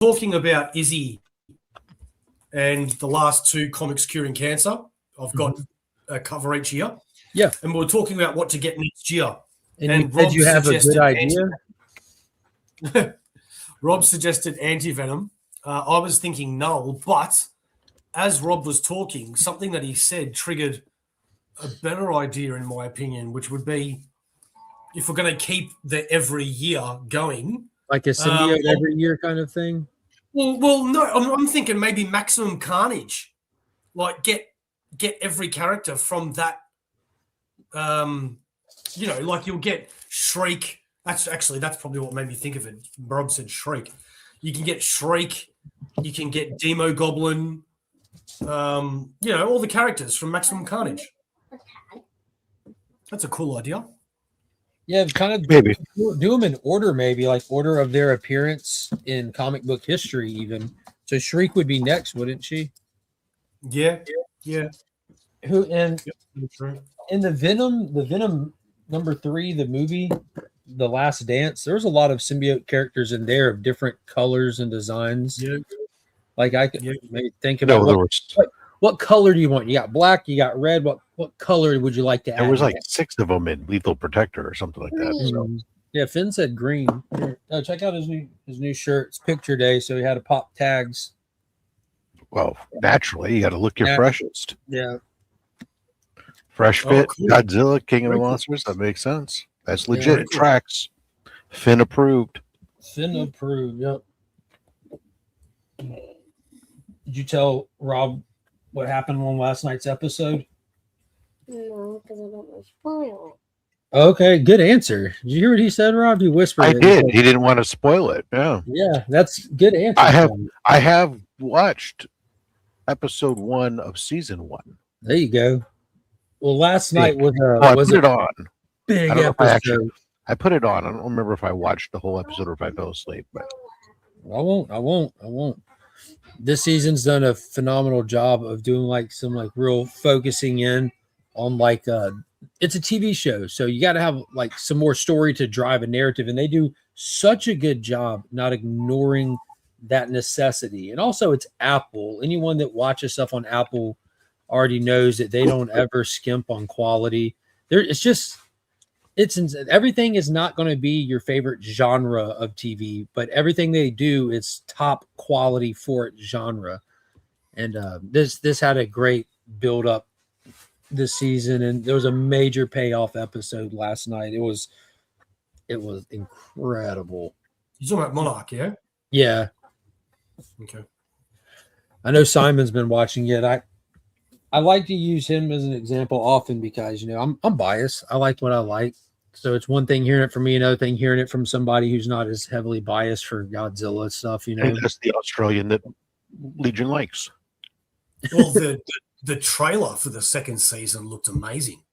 talking about Izzy and the last 2 comics curing cancer. I've got a cover each year. Yeah. And we're talking about what to get next year. And Rob you have a good idea? Rob suggested anti-venom. I was thinking null, but as Rob was talking, something that he said triggered a better idea, in my opinion, which would be if we're going to keep the every year going. Like a symbiote every year kind of thing? Well, no, I'm thinking maybe Maximum Carnage. Like get every character from that. Like you'll get Shriek. That's probably what made me think of it. Rob said Shriek. You can get Shriek. You can get Demo Goblin. All the characters from Maximum Carnage. That's a cool idea. Yeah, kind of maybe do them in order, maybe like order of their appearance in comic book history, even. So Shriek would be next, wouldn't she? Yeah. Who and in the Venom number 3, the movie, The Last Dance, there's a lot of symbiote characters in there of different colors and designs. Yeah. Like I could maybe think about what color do you want? You got black, you got red. What color would you like to add? There was like 6 of them in Lethal Protector or something like that. So. Yeah, Finn said green. Oh, check out his new shirt. It's picture day, so he had to pop tags. Well, naturally, you got to look your freshest. Yeah. Fresh fit, cool. Godzilla, King of the Monsters. That makes sense. That's legit. It tracks. Finn approved. Yep. Did you tell Rob what happened on last night's episode? No, because I don't want to spoil it. Okay, good answer. Did you hear what he said, Rob? He whispered. I did. He didn't want to spoil it. Yeah. Yeah, that's good answer. I have watched episode 1 of season 1. There you go. Well, last night was put it on. Big episode. I put it on. I don't remember if I watched the whole episode or if I fell asleep. But I won't. This season's done a phenomenal job of doing some real focusing in on it's a TV show, so you got to have some more story to drive a narrative, and they do such a good job not ignoring that necessity. And also, it's Apple. Anyone that watches stuff on Apple already knows that they don't ever skimp on quality. Everything is not going to be your favorite genre of TV, but everything they do is top quality for its genre. And this had a great build up this season, and there was a major payoff episode last night. It was incredible. You're talking about Monarch, yeah? Yeah. Okay. I know Simon's been watching it. I like to use him as an example often because I'm biased. I like what I like. So it's one thing hearing it from me, another thing hearing it from somebody who's not as heavily biased for Godzilla stuff. And that's the Australian that Legion likes. Well, the trailer for the 2nd season looked amazing.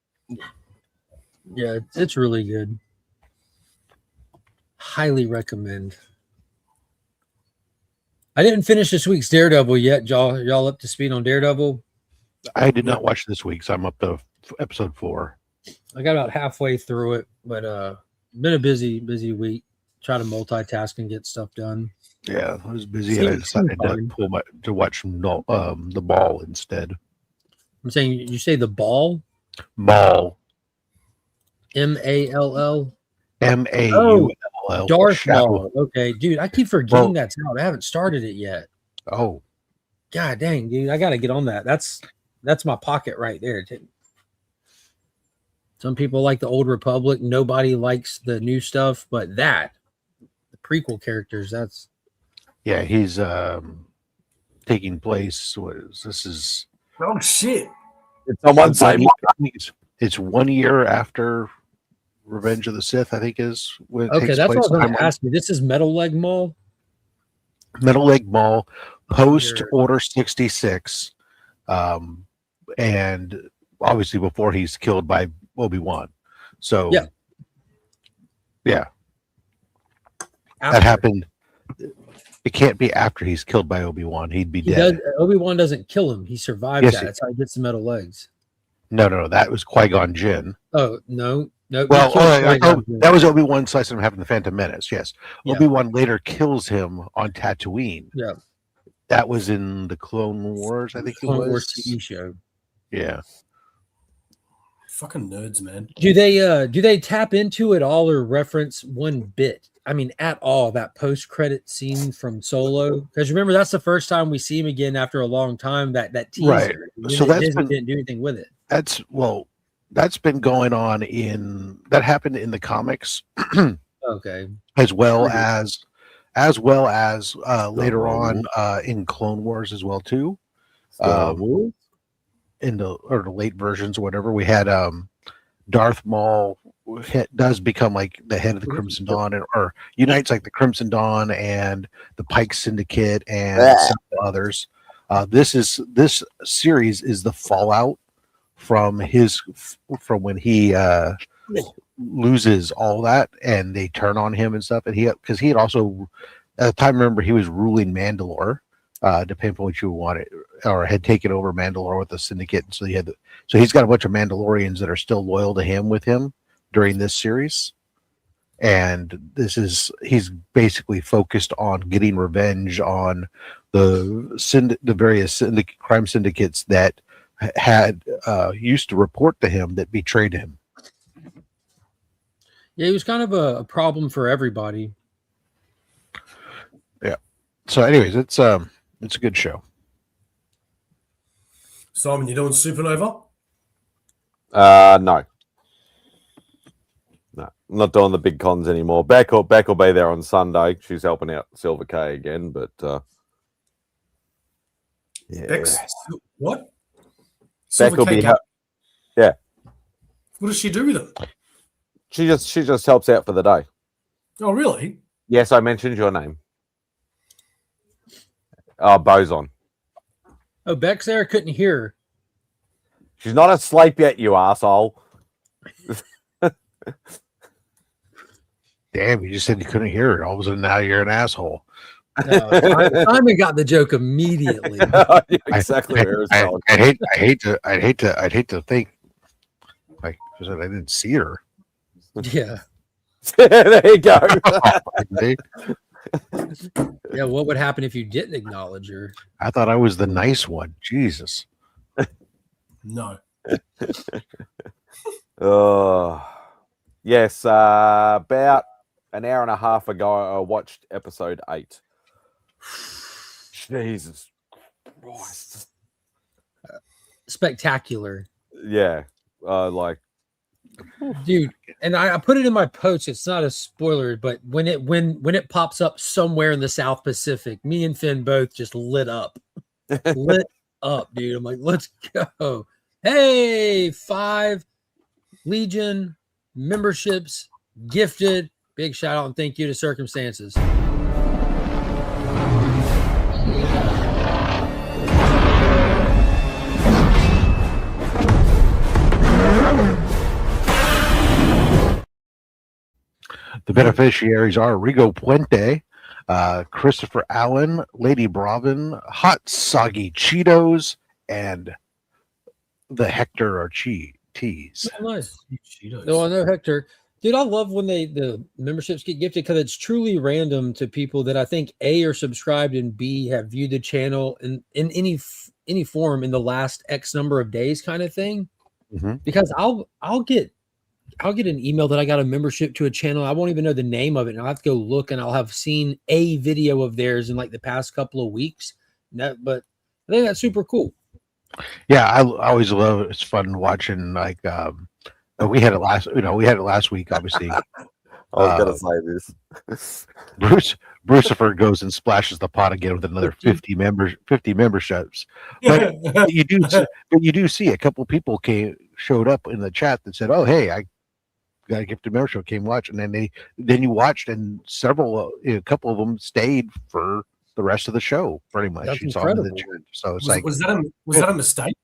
Yeah, it's really good. Highly recommend. I didn't finish this week's Daredevil yet. Y'all up to speed on Daredevil? I did not watch this week, so I'm up to episode 4. I got about halfway through it, but been a busy week. Try to multitask and get stuff done. Yeah, I was busy and I decided to watch The Ball instead. I'm saying, you say The Ball? Ball. M-A-L-L? M-A-U-L-L. Darth Maul. Okay, dude, I keep forgetting that's out. I haven't started it yet. Oh. God dang, dude, I got to get on that. That's my pocket right there. Some people like the Old Republic. Nobody likes the new stuff, but the prequel characters, that's... Yeah, he's taking place. This is... Oh, shit. It's on one side. It's 1 year after Revenge of the Sith, I think is when it takes that's place. What I was going to ask you. This is Metal Leg Mall? Metal Leg Mall, post Order 66. And obviously before he's killed by Obi-Wan. So, yeah. That happened. It can't be after he's killed by Obi-Wan. He'd be dead. Obi-Wan doesn't kill him. He survives that. That's how he gets the metal legs. No. That was Qui-Gon Jinn. Oh, no. No, Well, Qui-Gon Jinn. that was Obi-Wan slicing him having the Phantom Menace. Yes, Yeah. Obi-Wan later kills him on Tatooine. Yeah. That was in the Clone Wars, I think it Clone was. Wars TV show. Yeah. Fucking nerds, man. Do they tap into it all or reference one bit? I mean, at all, that post-credit scene from Solo? Because remember, that's the first time we see him again after a long time. That teaser. Right. So Disney didn't do anything with it. That's been going on that happened in the comics. Okay. as well as later on in Clone Wars as well too. In the late versions or whatever, we had Darth Maul does become like the head of the Crimson Dawn, or unites like the Crimson Dawn and the Pike Syndicate and some others. This series is the fallout from when he loses all that and they turn on him and stuff, and because he had also at the time, remember, he was ruling Mandalore, depending on what you wanted, or had taken over Mandalore with the Syndicate, and so he's got a bunch of Mandalorians that are still loyal to him during this series, and he's basically focused on getting revenge on the various crime syndicates that had used to report to him that betrayed him. Yeah, he was kind of a problem for everybody. Yeah. So, anyways, it's a good show. Simon, you doing Supernova? No. I'm not doing the big cons anymore. Beck will be there on Sunday. She's helping out Silver K again, but yeah. What? Beck will be yeah. What does she do with them? She just helps out for the day. Oh, really? Yes, I mentioned your name. Boson. Oh, Beck's there. Couldn't hear her. She's not asleep yet, you asshole. Damn, you just said you couldn't hear it. All of a sudden, now you're an asshole. No, Simon got the joke immediately. Exactly. I'd hate to think like I said, I didn't see her. Yeah. There you go. Yeah, what would happen if you didn't acknowledge her? I thought I was the nice one. Jesus. No. Yes. About an hour and a half ago, I watched episode 8. Jesus Christ. Spectacular. Yeah. Dude, and I put it in my post. It's not a spoiler, but when it pops up somewhere in the South Pacific, me and Finn both just lit up. Lit up, dude. I'm like, let's go. Hey, 5 Legion memberships gifted. Big shout out and thank you to Circumstances. The beneficiaries are Rigo Puente, Christopher Allen, Lady Bravin, Hot Soggy Cheetos, and the Hector or Teas. Oh, nice. Cheetos. No, I know Hector. Dude, I love when the memberships get gifted because it's truly random to people that I think A, are subscribed, and B, have viewed the channel in any form in the last X number of days kind of thing. Mm-hmm. Because I'll get an email that I got a membership to a channel. I won't even know the name of it. And I'll have to go look, and I'll have seen a video of theirs in like the past couple of weeks. But I think that's super cool. Yeah, I always love it. It's fun watching like we had it last week, obviously. I was gonna say this. Brucifer goes and splashes the pot again with another 50 memberships. But you do see a couple people showed up in the chat that said, "Oh, hey, I got a gifted membership, came watch," and then you watched, and a couple of them stayed for the rest of the show, pretty much. That's You saw them in the incredible. chat. So it's Was that a mistake?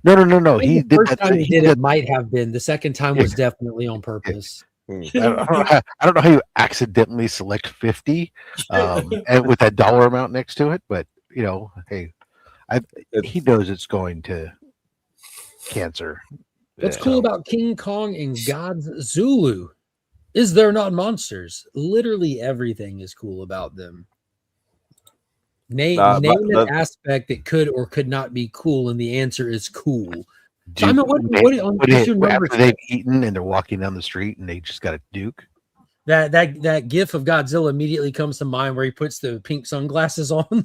No. He did first time he did it might have been. The second time was definitely on purpose. I don't know how you accidentally select 50 and with that dollar amount next to it, but hey, he knows it's going to cancer. What's cool about King Kong and God's Zulu is they're not monsters. Literally everything is cool about them. Name an aspect that could or could not be cool, and the answer is cool. Simon, what's your number? After they've eaten and they're walking down the street and they just got a Duke. That gif of Godzilla immediately comes to mind where he puts the pink sunglasses on.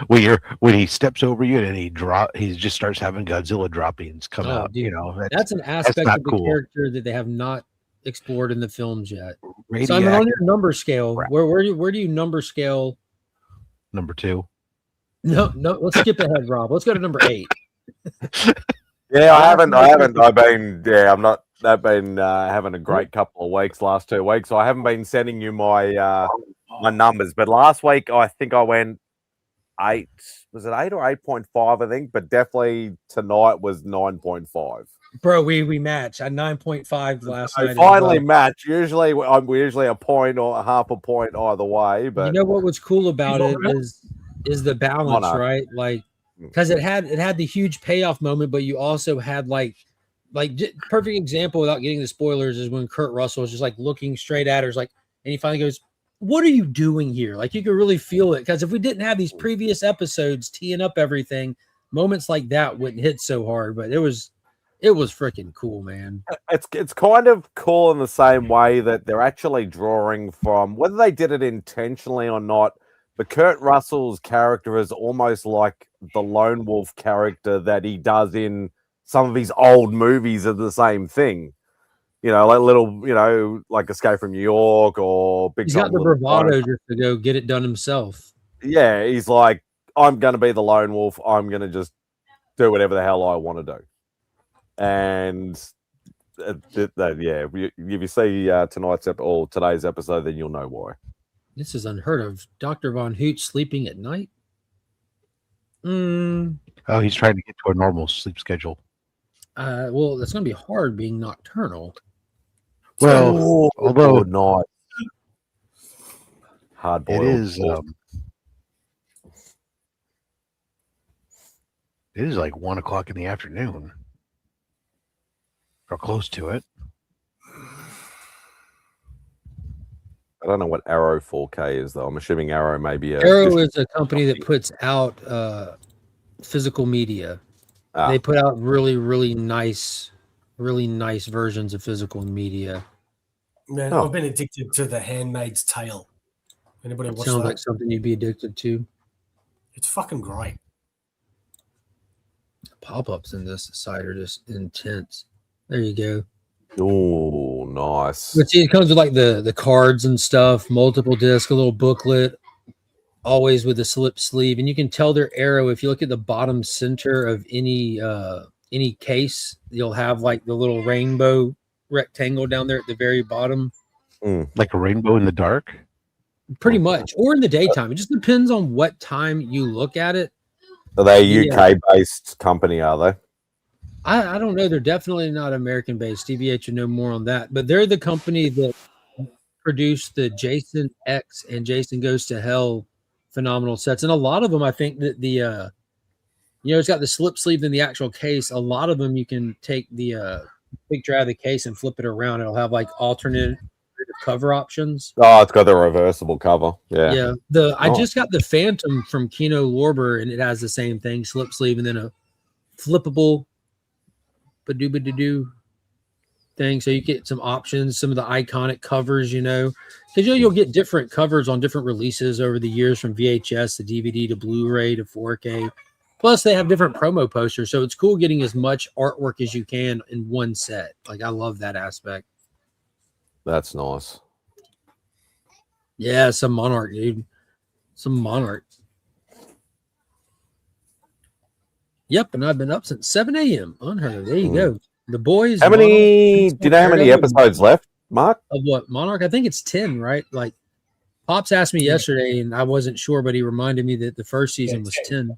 when he steps over you and he just starts having Godzilla droppings come out. Dude, you know, that's an aspect of the character that they have not explored in the films yet. Simon, on your number scale, where do you number scale? Number 2. No, let's skip ahead, Rob. Let's go to number 8. Yeah, I haven't. I'm not. I've been having a great couple of weeks, last 2 weeks. So I haven't been sending you my my numbers. But last week, I think I went 8. Was it 8 or 8.5? I think, but definitely tonight was 9.5. Bro, we match. I 9.5 last night. Finally match. Usually, we're usually a point or a half a point either way. But you know what was cool about it is the balance, right? Like, because it had the huge payoff moment, but you also had like perfect example without getting the spoilers is when Kurt Russell is just like looking straight at her, and he finally goes, "What are you doing here?" Like, you could really feel it, because if we didn't have these previous episodes teeing up everything, moments like that wouldn't hit so hard. But it was freaking cool, man. It's kind of cool in the same way that they're actually drawing from, whether they did it intentionally or not, but Kurt Russell's character is almost like the lone wolf character that he does in some of his old movies are the same thing. You know, like little, like Escape from New York or Big He's got the bravado just to go get it done himself. Yeah, he's like, I'm going to be the lone wolf. I'm going to just do whatever the hell I want to do. And if you see today's episode, then you'll know why. This is unheard of. Dr. Von Hoot sleeping at night? Oh, he's trying to get to a normal sleep schedule. Well, that's going to be hard being nocturnal. Well, although not hard boiled. It is like 1 o'clock in the afternoon. Or close to it. I don't know what Arrow 4K is, though. I'm assuming Arrow may be Arrow is a company that puts out physical media. They put out really, really nice versions of physical media. Man, I've been addicted to The Handmaid's Tale. Anybody watch that? Sounds like something you'd be addicted to. It's fucking great. Pop-ups in this site are just intense. There you go. Oh, nice. But see, it comes with like the cards and stuff, multiple disc, a little booklet, always with a slip sleeve, and you can tell their Arrow. If you look at the bottom center of any case, you'll have like the little rainbow rectangle down there at the very bottom, like a rainbow in the dark. Pretty much, or in the daytime. It just depends on what time you look at it. Are they a UK-based company? Are they? I don't know. They're definitely not American-based. TBH would know more on that. But they're the company that produced the Jason X and Jason Goes to Hell phenomenal sets. And a lot of them, I think that it's got the slip sleeve in the actual case. A lot of them, you can take the picture out of the case and flip it around. It'll have like alternate cover options. Oh, it's got the reversible cover. Yeah. Yeah. I just got the Phantom from Kino Lorber, and it has the same thing, slip sleeve, and then a flippable ba-do thing. So you get some options, some of the iconic covers, because you'll get different covers on different releases over the years, from VHS to DVD to Blu-ray to 4K. Plus, they have different promo posters, so it's cool getting as much artwork as you can in one set. Like, I love that aspect. That's nice. Yeah, some Monarch, dude. Some Monarch. Yep, and I've been up since 7 a.m. Unheard of. There you go. The boys. Do you know how many episodes left, Mark? Of what? Monarch? I think it's 10, right? Like, Pops asked me yesterday, and I wasn't sure, but he reminded me that the first season was 10.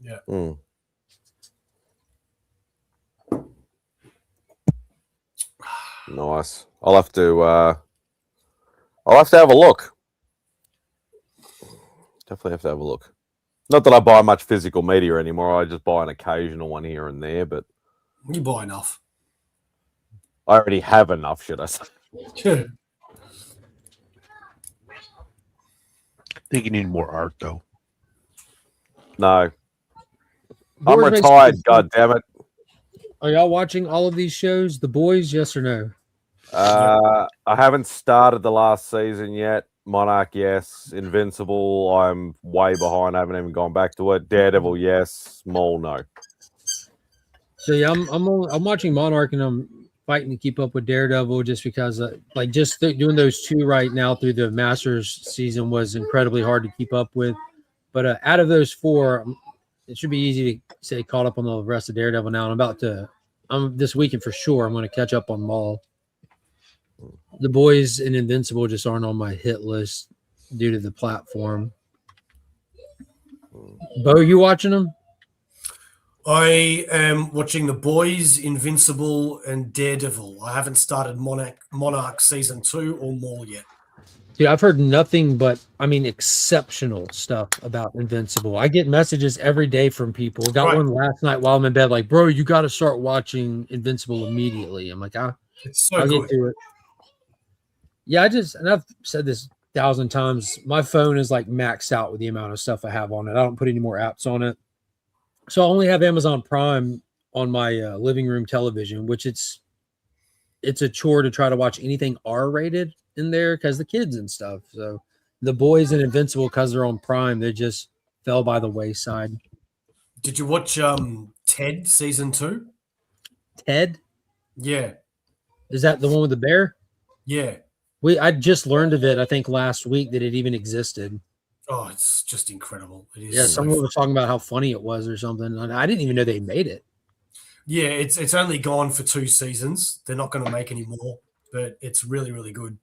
Yeah. Nice. I'll have to have a look. Definitely have to have a look. Not that I buy much physical media anymore. I just buy an occasional one here and there, but You buy enough. I already have enough, should I say? Yeah. I think you need more art, though. No. I'm Boys makes retired, sense. god damn it. Are y'all watching all of these shows? The Boys, yes or no? I haven't started the last season yet. Monarch, yes. Invincible, I'm way behind. I haven't even gone back to it. Daredevil, yes. Mole, no. So yeah, I'm watching Monarch and I'm fighting to keep up with Daredevil just because doing those two right now through the Masters season was incredibly hard to keep up with. But out of those four, it should be easy to say caught up on the rest of Daredevil now. I'm this weekend for sure. I'm going to catch up on them all. The Boys and Invincible just aren't on my hit list due to the platform. Bo, you watching them? I am watching The Boys, Invincible, and Daredevil. I haven't started Monarch season 2 or more yet. Dude, I've heard nothing but, exceptional stuff about Invincible. I get messages every day from people. Got one last night while I'm in bed, like, bro, you got to start watching Invincible immediately. I'm like, it's so I'll good. get to it. Yeah, and I've said this 1,000 times. My phone is like maxed out with the amount of stuff I have on it. I don't put any more apps on it. So I only have Amazon Prime on my living room television, which it's a chore to try to watch anything R-rated in there because the kids and stuff. So The Boys and Invincible, because they're on Prime, they just fell by the wayside. Did you watch Ted season 2? Ted? Yeah. Is that the one with the bear? Yeah. I just learned of it, I think, last week that it even existed. Oh, it's just incredible. It is. Yeah, someone was talking about how funny it was or something. I didn't even know they made it. Yeah, it's only gone for 2 seasons. They're not going to make any more, but it's really, really good.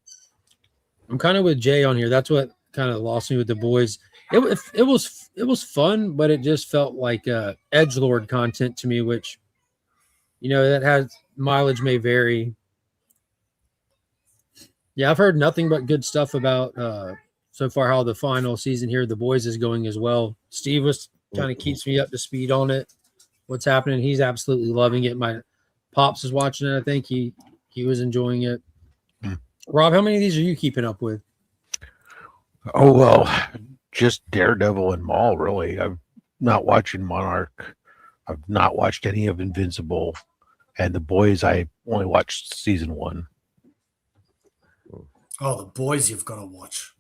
I'm kind of with Jay on here. That's what kind of lost me with The Boys. It was fun, but it just felt like edgelord content to me, which, that has mileage may vary. Yeah, I've heard nothing but good stuff about so far how the final season here of The Boys is going as well. Steve was kind of keeps me up to speed on it. What's happening? He's absolutely loving it. My pops is watching it. I think he was enjoying it. Rob, how many of these are you keeping up with? Oh, well, just Daredevil and Maul, really. I'm not watching Monarch. I've not watched any of Invincible. And The Boys, I only watched season 1. Oh, The Boys you've got to watch.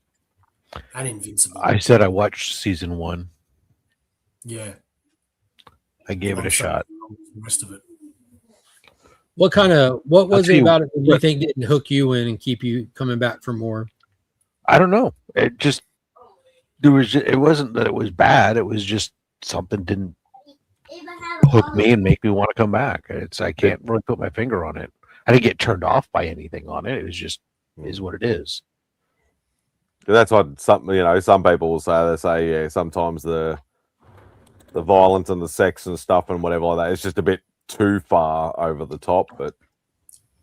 And Invincible. I said I watched season 1. Yeah. I gave it a shot. The rest of it. What was it about it that you think didn't hook you in and keep you coming back for more? I don't know. It wasn't that it was bad. It was just something didn't hook me and make me want to come back. I can't really put my finger on it. I didn't get turned off by anything on it. It was just is what it is. That's what some people will say. They say, yeah, sometimes the violence and the sex and stuff and whatever like that is just a bit too far over the top, but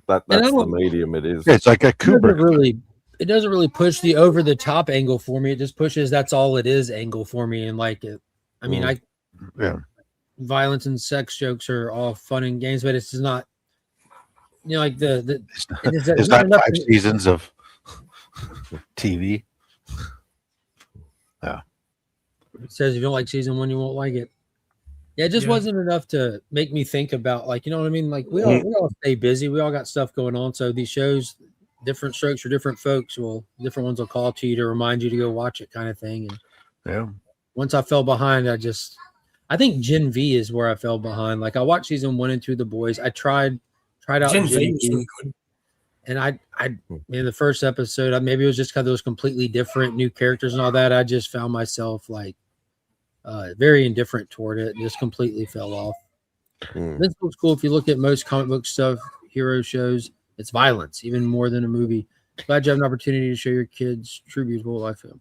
that's the medium it is. It's like a Kubrick. It doesn't really push the over the top angle for me. It just pushes that's all it is angle for me. And like it, violence and sex jokes are all fun and games, but it's just not, like it's not 5 seasons of TV. Yeah. It says if you don't like season 1, you won't like it. Yeah, it just wasn't enough to make me think about, like, you know what I mean? Like, we all stay busy. We all got stuff going on. So these shows, different strokes for different folks. Different ones will call to you to remind you to go watch it, kind of thing. And once I fell behind, I think Gen V is where I fell behind. Like, I watched season 1 and 2 of The Boys. I tried out Gen V was really good. And in the first episode, maybe it was just because it was completely different, new characters and all that. I just found myself like very indifferent toward it. Just completely fell off. This looks cool. If you look at most comic book stuff, hero shows, it's violence, even more than a movie. Glad you have an opportunity to show your kids true beautiful life film.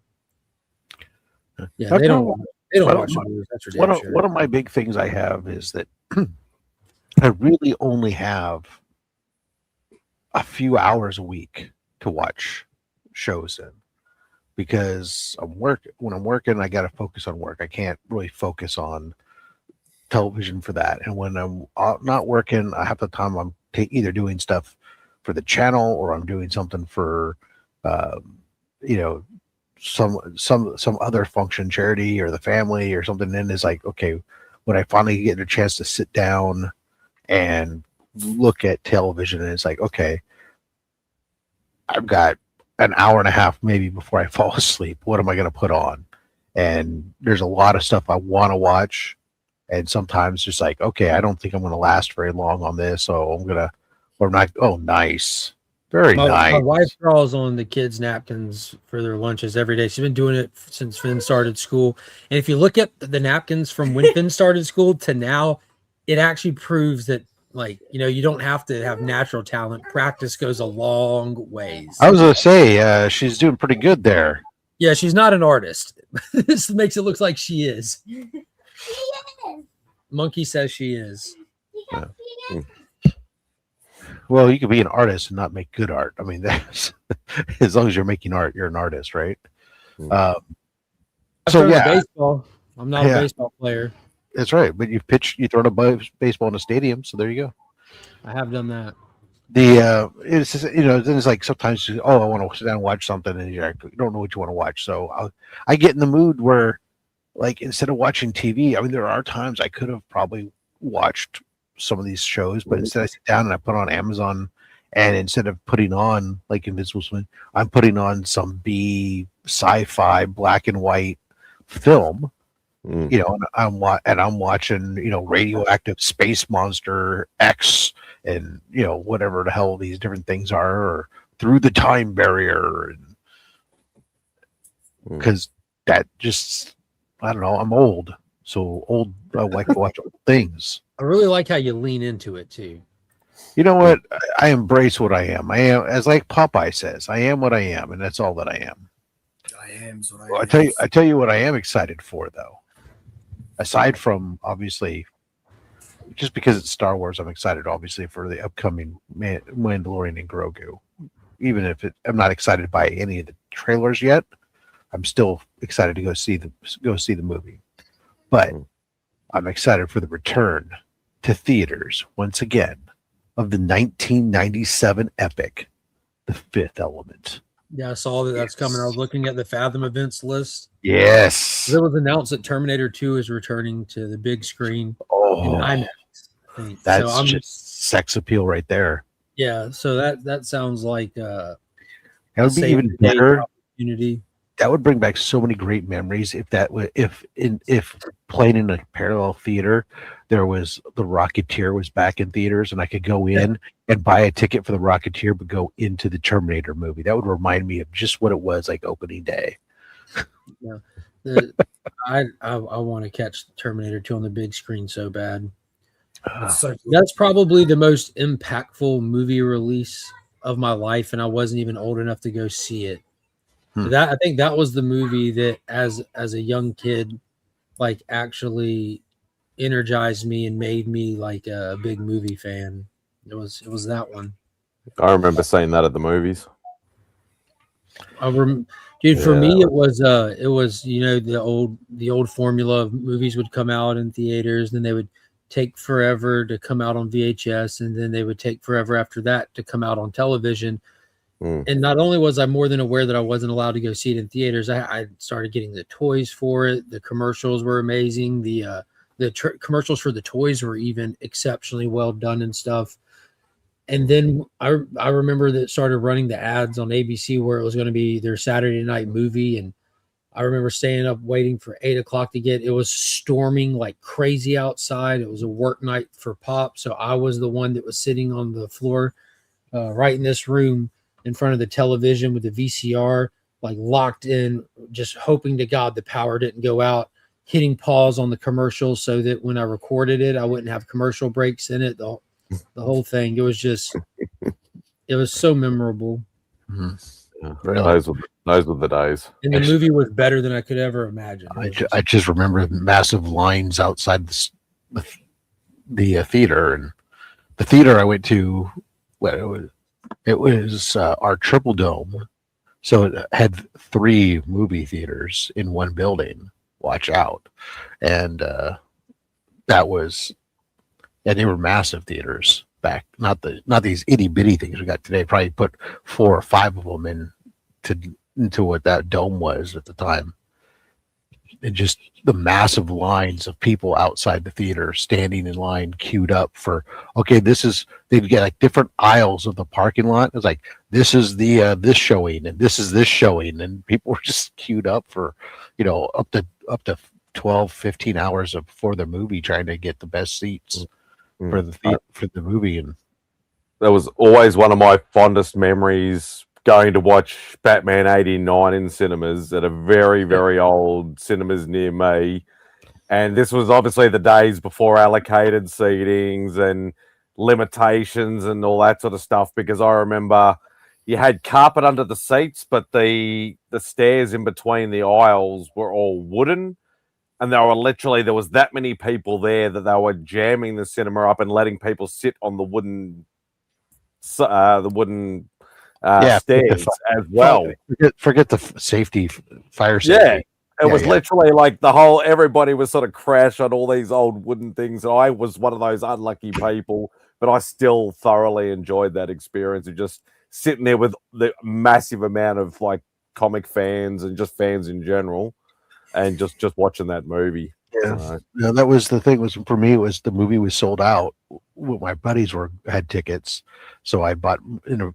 Yeah, they don't watch movies. That's ridiculous. One of my big things I have is that I really only have a few hours a week to watch shows in, because when I'm working, I got to focus on work. I can't really focus on television for that. And when I'm not working, half the time I'm either doing stuff for the channel or I'm doing something for, you know, some other function, charity or the family or something. Then it's like, okay, when I finally get a chance to sit down and look at television, and it's like, okay, I've got an hour and a half maybe before I fall asleep. What am I going to put on? And there's a lot of stuff I want to watch. And sometimes just like, okay, I don't think I'm going to last very long on this. So I'm going to, or not. Oh, nice. Very nice. My wife draws on the kids' napkins for their lunches every day. She's been doing it since Finn started school. And if you look at the napkins from when Finn started school to now, it actually proves that, like, you know, you don't have to have natural talent. Practice goes a long ways. I was going to say, she's doing pretty good there. Yeah, she's not an artist. This makes it look like she is. Monkey says she is. Well, you could be an artist and not make good art. I mean, that's as long as you're making art, you're an artist, right? So yeah, baseball. I'm not a baseball player. That's right. But you've thrown a baseball in a stadium, so there you go. I have done that. It's just, you know, then it's like sometimes I want to sit down and watch something, and you don't know what you want to watch. So I get in the mood where, like, instead of watching TV, I mean, there are times I could have probably watched some of these shows, but instead I sit down and I put on Amazon, and instead of putting on like Invincible Swim, I'm putting on some B sci-fi black and white film. You know, and I'm watching, you know, Radioactive Space Monster X, and, you know, whatever the hell these different things are, or Through the Time Barrier, and because that just, I don't know, I'm old, so old. I like to watch old things. I really like how you lean into it too. You know what? I embrace what I am. I am, as like Popeye says, I am what I am, and that's all that I am. I am. Well, I tell you what I am excited for, though. Aside from, obviously, just because it's Star Wars, I'm excited, obviously, for the upcoming Mandalorian and Grogu. Even if I'm not excited by any of the trailers yet, I'm still excited to go see the movie. But I'm excited for the return to theaters once again of the 1997 epic, The Fifth Element. Yeah, I saw that's coming. I was looking at the Fathom events list. Yes. It was announced that Terminator 2 is returning to the big screen in IMAX. That's just sex appeal right there. Yeah, so that sounds like that would be even better. Opportunity. That would bring back so many great memories if playing in a parallel theater, there was The Rocketeer was back in theaters, and I could go in and buy a ticket for The Rocketeer, but go into the Terminator movie. That would remind me of just what it was like opening day. Yeah, I want to catch Terminator 2 on the big screen so bad. That's probably the most impactful movie release of my life, and I wasn't even old enough to go see it. I think that was the movie that, as a young kid, like, actually energized me and made me like a big movie fan. It was that one. I remember seeing that at the movies. Dude, for me it was you know, the old formula of movies would come out in theaters, then they would take forever to come out on VHS, and then they would take forever after that to come out on television. And not only was I more than aware that I wasn't allowed to go see it in theaters, I started getting the toys for it. The commercials were amazing. The commercials for the toys were even exceptionally well done and stuff. And then I remember that it started running the ads on ABC where it was going to be their Saturday night movie. And I remember staying up waiting for 8 o'clock to get. It was storming like crazy outside. It was a work night for Pop, so I was the one that was sitting on the floor right in this room in front of the television with the VCR, like locked in, just hoping to God the power didn't go out, hitting pause on the commercials so that when I recorded it, I wouldn't have commercial breaks in it. The whole thing. It was just, it was so memorable. Yeah, those were the days. And the movie was better than I could ever imagine. I just remember massive lines outside the theater, and the theater I went to, it was our Triple Dome, so it had 3 movie theaters in one building. Watch out. And that was, and they were massive theaters back, not these itty bitty things we got today. Probably put 4 or 5 of them into what that dome was at the time. And just the massive lines of people outside the theater standing in line, queued up for, okay, they'd get like different aisles of the parking lot. It was like, this is the this showing, and this is this showing, and people were just queued up for, up to 12, 15 hours before the movie, trying to get the best seats for the movie. And that was always one of my fondest memories, going to watch Batman 89 in cinemas at a very, very old cinemas near me. And this was obviously the days before allocated seatings and limitations and all that sort of stuff, because I remember you had carpet under the seats, but the stairs in between the aisles were all wooden. And there was that many people there that they were jamming the cinema up and letting people sit on the wooden stairs as well. Forget the safety, fire safety. Yeah, it was literally like everybody was sort of crash on all these old wooden things. And I was one of those unlucky people, but I still thoroughly enjoyed that experience of just sitting there with the massive amount of like comic fans and just fans in general, and just watching that movie. Yeah, that was the thing. Was for me, was the movie was sold out. My buddies had tickets, so I bought.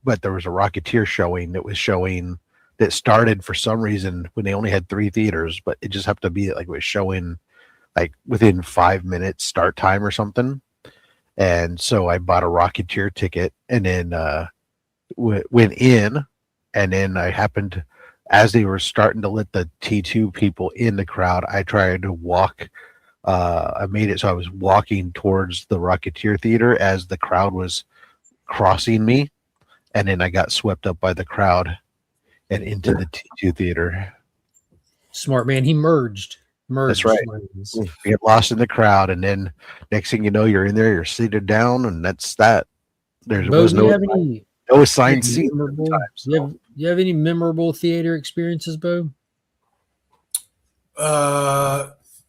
But there was a Rocketeer showing that started for some reason when they only had 3 theaters, but it just happened to be like it was showing like within 5 minutes start time or something. And so I bought a Rocketeer ticket, and then went in, and then I happened, as they were starting to let the T2 people in the crowd, I tried to walk. I made it so I was walking towards the Rocketeer theater as the crowd was crossing me, and then I got swept up by the crowd and into the T2 theater. Smart man. He merged. That's right. You get lost in the crowd, and then next thing you know, you're in there, you're seated down, and that's that. There was no assigned seat. Do you have any memorable theater experiences, Bo?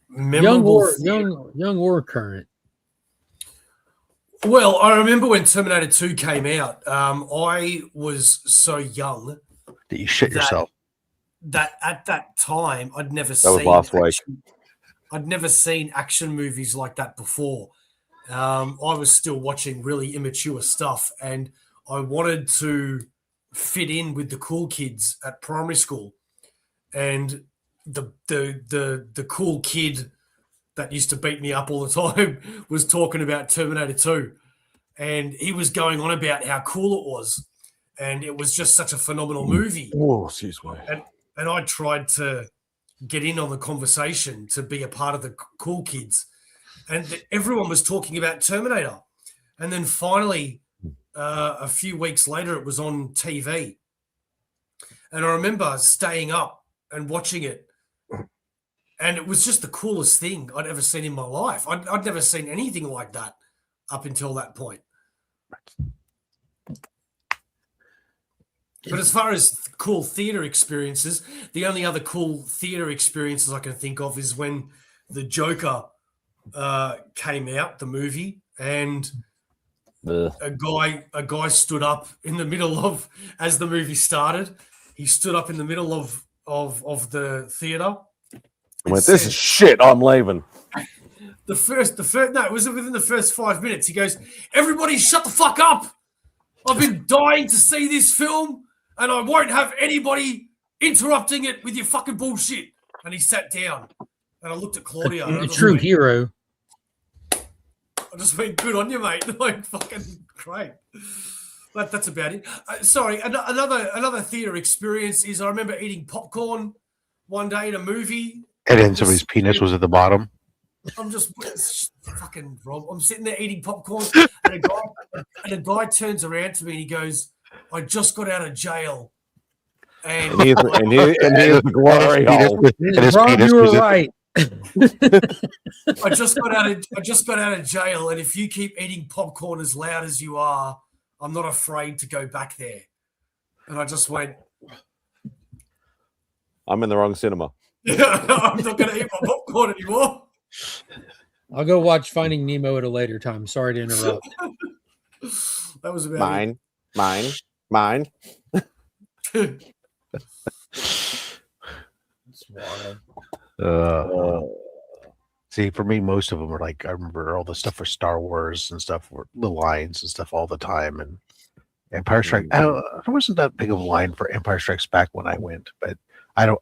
Memorable, young or current. Well, I remember when Terminator 2 came out. I was so young that you shit yourself. That at that time I'd never seen action movies like that before. I was still watching really immature stuff, and I wanted to fit in with the cool kids at primary school. And the cool kid that used to beat me up all the time was talking about Terminator 2, and he was going on about how cool it was, and it was just such a phenomenal movie. Oh, excuse me. And I tried to get in on the conversation to be a part of the cool kids, and everyone was talking about Terminator. And then finally, a few weeks later, it was on TV, and I remember staying up and watching it, and it was just the coolest thing I'd ever seen in my life. I'd never seen anything like that up until that point. But as far as cool theater experiences, the only other cool theater experiences I can think of is when the Joker came out, the movie, and a guy stood up in the middle of, as the movie started, he stood up in the middle of the theater. This is shit. I'm leaving. No, it was within the first 5 minutes. He goes, "Everybody shut the fuck up. I've been dying to see this film, and I won't have anybody interrupting it with your fucking bullshit." And he sat down, and I looked at Claudia. A true hero. I just went, "Good on you, mate." Like, fucking great. But that's about it. Sorry, another theater experience is I remember eating popcorn one day in a movie. And then somebody's penis was at the bottom. I'm just fucking Rob. I'm sitting there eating popcorn, and a guy turns around to me and he goes, "I just got out of jail." And here's the glory hole. Rob, you were right. I just got out of jail, and if you keep eating popcorn as loud as you are, I'm not afraid to go back there. And I just went, I'm in the wrong cinema. I'm not going to eat my popcorn anymore. I'll go watch Finding Nemo at a later time. Sorry to interrupt. That was about mine. See, for me, most of them were like, I remember all the stuff for Star Wars and stuff, were the lines and stuff all the time. And Empire Strikes, I wasn't that big of a line for Empire Strikes Back when I went, but I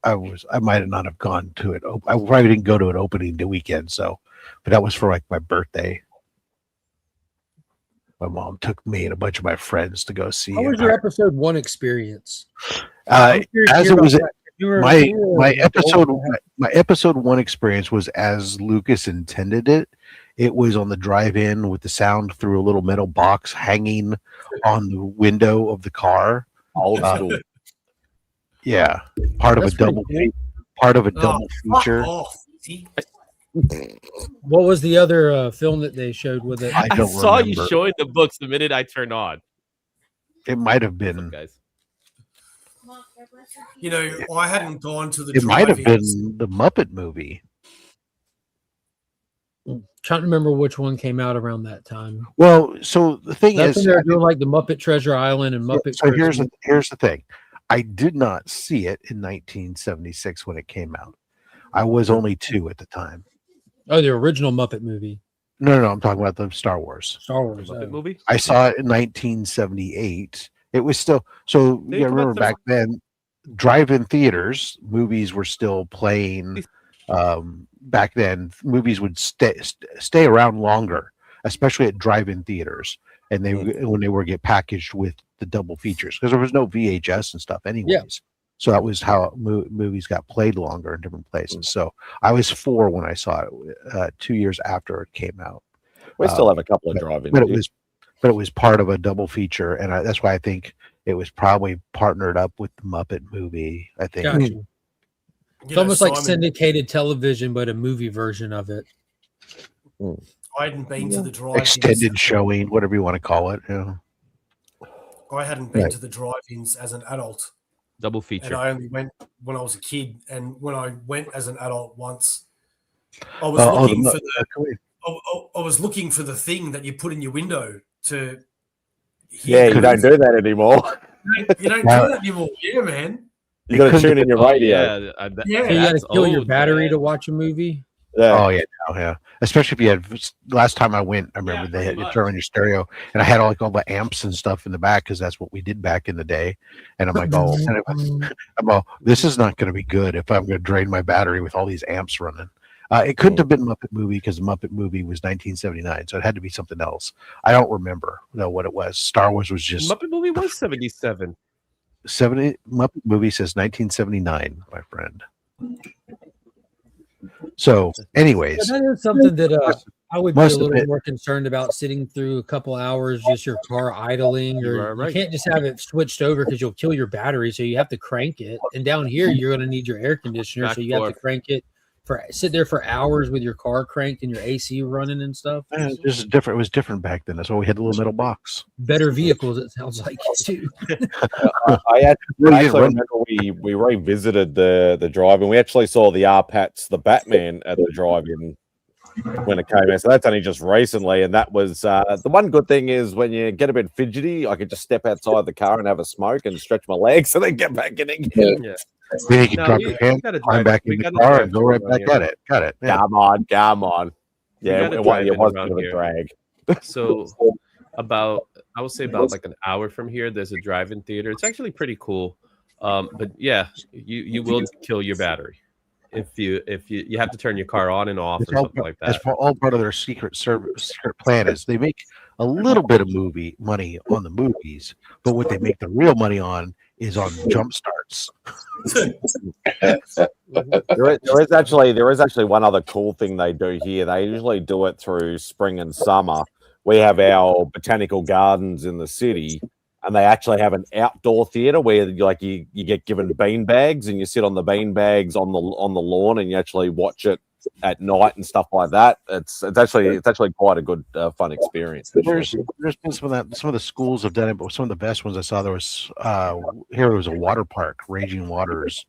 might not have gone to it. I probably didn't go to an opening the weekend. So, but that was for like my birthday. My mom took me and a bunch of my friends to go see. How was your episode 1 experience? As it was, my episode 1 experience was as Lucas intended it. It was on the drive-in with the sound through a little metal box hanging on the window of the car. Old school. Yeah, part of a double feature. What was the other film that they showed with it? I saw you showing the books the minute I turned on. It might have been, guys. You know, I hadn't gone to the. It might have been the Muppet movie. Trying to remember which one came out around that time. Well, so the thing That's is, when they're doing like the Muppet Treasure Island and Muppet. So here's the thing. I did not see it in 1976 when it came out. I was only 2 at the time. Oh, the original Muppet movie. No, I'm talking about the Star Wars. Star Wars Muppet movie. I saw it in 1978. It was still so. You remember back then, drive-in theaters movies were still playing. Back then, movies would stay around longer, especially at drive-in theaters, and when they were get packaged with the double features because there was no VHS and stuff, anyways. Yeah. So that was how movies got played longer in different places. So I was 4 when I saw it, 2 years after it came out. We still have a couple of drive-in, but it was part of a double feature, and that's why I think it was probably partnered up with the Muppet movie. I think. Gotcha. It's almost like syndicated television, but a movie version of it. I hadn't been to the drive-ins. Extended showing, whatever you want to call it. Yeah. I hadn't been to the drive-ins as an adult. Double feature. And I only went when I was a kid. And when I went as an adult once, I was looking for the thing that you put in your window to. Yeah, you don't do that anymore. You don't do that anymore. Yeah, man. You got to tune in your radio. Yeah, so you got to kill your battery to watch a movie. Yeah. Oh yeah. Especially if you had. Last time I went, I remember they had to turn on your stereo, and I had all the amps and stuff in the back because that's what we did back in the day. And I'm like, this is not going to be good if I'm going to drain my battery with all these amps running. It couldn't have been Muppet movie because the Muppet movie was 1979, so it had to be something else. I don't remember what it was. Star Wars was just Muppet movie was 77. Muppet movie says 1979, my friend. So, anyways, that is something that I would be a little more concerned about, sitting through a couple hours, just your car idling, or you can't just have it switched over because you'll kill your battery. So you have to crank it. And down here, you're going to need your air conditioner, so you have to crank it. Sit there for hours with your car cranked and your AC running and stuff. This is different. It was different back then. That's why we had the little metal box. Better vehicles, it sounds like, too. I actually remember we revisited the drive-in. We actually saw the R-Pats, the Batman, at the drive-in when it came in. So that's only just recently. And that was the one good thing is when you get a bit fidgety, I could just step outside the car and have a smoke and stretch my legs and then get back in again. Yeah. Then you can drop your hand, climb back in the car, and go right back at it. Got it. Yeah. Come on. Yeah, it was a bit of a drag. So I would say about like an hour from here, there's a drive-in theater. It's actually pretty cool. But yeah, you will kill your battery if you have to turn your car on and off or something like that. That's all part of their secret plan is they make a little bit of money on the movies, but what they make the real money on is on jump starts. there is actually one other cool thing they do here. They usually do it through spring and summer. We have our botanical gardens in the city, and they actually have an outdoor theater where you get given bean bags and you sit on the bean bags on the lawn and you actually watch it at night and stuff like that. It's actually quite a good fun experience. There's been some of the schools have done it, but some of the best ones I saw there was a water park, Raging Waters,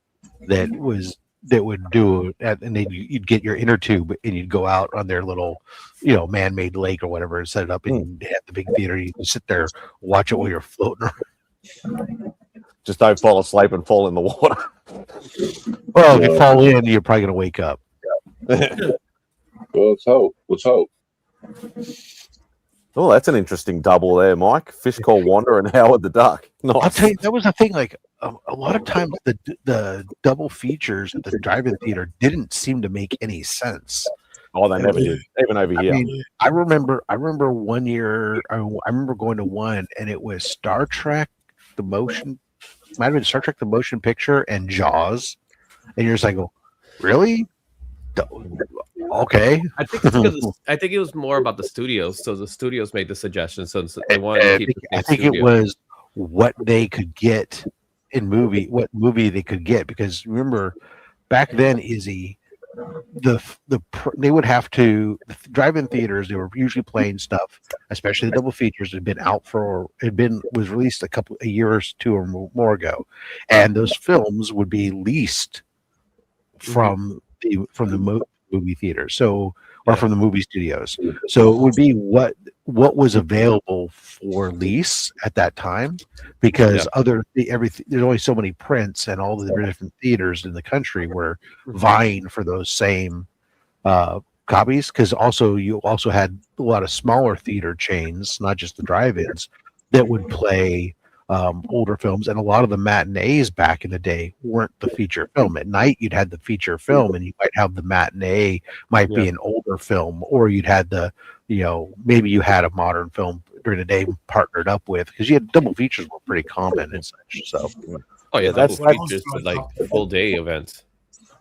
that was do it, and then you'd get your inner tube and you'd go out on their little, man-made lake or whatever and set it up, and you had the big theater. You can sit there, watch it while you're floating around. Just don't fall asleep and fall in the water. Well, if you fall in, you're probably gonna wake up. Well, let's hope. Let's hope. Oh, that's an interesting double there, Mike. Fish called Wanda and Howard the Duck. Nice. I'll tell you, that was the thing. Like a lot of times, the double features at the drive-in theater didn't seem to make any sense. Oh, they never did, even over here. I remember one year. I remember going to one, and it was Star Trek, the motion. Might have been Star Trek, the motion picture, and Jaws, and you're just like, "Oh, really? Okay." I think it's because I think it was more about the studios. So the studios made the suggestion, so they wanted to keep. I think it was what they could get in movie, what movie they could get, because remember, back then, Izzy, they would have to the drive-in theaters. They were usually playing stuff, especially the double features, was released a year or two or more ago, and those films would be leased from the movie theaters, or from the movie studios. So it would be what was available for lease at that time, because there's only so many prints, and all the different theaters in the country were vying for those same copies. Because you also had a lot of smaller theater chains, not just the drive-ins, that would play older films, and a lot of the matinees back in the day weren't the feature film. At night, you'd had the feature film, and you might have the matinee might be an older film, or you'd had maybe you had a modern film during the day partnered up with, because you had double features were pretty common and such. So, that's features for like full day events.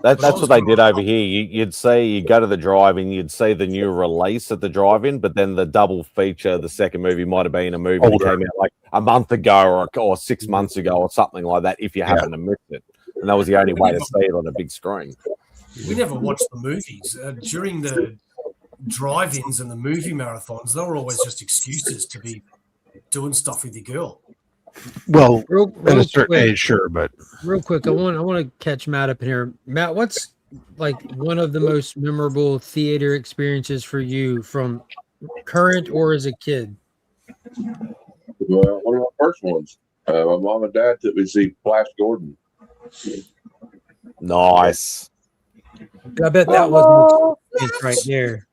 That's what they did over here. You'd say you go to the drive-in, you'd see the new release at the drive-in, but then the double feature, the second movie might have been a movie that came out like a month ago or 6 months ago or something like that, if you happen to miss it. And that was the only way to see it on a big screen. We never watched the movies. During the drive-ins and the movie marathons, they were always just excuses to be doing stuff with your girl. Well, real at a certain quick, age, sure, but real quick, I want to catch Matt up in here. Matt, what's like one of the most memorable theater experiences for you from current or as a kid? Well, one of my first ones. My mom and dad took me to see Flash Gordon. Nice. I bet that was an experience right there.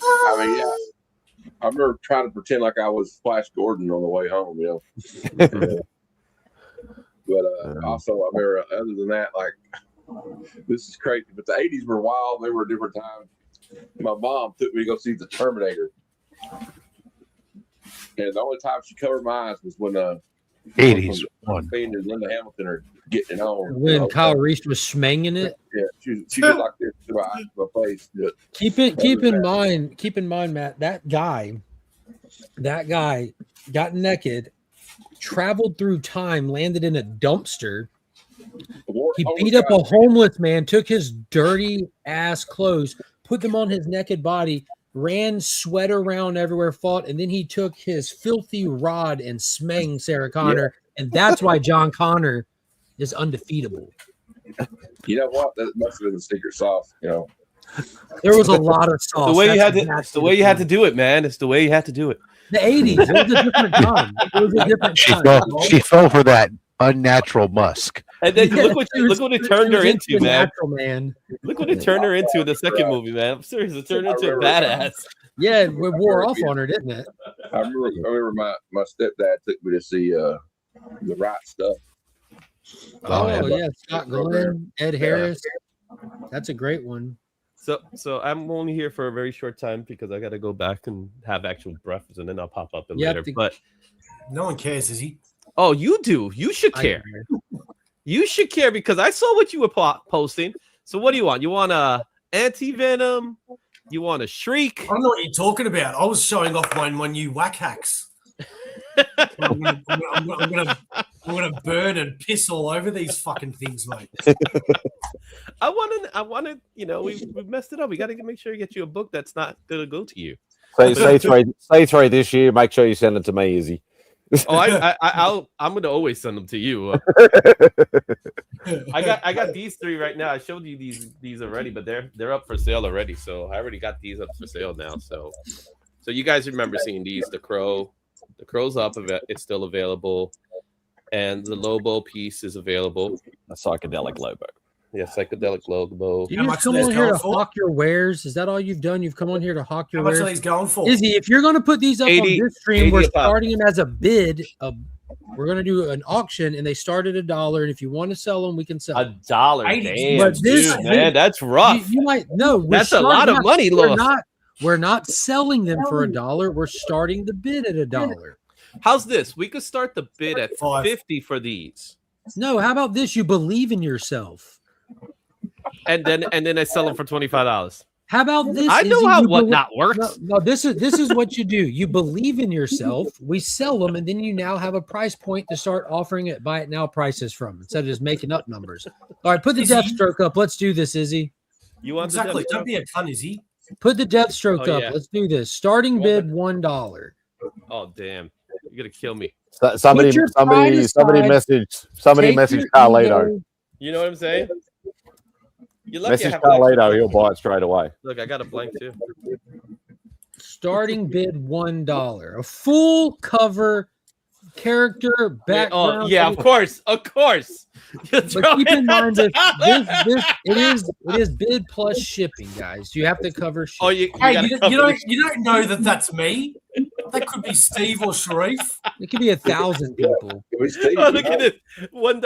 I mean, yeah. I remember trying to pretend like I was Flash Gordon on the way home, But also, I remember, other than that, like, this is crazy. But the 80s were wild. They were a different time. My mom took me to go see The Terminator. And the only time she covered my eyes was when 80s one. and Linda Hamilton are getting it on. When Kyle Reese was smanging it. Yeah, she did like this to my eyes, my face. But Keep in mind, Matt, that guy got naked, traveled through time, landed in a dumpster. He beat up a homeless man, took his dirty ass clothes, put them on his naked body, ran sweat around everywhere, fought, and then he took his filthy rod and smanged Sarah Connor, and that's why John Connor is undefeatable. You know what? That must have been the secret sauce. There was a lot of sauce. The way you had to do it, man. It's the way you had to do it. The 80s. It was a different time. It was a different time. She fell for that unnatural musk. And then look what it turned her into, man. Man. Look what it turned her into in the second movie, man. I'm serious. It turned her into a badass. Yeah, it wore off on her, didn't it? I remember my stepdad took me to see The Right Stuff. Oh yeah, Scott Glenn, Ed Harris. That's a great one. So I'm only here for a very short time because I got to go back and have actual breakfast, and then I'll pop up later. But no one cares, is he? Oh, you do. You should care. You should care because I saw what you were posting. So what do you want? You want a anti-venom? You want a shriek? I don't know what you're talking about. I was showing off my new whack hacks. I'm gonna burn and piss all over these fucking things, mate. I want to. We messed it up. We got to make sure you get you a book that's not gonna go to you. Say three this year. Make sure you send it to me, Izzy. I'm gonna always send them to you. I got these 3 right now. I showed you these already, but they're up for sale already. So I already got these up for sale now. So you guys remember seeing these? The crow's up. It's still available, and the Lobo piece is available. A psychedelic Lobo. Yeah, psychedelic Lobo. You just come on here to hawk your wares? Is that all you've done? You've come on here to hawk your wares? How much are these going for? Izzy, if you're going to put these up 80, on this stream, we're 80 starting them as a bid. We're going to do an auction, and they start at $1. And if you want to sell them, we can sell them. $1. Damn, But this- dude, man, that's rough. You might no. That's a lot of money, Lewis. We're not selling them for $1. We're starting the bid at $1. How's this? We could start the bid at 5. 50 for these, No, how about this? You believe in yourself. and then I sell them for $25. How about this? I know Izzy? how You what believe- not works. No, this is what you do. You believe in yourself. We sell them, and then you now have a price point to start offering it buy it now prices from instead of just making up numbers. All right, put the Izzy. Deathstroke up. Let's do this, Izzy. You want Exactly. the Don't be a cunt, is he? Put the Deathstroke Oh, up. yeah. Let's do this. Starting bid $1. Oh damn, you're gonna kill me. Somebody Put your pride aside. message Take your Carlito. ego. You know what I'm saying? You're lucky I Message have blanks. Carlito, he'll buy it straight away. Look, I got a blank too. Starting bid $1. A full cover character background. Oh yeah, of course. You're But throwing keep in mind that $1. it is bid plus shipping, guys. You have to cover shipping. Oh, you Hey, gotta you cover don't know that that's me. That could be Steve or Sharif. It could be 1,000 people. It was Steve. Oh, look at this. $1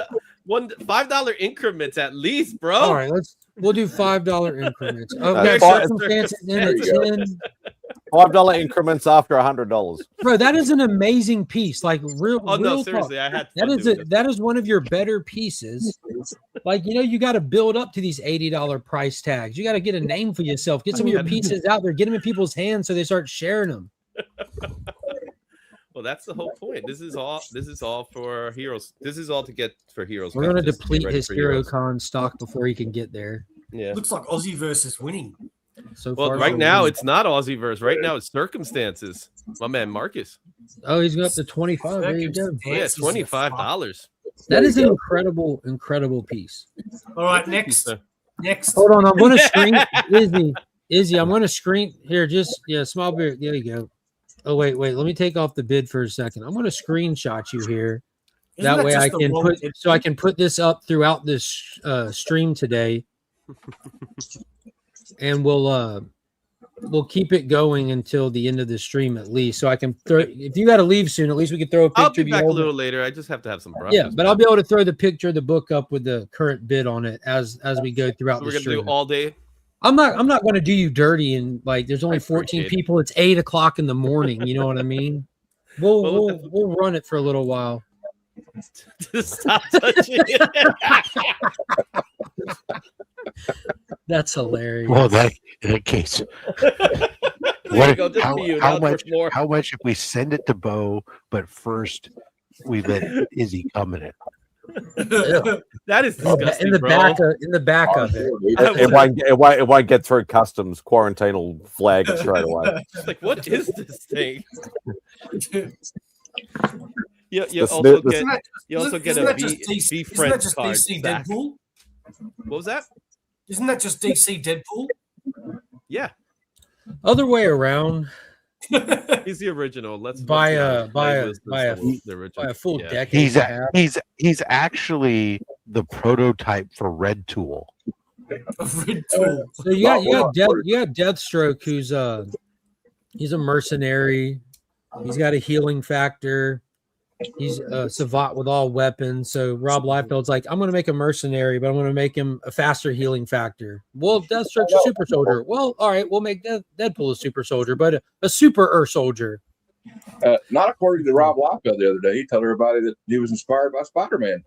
$5 increments at least, bro. All right, we'll do $5 increments. Oh, That's got fine. circumstances in There at you go. 10. $5 increments after $100. Bro, that is an amazing piece. Like real. Oh no, real seriously, talk. I had That fun is doing this. that is one of your better pieces. Like you got to build up to these $80 price tags. You got to get a name for yourself. Get some of your pieces out there. Get them in people's hands so they start sharing them. Well, that's the whole point. This is all for heroes. This is all to get for heroes. We're going to Just get deplete ready his for heroes. HeroCon stock before he can get there. Yeah. Looks like Aussie versus winning. So Well, far, right so now good. it's not Aussieverse. Right now it's circumstances. My man Marcus. Oh, he's going up to 25. There you go. Oh, yeah, $25. That is an incredible piece. All right, next. Hold on, I'm going to screen Izzy. I'm going to screen here. Small beer. There you go. Oh wait. Let me take off the bid for a second. I'm going to screenshot you here. That way I can put this up throughout this stream today, and we'll keep it going until the end of the stream at least. So I can throw. If you got to leave soon, at least we can throw a picture. I'll be of you back a holding- little later. I just have to have some breakfast. Yeah, but I'll be able to throw the picture of the book up with the current bid on it as we go throughout So the we're gonna stream. do all day. I'm not going to do you dirty and like there's only 14 appreciate it. people. It's 8:00 in the morning. You know what I mean? We'll run it for a little while. Stop touching it. That's hilarious. Well, in that case, There you go, just for you. Now it's more. how much if we send it to Bo, but first we let Izzy come in it? That is disgusting, in the bro. back of it. It won't get through customs. Quarantine will flag it straight away. It's like, what is this thing? You The also snip- get Isn't a that just B Isn't that Friends just card. DC Zach. Deadpool? What was that? Isn't that just DC Deadpool? Yeah, Other way around he's the original. Let's by a full Yeah. decade. He's and a half. he's actually the prototype for Red Tool. Red Tool. So you got Deathstroke, who's he's a mercenary. He's got a healing factor. He's a savant with all weapons. So Rob Liefeld's like, I'm going to make a mercenary, but I'm going to make him a faster healing factor. Well, Deathstroke's a super soldier. Well, all right, we'll make Deadpool a super soldier, but a super soldier. Not according to Rob Liefeld the other day. He told everybody that he was inspired by Spider-Man.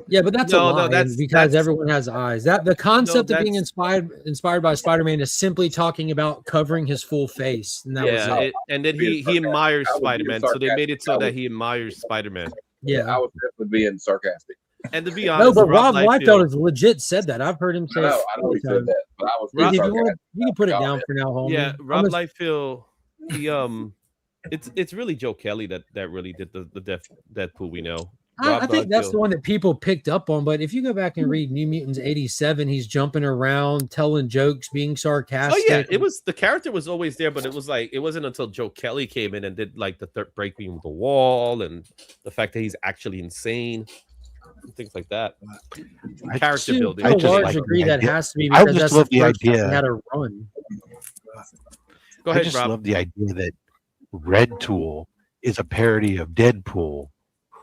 Yeah, but that's No, a lie that's- because that's- everyone has eyes. That the concept of being that's- inspired by Spider-Man is simply talking about covering his full face, and that was it. And then he admires Spider-Man, so they made it so that he admires Spider-Man. Yeah. I was definitely being sarcastic. And to be No, honest, but Rob Liefeld- Liefeld has legit said that. I've heard him say. I it know he said that, but I was being Rob- If you, want, sarcastic. you can put it down for now, homie. Yeah, Rob Liefeld, it's really Joe Kelly that really did the Deadpool we know. I think that's the one that people picked up on. But if you go back and read New Mutants 87, he's jumping around, telling jokes, being sarcastic. Oh yeah, the character was always there, but it wasn't until Joe Kelly came in and did like the breaking the wall and the fact that he's actually insane, and things like that. Character building. I large agree that has to be because that's the idea how to run. Go ahead, I just Rob. love the idea that Red Tool is a parody of Deadpool.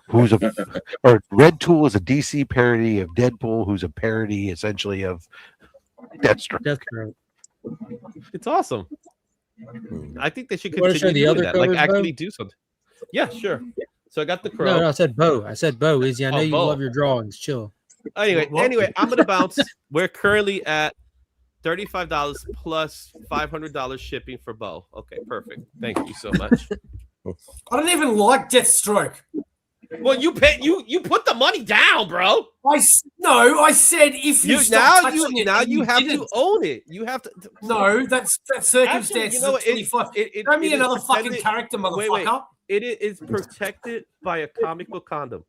Red Tool is a DC parody of Deadpool, who's a parody essentially of Deathstroke. It's awesome. I think they should continue doing that. Like actually do something. Yeah, sure. So I got the Crow. No, I said Bo. Izzy. I know you love your drawings. Chill. Anyway, I'm gonna bounce. We're currently at $35 plus $500 shipping for Bo. Okay, perfect. Thank you so much. I don't even like Deathstroke. Well, you put the money down, bro. I said if you stop touching it, you have to own it. You have to. No, that's circumstances. Actually, Show me another fucking character, motherfucker. Wait. It is protected by a comic book condom.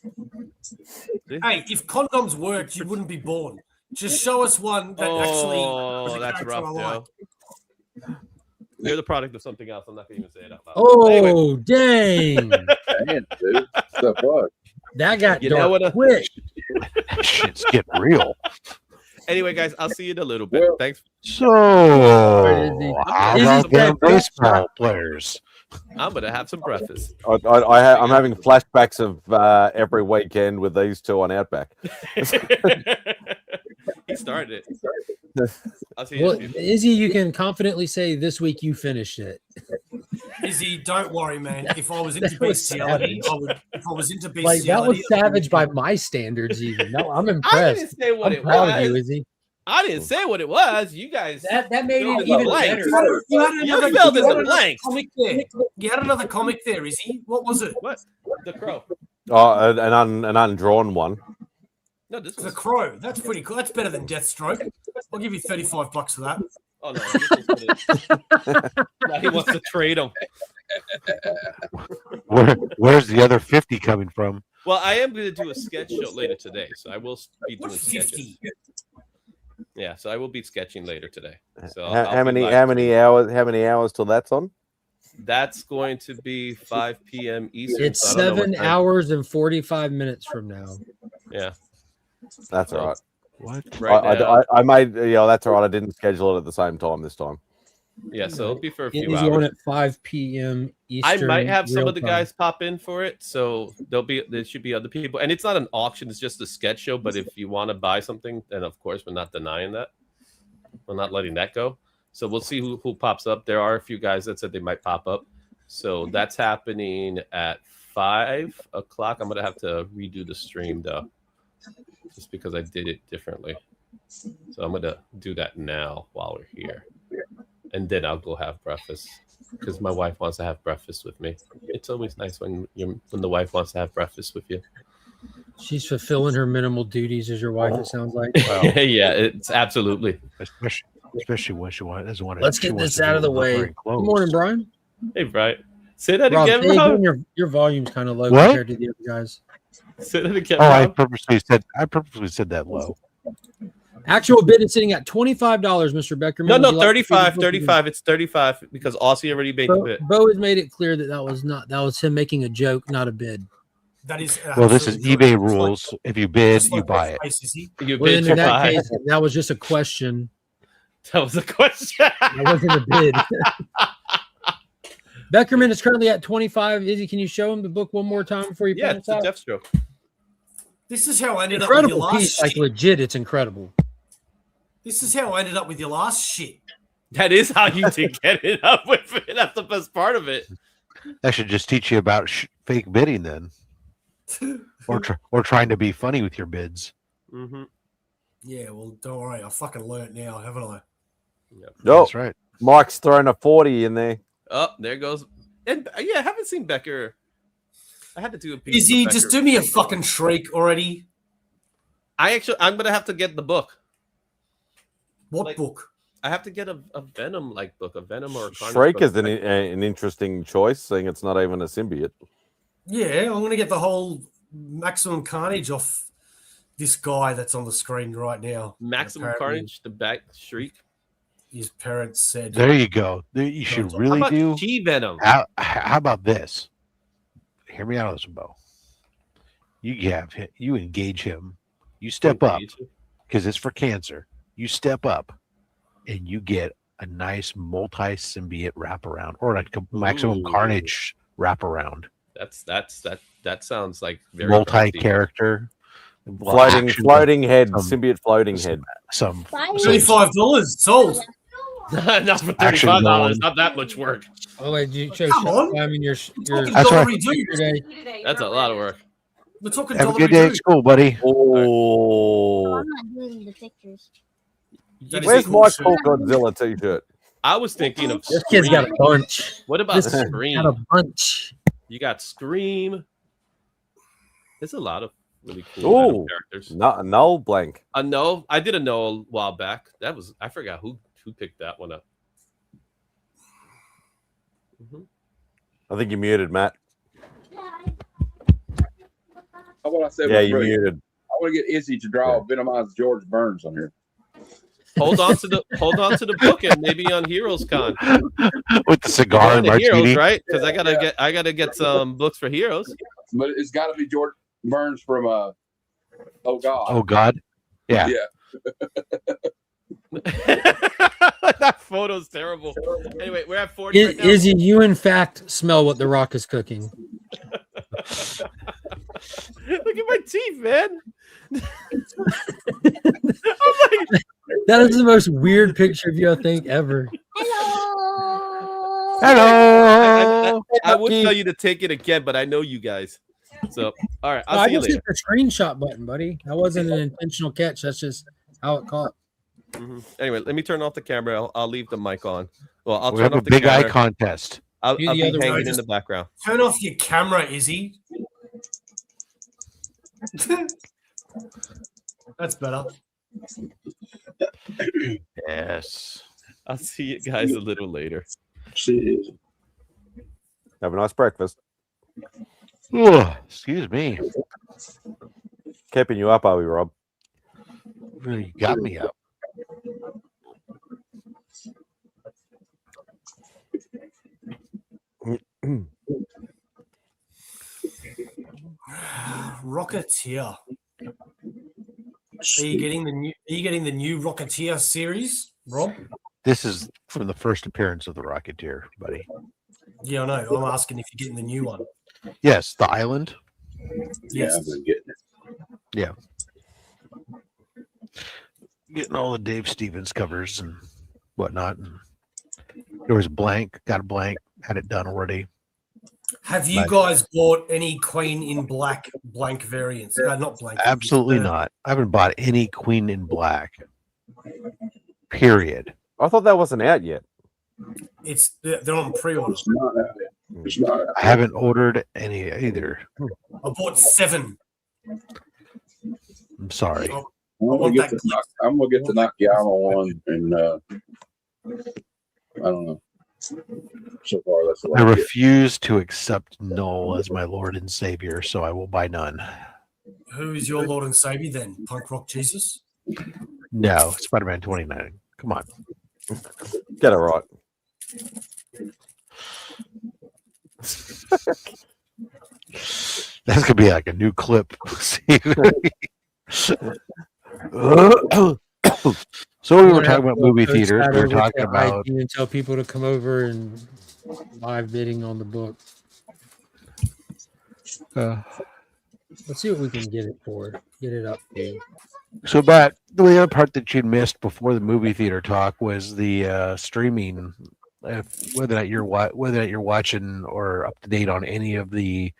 Hey, if condoms worked, you wouldn't be born. Just show us one that actually. Oh, that's rough, Joe. You're the product of something else. I'm not gonna even say it out loud. Oh, anyway. Dang! Man, dude. The fuck? That got dark quick. Shit's getting real. Anyway, guys, I'll see you in a little bit. Thanks. So, how about them baseball players? I'm gonna have some breakfast. I'm having flashbacks of every weekend with these two on Outback. He started it. I'll see you. Izzy, you can confidently say this week you finished it. Izzy, don't worry, man. If I was into bestiality, I would. If I was into like bestiality, that was savage by my standards. Even no, I'm impressed. I didn't say what I'm it proud was. of you, Izzy. I didn't say what it was. You guys. That made it even better. You filled in the blanks. You had another comic there, Izzy. What was it? What? The Crow. Oh, an undrawn one. No, this is The Crow. That's pretty cool. That's better than Deathstroke. I'll give you $35 for that. Oh no! Now he wants to trade them. Where's the other 50 coming from? Well, I am going to do a sketch show later today, so I will be doing sketches. Yeah, so I will be sketching later today. So how many hours till that's on? That's going to be 5 p.m. Eastern. It's 7 hours and 45 minutes from now. Yeah, that's all right. What? I made that's all right. I didn't schedule it at the same time this time. Yeah, so it'll be for a few hours. On at 5 p.m. Eastern. I might have some of the guys pop in for it, so there should be other people. And it's not an auction; it's just a sketch show. But if you want to buy something, then of course we're not denying that. We're not letting that go. So we'll see who pops up. There are a few guys that said they might pop up. So that's happening at 5 o'clock. I'm gonna have to redo the stream though, just because I did it differently. So I'm gonna do that now while we're here. And then I'll go have breakfast because my wife wants to have breakfast with me. It's always nice when the wife wants to have breakfast with you. She's fulfilling her minimal duties as your wife. It sounds like. Wow. Yeah, it's absolutely. Especially when she doesn't want to. Let's get this out of the way. Good morning, Brian. Hey, Brian. Say that Rob, again, Rob. Your volume's kind of low compared to the other guys. Say that again. Oh, Rob. I purposely said that low. Actual bid is sitting at $25, Mr. Beckerman. No, 35. 35. It's 35 because Aussie already made the bid. Bo has made it clear that was him making a joke, not a bid. That is this is eBay rules. If you bid, you buy it. You bid, in that case, that was just a question. That was a question. That wasn't a bid. Beckerman is currently at 25. Izzy, can you show him the book one more time before you Yeah, it's a Deathstroke. This is how I ended up with your last piece, like legit, it's incredible. This is how I ended up with your last shit. That is how you did get it up with it. That's the best part of it. I should just teach you about fake bidding then, or trying to be funny with your bids. Mm-hmm. Yeah, well, don't worry. I fucking learned now, haven't I? Yep. No, that's right. Mike's throwing a 40 in there. Oh, there goes. And yeah, I haven't seen Becker. I had to do a piece. Izzy, just do me a fucking shriek already. I'm gonna have to get the book. What book? I have to get a Venom like book, a Venom or a Carnage Shrek book. is an interesting choice, seeing it's not even a symbiote. Yeah, I'm going to get the whole Maximum Carnage off this guy that's on the screen right now. Maximum Apparently, Carnage, the back shriek. his parents said. There you go. You should How really about do. She-Venom? How about this? Hear me out on this, Bo. You engage him. You step up because it's for cancer. You step up, and you get a nice multi-symbiote wraparound or like a Maximum Carnage wraparound. That sounds like very multi-character. Floating head, symbiote floating head. Some $35 sold. Not for $35. Not that much work. Oh wait, you show Come on. I mean, your That's right. That's a lot of work. We're talking Have a good day at school, buddy. Oh, I'm not doing the pictures. where's my cool Godzilla t-shirt? I was thinking of This kid's got a bunch. What about This kid's Scream? got a bunch. You got Scream. There's a lot of really cool characters. No blank. A no, I did a no a while back. That was I forgot who picked that one up. I think you muted, Matt. How about I say? Yeah, you muted. I want to get Izzy to draw Venomized George Burns on here. Hold on to the book and maybe on Heroes Con with the cigar and martini, Heroes, right? Because I gotta get some books for Heroes. But it's got to be George Burns from Oh God. Oh God, yeah. That photo's terrible. Anyway, we're at 40 right now. Izzy, you in fact smell what the Rock is cooking. Look at my teeth, man. That is the most weird picture of you, I think, ever. Hello. I would tell you to take it again, but I know you guys. So, all right. I'll see you just later. hit the screenshot button, buddy. That wasn't an intentional catch. That's just how it caught. Anyway, let me turn off the camera. I'll leave the mic on. Well, I'll We turn have a off the big camera. eye contest. I'll Do the be other hanging one. in the background. Turn off your camera, Izzy. That's better. Yes. I'll see you guys a little later. Have a nice breakfast. Ugh, excuse me. Keeping you up, are we, Rob? Really got me up. Rocketeer. Are you getting the new Rocketeer series, Rob? This is from the first appearance of the Rocketeer, buddy. Yeah, I know. I'm asking if you're getting the new one. Yes, the island. Yes. I've been getting it. Yeah. Getting all the Dave Stevens covers and whatnot. And there was a blank, got a blank, had it done already. Have you guys bought any Queen in Black blank variants? Not blank. Absolutely not. I haven't bought any Queen in Black. Period. I thought that wasn't out yet. They're on pre-order. It's not out yet. It's not out I haven't ordered any either. I bought 7. I'm sorry. I'm gonna get the Nakayama one, and I don't know. So far, that's the I way refuse to accept Null as my Lord and Savior, so I will buy none. Who is your Lord and Savior then? Punk Rock Jesus? No, Spider-Man 29. Come on. Get it right. That's gonna be like a new clip. So we were talking about movie theaters. We were talking about and tell people to come over and live bidding on the book. Let's see what we can get it for. Get it up to. So, but the other part that you'd missed before the movie theater talk was the streaming. Whether or not you're watching or up to date on any of the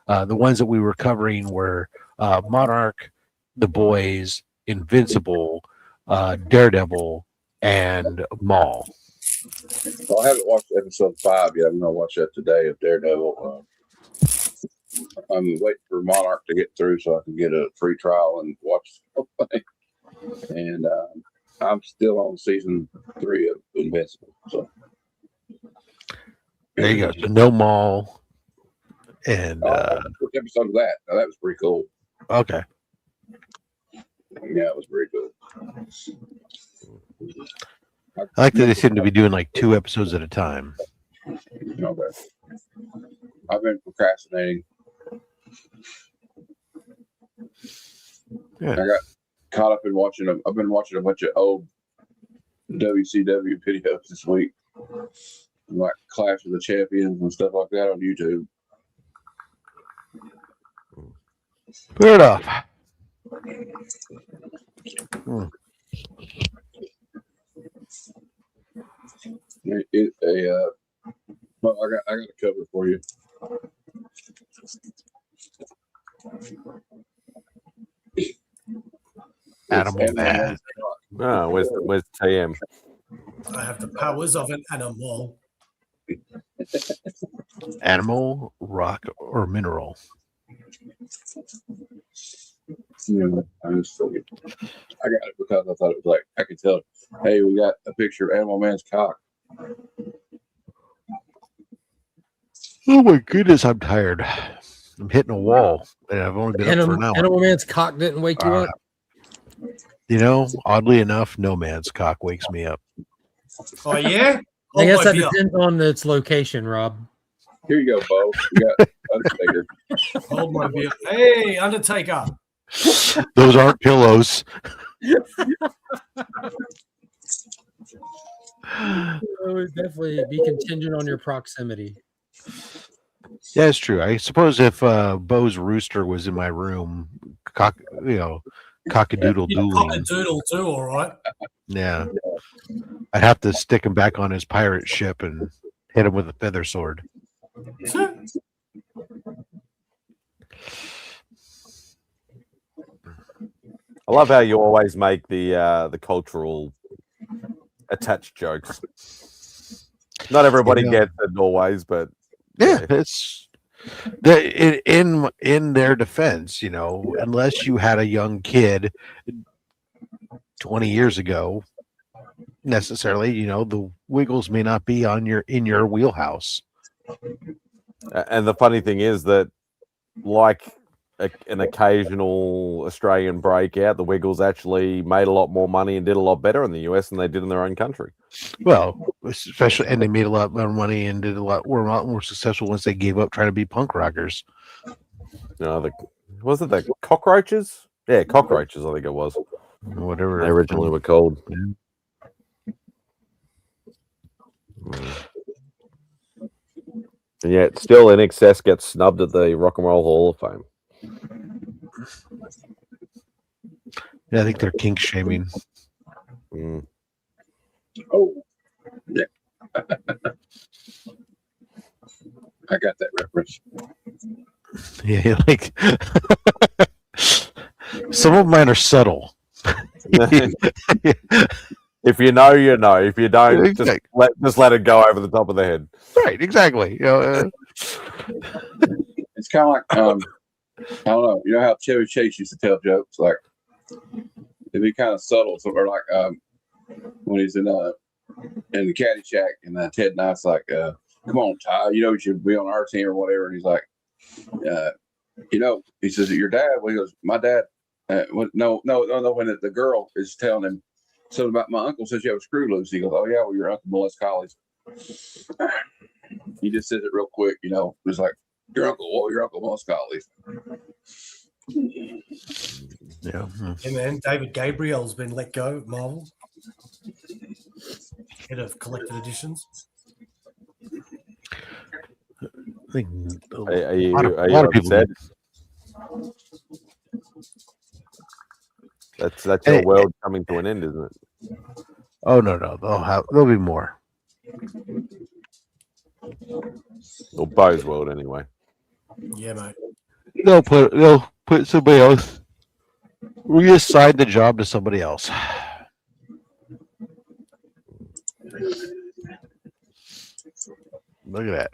ones that we were covering were Monarch, The Boys, Invincible, Daredevil, and Maul. So I haven't watched episode 5 yet. I'm going to watch that today of Daredevil. I'm waiting for Monarch to get through so I can get a free trial and watch the whole thing. And I'm still on season 3 of Invincible. So There you go. So no mall. And first episode of that. Now, that was pretty cool. okay. Yeah, it was very cool. I like that they seem to be doing like 2 episodes at a time. Okay. I've been procrastinating. Yeah. I got caught up in watching them. I've been watching a bunch of old WCW videos this week, like Clash of the Champions and stuff like that on YouTube. Fair enough. Well, I got a cover for you. Animal Man. Oh, where's TM? I have the powers of an animal. Animal, rock, or mineral. Yeah, I got it because I thought it was like I could tell. Hey, we got a picture of Animal Man's cock. Oh my goodness, I'm tired. I'm hitting a wall, and I've only been up for an hour. Animal Man's cock didn't wake you up. You know, oddly enough, no man's cock wakes me up. Oh yeah. I guess that Hold my beer. depends on its location, Rob. Here you go, Bo. You got Undertaker. Hold my beer. Hey, Undertaker. Those aren't pillows. It would definitely be contingent on your proximity. Yeah, it's true. I suppose if Bo's rooster was in my room, cockadoodle doodling. Cockadoodle too, all right. Yeah. I'd have to stick him back on his pirate ship and hit him with a feather sword. I love how you always make the cultural attached jokes. Not everybody gets it always, but yeah, it's in their defense, you know, unless you had a young kid 20 years ago, necessarily, you know, the Wiggles may not be in your wheelhouse. And the funny thing is that, like an occasional Australian breakout, the Wiggles actually made a lot more money and did a lot better in the US than they did in their own country. Well, especially, and they made a lot more money and were a lot more successful once they gave up trying to be punk rockers. No, was it the Cockroaches? Yeah, Cockroaches, I think it was. Whatever they originally were called. And yet, still, NXS gets snubbed at the Rock and Roll Hall of Fame. Yeah, I think they're kink shaming. Oh, yeah. I got that reference. Yeah, like some of mine are subtle. If you know, you know. If you don't, just let it go over the top of the head. Right, exactly. You know, it's kind of like I don't know. You know how Chevy Chase used to tell jokes? Like it'd be kind of subtle, or like when he's in the Caddyshack, and Ted Knight's like, "Come on, Ty, you know you should be on our team or whatever." And he's like, "You know," he says, "Your dad." Well, he goes, "My dad." No. When the girl is telling him something about my uncle says you have a screw loose, he goes, "Oh yeah, well your uncle molests collies." He just says it real quick, you know. It's like your uncle molests collies. Yeah. Hey man, David Gabriel's been let go at Marvel. Head of collected editions. I think Are you upset? That's your world coming to an end, isn't it? Oh no, there'll be more. Or Bo's world, anyway. Yeah, mate. They'll put somebody else. Reassign the job to somebody else. Look at that.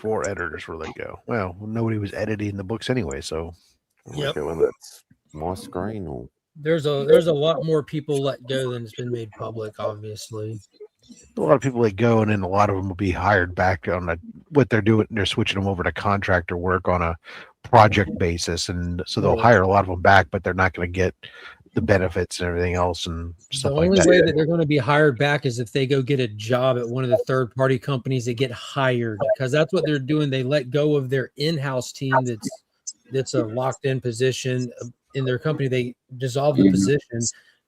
4 editors where they go. Well, nobody was editing the books anyway, so. Yep. Okay, well, that's my screen. Or... there's a lot more people let go than it's been made public, obviously. A lot of people let go, and then a lot of them will be hired back on what they're doing. They're switching them over to contractor work on a project basis, and so they'll hire a lot of them back, but they're not going to get the benefits and everything else and stuff like that. The only way that they're going to be hired back is if they go get a job at one of the third-party companies that get hired, because that's what they're doing. They let go of their in-house team that's a locked-in position in their company. They dissolve the position,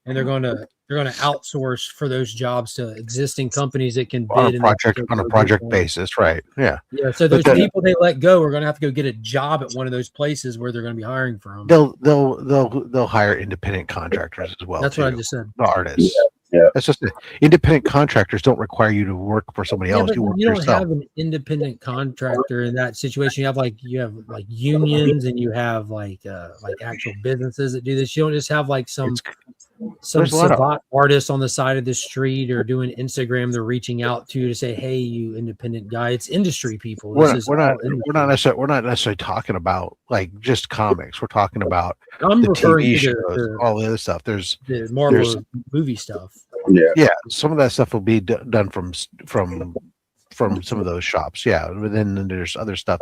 and they're going to outsource for those jobs to existing companies that can bid on a project basis, right? Yeah. So those people they let go are going to have to go get a job at one of those places where they're going to be hiring from. They'll hire independent contractors as well. That's what I just said. The artists. Yeah. That's just it. Independent contractors don't require you to work for somebody else. You work for yourself. You don't have an independent contractor in that situation. You have like unions, and you have like actual businesses that do this. You don't just have like some savant artist on the side of the street or doing Instagram they're reaching out to say, hey, you independent guy. It's industry people. We're not necessarily talking about like just comics. We're talking about the TV shows, all the other stuff. There's the Marvel movie stuff. Yeah, some of that stuff will be done from some of those shops. Yeah, but then there's other stuff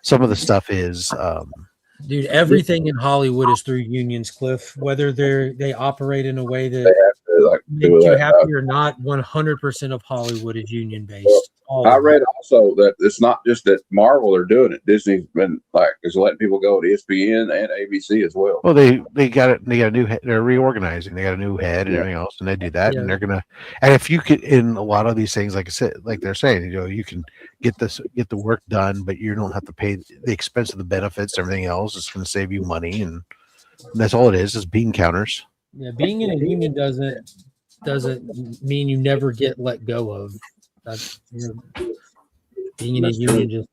some of the stuff is dude, everything in Hollywood is through unions, Cliff. Whether they operate in a way that makes you happy or not, 100% of Hollywood is union based. I read also that it's not just that Marvel are doing it. Disney's been is letting people go to ESPN and ABC as well. Well, they got it. They got a new head. They're reorganizing. They got a new head and everything else, and they do that. And they're gonna. And if you could, in a lot of these things, like I said, like they're saying, you can get the work done, but you don't have to pay the expense of the benefits. Everything else is going to save you money, and that's all it is bean counters. Yeah, being in a union doesn't mean you never get let go of. That's being in a union. Just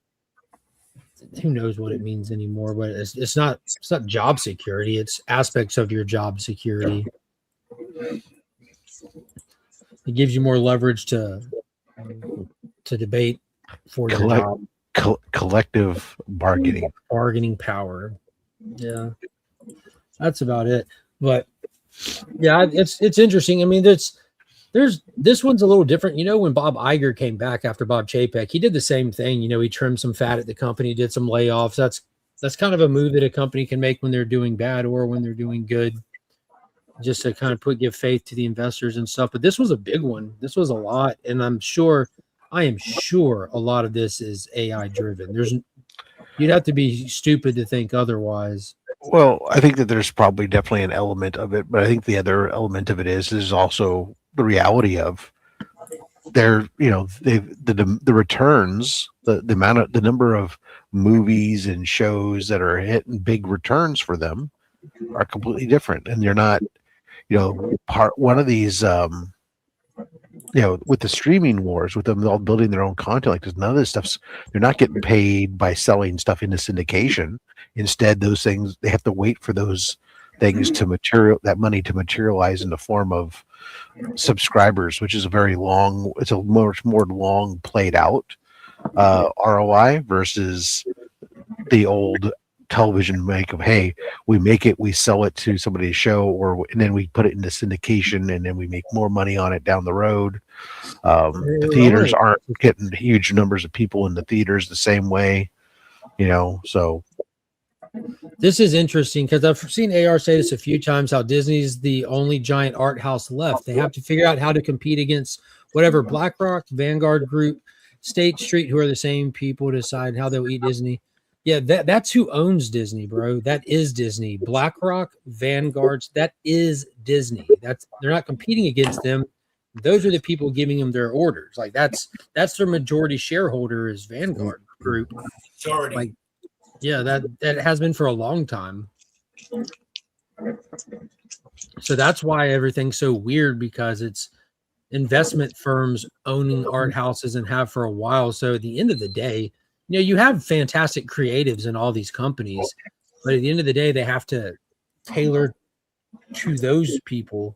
who knows what it means anymore? But it's not job security. It's aspects of your job security. It gives you more leverage to debate for your job. Collective bargaining power. Yeah, that's about it. But yeah, it's interesting. I mean, this one's a little different. When Bob Iger came back after Bob Chapek, he did the same thing. He trimmed some fat at the company, did some layoffs. That's kind of a move that a company can make when they're doing bad or when they're doing good, just to kind of give faith to the investors and stuff. But this was a big one. This was a lot, and I am sure a lot of this is AI driven. You'd have to be stupid to think otherwise. Well, I think that there's probably definitely an element of it, but I think the other element of it is also the reality of the returns, the number of movies and shows that are hitting big returns for them are completely different, and you're not, one of these, with the streaming wars, with them all building their own content, like there's none of this stuff's. They're not getting paid by selling stuff into syndication. Instead, those things they have to wait for those things that money to materialize in the form of subscribers, which is it's a much more long played out ROI versus the old television make of, hey, we make it, we sell it to somebody to show, and then we put it into syndication, and then we make more money on it down the road. The theaters aren't getting huge numbers of people in the theaters the same way, so. This is interesting because I've seen AR say this a few times, how Disney's the only giant art house left. They have to figure out how to compete against whatever BlackRock, Vanguard Group, State Street, who are the same people, decide how they'll eat Disney. Yeah, that's who owns Disney, bro. That is Disney. BlackRock, Vanguards, that is Disney. They're not competing against them. Those are the people giving them their orders. Like that's their majority shareholder is Vanguard Group. Majority. Yeah, that has been for a long time. So that's why everything's so weird, because it's investment firms owning art houses and have for a while. So at the end of the day, you have fantastic creatives in all these companies, but at the end of the day, they have to tailor to those people.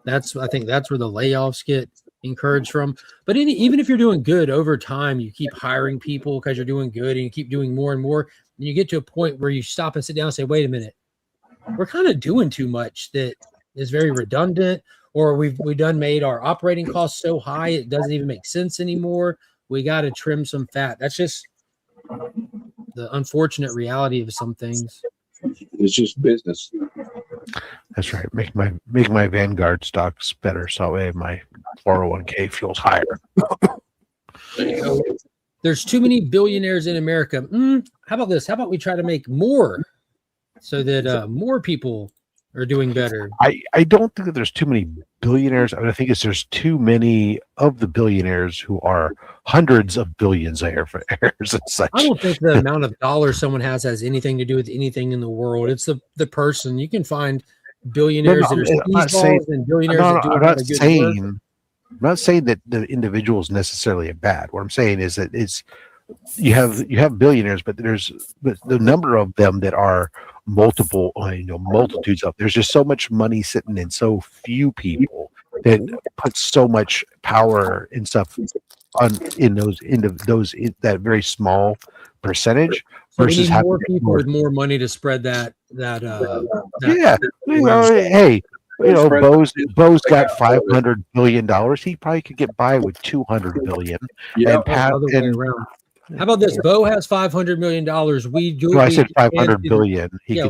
I think that's where the layoffs get encouraged from. But even if you're doing good over time, you keep hiring people because you're doing good and you keep doing more and more. And you get to a point where you stop and sit down and say, wait a minute, we're kind of doing too much that is very redundant, or we done made our operating costs so high it doesn't even make sense anymore. We got to trim some fat. That's just the unfortunate reality of some things. It's just business. That's right. Make my Vanguard stocks better, so that way my 401k feels higher. There you go. There's too many billionaires in America. How about this? How about we try to make more so that more people are doing better? I don't think that there's too many billionaires. I think there's too many of the billionaires who are hundreds of billions of heirs and such. I don't think the amount of dollars someone has anything to do with anything in the world. It's the person. You can find billionaires that are sleazeballs and billionaires that do a lot of good work. I'm not saying that the individual is necessarily bad. What I'm saying is that you have billionaires, but there's the number of them that are multitudes of. There's just so much money sitting in so few people that puts so much power and stuff in that very small percentage. So Versus we need having more people with more money to spread that. Hey. Bo's got $500 billion. He probably could get by with $200 billion. Yeah. How about this? Bo has $500 million. We do. No, I said $500 billion.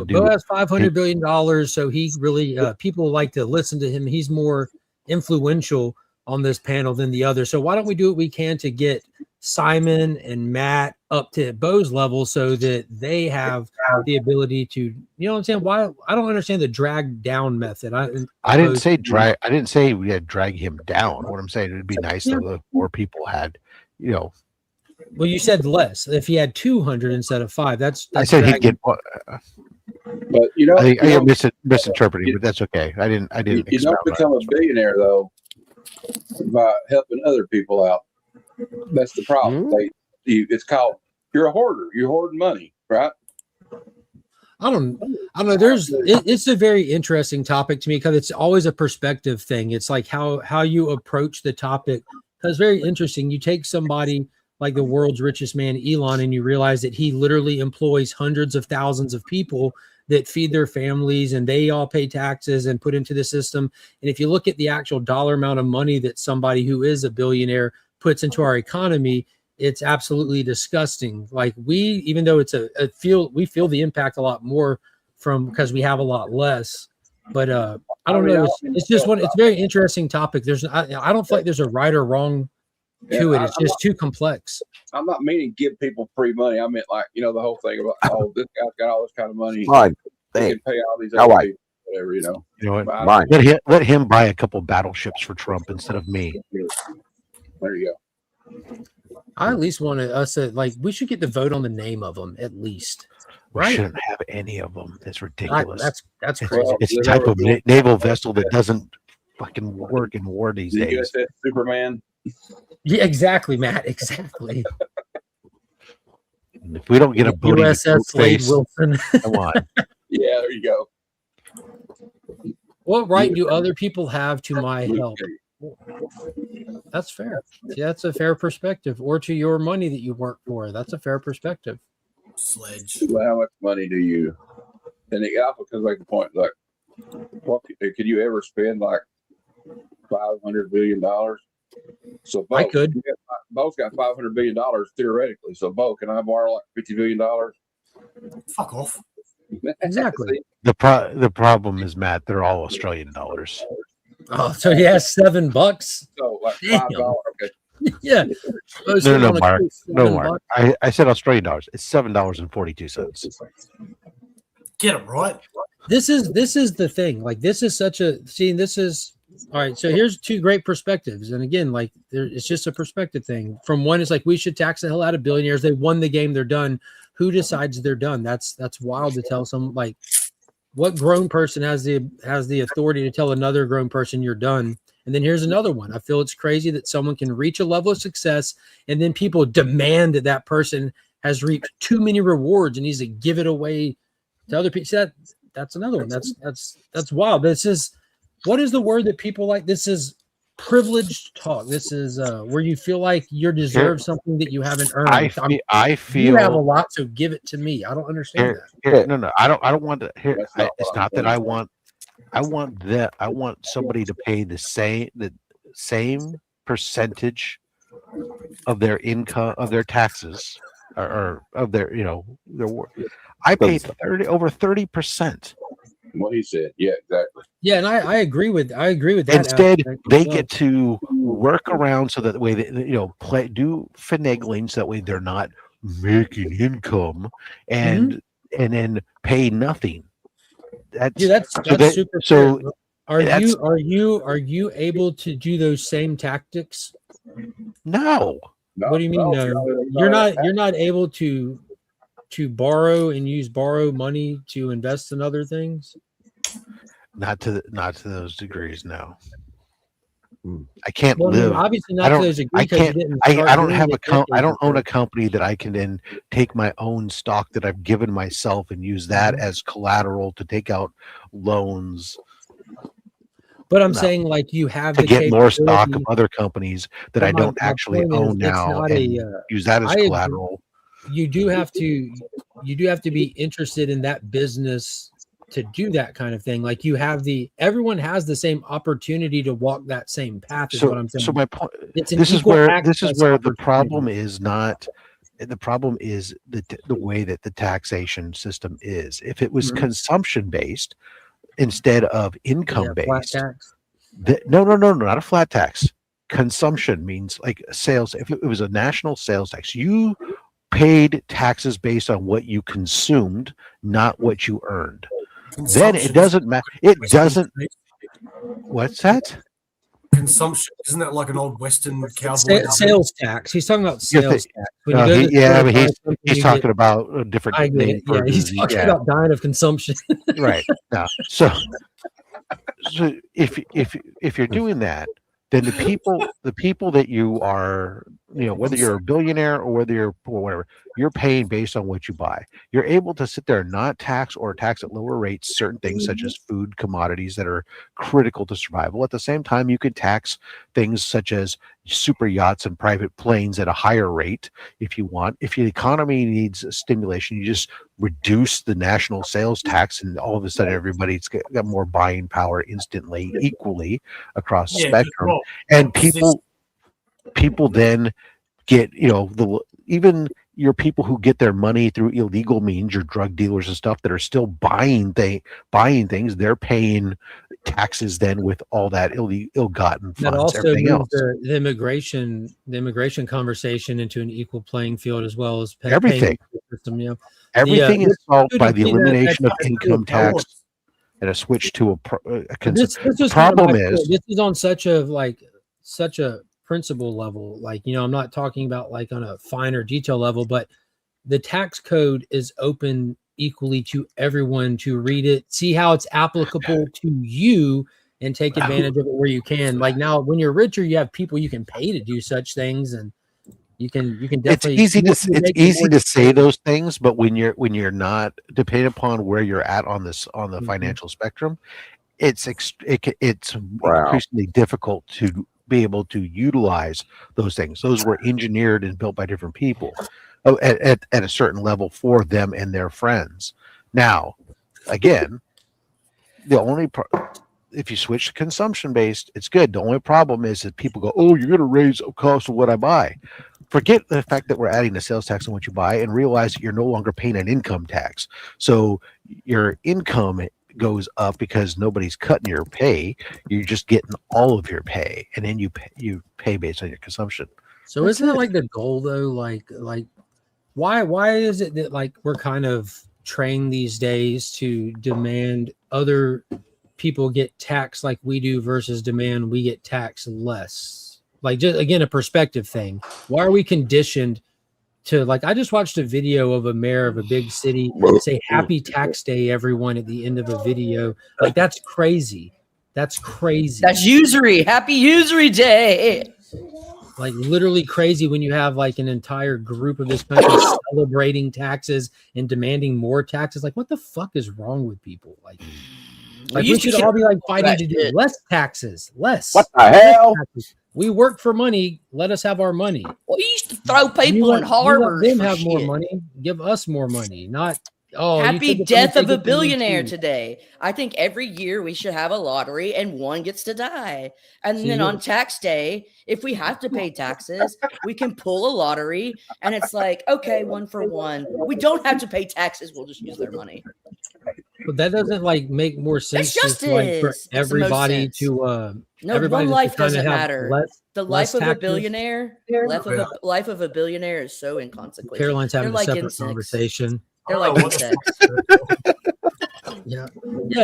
Bo has $500 billion. So he really people like to listen to him. He's more influential on this panel than the other. So why don't we do what we can to get Simon and Matt up to Bo's level so that they have the ability to, you know what I'm saying? Why I don't understand the drag down method. I didn't say drag. I didn't say we had to drag him down. What I'm saying, it'd be nice if more people had, Well, you said less. If he had 200 instead of 5, that's I said he'd get. But I think misinterpreting, but that's okay. I didn't. You don't become a billionaire though by helping other people out. That's the problem. It's called you're a hoarder. You're hoarding money, right? I don't know. It's a very interesting topic to me because it's always a perspective thing. It's like how you approach the topic. That's very interesting. You take somebody like the world's richest man, Elon, and you realize that he literally employs hundreds of thousands of people that feed their families and they all pay taxes and put into the system. And if you look at the actual dollar amount of money that somebody who is a billionaire puts into our economy, it's absolutely disgusting. Like even though it's we feel the impact a lot more because we have a lot less. But I don't know. It's just it's a very interesting topic. I don't feel like there's a right or wrong to it. It's just too complex. I'm not meaning give people free money. I meant like, the whole thing about, this guy's got all this kind of money. Fine. He can pay all these other people, whatever, You know what? Let him buy a couple battleships for Trump instead of me. There you go. I at least want us to we should get the vote on the name of them at least. We shouldn't have any of them. That's ridiculous. That's crazy. It's a type of naval vessel that doesn't fucking work in war these days. USS Superman. Yeah, exactly, Matt. Exactly. If we don't get a booty USS Slade Wilson. Come on. Yeah, there you go. What right do other people have to my help? That's fair. See, that's a fair perspective. Or to your money that you work for. That's a fair perspective. Sledge. Well, how much money do you? And it also comes back to the point, like, what could you ever spend like $500 billion? So Bo, I could. Bo's got $500 billion theoretically. So Bo, can I borrow like $50 billion? Fuck off. Exactly. The problem is, Matt, they're all Australian dollars. Oh, so he has $7. So like $5. Okay. Yeah. No, Mark. No, Mark. I said Australian dollars. It's $7.42. Get it right. This is the thing. Like this is all right. So here's two great perspectives. And again, it's just a perspective thing. From one, it's like we should tax the hell out of billionaires. They won the game. They're done. Who decides they're done? That's wild to tell some what grown person has the authority to tell another grown person you're done. And then here's another one. I feel it's crazy that someone can reach a level of success and then people demand that person has reaped too many rewards and needs to give it away to other people. That's another one. That's wild. What is the word that people like? This is privileged talk. This is where you feel like you deserve something that you haven't earned. I feel you have a lot, so give it to me. I don't understand that. no, I don't want to hear. That's not It's what I'm not that saying. I want somebody to pay the same percentage of their income, of their taxes, or of their, their work. I paid over 30%. What he said. Yeah, exactly. Yeah, and I agree with that. Instead, aspect as they well. get to work around so that the way they, do finagling so that way they're not making income and then pay nothing. That's super so fair. Are you able to do those same tactics? No. What do you mean no? You're not able to borrow and use borrow money to invest in other things? Not to those degrees, no. I can't live. I mean, obviously not to those degrees. I don't have I don't own a company that I can then take my own stock that I've given myself and use that as collateral to take out loans. But I'm saying, like, you have to the get more stock of other companies that I don't actually own now and use that as collateral. You do have to be interested in that business to do that kind of thing. Like, everyone has the same opportunity to walk that same path, is what I'm saying. So my point, this is where the problem is not. The problem is the way that the taxation system is. If it was consumption based instead of income based, no, not a flat tax. Consumption means like sales. If it was a national sales tax, you paid taxes based on what you consumed, not what you earned. Then it doesn't matter. It doesn't. What's that? Consumption, isn't that like an old Western cowboy? Sales tax. He's talking about sales tax. He's talking about a different name. Yeah, he's talking about dying of consumption. Right. No. So if you're doing that, then the people that you are, whether you're a billionaire or whether you're whatever, you're paying based on what you buy. You're able to sit there and not tax or tax at lower rates certain things such as food, commodities that are critical to survival. At the same time, you could tax things such as super yachts and private planes at a higher rate if you want. If the economy needs stimulation, you just reduce the national sales tax, and all of a sudden everybody's got more buying power instantly, equally across the spectrum. And people then get, even your people who get their money through illegal means, your drug dealers and stuff that are still buying things, they're paying taxes then with all that ill-gotten funds. That also everything else. The immigration conversation into an equal playing field, as well as everything. System, everything is solved by the elimination of income tax and a switch to a problem is this is on such a principle level. Like, I'm not talking about like on a finer detail level, but the tax code is open equally to everyone to read it, see how it's applicable to you, and take advantage of it where you can. Like, now when you're richer, you have people you can pay to do such things, and you can definitely. It's easy to say those things, but when you're not, depending upon where you're at on the financial spectrum, it's increasingly difficult to be able to utilize those things. Those were engineered and built by different people at a certain level for them and their friends. Now, again, the only if you switch to consumption based, it's good. The only problem is that people go, "Oh, you're going to raise the cost of what I buy." Forget the fact that we're adding a sales tax on what you buy, and realize that you're no longer paying an income tax. So your income goes up because nobody's cutting your pay. You're just getting all of your pay, and then you pay based on your consumption. So isn't that like the goal though? Like why is it that like we're kind of trained these days to demand other people get taxed like we do versus demand we get taxed less? Like, just again, a perspective thing. Why are we conditioned to, like, I just watched a video of a mayor of a big city say happy tax day everyone at the end of a video. Like, that's crazy. That's crazy. That's usury. Happy usury day. Like, literally crazy when you have like an entire group of this country celebrating taxes and demanding more taxes. Like, what the fuck is wrong with people? Like, Like You we should should all be like fighting that to do shit. less taxes. Less. What the hell? Taxes. We work for money. Let us have our money. We used to throw people You in let harbors them for have more shit. money. Give us more money. Not Happy you take it from me, death take of a it from me billionaire too. today. I think every year we should have a lottery and one gets to die. And So then you- on tax day, if we have to pay taxes, we can pull a lottery and it's like, okay, 1 for 1. We don't have to pay taxes. We'll just use their money. But that doesn't like make more sense. That's just, like, for justice. Makes the most everybody sense. to No, everybody one to life kinda doesn't have matter. The less life of a taxes. billionaire, life of a billionaire is so inconsequential. Caroline's having They're a like separate insects. conversation. They're like insects. Yeah,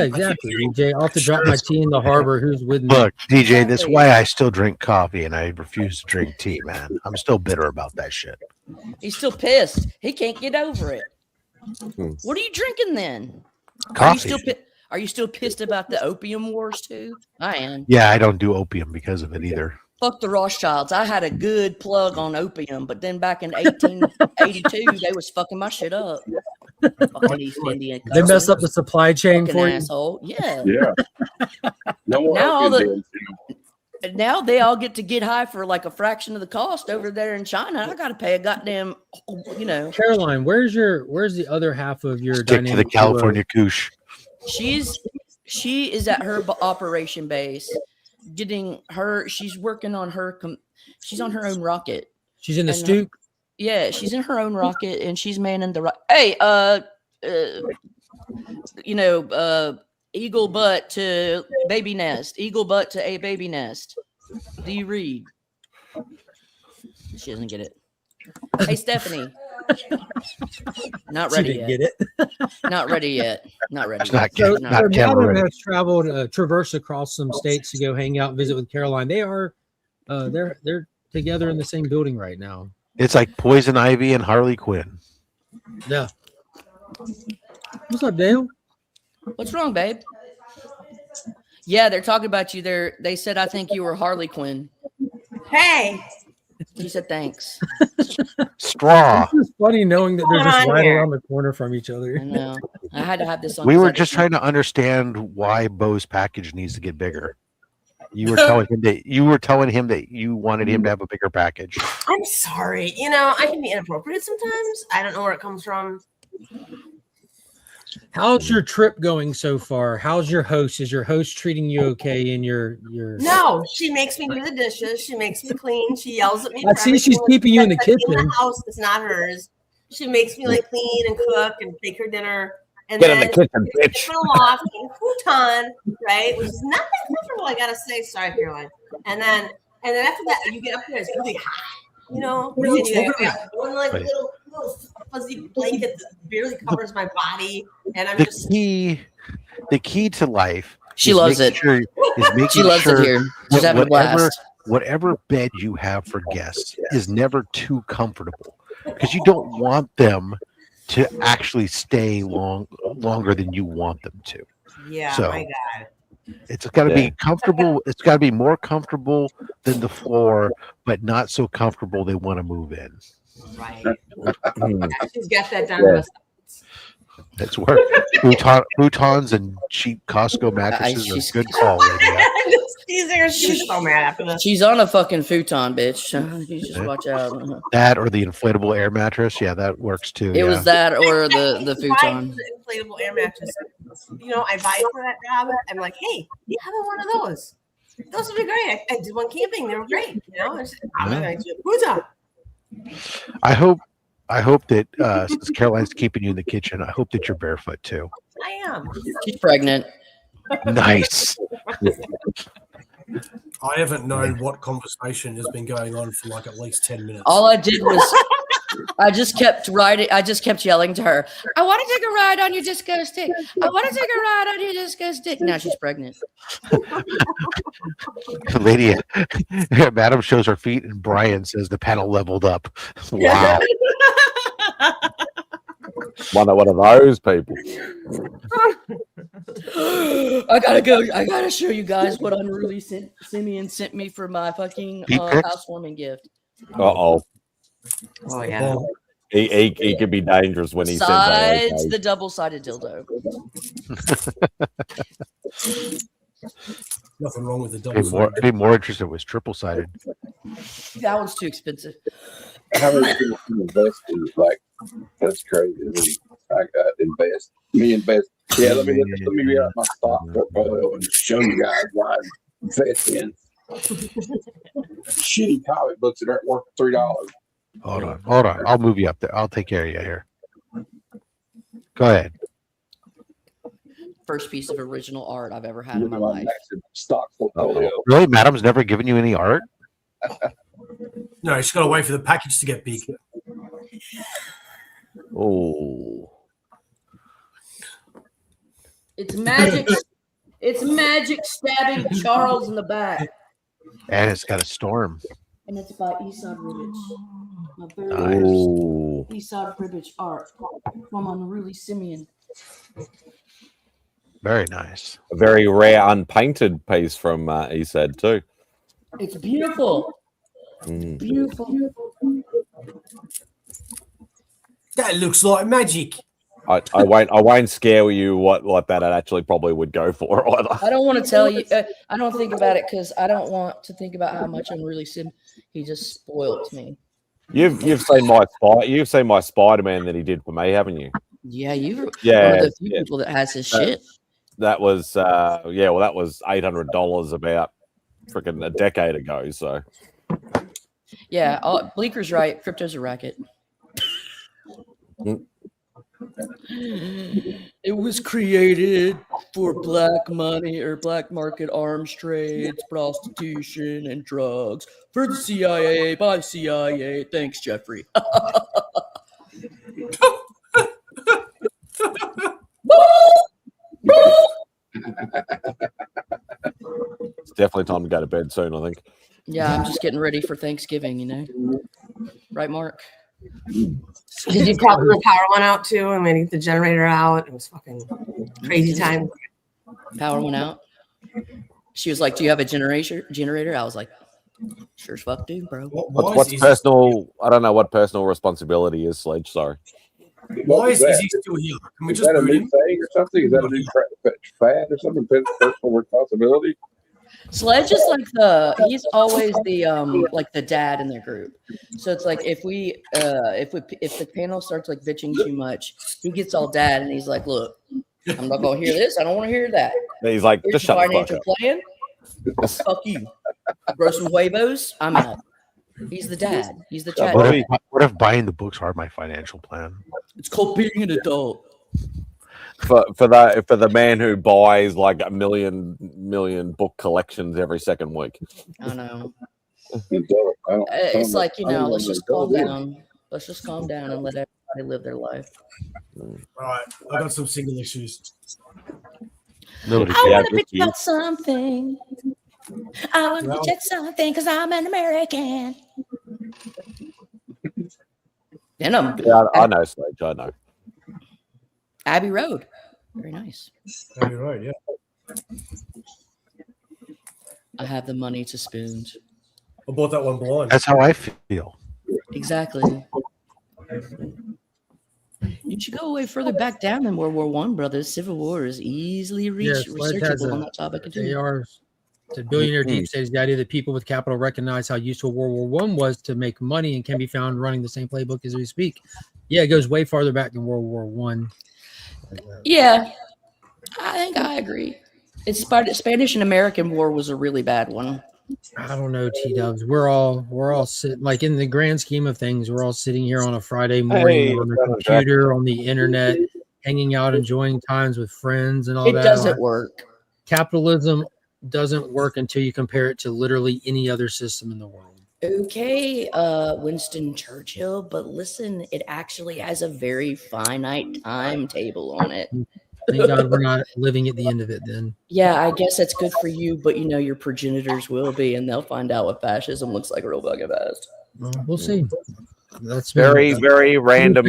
exactly. DJ, I'll have to drop my tea in the harbor. Who's with me? Look, DJ, that's Exactly. why I still drink coffee and I refuse to drink tea, man. I'm still bitter about that shit. He's still pissed. He can't get over it. Hmm. What are you drinking then? Coffee. Are you still pissed about the opium wars too? I am. Yeah, I don't do opium because of it either. Fuck the Rothschilds. I had a good plug on opium, but then back in 1882, they was fucking my shit up. Fucking East Indian. They messed up the supply chain fucking for you. asshole. Yeah. Yeah. No more Now all opium dens. Now they all get to get high for like a fraction of the cost over there in China. I got to pay a goddamn, Caroline, where's the other half of your Stick to the dynamic duo? California Koosh. She is at her operation base getting her. She's working on her. She's on her own rocket. She's in the And, stoop. Yeah, she's in her own rocket and she's manning the Hey, eagle butt to baby nest. Eagle butt to a baby nest. Do you read? She doesn't get it. Hey, Stephanie. Not She ready didn't yet. get it. Not ready yet. Not ready. It's not, yet. So, not camera Madam ready. has traveled, traversed across some states to go hang out and visit with Caroline. They are, they're together in the same building right now. It's like Poison Ivy and Harley Quinn. Yeah. What's up, Dale? What's wrong, babe? Yeah, they're talking about you. They said I think you were Harley Quinn. Hey, She said thanks. Straw. It's funny knowing that they're What's just going on right here? around the corner from each other. I know. I had to have this on. We 'cause were I just didn't- trying to understand why Bo's package needs to get bigger. You were telling him that you wanted him to have a bigger package. I'm sorry. You know, I can be inappropriate sometimes. I don't know where it comes from. How's your trip going so far? How's your host? Is your host treating you okay in your No, she makes me do the dishes. She makes me clean. She yells at me. I for see she's everything keeping you in the that's in kitchen. the house that's not hers. She makes me like clean and cook and make her dinner. And Get in then the kitchen, she bitch. takes me aloft in a futon, right? Which is not that comfortable, I gotta say. Sorry, Caroline. And then after that, you get up there, it's really hot. You know, What are you and you talking got one like Right. little fuzzy blanket that barely covers my body, and I'm The just key to life. She is loves making it. Sure, is making She loves sure it here. She's that having a blast. whatever bed you have for guests is never too comfortable because you don't want them to actually stay longer than you want them to. yeah, So- my God. It's got to be comfortable. It's got to be more comfortable than the floor, but not so comfortable they want to move in. Right. Hmm. Yeah, she's got that down Yeah. to a That's where futons and cheap Costco mattresses she's- are a good call, Lydia. She's so mad after this. She's on a fucking futon, bitch. You just watch out. That or the inflatable air mattress. Yeah, that works too. It was that or the Buy futon. the inflatable air mattress. You know, I buy it for that job. I'm like, hey, how about one of those? Those would be great. I did one camping. They were great. You know, I'm gonna do futon. I hope that since Caroline's keeping you in the kitchen, I hope that you're barefoot too. I am. She's pregnant. Nice. I haven't known what conversation has been going on for like at least 10 minutes. All I did was I just kept yelling to her, I want to take a ride on your disco stick. I want to take a ride on your disco stick. Now she's pregnant. Lydia, Madam shows her feet, and Brian says the panel leveled up. Wow. One of those people. I gotta go. I gotta show you guys what Unruly Simeon sent me for my fucking Pete pics? housewarming gift. Uh-oh. Oh yeah. Well, He can be dangerous when he sends Besides the double-sided dildo. Nothing wrong with the I'd double. be more interested if it was triple-sided. That one's too expensive. How many people can invest in like that's crazy. I got invest. Me invest. Yeah, let me read out my stock portfolio and show you guys why I invest in shitty comic books that aren't worth $3. Hold on. I'll move you up there. I'll take care of you here. Go ahead. First piece of original art I've ever had in my life. Stock portfolio. Really, Madam's never given you any art? No, she's got to wait for the package to get big. Oh, It's magic. It's magic stabbing Charles in the back. And it's got a storm. And it's by Esad Ribbich. My very Nice. Esad Ribbich art from Unruly Simeon. Very nice. a very rare unpainted piece from Esad too. It's beautiful. Beautiful. That looks like magic. I won't scare you what that actually probably would go for either. I don't want to tell you. I don't think about it because I don't want to think about how much Unruly Sim. He just spoiled me. You've seen my Spider-Man that he did for me, haven't you? Yeah, you're one of Yeah, the few people that has his shit. that was that was $800 about freaking a decade ago. So Yeah, Bleeker's right. Crypto's a racket. It was created for black money or black market arms trades, prostitution, and drugs for the CIA by the CIA. Thanks, Jeffrey. it's definitely time to go to bed soon, I think. Yeah, I'm just getting ready for Thanksgiving, you know. Right, Mark? Did you call the power went out too? And we need the generator out. It was fucking crazy time. Power went out. She was like, "Do you have a generator?" I was like, "Sure as fuck do, bro." What's personal? I don't know what personal responsibility is, Sledge. Sorry. Why is he still here? Can we Is just that a boot new him? thing or something? Is that a new fad or something? Personal responsibility? Sledge is like he's always the like the dad in their group. So it's like if the panel starts like bitching too much, he gets all dad and he's like, "Look, I'm not gonna hear this. I don't want to hear that." He's like, Here's just the shut the fuck financial up. plan. Fuck you. Grow some huevos. I'm out. He's the dad. He's the chat. What if buying the books are my financial plan? It's called being an adult. For the man who buys like a million book collections every second week. I know. It's like, let's just calm down. Let's just calm down and let everybody live their life. All right, I got some single issues. I want to bitch about something. I want to bitch at something because I'm an American. Venom. Yeah, I know, Sledge. I know. Abbey Road. Very nice. Abbey Road, yeah. I have the money to spend. I bought that one blind. That's how I feel. Exactly. You should go way further back down than World War One, brothers. Civil War is easily researchable on that topic. The billionaire deep state is the idea that people with capital recognize how useful World War One was to make money and can be found running the same playbook as we speak. Yeah, it goes way farther back than World War One. Yeah, I think I agree. It's Spanish and American War was a really bad one. I don't know, T-dubs. We're all sitting, like, in the grand scheme of things, we're all sitting here on a Friday morning on the computer, on the internet, hanging out, enjoying times with friends and all that. It doesn't work. Capitalism doesn't work until you compare it to literally any other system in the world. Okay, Winston Churchill, but listen, it actually has a very finite timetable on it. Thank God we're not living at the end of it then. Yeah, I guess that's good for you, but your progenitors will be, and they'll find out what fascism looks like real fucking fast. Well, we'll see. That's very random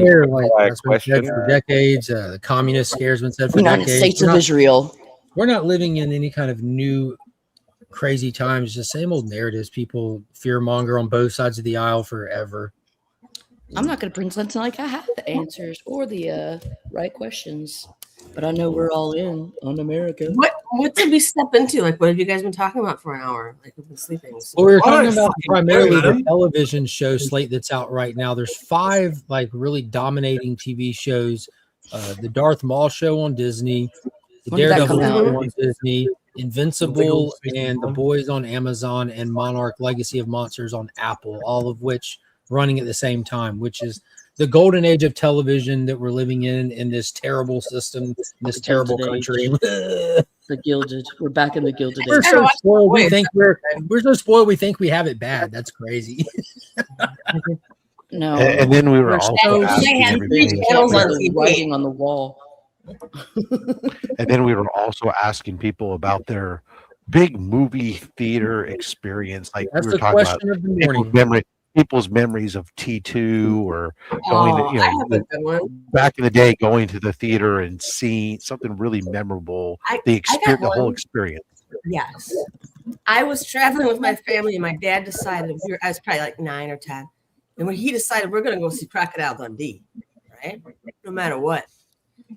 question. For decades, the communist scare's been said for United decades. States of Israel. We're not living in any kind of new crazy times. Just same old narratives. People fear monger on both sides of the aisle forever. I'm not going to pretend like I have the answers or the right questions, but I know we're all in on America. What did we step into? Like, what have you guys been talking about for an hour? Like, we've been sleeping. So. Well, we were talking about fucking primarily know, the television show slate that's out right now. There's 5 like really dominating TV shows. The Darth Maul show on Disney, the When did that Daredevil come out? show on Disney, Invincible and The Boys on Amazon, and Monarch Legacy of Monsters on Apple, all of which running at the same time, which is the golden age of television that we're living in this terrible system, in this terrible country. The Gilded. We're back in the Gilded We're age. so spoiled. We think we're so spoiled. We think we have it bad. That's crazy. No. And then we were We're also so asking had everybody, three channels on the TV. writing on the wall. and then we were also asking people about their big movie theater experience. Like That's we the were talking about question of the morning. people's memories of T2 or going to, I have a good one. back in the day, going to the theater and seeing something really memorable. The got whole one. experience. Yes. I was traveling with my family, and my dad decided I was probably like 9 or 10. And when he decided we're going to go see Crocodile Dundee, right? No matter what.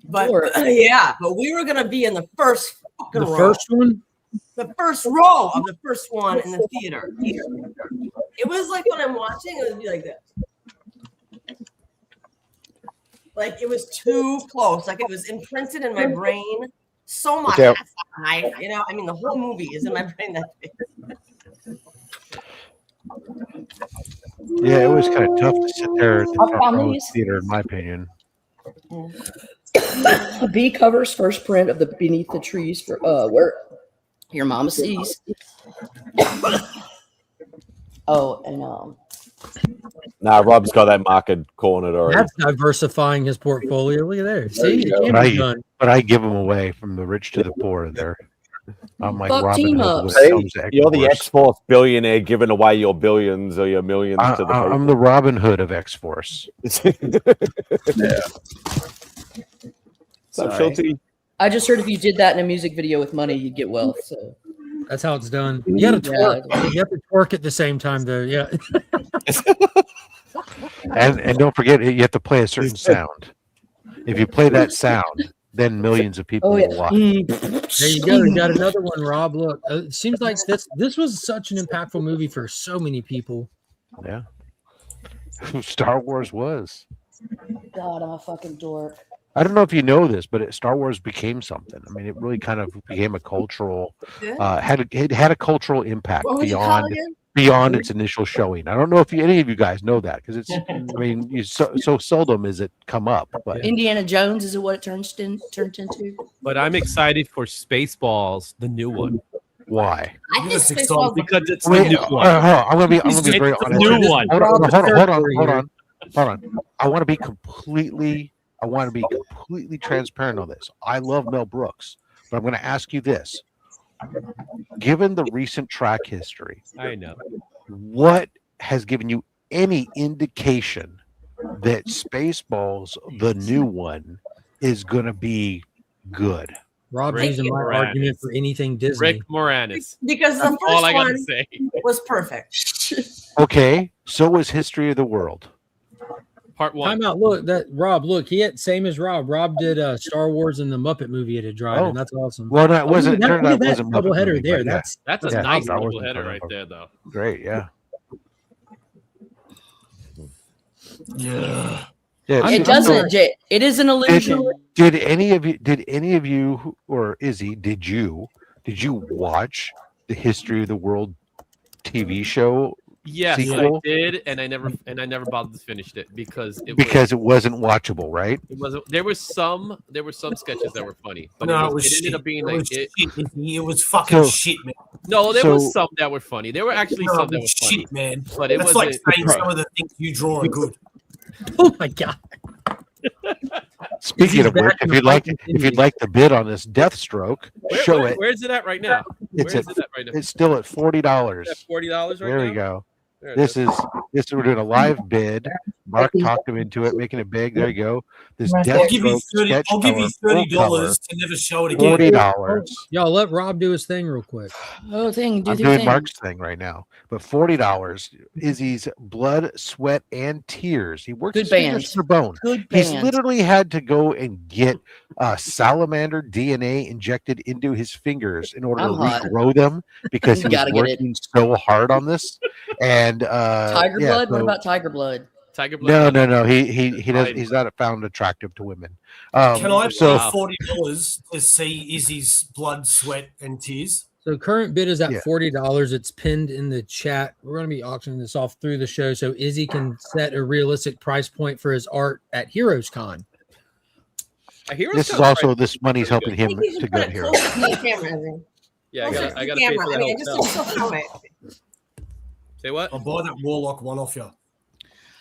But Sure. yeah, but we were going to be in the first fucking The row. first one? The first row of the first one in the theater. It was like when I'm watching, it would be like this. Like it was too close. Like it was imprinted in my brain so much. Okay. I mean, the whole movie is in my brain that day. Yeah, it was kind of tough to sit there at the I'll front row of find the these. theater, in my opinion. B covers first print of the Beneath the Trees for where your mama sees. Oh, and Nah, Rob's got that market cornered already. That's diversifying his portfolio. Look at there. See, you go. it can be done. But I give them away from the rich to the poor. There, I'm like Fuck Robin team Hood ups. when See, it comes to you're the X-Force. X-Force billionaire giving away your billions or your millions to the I'm the Robin Hood of X-Force. people. What's up, Sorry. Schultzy? I just heard if you did that in a music video with money, you'd get wealth. So That's how it's done. You got to twerk. Yeah. You have to twerk at the same time, though. Yeah. And don't forget, you have to play a certain sound. If you play that sound, then millions of people Oh yeah. will watch. There you go. You got another one, Rob. Look, it seems like this was such an impactful movie for so many people. Yeah, Star Wars was. God, I'm a fucking dork. I don't know if you know this, but Star Wars became something. I mean, it really kind of became a cultural, it had a cultural impact What was it called again? beyond its initial showing. I don't know if any of you guys know that because it's. I mean, so seldom is it come up. But Indiana Jones is it what it turned into? But I'm excited for Spaceballs, the new one, why? I think Yes, Spaceballs- because it's the Wait, new hold one. on, I'm gonna be It's very the honest. new one. Hold on. Rob's Hold on. I want to be completely transparent on this. I love Mel Brooks, but I'm going to ask you this: given the recent track history, I know. what has given you any indication that Spaceballs, the new one, is going to be good? Rob's Rick using my Moranis. argument for anything Disney. Rick Moranis. because the That's all I first gotta one say. was perfect. Okay, so was History of the World. Part one. Time out. Look, that Rob. Look, he had same as Rob. Rob did Star Wars and the Muppet movie at a drive-in. Oh. That's awesome. Well, no, it wasn't. That- turned look out at it that wasn't Muppet double header movie, there. but yeah. That's That's a Yeah, nice Star Wars double header and right Star there, though. Great, yeah. Yeah. Yeah, It doesn't. Jay. It is an illusion. Did any of you, or Izzy, did you watch the History of the World TV show? Yes, Sequel? I did, and I never bothered to finish it because it Because it wasn't watchable, right? it wasn't. There were some sketches that were funny, but No, it ended up being like shit. It was fucking So- shit, man. no. There So- was some that were funny. There were actually No, some it that were was funny, shit, man. but it That's was like saying some of the things you draw are good. Oh my god. Speaking of which, back if in you'd like fucking the bid on this Deathstroke, show it. Where's it at right now? It's Where's at it at right now? it's still at $40. Is that $40 right There now? we go. There it This is we're doing a live bid. Mark talked him into it, making it big. There you go. This I'll I'll give you Deathstroke 30. sketch I'll give you cover, full color, $30 to never show it again. $40. Y'all let Rob do his thing real quick. Oh, thing. Do I'm the doing thing. Mark's thing right now, but $40. Izzy's blood, sweat, and tears. He works Good his fingers band. to the bone. Good He's band. literally had to go and get salamander DNA injected into his fingers in order I'm to hot. regrow them because You he was gotta get it. working so hard on this. And Tiger yeah, blood. What so- about tiger blood? Tiger blood. No. He does. Fine. He's not found attractive to women. Can I so pay $40 to see Izzy's blood, sweat, and tears? So current bid is at Yeah. $40. It's pinned in the chat. We're going to be auctioning this off through the show so Izzy can set a realistic price point for his art at Heroes Con. this is also this money's helping him You should to put go it to Hero. closer to the camera, Izzy. Yeah, I Closer gotta to the pay camera. for I the mean, just hotel. film it. Say what? I'll buy that Warlock one off you.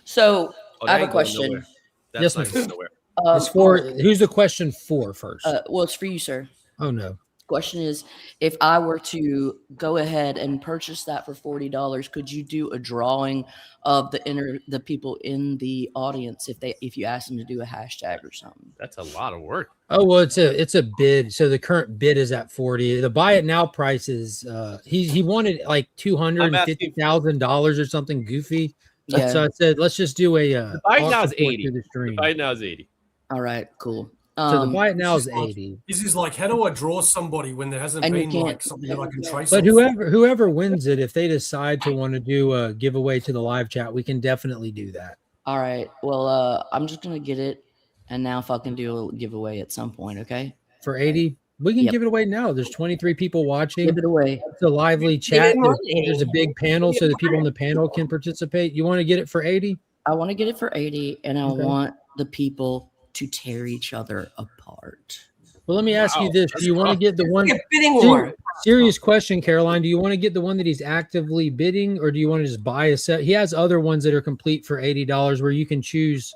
So Oh, I have that a ain't going question. nowhere. That's Yes, not ma'am. going nowhere. It's for who's the question for first? Well, it's for you, sir. Oh no. Question is, if I were to go ahead and purchase that for $40, could you do a drawing of the people in the audience if you ask them to do a hashtag or something? That's a lot of work. Oh well, it's a bid. So the current bid is at 40. The buy it now price is he wanted like $250,000 or something goofy. Yeah. So I said let's just do a The buy it now is auction point 80. through the stream. Right now is 80. All right, cool. So the buy it now is 80. This is like, how do I draw somebody when there hasn't And you been can't- like something that I can trace? But off? whoever wins it, if they decide to want to do a giveaway to the live chat, we can definitely do that. All right. Well, I'm just gonna get it, and now if I can do a giveaway at some point, okay? For 80, we can Yep. give it away now. There's 23 people watching. Give it away. It's a lively Give chat. it more There's a than big panel so the people on the panel can participate. You want to get it for 80? I want to get it for 80, and I Okay. want the people to tear each other apart. Well, let me ask you Wow, this: Do you want to get the one? Like a bidding war. Serious question, Caroline. Do you want to get the one that he's actively bidding, or do you want to just buy a set? He has other ones that are complete for $80 where you can choose.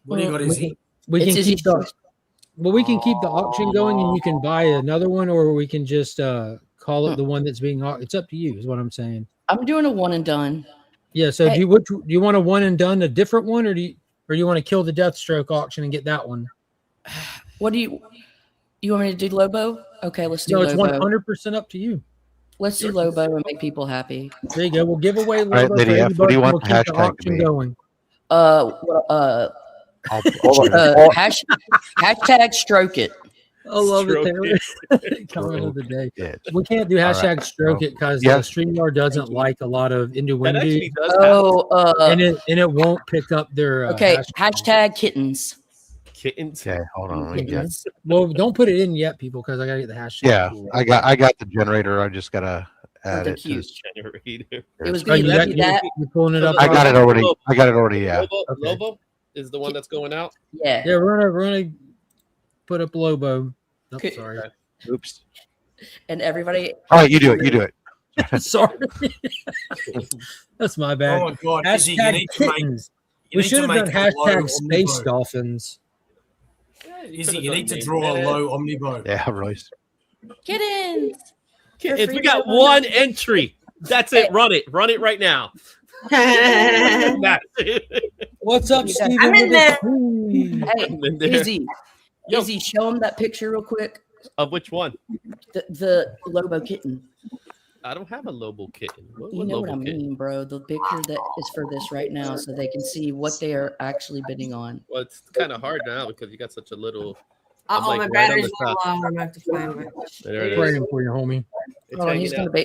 What do you got, Izzy? We It's can Izzy keep the we can keep the auction going, and you can buy another one, or we can just call it the one that's being. It's up to you, is what I'm saying. I'm doing a one and done. Yeah. So Hey. do you want a one and done, a different one, or do you want to kill the Deathstroke auction and get that one? What do you want me to do, Lobo? Okay, let's do No, it's Lobo. 100% up to you. Let's do Lobo and make people happy. There you go. We'll give away right, Lobo Lady for F, what do you $80, want we'll the keep the hashtag to auction be? going. Hashtag stroke it. I love Stroke it. Taylor. Comment of the day. Yeah. We can't do All hashtag right. stroke it because Yeah. StreamYard doesn't like a lot of That innuendo, actually does happen. Oh, and it won't pick up their okay. hashtag. Hashtag kittens. Kittens. Okay, hold on. Let me get. Well, don't put it in yet, people, because I gotta get the hashtag. Yeah, I got the generator. I just gotta add They're it. To cute. this. Generator. It was Oh, gonna you be got, that. you're pulling it up. I got it already. Yeah. Lobo, Okay. Lobo is the one that's going out. Yeah. Yeah, we're gonna put up Lobo. Oh, Okay. sorry. Oops. And everybody. All right, you do it. You do it. Sorry. That's my bad. Oh my God, Izzy, you Hashtag need to make. kittens. You We need should to have make done a low hashtag space omnibo. dolphins. Izzy, you need to draw a low omnibo. Yeah, Royce. Kittens. Kittens. We got one entry. That's it. Run it. Run it right now. That's it. What's up, You Steven? I'm in with there. the queen? Hey, I'm in there. Izzy. Yo. Izzy, show him that picture real quick. Of which one? The Lobo kitten. I don't have a Lobo kitten. What You know what I Lobo kitten? mean, bro. The picture that is for this right now, so they can see what they are actually bidding on. Well, it's kind of hard now because you got such a little. Oh, like my right battery's on the low. top. I'm gonna have to find it. There it Right is. in for you, homie. It's Hold on, hanging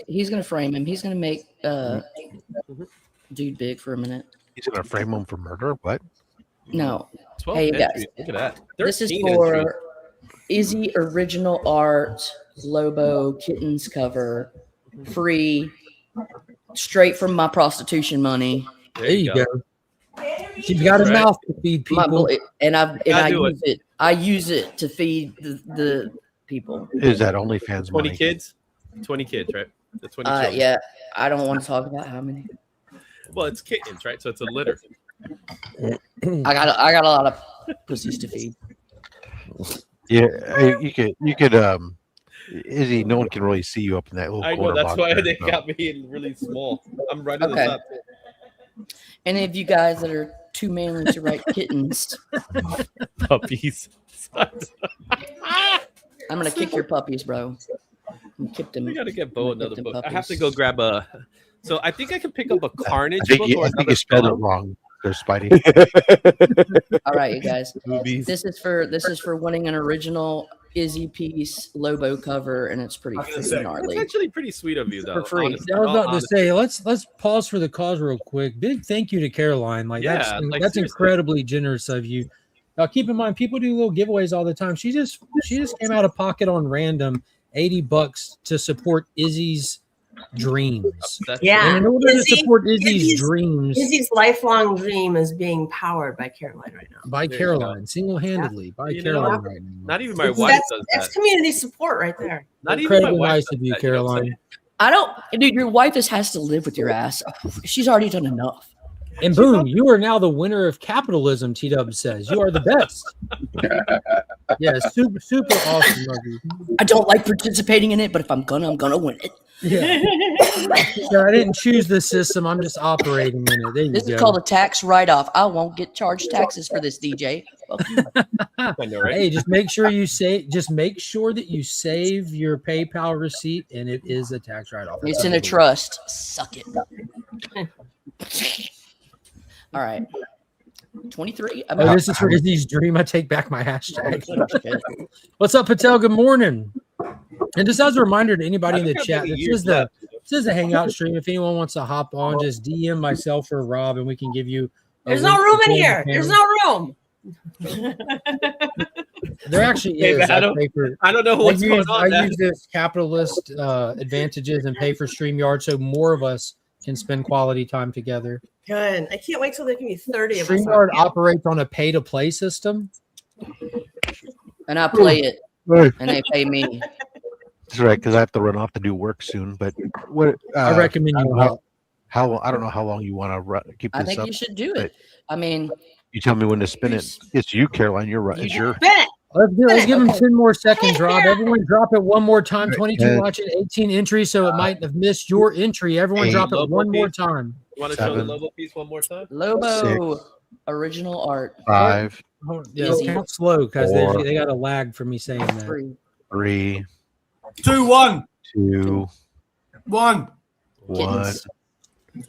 he's out. gonna frame him. He's gonna make dude big for a minute. He's gonna frame him for murder. What? No, 12 Hey, entries. guys. Look at that. this is 13 for entries. Izzy original art Lobo kittens cover, free, straight from my prostitution money. There you go. She's got a Right. mouth to feed My people. and I do use it. I use it to feed the people. Is that OnlyFans 20 money? kids? 20 kids, right? The 20 children. Yeah, I don't want to talk about how many. Well, it's kittens, right? So it's a litter. I got a lot of pussies to feed. Yeah, you could Izzy, no one can really see you up in that little I know. corner That's box why there, they so. got me really small. I'm right at Okay. the top. Any of you guys that are too manly to write kittens, Puppies. I'm gonna kick your puppies, bro. Kick them. We gotta get Bo I'm gonna another kick book. them I have to puppies. go grab a. So I think I can pick up a Carnage I think book you, or I think another you spelled it Venom. wrong. There's Spidey. All right, you guys. Movies. This is for winning an original Izzy piece Lobo cover, and it's pretty I was gonna freaking say, It's gnarly. actually pretty sweet of you, though. For free. honestly. I was All about to honesty. say, let's pause for the cause real quick. Big thank you to Caroline. Like Yeah, that's like, that's seriously. incredibly generous of you. Now keep in mind, people do little giveaways all the time. She just came out of pocket on random $80 to support Izzy's dreams. That's Yeah. And in order to Izzy- support Izzy's Izzy's- dreams Izzy's lifelong dream is being powered by Caroline right now. by There you go. Caroline, single-handedly by You know, Caroline right now. Not even my It's- wife does That's that. community support right there. Not even my Incredibly wife nice does of you, that, you know what I'm Caroline. I don't, dude. Your wife just has to live with your ass. She's already done enough. And boom, you are now the winner of capitalism, T-Dub says. You are the best. Yeah, super awesome of you. I don't like participating in it, but if I'm gonna win it. Yeah. So I didn't choose the system. I'm just operating in it. There you This go. is called a tax write-off. I won't get charged taxes for this, DJ. Fuck you. I know, right? Hey, just make sure you say. Just make sure that you save your PayPal receipt, and it is a tax write-off. It's in a trust. Suck it. All right. 23. Oh, this is for Izzy's dream. I take back my hashtag. What's up, Patel? Good morning. And just as a reminder to anybody in the chat, this is a hangout stream. If anyone wants to hop on, just DM myself or Rob, and we can give you. There's no room in here. There's no room. There actually Hey, is. man, I don't know what's going on. I use this capitalist advantages and pay for StreamYard so more of us can spend quality time together. Good. I can't wait till there can be 30 of us. StreamYard operates on a pay-to-play system. And I play it, Right. and they pay me. That's right, because I have to run off to do work soon. But what I recommend I you don't know help. how I don't know how long you want to keep I this think up. you should do it. I mean, You tell me when to spin it. It's you, Caroline. You're right. It's your. Bet. Let's give him Okay. 10 more seconds, Rob. Everyone drop it one more time. 22 10. watching, 18 entries, so it might have missed your entry. Everyone 8. drop it Lobo one more piece. time. You want to show the 7. Lobo piece one more time? Lobo original art. 5, Yeah, Easy. count slow because 4. they got a lag for me saying that. Free. 3, 2, 1, 2, 1. 1. Kittens.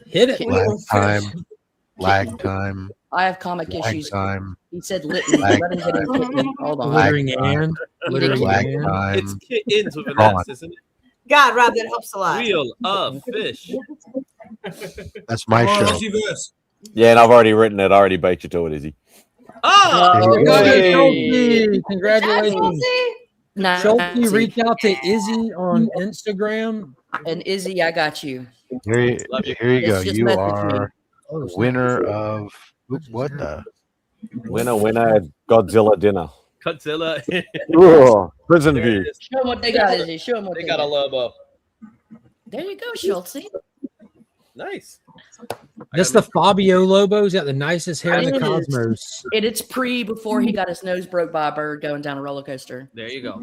Hit it. Kittens. Lag time. Lag time. I have comic Lag issues. time. He said litany. Lag Let him get in kitten. Hold on. Lag Littering time. and. Littering Lag and. time. It's kittens with an Gone. S, isn't it? God, Rob, that helps a lot. Wheel of fish. That's my All right, show. what's your verse? Yeah, and I've already written it. I already beat you to it, Izzy. Oh, Hey. Chelsea, congratulations. Chelsea. Chelsea, reach out to Izzy on Instagram. And Izzy, I got you. Here you, Love you. here you go. Just You message are Oh, winner of what the? Winner, Godzilla dinner. Godzilla. Ugh, prison There it view. is. Show them what they got, Izzy. Show them what They they got a Lobo. There you go, Schultz. Nice. That's the Fabio Lobo. He's got the nicest hair in the It is. cosmos. It's before he got his nose broke by a bird going down a roller coaster. There you go.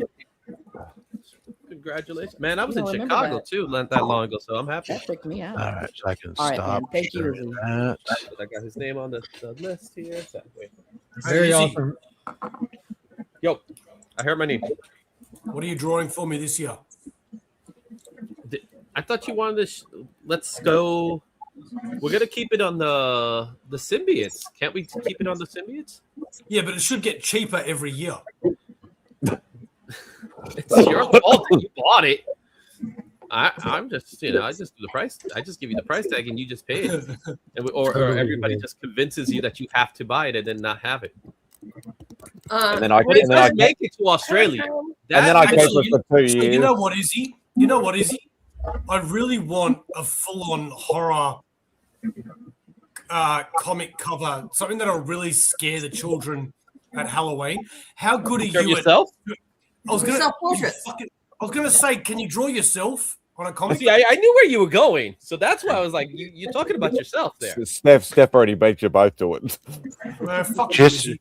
Congratulations, man! I was No, in I remember Chicago that. too, not that long ago, so I'm happy. That freaked me out. All right, so I can All right, stop. man. Thank you, sharing Izzy. that. I got his name on the list here. So, wait. Very Izzy, awesome. Yo, I heard my name. What are you drawing for me this year? I thought you wanted to. Let's go. We're gonna keep it on the symbiotes. Can't we keep it on the symbiotes? Yeah, but it should get cheaper every year. It's your fault that you bought it. I'm just, I just do the price. I just give you the price tag and you just pay it. Or everybody just convinces you that you have to buy it and then not have it. And then I But it and then I does make it to Australia. and then I kept Actually, it for 2 So years. you know what, Izzy? You know what, Izzy? I really want a full-on horror comic cover, something that'll really scare the children at Halloween. How good are Draw you yourself? I was gonna Self-portraits. I was gonna say, can you draw yourself on a comic? See, I knew where you were going, so that's why I was like, you're talking about yourself there. Steph already beat you both to it. Fuck you, Just, Izzy.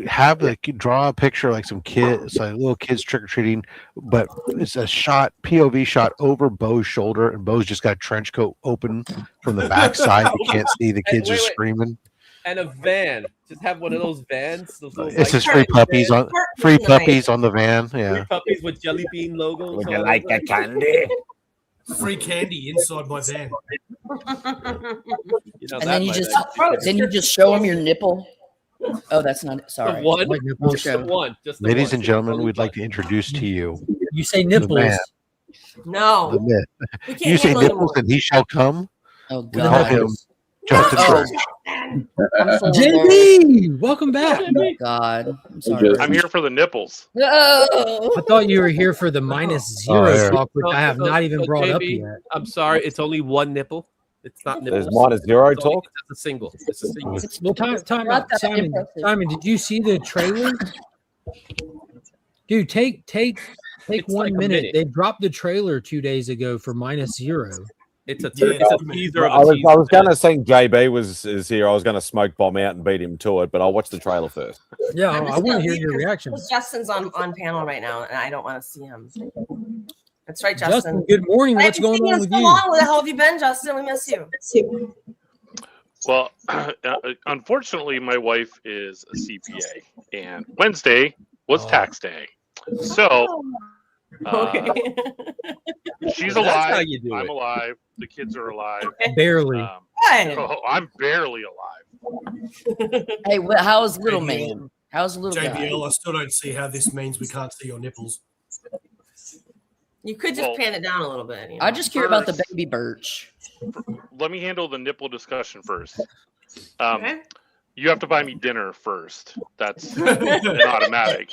have draw a picture like some kids, like little kids trick or treating, but it's a shot, POV shot over Bo's shoulder, and Bo's just got a trench coat open from the backside. You can't see the kids are screaming. And a van, just have one of those vans. Those It's just free puppies on the van. Yeah, free puppies with jelly bean logos. Would you like a candy? Free candy inside my van. You know, And then you just show them your nipple. Oh, that's not sorry. Just the one. Ladies and gentlemen, we'd like to introduce to you. You say nipples. No. The myth. We can't You say handle nipples anymore. and he shall come. Oh We call him God. Justin Oh. Birch. I'm so JB, welcome back. embarrassed. God, I'm sorry. I'm here for the nipples. No. I thought you were here for the -0 talk, which I have not even brought up JB, yet. I'm sorry, it's only one nipple. It's not nipples. There's -0 It's only- talk. It's a single. It's a single. Well, time Not out, that Simon. impressive. Simon, did you see the trailer? Dude, take It's 1 like a minute. minute. They dropped the trailer 2 days ago for -0. It's a Yeah, it's a teaser of a I was teaser. gonna think JB is here. I was gonna smoke bomb out and beat him to it, but I'll watch the trailer first. Yeah, I'm I just want gonna to hear leave your because reaction. Justin's on panel right now, and I don't want to see him. That's right, Justin. Justin, good morning. I What's haven't going seen on you with so you? long. Where the hell have you been, Justin? We miss you. Well, unfortunately, my wife is a CPA, and Wednesday was tax day. So Okay. she's That's how alive. you do I'm it. alive. The kids are alive. Barely. Good. So I'm barely alive. Hey, how's little man? How's little guy? JBL, I still don't see how this means we can't see your nipples. You could just Well, pan it down a little bit. You know? I just care about the First- baby birch. Let me handle the nipple discussion first. Okay. You have to buy me dinner first. That's an automatic.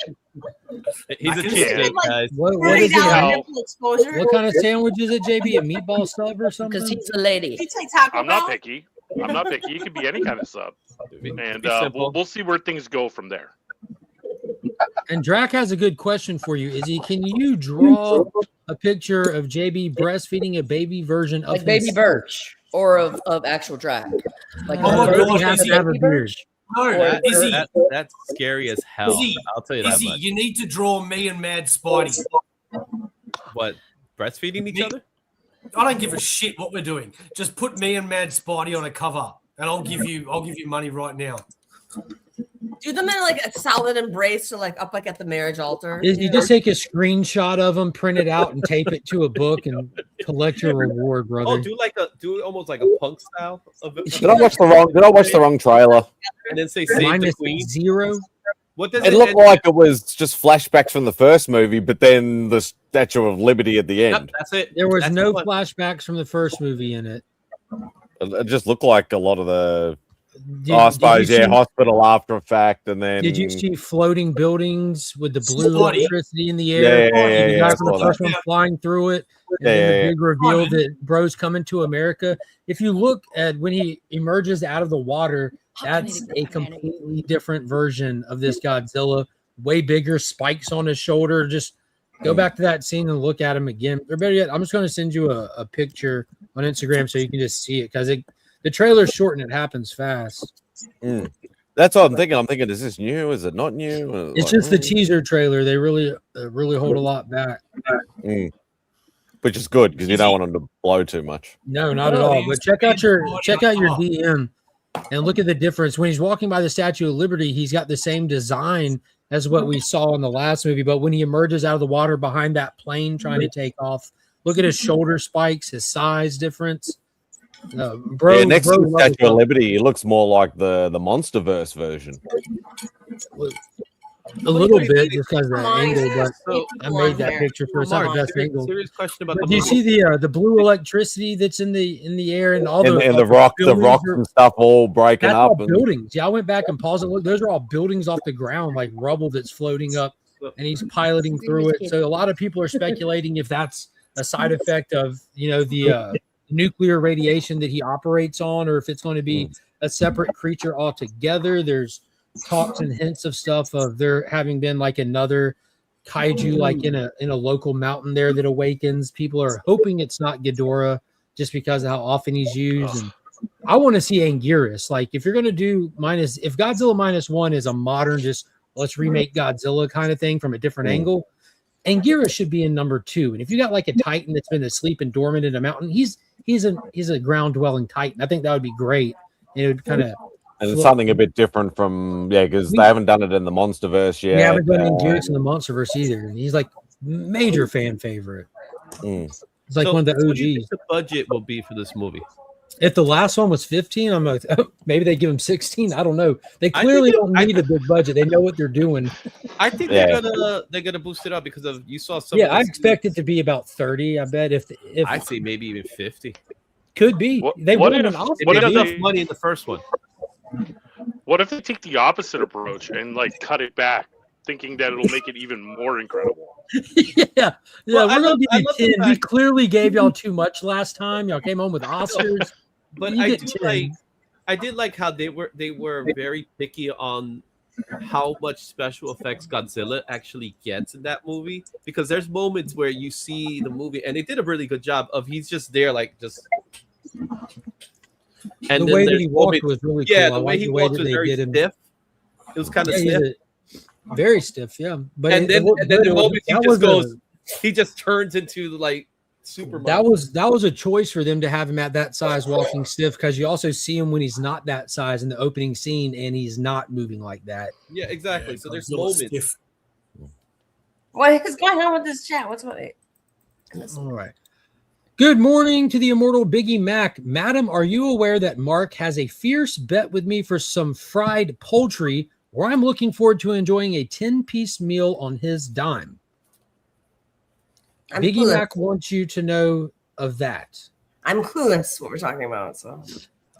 He's I a can cheap see date, it. guys. What is $30 it? How- nipple exposure. What kind of sandwich is it, JB? A meatball sub or something? Because he's a lady. You take Taco I'm not Bell? picky. I'm not picky. It could be any kind of sub, and Be simple. we'll see where things go from there. And Drac has a good question for you. Can you draw a picture of JB breastfeeding a baby version of Like baby himself? birch or of actual drag. Like Oh my birch God, has has a to have a baby beard. birch. No, Izzy, That's scary as hell. Izzy, I'll tell you that Izzy, much. you need to draw me and Mad Spidey. What? Breastfeeding each other? I don't give a shit what we're doing. Just put me and Mad Spidey on a cover, and I'll give you money right now. Do them in like a solid embrace or like up like at the marriage altar. Is you just take a screenshot of them, print it out, and tape it to a book and collect your reward, brother. Oh, do almost like a punk style of it. Did I watch the wrong trailer? And then say save the queen. -0. What does It looked like it was just flashbacks from the first movie, but then the Statue of Liberty at the Yep, end. that's it. There was That's no the one. flashbacks from the first movie in it. It just looked like a lot of the. Did, I suppose, did you see- hospital after effect, and then. Did you see floating buildings with the blue Spotty. electricity in the Yeah, air? yeah, The yeah, guy I from the saw first that. one flying through it, and Yeah, then yeah, the yeah. big reveal that bro's coming to America. If you look at when he emerges out of the water, that's a completely different version of this Godzilla. Way bigger, spikes on his shoulder. Just go back to that scene and look at him again. Or better yet, I'm just going to send you a picture on Instagram so you can just see it because the trailer's short and it happens fast. That's what I'm thinking. I'm thinking, is this new? Is it not new? It's just the teaser trailer. They really hold a lot back. Which is good because you don't want them to blow too much. No, not at all. But check out your DM and look at the difference. When he's walking by the Statue of Liberty, he's got the same design as what we saw in the last movie. But when he emerges out of the water behind that plane trying to take off, look at his shoulder spikes, his size difference. Bro, Yeah, next bro to the loves Statue of Liberty, it looks more like the MonsterVerse version. a little bit just because of the Come on, angle, but So, I made that picture for Mark, the best angle. serious question about But the do you see the blue electricity that's in the air and all And the rocks buildings are- and stuff all breaking That's up. all buildings. Yeah, I went back and paused and looked. Those are all buildings off the ground, like rubble that's floating up, and he's piloting through it. So a lot of people are speculating if that's a side effect of the nuclear radiation that he operates on, or if it's going to be a separate creature altogether. There's talks and hints of stuff of there having been like another kaiju like in a local mountain there that awakens. People are hoping it's not Ghidorah just because of how often he's used. And I want to see Anguirus. Like, if you're going to do if Godzilla -1 is a modern, just let's remake Godzilla kind of thing from a different angle, Anguirus should be in number 2. And if you got like a Titan that's been asleep and dormant in a mountain, he's a ground dwelling Titan. I think that would be great. It would kind of. And it's something a bit different from because they haven't done it in the MonsterVerse yet. We haven't done Anguirus in the MonsterVerse either. And he's like major fan favorite. It's like one of the OGs. What do you think the budget will be for this movie? If the last one was 15, I'm like, oh, maybe they give them 16. I don't know. They clearly don't need a big budget. They know what they're doing. I think they're gonna boost it up because of you saw some. Yeah, I expect it to be about 30. I bet if I say maybe even 50. Could be. They won an Oscar. They made enough money in the first one. What if they take the opposite approach and like cut it back, thinking that it'll make it even more incredible? Well, we're gonna give you 10. We clearly gave y'all too much last time. Y'all came home with Oscars. But I did like how they were very picky on how much special effects Godzilla actually gets in that movie, because there's moments where you see the movie and they did a really good job of he's just there like just. And the way that he walked was really cool. Yeah, the way he walked was very stiff. It was kind of stiff. Very stiff, yeah. But then the moment he just turns into like Superman. That was a choice for them to have him at that size walking stiff, because you also see him when he's not that size in the opening scene and he's not moving like that. Yeah, exactly. Yeah, so there's moments. Stiff. What the heck is going on with this chat? What's what? All right. Good morning to the immortal Biggie Mac. Madam, are you aware that Mark has a fierce bet with me for some fried poultry, where I'm looking forward to enjoying a 10-piece meal on his dime? Biggie Mac wants you to know of that. I'm clueless what we're talking about. So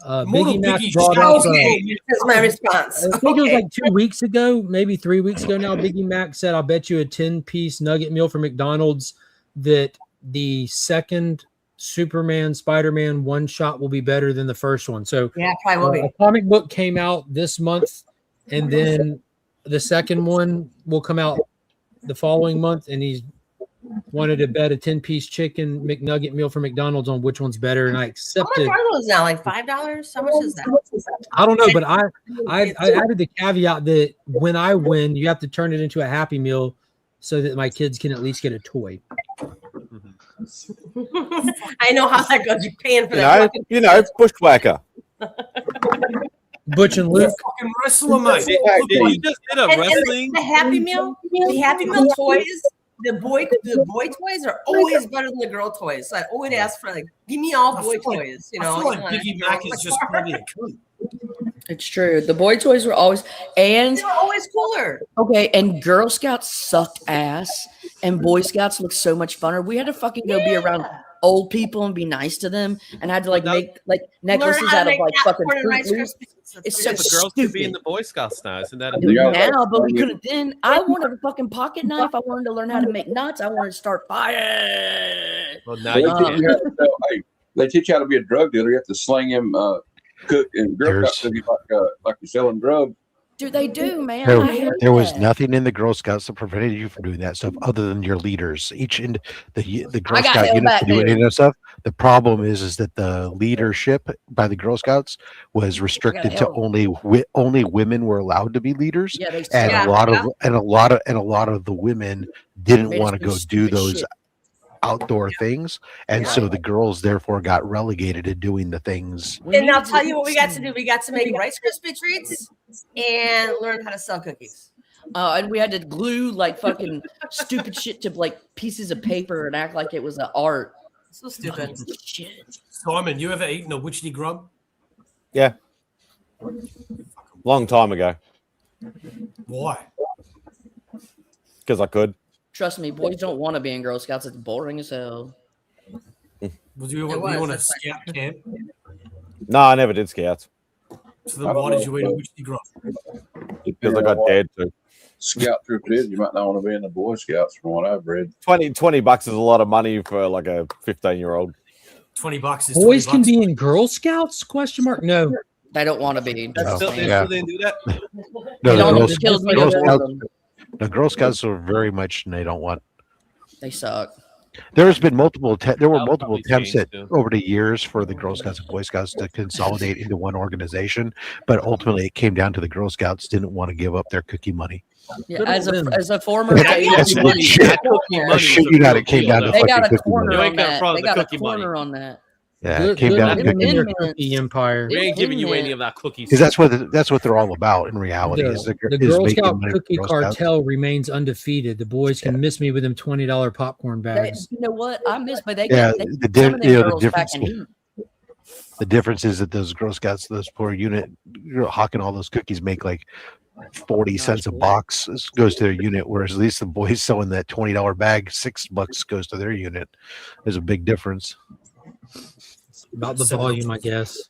Biggie Mac brought up. That's my response. I think it was like 2 weeks ago, maybe 3 weeks ago now. Biggie Mac said, "I'll bet you a 10-piece nugget meal for McDonald's that the second Superman Spider-Man one shot will be better than the first one." So yeah, probably will be. A comic book came out this month, and then the second one will come out the following month, and he's wanted to bet a 10-piece chicken McNugget meal for McDonald's on which one's better, and I accepted. How much are those now? Like $5? How much is that? I don't know, but I added the caveat that when I win, you have to turn it into a Happy Meal so that my kids can at least get a toy. I know how that goes. You're paying for that. Bushwhacker. Butch and Luke. Fucking wrestler, mate. You just did a wrestling. The Happy Meal, toys. The boy toys are always better than the girl toys. So I always ask for give me all boy toys. You know, I feel like Biggie Mac is just probably a cunt. It's true. The boy toys were always cooler. Okay, and Girl Scouts sucked ass, and Boy Scouts looked so much funner. We had to fucking go be around old people and be nice to them, and had to make necklaces out of fucking Fruit Loops. It's so the girls could be in the Boy Scouts now, isn't that? Now, but we couldn't then. I wanted a fucking pocket knife. I wanted to learn how to make nuts. I wanted to start fighting. Well, now you can. They teach you how to be a drug dealer. You have to sling him. Cook and Girl Scouts like you're selling drugs. Dude, they do, man. There was nothing in the Girl Scouts that prevented you from doing that stuff other than your leaders. The Girl Scout unit doing any of that stuff. The problem is that the leadership by the Girl Scouts was restricted to only women were allowed to be leaders, and a lot of the women didn't want to go do those outdoor things, and so the girls therefore got relegated to doing the things. And I'll tell you what we got to do. We got to make Rice Krispie treats and learn how to sell cookies. And we had to glue fucking stupid shit to pieces of paper and act like it was an art. So stupid. Shit. Simon, you ever eaten a witchetty grub? Yeah. Long time ago. Why? Because I could. Trust me, boys don't want to be in Girl Scouts. It's boring as hell. Was you on a scout camp? No, I never did Scouts. So then why did you eat a witchetty grub? Because I got dared to. Scout troop is. You might not want to be in the Boy Scouts from what I've read. $20 is a lot of money for a 15-year-old. $20 is boys $20. Can be in Girl Scouts? ? No. They don't want to be. They still didn't do that? The Girl Scouts are very much, and they don't want. They suck. There's been multiple. There were That'll multiple probably attempts change at soon. over the years for the Girl Scouts and Boy Scouts to consolidate into one organization, but ultimately it came down to the Girl Scouts didn't want to give up their cookie money. Yeah, Good as on a them. as a former That's baby, legit. That cookie money I is shit a you not, real it came deal, down to though. they got fucking a cookie money. corner You on ain't got that. front They of the got a cookie corner money. on that. Yeah, Good, it came good down on to them cookie and their money. cookie empire. We ain't giving you Mint. any of that cookies. Because that's what they're all about in reality. Is The is Girl making Scout money for cookie Girl Scouts. cartel remains undefeated. The boys can miss me with them $20 popcorn They, bags. you know what? I miss, but they Yeah, get some of them the girls back difference. in heat. The difference is that those Girl Scouts, those poor unit, hawking all those cookies, make like 40 cents a box goes to their unit, whereas at least the boys selling that $20 bag, $6 goes to their unit. There's a big difference. About the volume, I guess.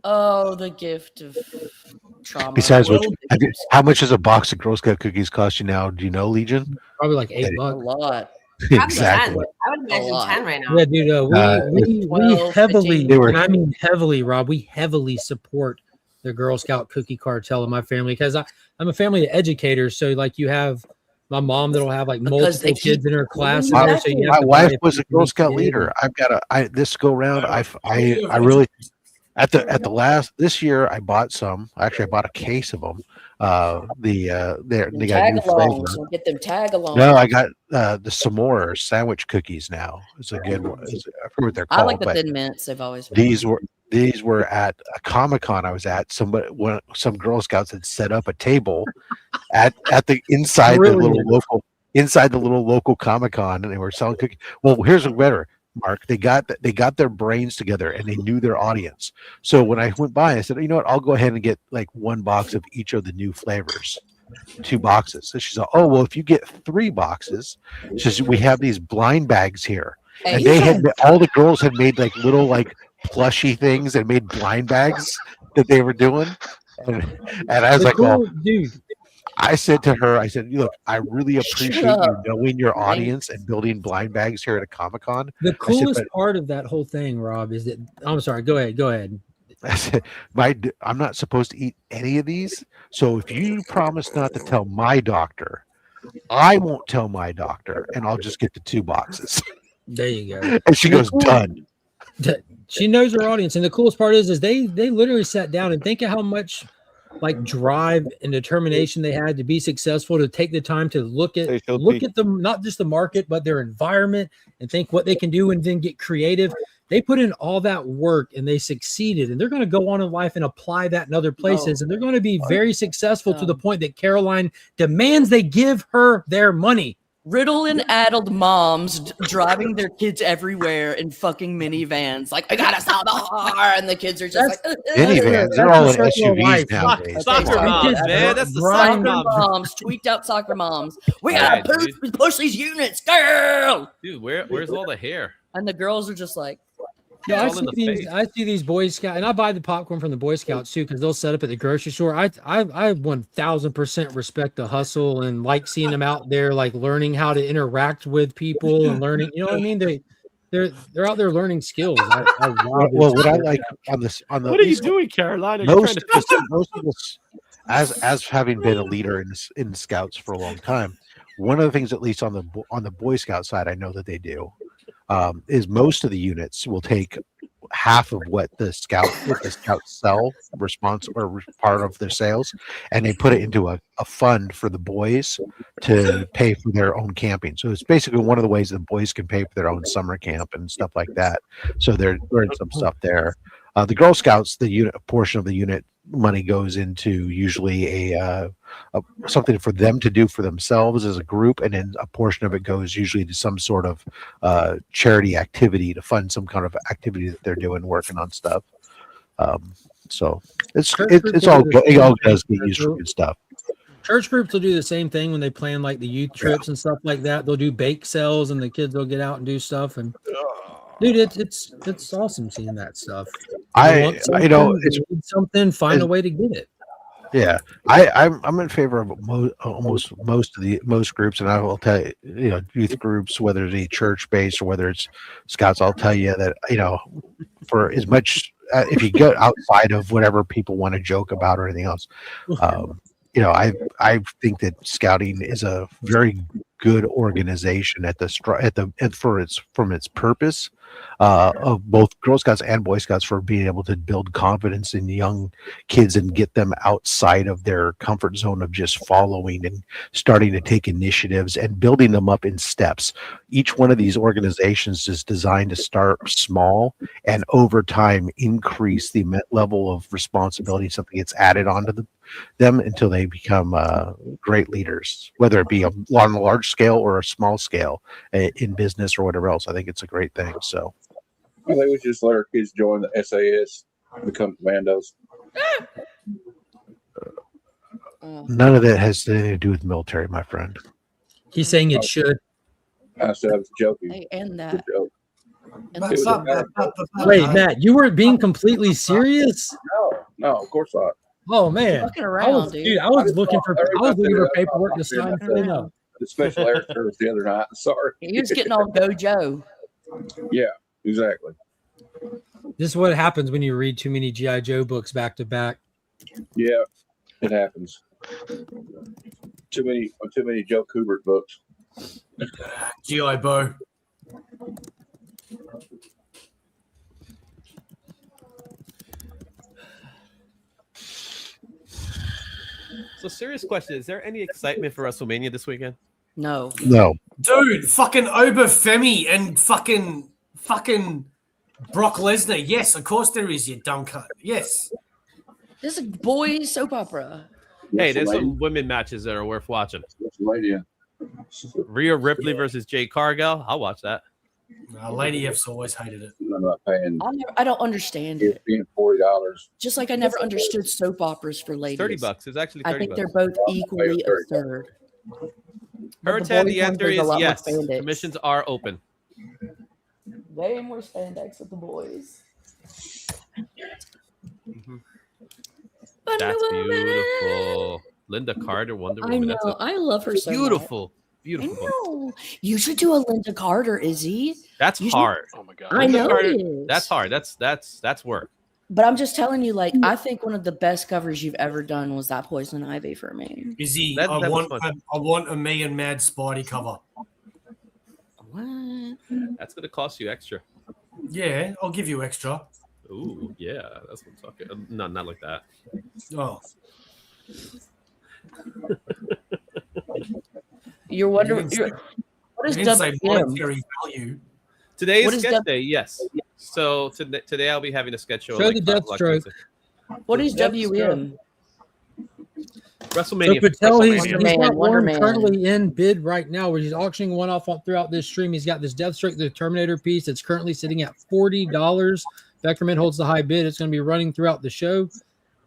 Oh, the gift of trauma. Besides which, Well, how much does a box of Girl Scout cookies cost you now? Do you know, Legion? Probably like a $8. lot. Exactly. I would imagine lot. 10 right now. Yeah, dude. We 12, heavily, 15. and I mean heavily, Rob. We heavily support the Girl Scout cookie cartel in my family because I'm a family of educators. So like you have my mom that'll have like Because they multiple kids keep in her class. going So you My have to wife buy a was a piece Girl of each Scout kid. leader. I've got this go round. I really at the last this year I bought some. Actually, I bought a case of them. They got a new Tag flavor. alongs. We'll get them tag alongs. No, I got the s'more sandwich cookies now. It's a good one. I forget what they're I called, like the but thin mints. They've always been these were at a Comic-Con I was at. Some Girl Scouts had set up a table at the inside the little local Comic-Con, and they were selling cookies. Well, here's what's better, Mark. They got their brains together and they knew their audience. So when I went by, I said, you know what? I'll go ahead and get like one box of each of the new flavors. 2 boxes. So she said, oh, well, if you get 3 boxes, she says, we have these blind bags here. Hey, And they had all the girls had made like little like plushy things and made blind bags that they were doing. And I was like, well, dude. I said to her, I said, look, I really appreciate you up. knowing your audience and building blind bags here at a Comic-Con. The coolest part of that whole thing, Rob, is that I'm sorry. Go ahead. I said, I'm not supposed to eat any of these. So if you promise not to tell my doctor, I won't tell my doctor, and I'll just get the 2 boxes. There you go. And she goes, done. She knows her audience, and the coolest part is they literally sat down and think of how much like drive and determination they had to be successful, to take the time to look at them, not just the market, but their environment, and think what they can do, and then get creative. They put in all that work and they succeeded, and they're going to go on in life and apply that in other places. And they're going to be very successful to the point that Caroline demands they give her their money. Riddle and addled moms driving their kids everywhere in fucking minivans. Like, I gotta sell the car, and the kids are just like minivans. They're all in SUVs nowadays. Soccer moms, man. That's the soccer soccer moms. Tweaked out soccer moms. We gotta push these units, girl. Dude, where's all the hair? And the girrs are just like, yeah, I see these Boy Scouts, and I buy the popcorn from the Boy Scouts too, because they'll set up at the grocery store. I 1000% respect the hustle and like seeing them out there, like learning how to interact with people and learning. You know what I mean? They're out there learning skills. What I like on the what are you doing, Carolina? Most of us, as having been a leader in the Scouts for a long time, one of the things, at least on the Boy Scout side, I know that they do. Is most of the units will take half of what the scouts sell, part of their sales, and they put it into a fund for the boys to pay for their own camping. So it's basically one of the ways the boys can pay for their own summer camp and stuff like that. So they're doing some stuff there. The Girl Scouts, a portion of the unit money goes into usually a something for them to do for themselves as a group, and then a portion of it goes usually to some sort of charity activity to fund some kind of activity that they're doing, working on stuff. So it all does get used for good stuff. Church groups will do the same thing when they plan like the youth trips and stuff like that. They'll do bake sales, and the kids will get out and do stuff. And dude, it's awesome seeing that stuff. Find a way to get it. Yeah, I'm in favor of most groups, and I will tell you, youth groups, whether it's church based or whether it's Scouts, I'll tell you that for as much if you go outside of whatever people want to joke about or anything else, I think that scouting is a very good organization from its purpose of both Girl Scouts and Boy Scouts, for being able to build confidence in young kids and get them outside of their comfort zone of just following and starting to take initiatives and building them up in steps. Each one of these organizations is designed to start small and over time increase the level of responsibility, something gets added onto them until they become great leaders, whether it be on a large scale or a small scale in business or whatever else. I think it's a great thing. So I think we should just let our kids join the SAS, become commandos. none of that has anything to do with military, my friend. He's saying it should. I said I was joking. I end that. Wait, Matt, you weren't being completely serious? No, of course not. Oh man, Fucking around, dude. I was looking for paperwork to sign. No. The special air service the other night. Sorry. He was getting all Gojo. Yeah, exactly. This is what happens when you read too many G.I. Joe books back to back. Yeah, it happens. Too many Joe Kubert books. G.I. Bo. So, serious question: is there any excitement for WrestleMania this weekend? No. Dude, fucking Obafemi and fucking Brock Lesnar. Yes, of course there is, you dumb cunt. Yes. This is a boys soap opera. Hey, there's some women matches that are worth watching. Rhea Ripley versus Jade Cargill. I'll watch that. Lady F's always hated it. I'm not paying. I don't understand it. Being $40. Just like I never understood soap operas for ladies. $30. It's actually $30. I think they're both equally absurd. Her Ted, the answer is yes. Commissions are open. Way more spandex with the boys. Mm-hmm. That's beautiful. Linda Carter, Wonder Woman. I know. I love her so beautiful. much. Beautiful. I know. You should do a Linda Carter, Izzy. That's hard. Oh my god. I know Carter, it is. That's hard. That's work. But I'm just telling you, like, I think one of the best covers you've ever done was that Poison Ivy for me. Izzy, I want a me and Mad Spidey cover. What? That's gonna cost you extra. Yeah, I'll give you extra. Ooh, yeah, that's what I'm talking. No, not like that. Oh. You're wondering what is monetary value? Today is sketch day, yes. So today I'll be having a sketch show. Show the Deathstroke. What is WM? WrestleMania. So Patel, he's WrestleMania. got Wonder one Man. currently in bid right now, where he's auctioning one off throughout this stream. He's got this Deathstroke, the Terminator piece, that's currently sitting at $40. Beckerman holds the high bid. It's going to be running throughout the show.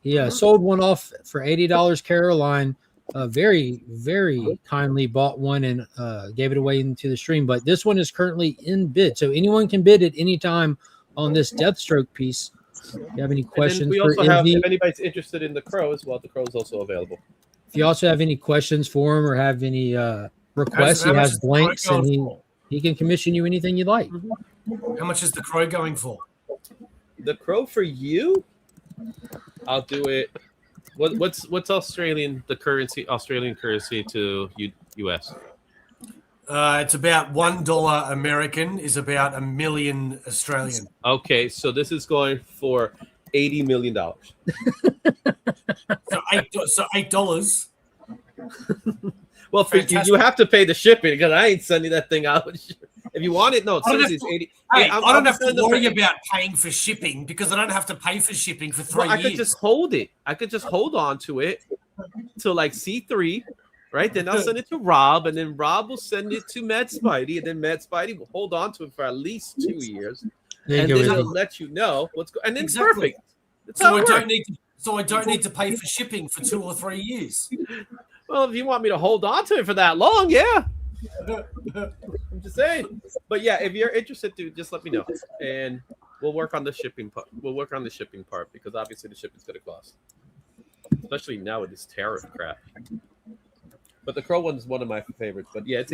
He sold one off for $80. Caroline very, very kindly bought one and gave it away into the stream. But this one is currently in bid, so anyone can bid at any time on this Deathstroke piece. If you have any questions, we also have, if anybody's interested in the Crow as well, the Crow is also available. If you also have any questions for him or have any requests, he has blanks and he can commission you anything you'd like. How much is the Crow going for? The Crow for you? I'll do it. What's Australian currency to US? It's about $1 American is about $1 million Australian. Okay, so this is going for $80 million. So $8. Well, for you have to pay the shipping because I ain't sending that thing out. If you want it, no, it's 80. I don't have to worry about paying for shipping because I don't have to pay for shipping for 3 years. I could just hold it. I could just hold on to it till like C3, right? Then I'll send it to Rob, and then Rob will send it to Mad Spidey, and then Mad Spidey will hold on to it for at least 2 years, and then I'll let you know what's going. And then exactly. Perfect. So I don't need to pay for shipping for 2 or 3 years. Well, if you want me to hold on to it for that long, yeah. I'm just saying. But yeah, if you're interested, dude, just let me know, and we'll work on the shipping part. Because obviously the shipping's going to cost, especially now with this tariff crap. But the Crow one's one of my favorites. But yeah,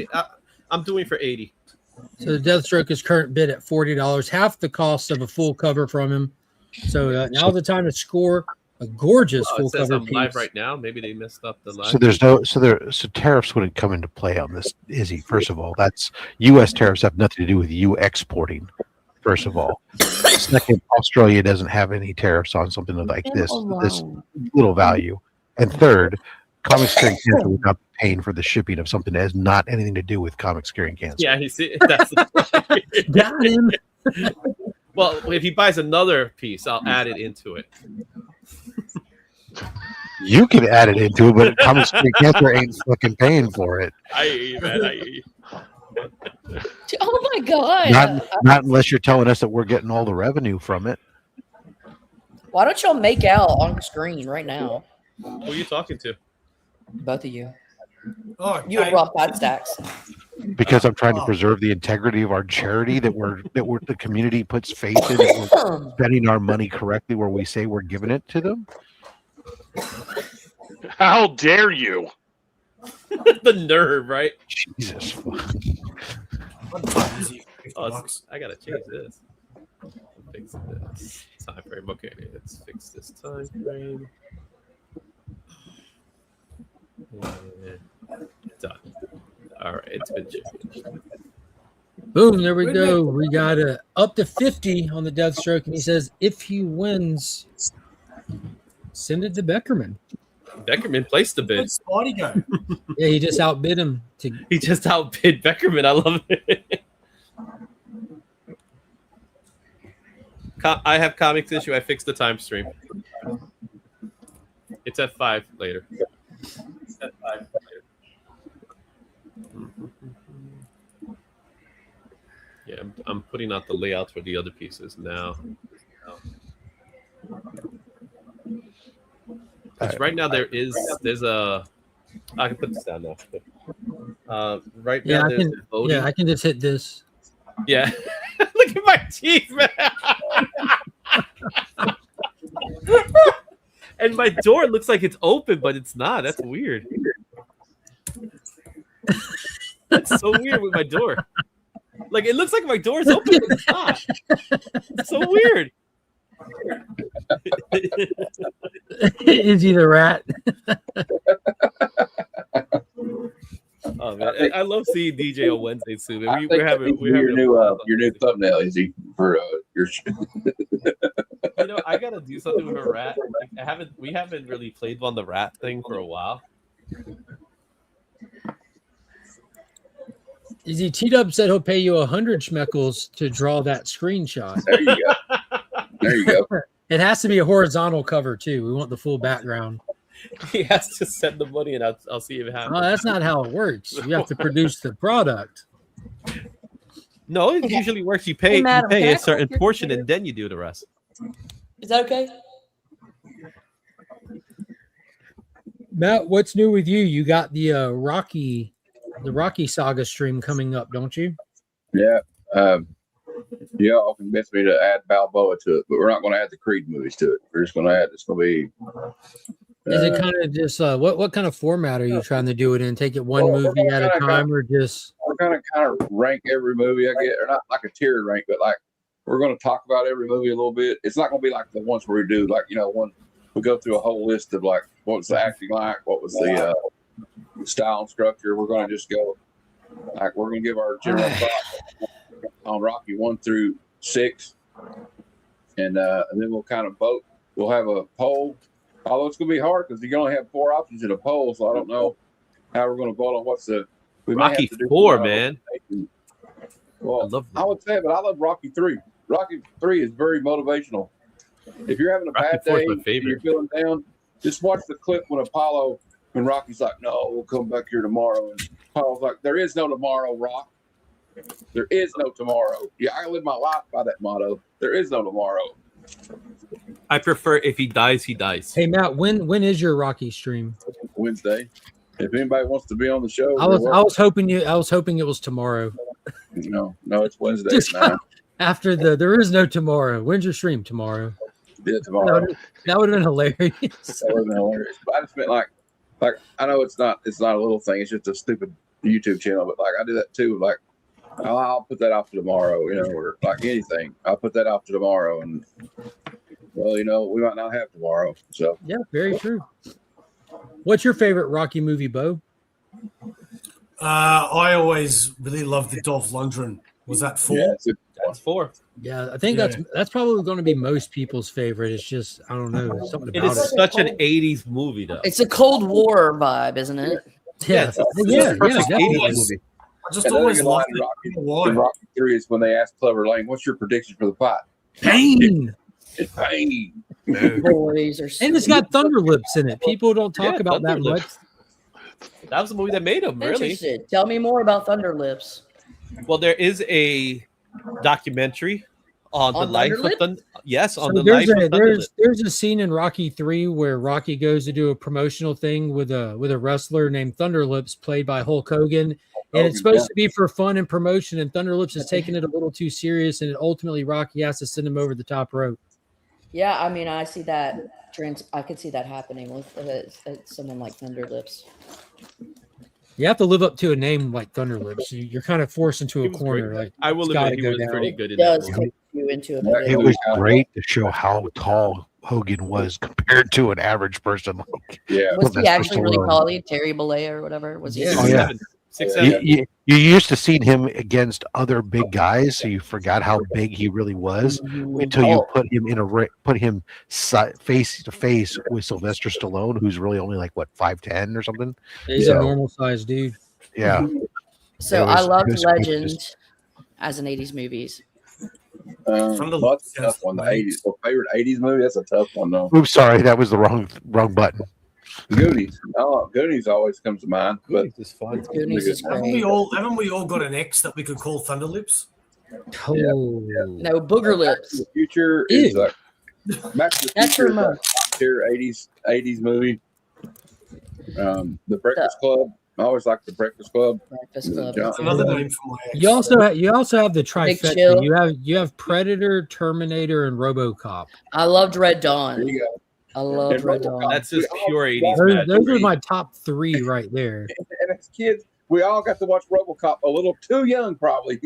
I'm doing for $80. So the Deathstroke is current bid at $40, half the cost of a full cover from him. So now's the time to score. a gorgeous Oh, full it says cover I'm live piece. right now. Maybe they messed up the live. So there's no so tariffs wouldn't come into play on this, Izzy. First of all, that's U.S. tariffs have nothing to do with you exporting. First of all, second, Australia doesn't have any tariffs on something like this little value. And third, Comics Curing Cancer would not be paying for the shipping of something that has not anything to do with Comics Curing Cancer. Yeah, you see, that's Got him. Well, if he buys another piece, I'll add it into it. You can add it into it, but Comics Curing Cancer ain't fucking paying for it. I hear you, man. I hear you. Oh my god! Not unless you're telling us that we're getting all the revenue from it. Why don't y'all make out on screen right now? Who are you talking to? Both of you. Oh, You and Rob Podstacks. Because I'm trying to preserve the integrity of our charity that the community puts faith in, that we're spending our money correctly where we say we're giving it to them. How dare you? The nerve, right? Jesus. I gotta change this. Fix this time frame. Okay, let's fix this time frame. Done. All right, it's been changed. Boom, there we go. We got up to 50 on the Deathstroke, and he says if he wins, send it to Beckerman. Beckerman placed the bid. Where'd Spidey go? Yeah, he just outbid him. He just outbid Beckerman. I love it. I have comics issue. I fixed the time stream. It's at 5 later. It's at 5 later. Yeah, I'm putting out the layout for the other pieces now. Right now there's a. I can put this down now. Right now there's voting. Yeah, I can just hit this. Yeah. Look at my teeth, man. And my door looks like it's open, but it's not. That's weird. That's so weird with my door. Like, it looks like my door's open, but it's not. It's so weird. Is he the rat? Oh man, I love seeing DJ on Wednesday too. Man. We're having your new thumbnail, Izzy, for your. You know, I gotta do something with a rat. We haven't really played on the rat thing for a while. Is he T-Dub said he'll pay you 100 schmeckles to draw that screenshot. There you go. There you go. It has to be a horizontal cover too. We want the full background. He has to send the money, and I'll see if it happens. Oh, that's not how it works. You have to produce the product. No, it usually works. You pay, Madam, you pay can I a certain click your portion, computer? and then you do the rest. Is that okay? Matt, what's new with you? You got the Rocky Saga stream coming up, don't you? Yeah. Y'all convinced me to add Balboa to it, but we're not going to add the Creed movies to it. We're just going to add. It's going to be. Is it kind of just what kind of format are you trying to do it in? Take it one movie at a time, or just? We're going to kind of rank every movie I get, or not like a tier rank, but like we're going to talk about every movie a little bit. It's not going to be like the ones where we do like one we go through a whole list of like what was the acting like, what was the style and structure. We're going to just go like we're going to give our general thoughts on Rocky 1 through 6, and then we'll kind of vote. We'll have a poll, although it's going to be hard because you can only have 4 options in a poll, so I don't know how we're going to vote on what's the Rocky 4, man. Well, I would say, but I love Rocky 3. Rocky 3 is very motivational. If you're having a bad day, and you're feeling down, just watch the clip when Rocky's like, "No, we'll come back here tomorrow," and Apollo's like, "There is no tomorrow, Rock. There is no tomorrow." Yeah, I live my life by that motto. There is no tomorrow. I prefer if he dies, he dies. Hey Matt, when is your Rocky stream? Wednesday. If anybody wants to be on the show, I was hoping it was tomorrow. No, it's Wednesday. Just after there is no tomorrow. When's your stream tomorrow? Yeah, tomorrow. That would have been hilarious. That would have been hilarious. But I just meant like I know it's not a little thing. It's just a stupid YouTube channel, but like I do that too. Like I'll put that off to tomorrow, or like anything. I'll put that off to tomorrow, and Well, we might not have tomorrow. So Yeah, very true. What's your favorite Rocky movie, Bo? I always really loved the Dolph Lundgren. Was that 4? yeah, That's 4. Yeah, I think that's probably going to be most people's favorite. It's just I don't know something It about is it. such an 80s movie, though. It's a Cold War vibe, isn't it? Yeah, definitely. movie. I just another always good line loved in it. Rocky, Why? in Rocky 3 is when they ask Clever Lane, "What's your prediction for the fight?" Pain. It's pain. Boys are And it's got Thunder Lips in it. People don't talk Yeah, about that Thunder much. Lips. That was the movie that made him, really. interested. Tell me more about Thunder Lips. Well, there is a documentary on the life of Thunder Thunder. Yes, on So the life of Thunder there's Lips. there's a scene in Rocky 3 where Rocky goes to do a promotional thing with a wrestler named Thunder Lips, played by Hulk Hogan. And it's supposed to be for fun and promotion, and Thunder Lips is taking it a little too serious, and ultimately Rocky has to send him over the top rope. Yeah, I mean, I see that. I could see that happening with someone like Thunder Lips. You have to live up to a name like Thunder Lips. You're kind of forced into He a was corner. great. Like I will it's gotta admit, he go was down. pretty good in It that does movie. take you into Yeah, it. It was great to show how tall Hogan was compared to an average person. Yeah. Was he Sylvester actually really Stallone. tall? Terry Bollea or whatever? Was he? Yeah. Oh, yeah. 6'7". You used to see him against other big guys, so you forgot how big he really was until you put him face to face with Sylvester Stallone, who's really only like 5'10" or something. He's a normal sized dude. Yeah. So It I was- loved it was great to Legend just- as an 80s movies. Well, that's a tough one. The 80s. Well, favorite 80s movie? That's a tough one, though. Oops, sorry, that was the wrong button. Goonies. Oh, Goonies always comes to mind. But It's fun. Goonies is Haven't great. we all got an ex that we could call Thunder Lips? Oh, No, Booger Lips. the Future is Ew. like Back to the That's Future. from Is a top tier 80s movie. The Breakfast Club. I always like the Breakfast Club. Breakfast Club. John- Another name for my ex. you also have the trifecta. Chill. You have Predator, Terminator, and RoboCop. I loved Red There Dawn. you go. I loved And Red RoboCop. Dawn. That's just pure 80s Those, magic. those are my top 3 right there. And as kids, we all got to watch RoboCop a little too young, probably.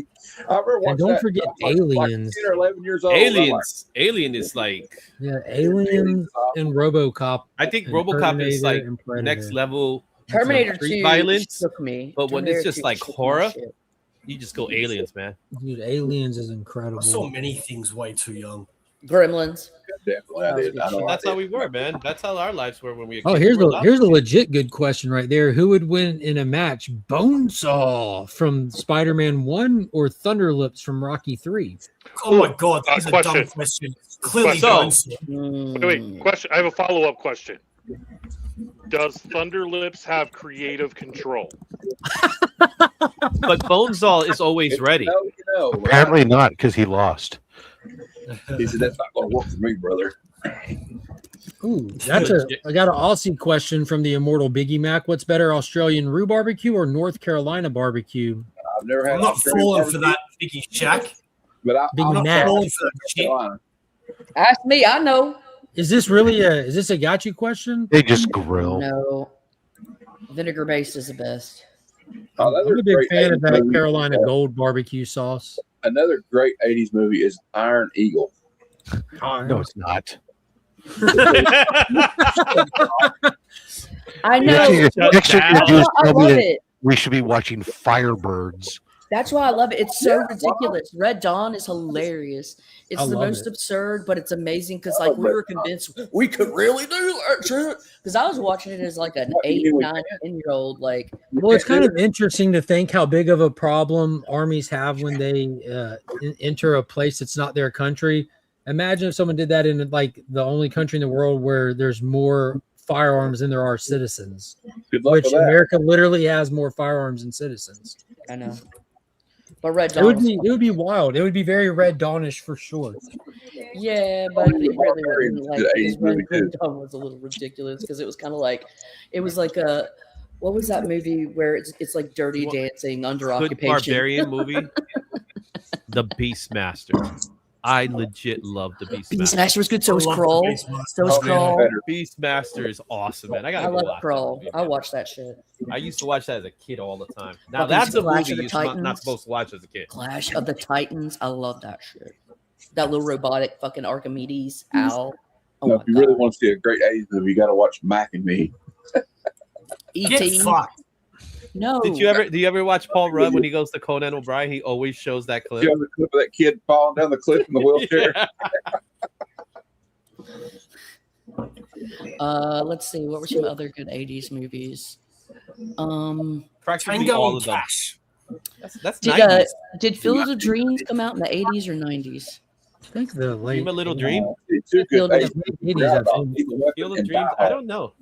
I remember watching don't that forget when I was like Aliens. 10 or 11 years old. I'm like, Alien is like, Yeah, Aliens and RoboCop. I think and RoboCop is Terminator like and Predator. next level. Terminator street 2 violence, shook me. but when Terminator it's just 2 like shook my horror, shit. you just go Aliens, man. Dude, Aliens is I incredible. saw many things way too young. Gremlins. definitely, I did. I know. That's I how did. we were, man. That's how our lives were when we. Oh, were here's allowed a to. legit good question right there. Who would win in a match, Bonesaw from Spider-Man 1 or Thunder Lips from Rocky 3? Oh my god, that's a dumb question. question. Clearly, So- Bonesaw. Wait, question. I have a follow-up question. Does Thunder Lips have creative control? But Bonesaw is always ready. No, Apparently not, because he lost. He said, "That's not going to work for me, brother." Ooh, I got an Aussie question from the immortal Biggie Mac. What's better, Australian Roo barbecue or North Carolina barbecue? I've never had. I'm not Australian falling for barbecue, that, Biggie Shack. But Big I'm not Mac. falling for that shit. Carolina. Ask me. I know. Is this really is this a got you question? They just grill. No. Vinegar based is the best. Oh, another I'm a big great fan of 80s that movie. Carolina Gold barbecue sauce. Another great 80s movie is Iron Eagle. No, it's not. I know. Next year, That's you're why just I tell me love that it. we should be watching Firebirds. That's why I love it. It's so ridiculous. Red Dawn is hilarious. It's I the love most it. absurd, but it's amazing because like we were convinced we could really do that shit. Because I was watching it as like an 8, 9, 10-year-old. Like, Well, it's kind of interesting to think how big of a problem armies have when they enter a place that's not their country. Imagine if someone did that in like the only country in the world where there's more firearms than there are citizens, Good luck which with that. America literally has more firearms than citizens. I know. But Red It Dawn. would be wild. It would be very Red Dawnish for sure. Yeah, but it really wasn't like The because 80s movie, Red too. Dawn was a little ridiculous because it was kind of like it was like a what was that movie where it's like dirty dancing under Good occupation? barbarian movie. The Beastmaster. I legit love the Beastmaster. Beastmaster was good. So was I love Kroll. the Beastmaster. So was Oh, yeah. Kroll. Beastmaster is awesome, man. I I gotta go love watch Kroll. that movie, I man. watch that shit. I used to watch that as a kid all the time. Now Fucking that's a Clash movie of the you're not Titans. supposed to watch as a kid. Clash of the Titans. I love that shit. That little robotic fucking Archimedes owl. Oh No, my if you really God. want to see a great 80s movie, you got to watch Mac and Me. Get E.T. fucked. No. Do you ever watch Paul Rudd when he goes to Conan O'Brien? He always shows that clip. You have the clip of that kid falling down the cliff in the wheelchair. Yeah. Let's see. What were some other good 80s movies? Practically Tango all and of them. Cash. That's Did 90s. Field of Dreams come out in the 80s or 90s? I think the late Dream a Little Dream. It's too good. Field of- 80s, I think. Field of Dreams. I don't know.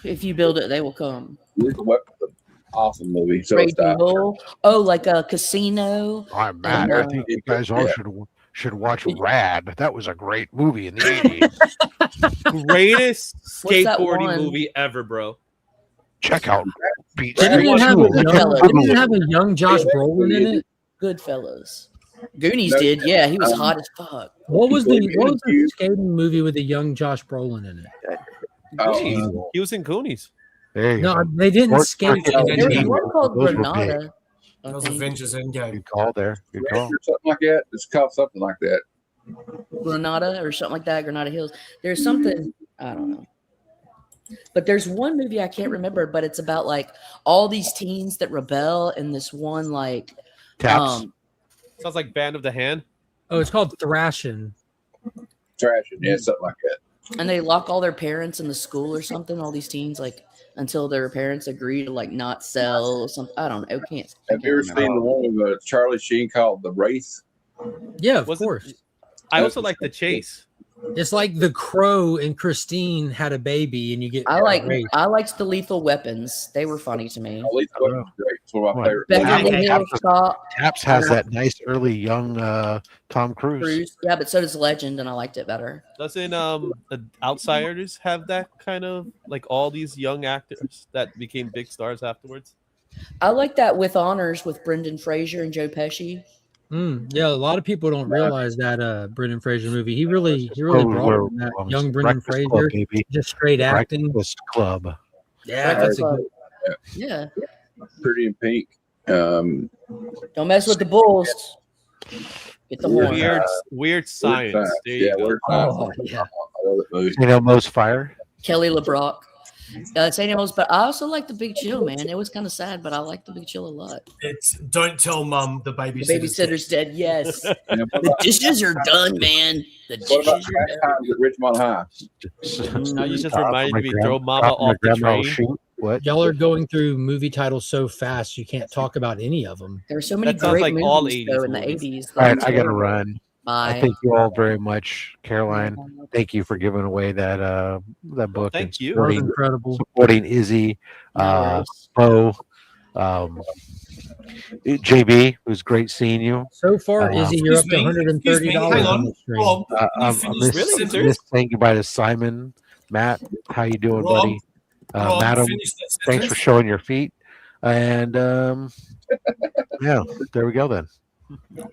If you build it, they will come. Lethal Weapon's an awesome movie. So it's Raging Bull. Oh, like a Casino. I'm mad. And, I think you guys all should watch Rad. That was a great movie in the 80s. Greatest What's that skateboarding one? movie ever, bro. Check out Beat Didn't Street it have, School. didn't it have a young Josh Brolin in it? Goodfellas. Goonies did. Yeah, he was hot as fuck. What was the skating movie with a young Josh Brolin in it? Goonies. He was in Goonies. There you No, go. they didn't Sports skate. Park There was Endgame. one called Those were Granada. big. I That was think. Avengers Endgame. Good call there. Good call. Or something like that. It's called something like that. Granada or something like that. Granada Hills. There's something I don't know. But there's one movie I can't remember, but it's about like all these teens that rebel in this one like Taps. Sounds like Band of the Hand. Oh, it's called Thrashing. Trashing. Yeah, something like that. and they lock all their parents in the school or something. All these teens like until their parents agree to like not sell or something. I don't know. Have you ever seen the one with Charlie Sheen called The Wraith? Yeah, of course. I also like The Chase. It's like The Crow and Christine had a baby, and you get. I raped. liked the Lethal Weapons. They were funny to me. Lethal Weapons was great. It's one of my favorite. Beverly Hills Cop. Taps has that nice early young Tom Cruise. Yeah, but so does Legend, and I liked it better. Doesn't Outsiders have that kind of like all these young actors that became big stars afterwards? I like that With Honors with Brendan Fraser and Joe Pesci. Yeah, a lot of people don't realize that Brendan Fraser movie. He really brought in that young Brendan Breakfast Fraser, Club, baby. just straight acting. Breakfast Club. Yeah, that's a good. Yeah. Pretty in Pink. Don't mess with the Bulls. Get the horn. Weird Science. There you go. Weird Science. Oh, yeah. I love that movie. St. Elmo's Fire. Kelly LeBrock. St. Elmo's, but I also like The Big Chill, man. It was kind of sad, but I like The Big Chill a lot. It's Don't Tell Mum the babysitter's, Babysitter's dead. Yes. Yeah, The dishes are done, man. The what about dishes are Fast done. Times at Ridgemont High? Now you just reminded me, throw Mama off the train. What? Y'all are going through movie titles so fast you can't talk about any of them. There were so many That sounds great like movies all though, 80s in the movies. 80s. All right, I got to run. Bye. I thank you all very much, Caroline. Thank you for giving away that that book. Thank and you. That was supporting- incredible. Supporting Izzy, Bo, JB. It was great seeing you. So far, Izzy, you're up to Excuse me, $130 hang on on. the stream. Rob, I finish miss, the miss saying goodbye to Simon. Matt, how you doing, Rob, buddy? Rob, Madam, finish that thanks for sentence. showing your feet. And yeah, there we go then.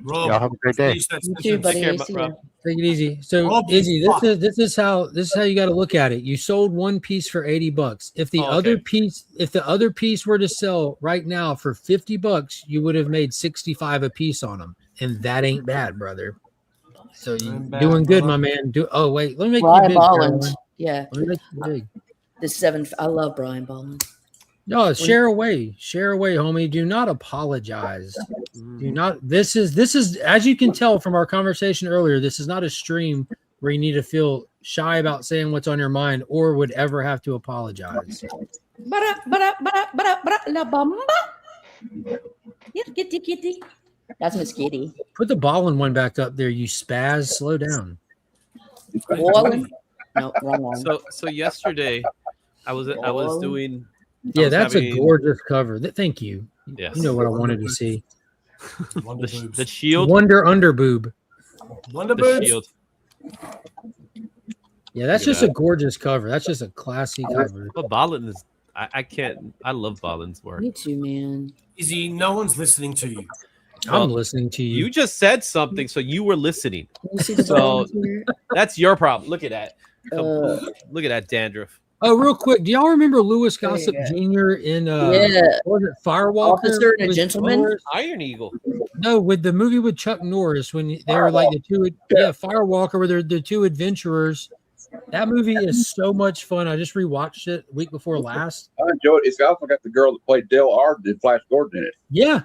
Rob, Y'all have a great day. finish that You too, sentence. buddy. care, See Rob. ya. Take it easy. So, Rob, Izzy, fuck. this is how you got to look at it. You sold one piece for $80. If the Oh, okay. other piece were to sell right now for $50, you would have made 65 a piece on them, and that ain't bad, brother. So you Ain't bad, doing good, brother. my man. Oh wait, let me make you Brian big. Bolland. Caroline. Yeah. Let me make you big. The 7. I love Brian Bolland. No, share away, homie. Do not apologize. Do not. This is as you can tell from our conversation earlier. This is not a stream where you need to feel shy about saying what's on your mind or would ever have to apologize. La bamba. Kitty, kitty. That's Miss Kitty. Put the ballin' one back up there, you spaz. Slow down. Wallen. No, wrong one. So yesterday, I was doing. Yeah, was that's having- a gorgeous cover. Thank you. Yes. You know what I wanted to see. Wonder boobs. The shield. Wonder underboob. Wonder The boobs. shield. Yeah, that's Look at just a gorgeous cover. That's just a classy cover. But Bolin is. I can't. I love Bolin's work. Me too, man. Izzy, no one's listening to you. I'm listening to you. You just said something, so you were listening. Can you see the So Bollins here? that's your problem. Look at that. Uh, Look at that dandruff. Oh, real quick, do y'all remember Louis There you Gossett go. Jr. in Yeah. what was it, Firewalker? Officer and a with Gentleman? Norris? Iron Eagle. No, with the movie with Chuck Norris when they were like the two, Firewalker, where they're the two adventurers. That movie is so much fun. I just rewatched it week before last. I enjoyed it. It's also got the girl that played Dale Arden and Flash Gordon in it. Yeah,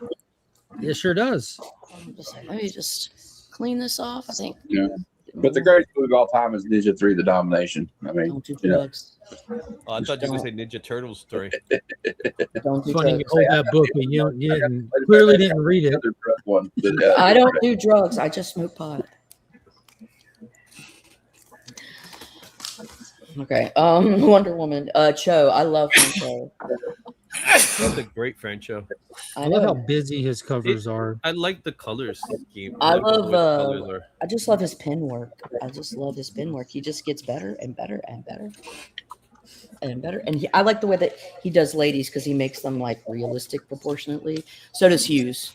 it sure does. Let me just clean this off. I think. Yeah. But the greatest movie of all time is Ninja 3: The Domination. I mean, Don't do you know, drugs. Oh, I thought you were going to say Ninja Turtles 3. Don't do Funny you drugs. hold that book, but you clearly didn't read it. one, but, I don't do drugs. I just smoke pot. Okay. Wonder Woman. Cho. I love Cho. That's a great Franco. I love how busy his covers are. I like the colors scheme. I like the way the love. colors are. I just love his pen work. I just love his pen work. He just gets better and better and better and better. And I like the way that he does ladies because he makes them like realistic proportionately. So does Hughes.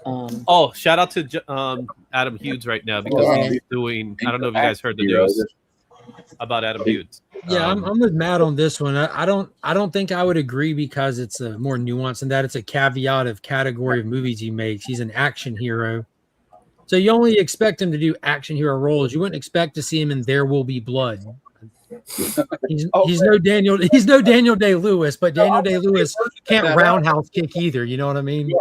Oh, shout out to Adam Hughes right now because he's doing. I don't know if you guys heard the news about Adam Hughes. Yeah, I'm with Matt on this one. I don't think I would agree because it's a more nuanced than that. It's a caveat of category of movies he makes. He's an action hero. So you only expect him to do action hero roles. You wouldn't expect to see him in There Will Be Blood. He's no Daniel Day-Lewis, but Daniel Day-Lewis can't roundhouse kick either. You know what I mean?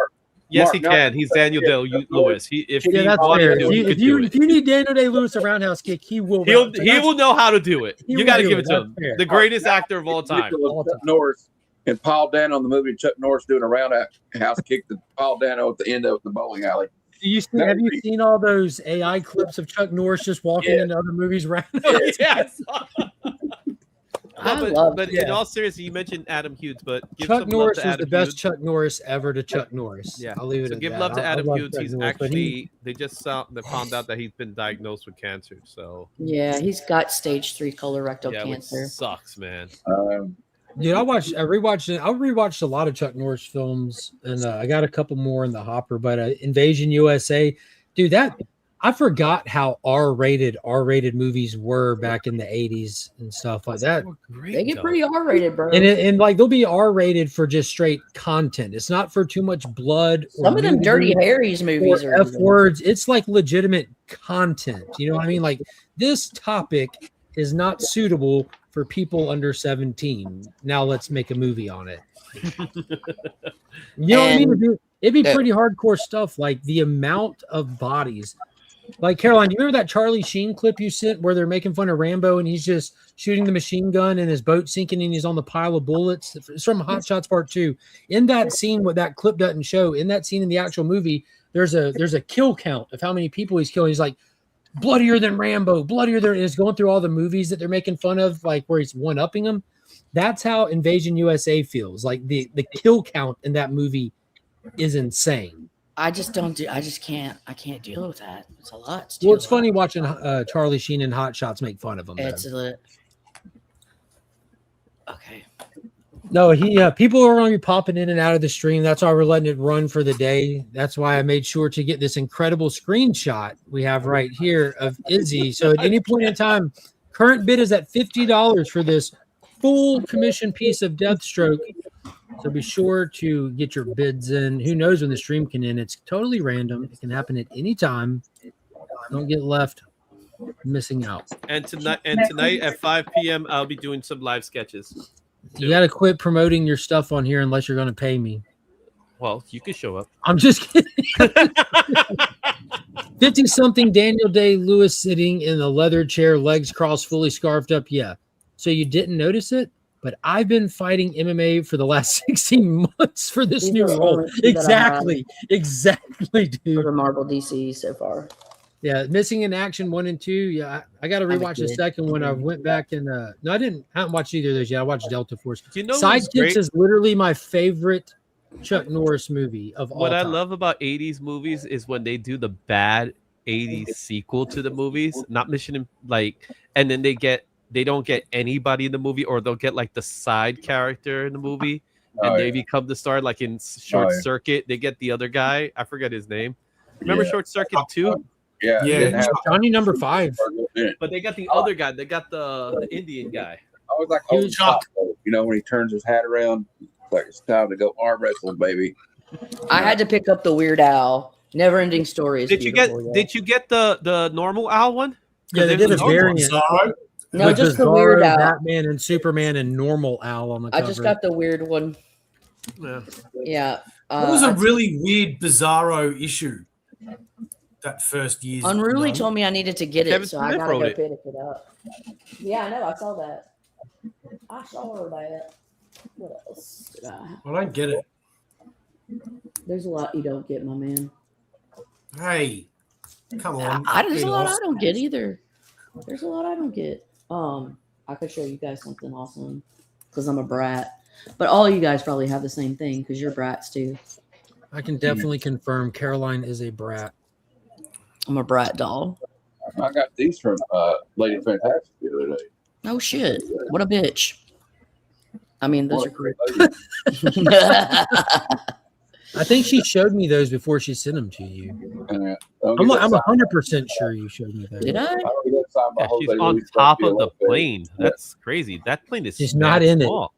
Yes, he can. He's Daniel Day-Lewis. If you need Daniel Day-Lewis a roundhouse kick, he will. He will know how to do it. You got to give it to him. The greatest actor of all time. Chuck Norris and Paul Dano in the movie. Chuck Norris doing a roundhouse kick to Paul Dano at the end of the bowling alley. Have you seen all those AI clips of Chuck Norris just walking into other movies? Yes. But Yeah. in all seriousness, you mentioned Adam Hughes, but give Chuck some Norris love to is Adam the best Hughes. Chuck Norris ever to Chuck Norris. Yeah, I'll leave it so at give that. love to I Adam love Hughes. Chuck He's Norris, but actually they found out that he's been diagnosed with cancer. So Yeah, he's got stage 3 colorectal which cancer. sucks, man. Dude, I rewatched a lot of Chuck Norris films, and I got a couple more in the hopper. But Invasion USA, dude, I forgot how R-rated movies were back in the 80s and stuff like that. They get pretty R-rated, bro. And like they'll be R-rated for just straight content. It's not for too much blood. Some of them Dirty Harry's movies are F words. It's like legitimate content. You know what I mean? Like this topic is not suitable for people under 17. Now let's make a movie on it. You know what I mean? It'd be pretty hardcore stuff. Like the amount of bodies. Like Caroline, do you remember that Charlie Sheen clip you sent where they're making fun of Rambo and he's just shooting the machine gun and his boat sinking and he's on the pile of bullets? It's from Hot Shots Part 2. In that scene, what that clip doesn't show, in that scene in the actual movie, there's a kill count of how many people he's killing. He's like, bloodier than Rambo, bloodier than, and it's going through all the movies that they're making fun of, like where he's one-upping them. That's how Invasion USA feels. Like the kill count in that movie is insane. I can't deal with that. It's a lot. Well, it's funny watching Charlie Sheen and Hot Shots make fun of him. Okay. No, people are going to be popping in and out of the stream. That's why we're letting it run for the day. That's why I made sure to get this incredible screenshot we have right here of Izzy. So at any point in time, current bid is at $50 for this full commission piece of Deathstroke. So be sure to get your bids in. Who knows when the stream can end? It's totally random. It can happen at any time. Don't get left missing out. And tonight at 5 p.m. I'll be doing some live sketches. You got to quit promoting your stuff on here unless you're going to pay me. Well, you can show up. I'm just kidding. 50-something Daniel Day-Lewis sitting in a leather chair, legs crossed, fully scarfed up. Yeah. So you didn't notice it? But I've been fighting MMA for the last 16 months for this new role. Exactly, dude. For the Marvel DC so far. Yeah, Missing in Action 1 and 2. Yeah, I got to rewatch the second one. I went back and no, I haven't watched either of those yet. I watched Delta Force. You know, Sidekicks is literally my favorite Chuck Norris movie of all time. What I love about 80s movies is when they do the bad 80s sequel to the movies, not Mission and then they don't get anybody in the movie, or they'll get like the side character in the movie, and they become the star. Like in Short Circuit, they get the other guy. I forget his name. Remember Short Circuit 2? Yeah. Johnny number 5. But they got the other guy. They got the Indian guy. was like He old was Chuck. Pop, you know, when he turns his hat around, it's like it's time to go arm wrestling, baby. I had to pick up the Weird Al. Never ending stories. Did you get the normal owl one? Yeah, they did a variant. Bizarro. No, with just the Bizarro, Weird Al. Batman and Superman and normal Owl on the cover. I just got the weird one. Yeah. Yeah. It was a really weird Bizarro issue. That first year. Unruly told me I needed to get it, Kevin so I Smith gotta go wrote it. pick it up. Yeah, I know. I saw that. I saw that. What else did I have? I don't get it. There's a lot you don't get, my man. Hey, come on. There's a lot I don't get either. There's a lot I don't get. I could show you guys something awesome because I'm a brat. But all you guys probably have the same thing because you're brats too. I can definitely confirm Caroline is a brat. I'm a brat doll. I got these from Lady Fantastic the other day. Oh shit! What a bitch. I mean, those are cool. I think she showed me those before she sent them to you. I'm 100% sure you showed me those. Did I? Yeah, she's on top of the plane. That's crazy. That plane is She's not in small.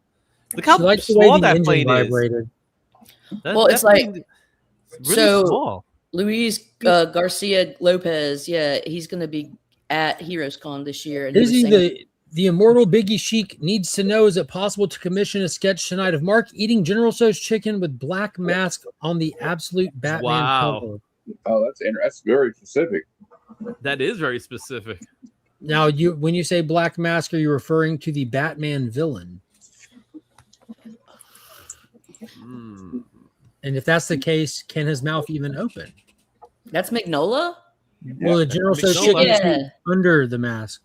Look how She likes the way small the that engine plane vibrated. is. Well, it's like plane is really so. small. Luis Garcia Lopez, yeah, he's going to be at Heroes Con this year. And he was Izzy, saying- the immortal Biggie Chic needs to know: is it possible to commission a sketch tonight of Mark eating General Tso's chicken with black mask on the absolute Batman Wow. cover? Oh, that's very specific. That is very specific. Now, when you say black mask, are you referring to the Batman villain? And if that's the case, can his mouth even open? That's Magnola? Well, the General Tso's Magnola. chicken Yeah. is under the mask.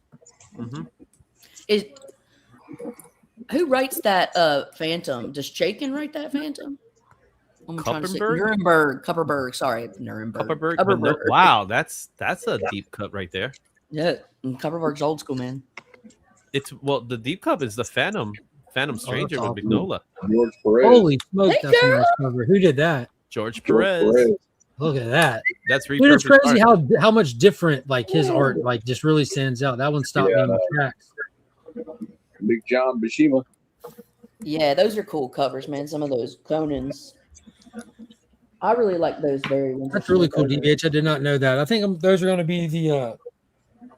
Who writes that Phantom? Does Chaykin write that Phantom? I'm trying to say Kupperberg? Kupperberg. Sorry, Nuremberg. Kupperberg. Wow, that's a deep cut right there. Yeah, and Kupperberg's old school, man. It's the deep cut is the Phantom Stranger with awesome. Magnola. George Perez. Holy smoke, Hey, that's a nice girl. cover. Who did that? George George Perez. Look at that. That's Dude, it's repurposed crazy art. how much different like his art like just really stands out. That one stopped me in my tracks. Big John Bishima. Yeah, those are cool covers, man. Some of those Conans. I really like those very ones. That's really cool, DBH. I did not know that. I think those are going to be the.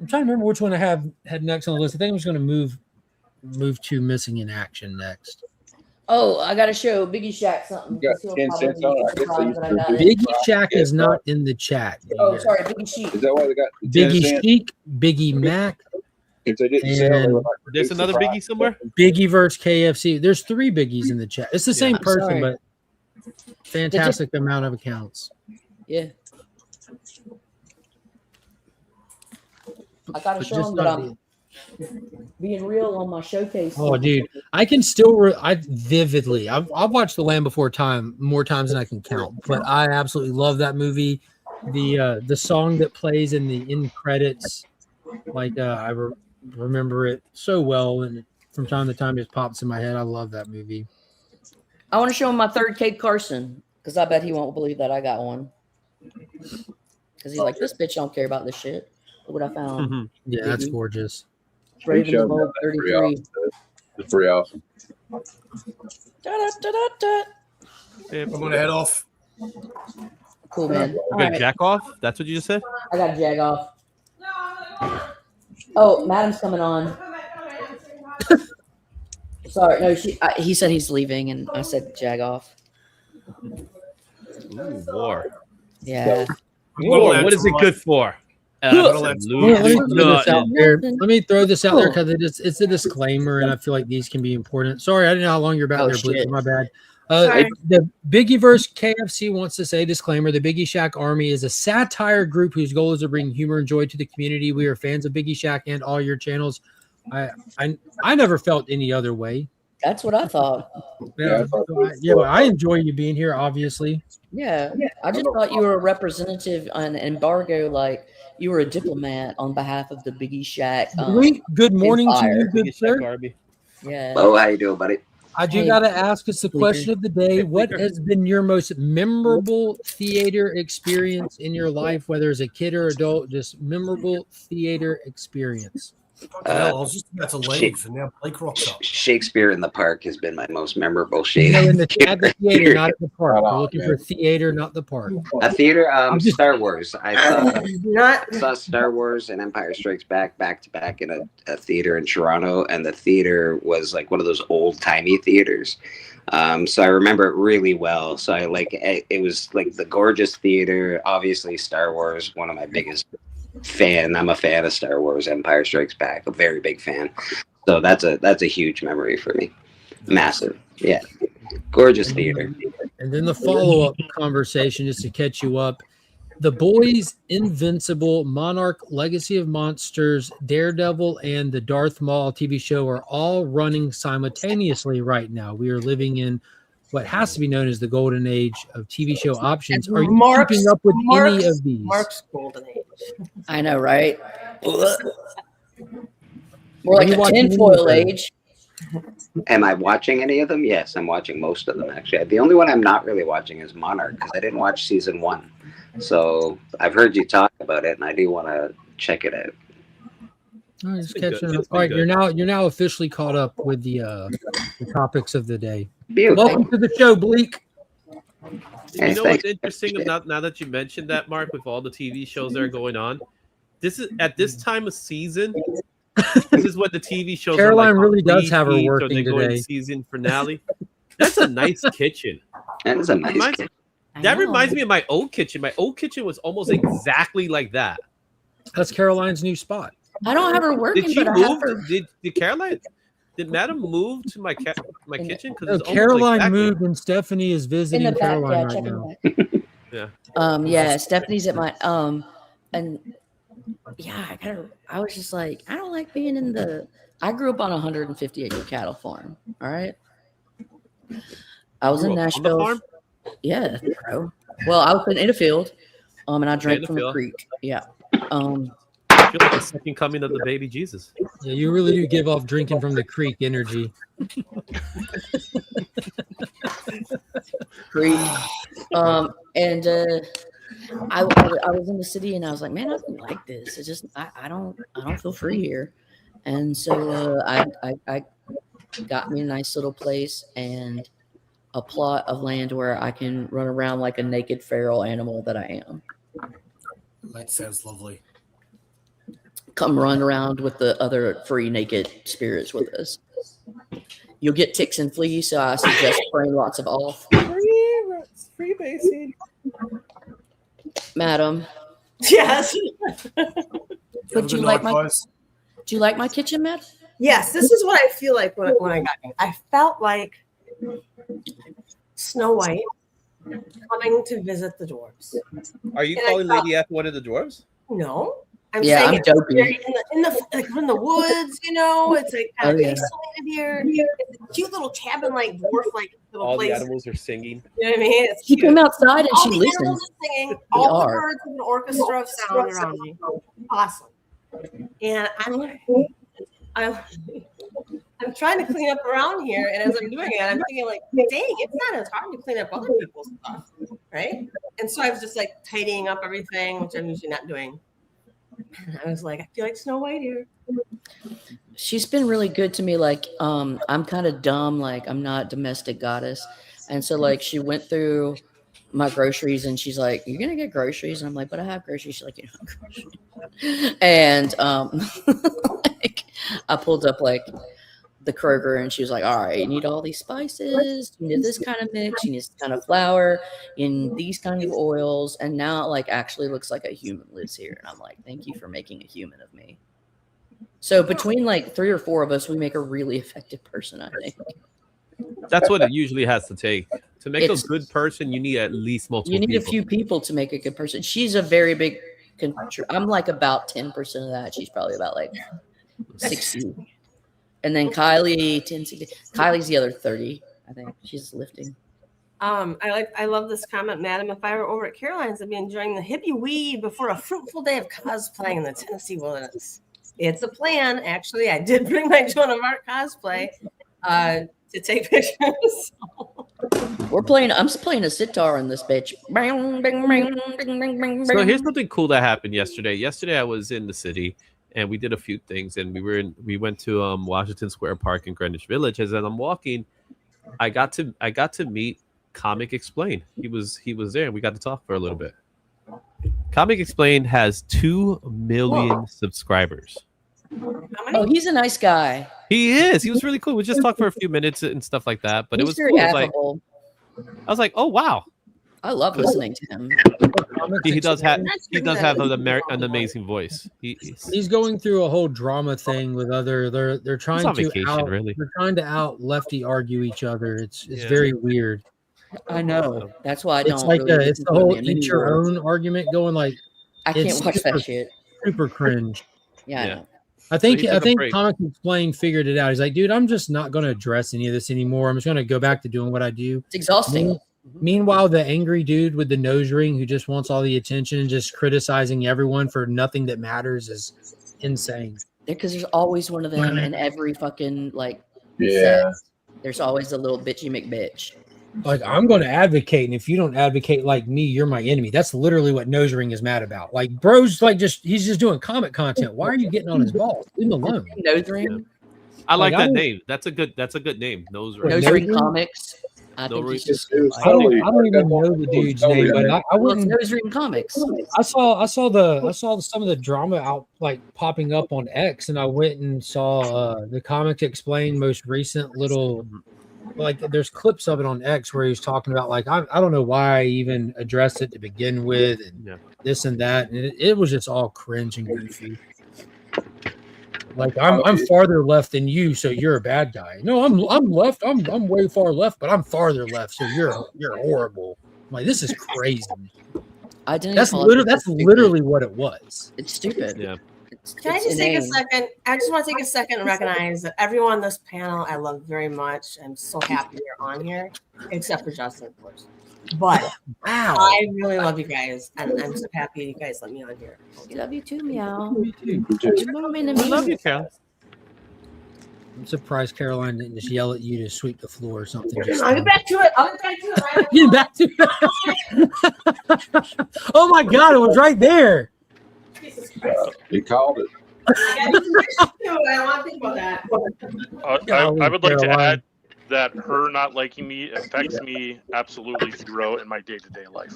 I'm trying to remember which one I had next on the list. I think I'm just going to move to Missing in Action next. Oh, I got to show Biggie Shack something. You got He'll 10 probably cents on it. I be guess they used surprised that I to got do it. Biggie Shack is not in the chat. Oh, sorry, Biggie Sheep. Is that why they got the 10 Biggie cents? Chic, Biggie Mac, If they didn't sell, they and would like There's another Biggie somewhere. Biggie versus KFC. There's 3 Biggies in the chat. It's the same I'm person, sorry. but fantastic amount of accounts. Yeah. I got to But show just them that not I'm being real on my showcase. Oh, dude, I can still I vividly. I've watched The Land Before Time more times than I can count, but I absolutely love that movie. The song that plays in the end credits, like I remember it so well, and from time to time it just pops in my head. I love that movie. I want to show him my third Kate Carson because I bet he won't believe that I got one. Because he's like, this bitch don't care about this shit. Look what I found. Yeah, that's gorgeous. Raven the Bold 33. It's pretty awesome. Da-da-da-da-da. I'm going to head off. Cool, man. You All got right. jack off? That's what you just said? I got Jag off. Oh, Madam's coming on. Sorry, no, he said he's leaving, and I said Jag off. Ooh, war. Yeah. War. What is it good for? Let me throw this out Absolutely there. nothing. Let me throw this out there because it's a disclaimer, and I feel like these can be important. Sorry, I didn't know how long you're about there, Blitz. My bad. The Biggieverse KFC wants to say disclaimer: the Biggie Shack Army is a satire group whose goal is to bring humor and joy to the community. We are fans of Biggie Shack and all your channels. I never felt any other way. That's what I thought. I enjoy you being here, obviously. Yeah, I just thought you were a representative on embargo, like you were a diplomat on behalf of the Biggie Shack. Good morning to you, Empire. good sir. Yeah. Oh, how you doing, buddy? I do got to ask us the question of the day. What has been your most memorable theater experience in your life, whether as a kid or adult, just memorable theater experience? I was just about to leave, and now Blake rocks up. Shakespeare in the Park has been my most memorable No, Shakespeare. in the at the theater, not at the park. Right We're on, looking man. for theater, not the park. A theater, Star Wars. I Not saw Star Wars and Empire Strikes Back to back in a theater in Toronto, and the theater was like one of those old timey theaters. So I remember it really well. So it was like the gorgeous theater. Obviously, Star Wars, one of my biggest fan. I'm a fan of Star Wars, Empire Strikes Back, a very big fan. So that's a huge memory for me. Massive, yeah, gorgeous theater. And then the follow-up conversation, just to catch you up. The Boys, Invincible, Monarch, Legacy of Monsters, Daredevil, and the Darth Maul TV show are all running simultaneously right now. We are living in what has to be known as the golden age of TV show options. Are you keeping up with any of these? Mark's golden age. I know, right? More like a tinfoil age. Am I watching any of them? Yes, I'm watching most of them, actually. The only one I'm not really watching is Monarch, because I didn't watch season 1. So I've heard you talk about it, and I do want to check it out. All right, just catching up. All right, you're now officially caught up with the topics of the day. Beautiful. Welcome to the show, Bleak. You know what's interesting now that you mentioned that, Mark, with all the TV shows that are going on? This is at this time of season. This is what the TV shows. Caroline are like really does have her repeats, or working they go in today. season finale. That's a nice kitchen. That is a nice kitchen. That reminds me of my old kitchen. My old kitchen was almost exactly like that. That's Caroline's new spot. I don't have her working, Did she but I have move? her. Did Caroline? Did Madam move to my kitchen? No, Caroline moved, and Stephanie is visiting in the back, Caroline yeah, right check now. in the Yeah. Yeah, Stephanie's at my and yeah, I was just like, I don't like being in the. I grew up on a 150-acre cattle farm. All right, I was in Nashville. Farm? Yeah, bro. Well, I was in a field, and I drank the from the field. creek. Yeah. I feel like the second coming of the baby Jesus. Yeah, you really do give off drinking from the creek energy. Creek. And I was in the city, and I was like, man, I don't like this. It's just I don't feel free here. And so I got me a nice little place and a plot of land where I can run around like a naked feral animal that I am. That sounds lovely. Come run around with the other free naked spirits with us. You'll get ticks and fleas, so I suggest spraying lots of off. Free basing. Madam, Yes. would you like my? Do you like my kitchen, Matt? Yes, this is what I feel like when I got here. I felt like Snow White coming to visit the dwarves. Are you And I calling thought- Lady F one of the dwarves? No. I'm Yeah, saying I'm it's dopey. very in the woods, you know, it's like kind of Oh, yeah. isolated here. It's a cute little cabin like dwarf like little All place. the animals are singing. You know what I mean? It's She cute. came outside and All she the listened. animals are singing, all the are. birds with an orchestra of sound around me. Awesome. And I'm trying to clean up around here, and as I'm doing it, I'm thinking like, dang, it's not as hard to clean up other people's stuff, right? And so I was just like tidying up everything, which I'm usually not doing. And I was like, I feel like Snow White here. She's been really good to me. Like, I'm kind of dumb. Like, I'm not domestic goddess. And so, like, she went through my groceries and she's like, you're going to get groceries? And I'm like, but I have groceries. She's like, you don't have groceries. And like, I pulled up, like, the Kroger and she was like, all right, you need all these spices. You need this kind of mix. You need this kind of flour. You need these kind of oils. And now it, like, actually looks like a human lives here. And I'm like, thank you for making a human of me. So between like 3 or 4 of us, we make a really effective person, I think. That's what it usually has to take. To make It's- a good person, you need at least multiple You need people. a few people to make a good person. She's a very big I'm like about 10% of that. She's probably about like 60. And then Kylie, 10, 60. Kylie's the other 30, I think. She's lifting. I love this comment, Madam. If I were over at Caroline's, I'd be enjoying the hippie weed before a fruitful day of cosplaying in the Tennessee wilderness. It's a plan. Actually, I did bring my Joan of Arc cosplay to take pictures. I'm just playing a sitar in this bitch. So here's something cool that happened yesterday. Yesterday I was in the city and we did a few things, and we went to Washington Square Park in Greenwich Village. As I'm walking, I got to meet Comic Explain. He was there, and we got to talk for a little bit. Comic Explain has 2 million subscribers. Oh, he's a nice guy. He is. He was really cool. We just talked for a few minutes and stuff like that. But He's it was very cool. affable. I was like, oh wow. I love listening to him. He does have an amazing voice. He's going through a whole drama thing with other. They're trying on to vacation, really. They're trying to out lefty argue each other. It's very weird. I know. That's why I don't. It's like really it's the whole each your own argument going. Like I can't watch that shit. Super cringe. Yeah. I know. I think Comic Explain figured it out. He's like, dude, I'm just not going to address any of this anymore. I'm just going to go back to doing what I do. It's exhausting. Meanwhile, the angry dude with the nose ring who just wants all the attention and just criticizing everyone for nothing that matters is insane. Because there's always one of them in every fucking Yeah. set. There's always a little bitchy McBitch. Like, I'm going to advocate, and if you don't advocate like me, you're my enemy. That's literally what Nose Ring is mad about. Like, bro's like he's just doing comic content. Why are you getting on his balls? Leave him alone. Nose Ring. I like that name. That's a good name. Nose Ring. Nose Ring Comics. I think he's just. I don't even know the dude's name, but I wouldn't. Nose Ring Comics. I saw some of the drama out popping up on X, and I went and saw the Comic Explain most recent little. There's clips of it on X where he was talking about I don't know why I even addressed it to begin with, and this and that, and it was just all cringe and goofy. Like I'm farther left than you, so you're a bad guy. No, I'm left. I'm way far left, but I'm farther left, so you're horrible. Like, this is crazy. That's literally what it was. It's stupid. Yeah. Can I just take a second? I just want to take a second and recognize that everyone on this panel I love very much. I'm so happy you're on here, except for Justin, of course. But wow, I really love you guys, and I'm so happy you guys let me on here. I love you too, Meow. Me too. I love you, Cal. I'm surprised Caroline didn't just yell at you to sweep the floor or something. I'll get back to it. Right get back to it. Oh my God, it was right there. He called it. I don't want to think about that. I would like to add that her not liking me affects me absolutely zero in my day-to-day life.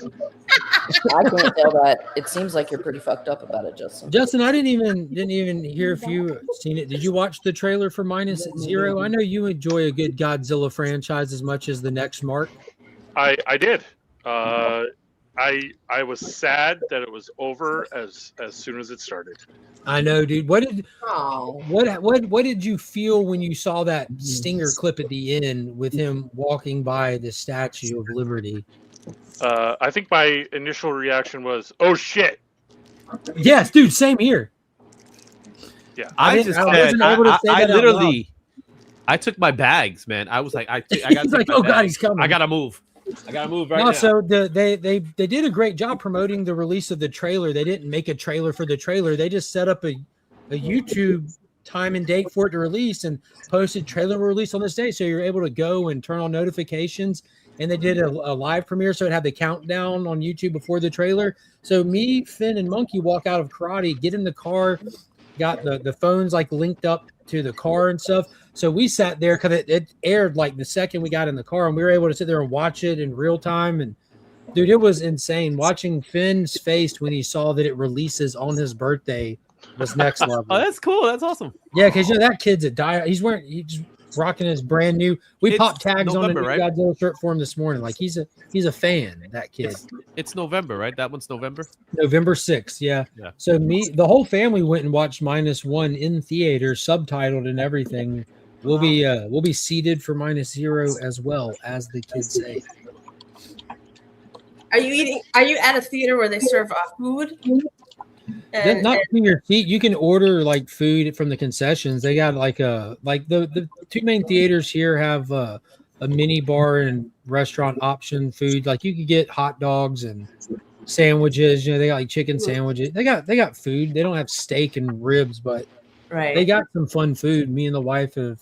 I can't tell that. It seems like you're pretty fucked up about it, Justin. Justin, I didn't even hear if you seen it. Did you watch the trailer for -0? I know you enjoy a good Godzilla franchise as much as the next Mark. I did. I was sad that it was over as soon as it started. I know, dude. What did you feel when you saw that stinger clip at the end with him walking by the Statue of Liberty? I think my initial reaction was, "Oh shit!" Yes, dude. Same here. Yeah, I literally took my bags, man. I was like, I got. He's like, oh God, he's coming. I gotta move. Right now. So they did a great job promoting the release of the trailer. They didn't make a trailer for the trailer. They just set up a YouTube time and date for it to release and posted trailer release on this day. So you're able to go and turn on notifications. And they did a live premiere, so it had the countdown on YouTube before the trailer. So me, Finn, and Monkey walk out of karate, get in the car, got the phones linked up to the car and stuff. So we sat there because it aired the second we got in the car, and we were able to sit there and watch it in real time. And dude, it was insane watching Finn's face when he saw that it releases on his birthday was next level. Oh, that's cool. That's awesome. Yeah, because that kid's a die. He's rocking his brand new. We popped tags on the new Godzilla shirt for him this morning. He's a fan. That kid. It's November, right? That one's November. November 6th. Yeah. So the whole family went and watched -1 in theater, subtitled and everything. We'll be seated for -0 as well, as the kids say. Are you at a theater where they serve food? Not in your seat. You can order food from the concessions. They got the two main theaters here have a mini bar and restaurant option food. You could get hot dogs and sandwiches. They got chicken sandwiches. They got food. They don't have steak and ribs, but they got some fun food. Me and the wife have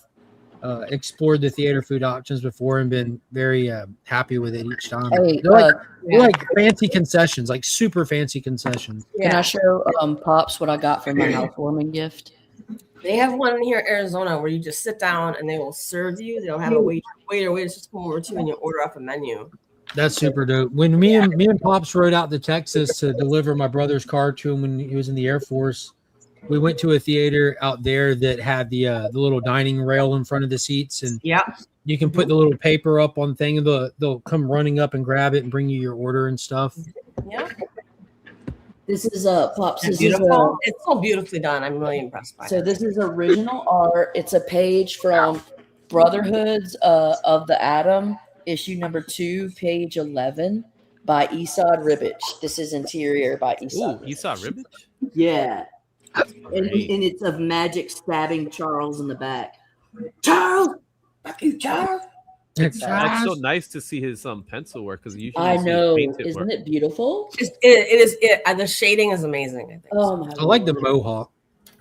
explored the theater food options before and been very happy with it each time. Hey, they're like fancy concessions, like super fancy concessions. Can I show Pops what I got for my housewarming gift? They have one here in Arizona where you just sit down and they will serve you. They'll have a waiter just come over to you and you order off a menu. That's super dope. When me and Pops rode out to Texas to deliver my brother's car to him when he was in the Air Force, we went to a theater out there that had the little dining rail in front of the seats, and you can put the little paper up on thing, and they'll come running up and grab it and bring you your order and stuff. Yeah. This is Pops. This beautiful. It's so beautifully done. I'm really impressed by it. So this is original art. It's a page from Brotherhoods of the Atom, issue number 2, page 11, by Esad Ribic. This is interior by Esad. Esad Ribic? Yeah. And it's of Magic stabbing Charles in the back. Charles! Fuck you, Charles! It's so nice to see his pencil work, because usually I know. Isn't Isn't it beautiful? The shading is amazing, I think. Oh my I like the mohawk.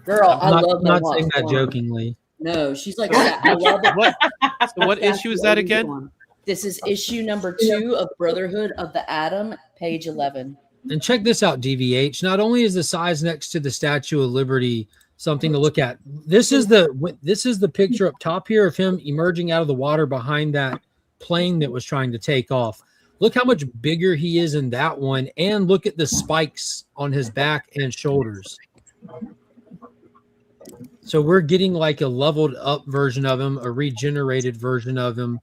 Girl, I love I'm not mohawk saying that form. jokingly. No, she's like, I love it. So what issue is that again? This is issue number 2 of Brotherhood of the Atom, page 11. And check this out, DVH. Not only is the size next to the Statue of Liberty something to look at, this is the picture up top here of him emerging out of the water behind that plane that was trying to take off. Look how much bigger he is in that one, and look at the spikes on his back and shoulders. So we're getting like a leveled up version of him, a regenerated version of him.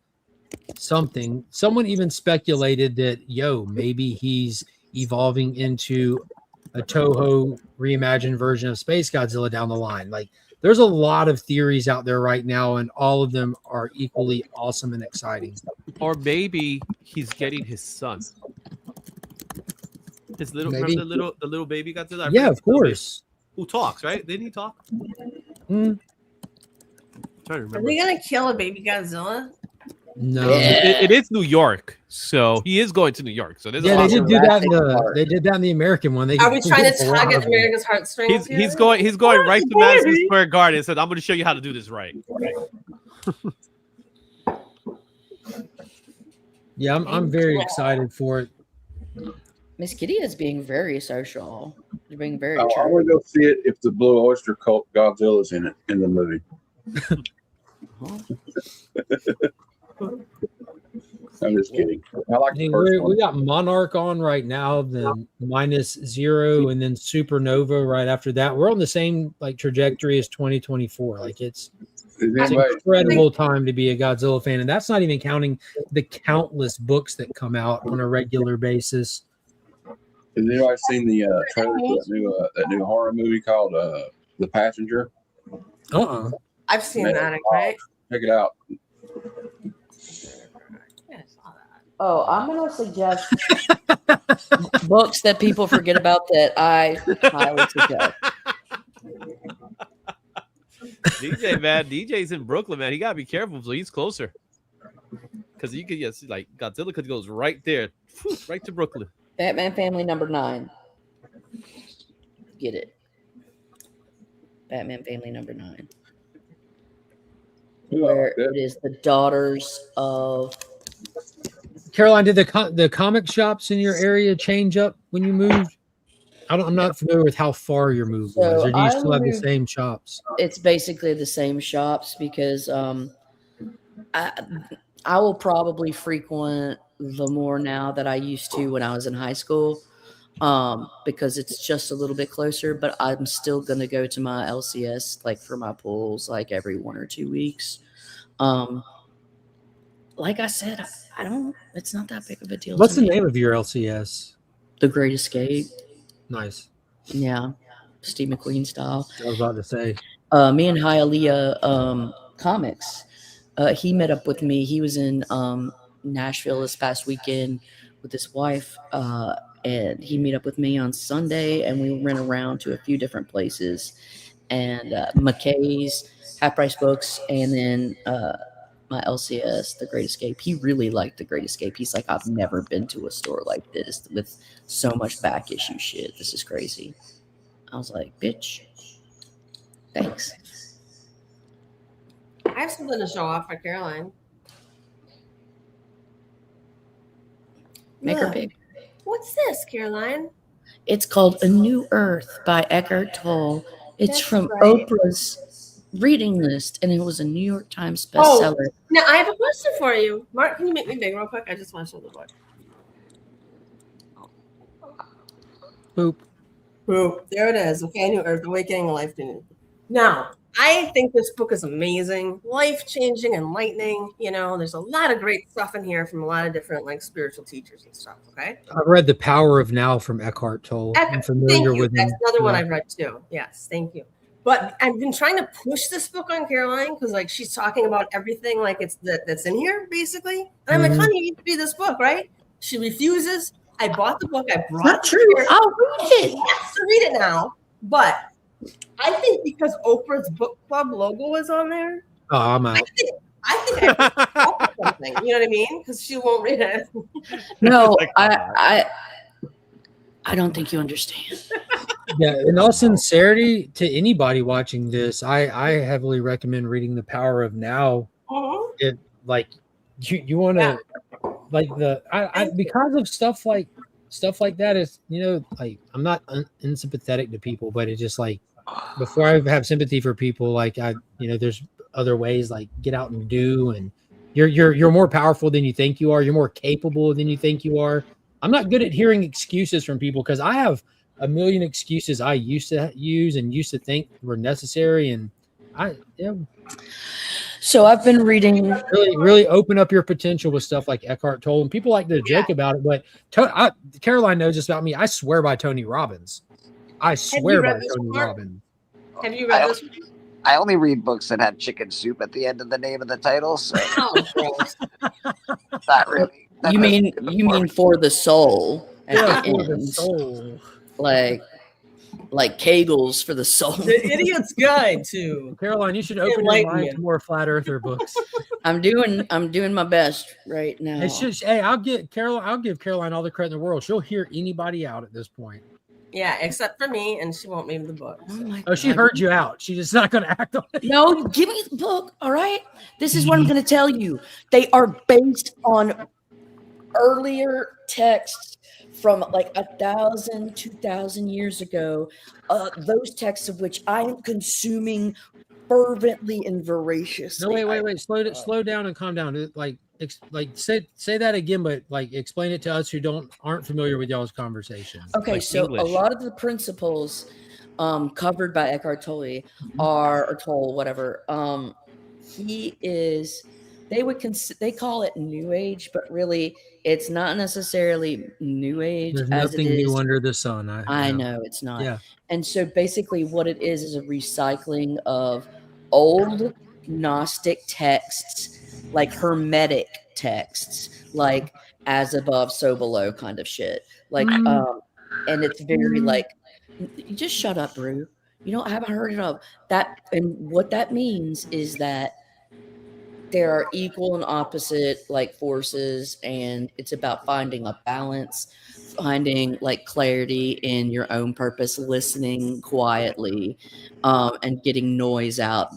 Someone even speculated that maybe he's evolving into a Toho reimagined version of Space Godzilla down the line. Like, there's a lot of theories out there right now, and all of them are equally awesome and exciting. Or maybe he's getting his son. His little, Maybe. remember the little baby Godzilla? Yeah, of course. Who talks, right? Didn't he talk? Mm. Trying to remember. Are they gonna kill a baby Godzilla? No, it is New York, so he is going to New York. So they did do that. They did that in the American one. Are we trying to tug at America's heartstrings? He's going right to Madison Square Garden and said, "I'm going to show you how to do this right." Yeah, I'm very excited for it. Miss Kitty is being very social. You're being very. I want to go see it if the Blue Oyster Cult Godzilla's in it in the movie. I'm just kidding. I like the first one. We got Monarch on right now, then -0, and then Supernova right after that. We're on the same trajectory as 2024. Like it's an incredible time to be a Godzilla fan, and that's not even counting the countless books that come out on a regular basis. Has anybody seen the trailer for that new horror movie called The Passenger? I've seen that. Right? Check it out. Oh, I'm going to suggest books that people forget about that I highly suggest. DJ, man, DJ's in Brooklyn, man. He gotta be careful, so he's closer. Because you could Godzilla could goes right there, right to Brooklyn. Batman Family number 9. Get it. Batman Family number 9. Where it is the daughters of. Caroline, did the comic shops in your area change up when you moved? I'm not familiar with how far your move was. Or do you still have the same shops? It's basically the same shops because I will probably frequent the more now that I used to when I was in high school because it's just a little bit closer. But I'm still going to go to my LCS for my pools every 1 or 2 weeks. Like I said, it's not that big of a deal. What's the name of your LCS? The Great Escape. Nice. Yeah. Steve McQueen style. I was about to say. Me and Hialeah Comics, he met up with me. He was in Nashville this past weekend with his wife, and he met up with me on Sunday, and we went around to a few different places. And McKay's, Half Price Books, and then my LCS, The Great Escape. He really liked The Great Escape. He's like, I've never been to a store like this with so much back issue shit. This is crazy. I was like, bitch, thanks. I have something to show off for Caroline. Make her Look. big. What's this, Caroline? It's called A New Earth by Eckhart Tolle. It's That's from right. Oprah's reading list, and it was a New York Times bestseller. Now I have a question for you. Mark, can you make me big real quick? I just want to show the book. Boop. Boop. There it is. Okay, New Earth, Awakening a Life Renewed. Now, I think this book is amazing, life-changing, enlightening. You know, there's a lot of great stuff in here from a lot of different like spiritual teachers and stuff. Okay. I read The Power of Now from Eckhart Tolle. I'm familiar with him. That's another one Yeah. I've read too. Yes, thank you. But I've been trying to push this book on Caroline because like she's talking about everything like it's that's in here basically. And I'm like, Mhm. honey, you need to read this book, right? She refuses. I bought the book. I brought Not it true. here. I'll read it. She has to read it now. But I think because Oprah's book club logo is on there, Oh, I'm out. I think I could help with something. You know what I mean? Because she won't read it. No, Like, I don't think you understand. Yeah, in all sincerity, to anybody watching this, I heavily recommend reading The Power of Now. Mhm. It like you want to like the I because of stuff like that is, you know, like I'm not unsympathetic to people, but it's just like before I have sympathy for people, like there's other ways, like get out and do, and you're more powerful than you think you are. You're more capable than you think you are. I'm not good at hearing excuses from people because I have a million excuses I used to use and used to think were necessary, and So I've been reading. really open up your potential with stuff like Eckhart Tolle, and people like to joke about it, but Caroline knows this about me. I swear by Tony Robbins. I swear by read this Tony one? Robbins. Have you read this one? I only read books that have chicken soup at the end of the name of the title, so Oh, gross. not really. that You doesn't mean do it you for mean me. for the soul at Yeah, the for the end, soul. like Kegels for the soul. The Idiot's Guide to. Caroline, you should open your mind Enlightenment. to more flat earther books. I'm doing my best right now. It's just, hey, I'll give Caroline all the credit in the world. She'll hear anybody out at this point. Yeah, except for me, and she won't read the book. Oh my Oh, she God. heard you out. She's just not going to act on it. No, give me the book. All right. This is what I'm going to tell you. They are based on earlier texts from like 1,000, 2,000 years ago. Those texts of which I am consuming fervently and voraciously. No, wait. Slow down and calm down. Say that again, but like explain it to us who aren't familiar with y'all's conversation. Okay, Like so English. a lot of the principles covered by Eckhart Tolle or Tolle, whatever. They call it New Age, but really it's not necessarily New Age. There's as nothing it is. new under the sun. I know it's not. Yeah. And so basically what it is a recycling of old Gnostic texts, like Hermetic texts, like as above, so below kind of shit. Like, and it's very like, you just shut up, Brew. I haven't heard it of that. And what that means is that there are equal and opposite like forces, and it's about finding a balance, finding like clarity in your own purpose, listening quietly, and getting noise out,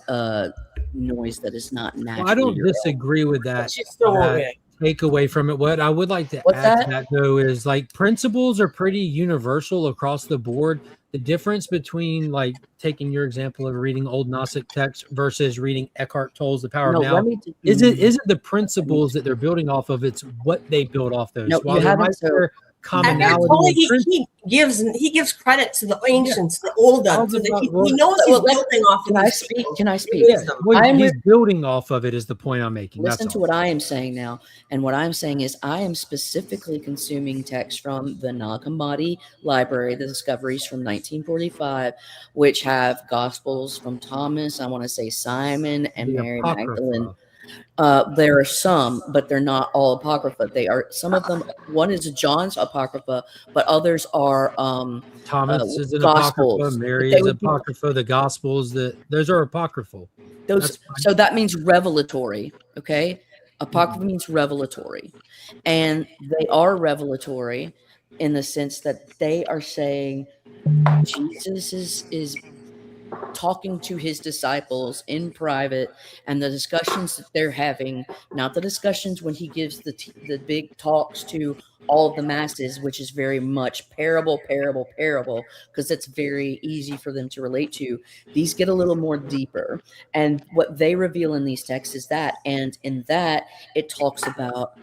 noise that is not natural. Well, I don't disagree with that. She's still okay. Take away from it. What I would like to What's add that? to that though is like principles are pretty universal across the board. The difference between like taking your example of reading old Gnostic texts versus reading Eckhart Tolle's The Power of Now isn't the principles that they're building off of, it's what they build off those. No, While you there haven't, might so- be commonality Totally, in principles, he gives credit to the ancients, the old ones. So that he knows he's building off of Can I these speak? people. Can I speak? yeah, what I'm he's building off of it is the point I'm making. Listen That's to all. what I am saying now. And what I'm saying is I am specifically consuming text from the Nag Hammadi Library, the discoveries from 1945, which have Gospels from Thomas, I want to say Simon, and The Mary Apocrypha. Magdalene. There are some, but they're not all Apocrypha. They are, some of them, one is John's Apocrypha, but others are Thomas is an Gospels. Apocrypha, Mary They is would be- Apocrypha, the Gospels, those are apocryphal. Those, so that means revelatory. Okay. Apocrypha means revelatory, and they are revelatory in the sense that they are saying Jesus is talking to his disciples in private, and the discussions that they're having, not the discussions when he gives the big talks to all of the masses, which is very much parable, because it's very easy for them to relate to. These get a little more deeper. And what they reveal in these texts is that, and in that, it talks about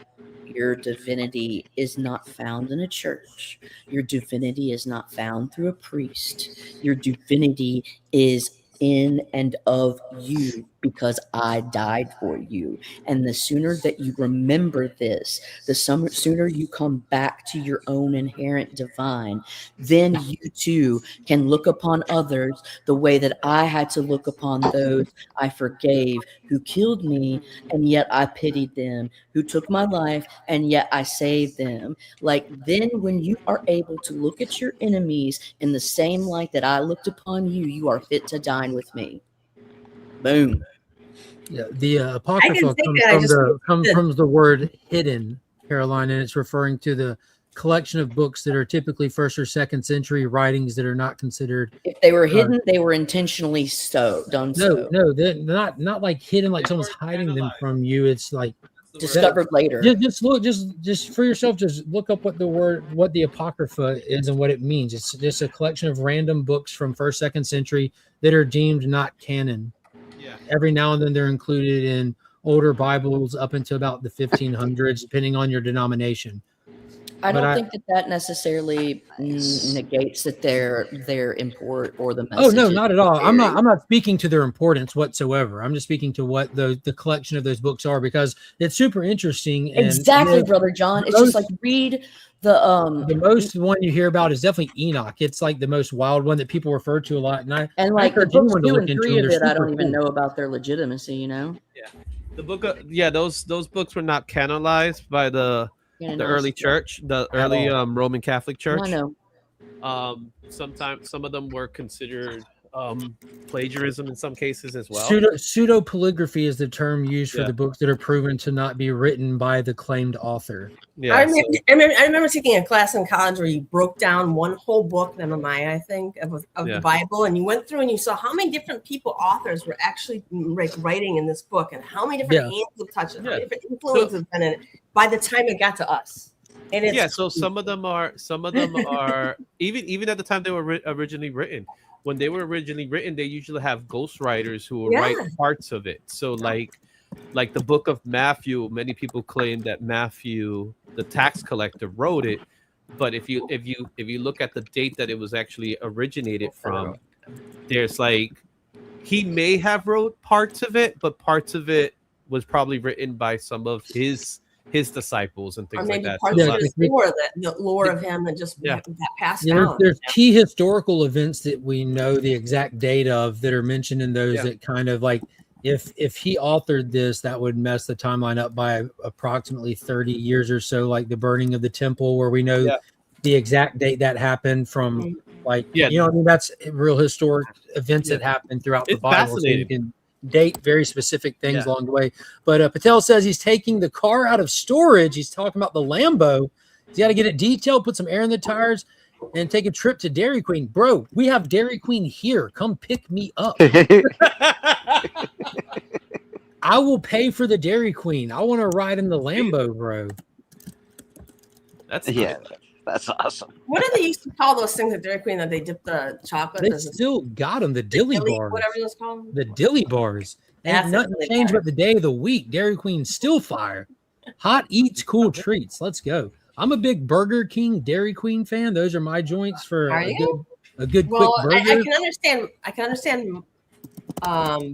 your divinity is not found in a church. Your divinity is not found through a priest. Your divinity is in and of you, because I died for you. And the sooner that you remember this, the sooner you come back to your own inherent divine, then you too can look upon others the way that I had to look upon those I forgave, who killed me, and yet I pitied them, who took my life, and yet I saved them. Like, then when you are able to look at your enemies in the same light that I looked upon you, you are fit to dine with me. Boom. Yeah, the Apocrypha comes from the word hidden, Caroline, and it's referring to the collection of books that are typically 1st or 2nd century writings that are not considered. If they were hidden, they were intentionally done. No, they're not like hidden, like someone's hiding them from you. It's like discovered later. Just look, just for yourself, just look up what the Apocrypha is and what it means. It's just a collection of random books from 1st, 2nd century that are deemed not canon. Yeah. Every now and then they're included in older Bibles up until about the 1500s, depending on your denomination. I don't think that necessarily negates that their import or the message. Oh no, not at all. I'm not speaking to their importance whatsoever. I'm just speaking to what the collection of those books are, because it's super interesting. And exactly, Brother John. It's just like read the most one you hear about is definitely Enoch. It's like the most wild one that people refer to a lot. And like the books 2 and 3 of it, I don't even know about their legitimacy. You know. Yeah, the book. Those books were not canonized by the early church, the early Roman Catholic Church. I know. Sometimes some of them were considered plagiarism in some cases as well. Pseudo polygraphy is the term used for the books that are proven to not be written by the claimed author. Yeah, I remember taking a class in college where you broke down one whole book, Nehemiah, I think, of the Bible, and you went through and you saw how many different authors were actually writing in this book, and how many different hands have touched it, how many different influences have been in it by the time it got to us. And so some of them are even at the time they were originally written. When they were originally written, they usually have ghostwriters who will write parts of it. So like the book of Matthew, many people claim that Matthew, the tax collector, wrote it. But if you look at the date that it was actually originated from, there's like he may have wrote parts of it, but parts of it was probably written by some of his disciples and things like that. Parts of the lore of him and just got passed down. There's key historical events that we know the exact date of that are mentioned in those that kind of like, if he authored this, that would mess the timeline up by approximately 30 years or so, like the burning of the temple, where we know the exact date that happened from you know what I mean? That's real historic events that happen throughout the Bible. So you can date very specific things along the way. But Patel says he's taking the car out of storage. He's talking about the Lambo. He's got to get it detailed, put some air in the tires, and take a trip to Dairy Queen. Bro, we have Dairy Queen here. Come pick me up. I will pay for the Dairy Queen. I want to ride in the Lambo, bro. That's That's awesome. What did they used to call those things at Dairy Queen that they dip the chocolate? They still got them, the dilly bars. Whatever those called. The dilly bars. Ain't nothing changed but the day of the week. Dairy Queen's still fire. Hot eats, cool treats. Let's go. I'm a big Burger King, Dairy Queen fan. Those are my joints for a good quick burger. I can understand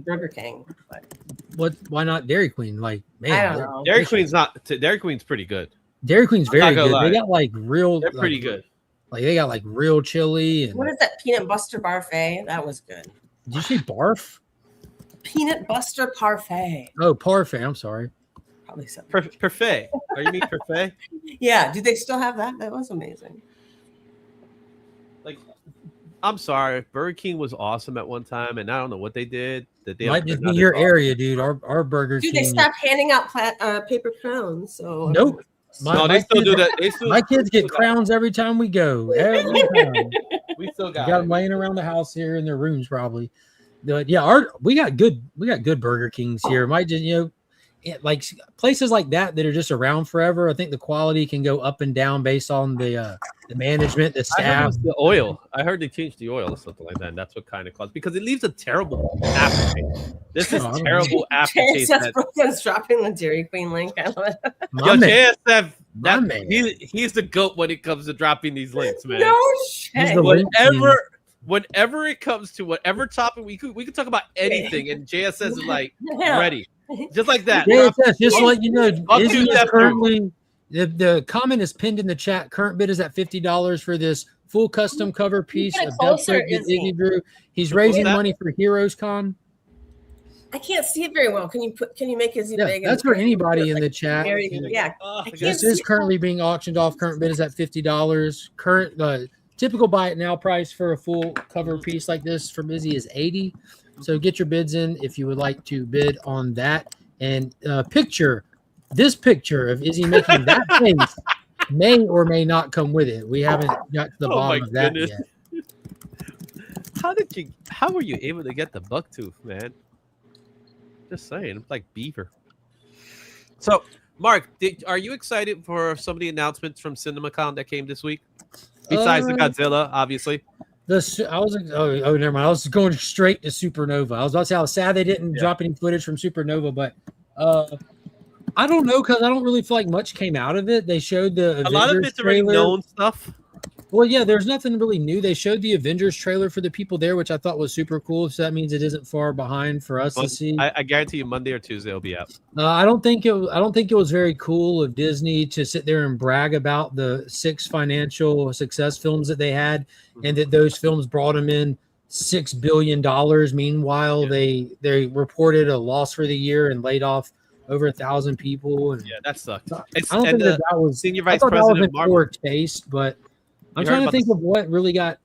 Burger King. But why not Dairy Queen? Like, man, I don't know. Dairy Queen's pretty good. Dairy Queen's very good. They got like real. They're pretty good. Like they got like real chili. And what is that peanut buster parfait? That was good. Did you say barf? Peanut buster parfait. Oh, parfait. I'm sorry. Probably so. Parfait. Are you mean parfait? Yeah. Do they still have that? That was amazing. Like, I'm sorry. Burger King was awesome at one time, and I don't know what they did. Might just be your area, dude. Our Burger King. Dude, they stopped handing out paper crowns. So nope. They still do that. My kids get crowns every time we go. Every time. We still We got got it. them laying around the house here in their rooms, probably. But yeah, we got good Burger Kings here. Might just like places like that are just around forever. I think the quality can go up and down based on the management, the I heard it staff. was the oil. I heard they changed the oil or something like that. And that's what kind of caused because it leaves a terrible aftertaste. This is Oh, I don't know. terrible aftertaste. JSF that- Brooklyn's dropping the Dairy Queen link. I love it. My Yo, man. JSF, My man. he's the goat when it comes to dropping these links, man. No He's shit. the link king. Whenever it comes to whatever topic we could talk about anything, and JSS is like Yeah. ready, just like that. JSF, just to let you know, Up Izzy to is step currently the comment is pinned in the chat. Current bid is at $50 for this full custom cover piece Get of closer, Deathstroke that Izzy. Iggy drew. He's raising that? money for Heroes Con. I can't see it very well. Can you make Izzy Yeah, big? that's for anybody in the chat. Yeah. Oh, I can't This see is it. currently being auctioned off. Current bid is at $50. Current typical buy it now price for a full cover piece like this from Izzy is $80. So get your bids in if you would like to bid on that. And this picture of Izzy making that face may or may not come with it. We haven't got to the Oh bottom my of that goodness. yet. How were you able to get the buck tooth, man? Just saying, it's like beaver. So, Mark, are you excited for some of the announcements from CinemaCon that came this week? Besides the Godzilla, obviously. Never mind. I was going straight to Supernova. I was about to say I was sad they didn't drop any footage from Supernova, but I don't know because I don't really feel like much came out of it. They showed the Avengers A lot of it's already trailer. known stuff. Well, yeah, there's nothing really new. They showed the Avengers trailer for the people there, which I thought was super cool. So that means it isn't far behind for us to see. I guarantee you, Monday or Tuesday it'll be out. I don't think it was very cool of Disney to sit there and brag about the 6 financial success films that they had, and that those films brought them in $6 billion. Meanwhile, they reported a loss for the year and laid off over 1,000 people. And Yeah, that sucked. I don't think that was Senior I Vice thought that was President in Marvel. poor taste, but I'm You heard trying to about think the- of what really got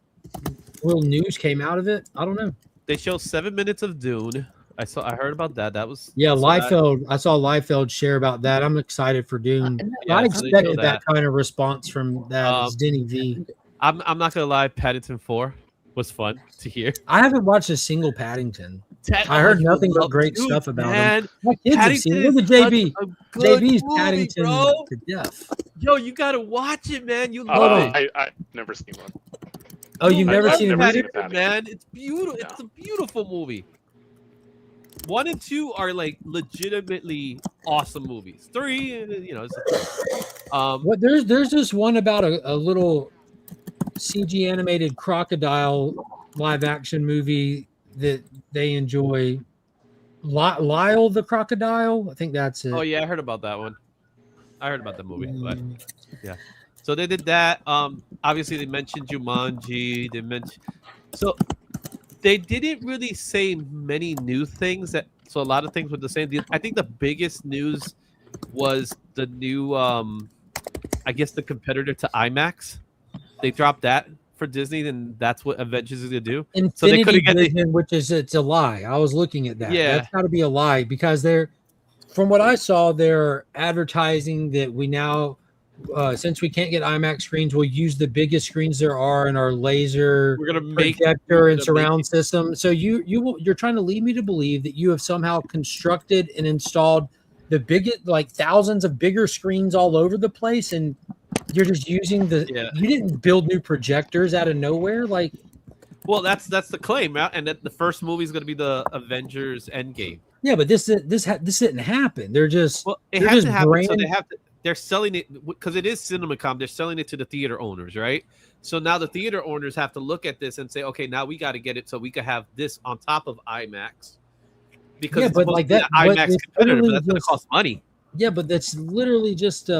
real news came out of it. I don't know. They showed 7 minutes of Dune. I heard about that. That was Yeah, so that- Liefeld. I saw Liefeld share about that. I'm excited for Dune. Yeah, I so they expected showed that kind of response from that. As Denny V. I'm not gonna lie, Paddington 4 was fun to hear. I haven't watched a single Paddington. I heard nothing but great stuff about him. My kids have seen it. Look at JB. JB's Paddington bro. to death. Yo, you gotta watch it, man. You Hold love on. it. I've never seen one. Oh, you've never seen it? never seen Paddington, man. It's beautiful. No. It's a beautiful movie. 1 and 2 are like legitimately awesome movies. 3, it's a 3. What there's this one about a little CG animated crocodile live action movie that they enjoy. Lyle the crocodile, I think that's it. Oh yeah, I heard about that one. I heard about the movie, but yeah. So they did that. Obviously they mentioned Jumanji. So they didn't really say many new things. So a lot of things were the same. I think the biggest news was the new, I guess the competitor to IMAX. They dropped that for Disney, and that's what Avengers is gonna do. So they Infinity couldn't get Vision, which is it's a lie. I was looking at that. Yeah. That's got to be a lie because from what I saw, they're advertising that we now, since we can't get IMAX screens, we'll use the biggest screens there are in our laser We're gonna make projector and gonna surround system. So you're trying to lead me to believe that you have somehow constructed and installed the biggest, like thousands of bigger screens all over the place, and you're just using you didn't build new projectors out of nowhere. Like, well, that's the claim, and that the first movie is going to be the Avengers Endgame. yeah, but this didn't happen. They're just It they're has just to happen. So brand- they're selling it because it is CinemaCom. They're selling it to the theater owners, right? So now the theater owners have to look at this and say, okay, now we got to get it so we can have this on top of IMAX. Because it's but supposed like to be that, an but IMAX it's competitor, but literally that's going to just- cost money. Yeah, but that's literally just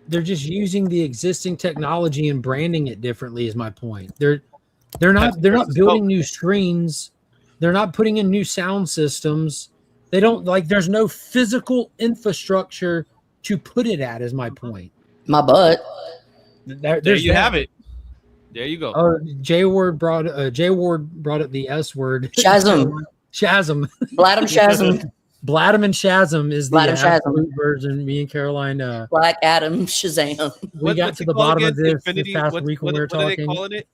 they're just using the existing technology and branding it differently is my point. They're not building new screens. They're not putting in new sound systems. They don't there's no physical infrastructure to put it at is my point. My butt. There you have it. There you go. Jay Ward brought up the S word. Shazam. Shazam. Bladum Shazam. Bladham and Shazam is the Bladham Shazam. absolute version. Me and Caroline, Black Adam Shazam. we got to the bottom of this past week when we were talking. What are they calling it?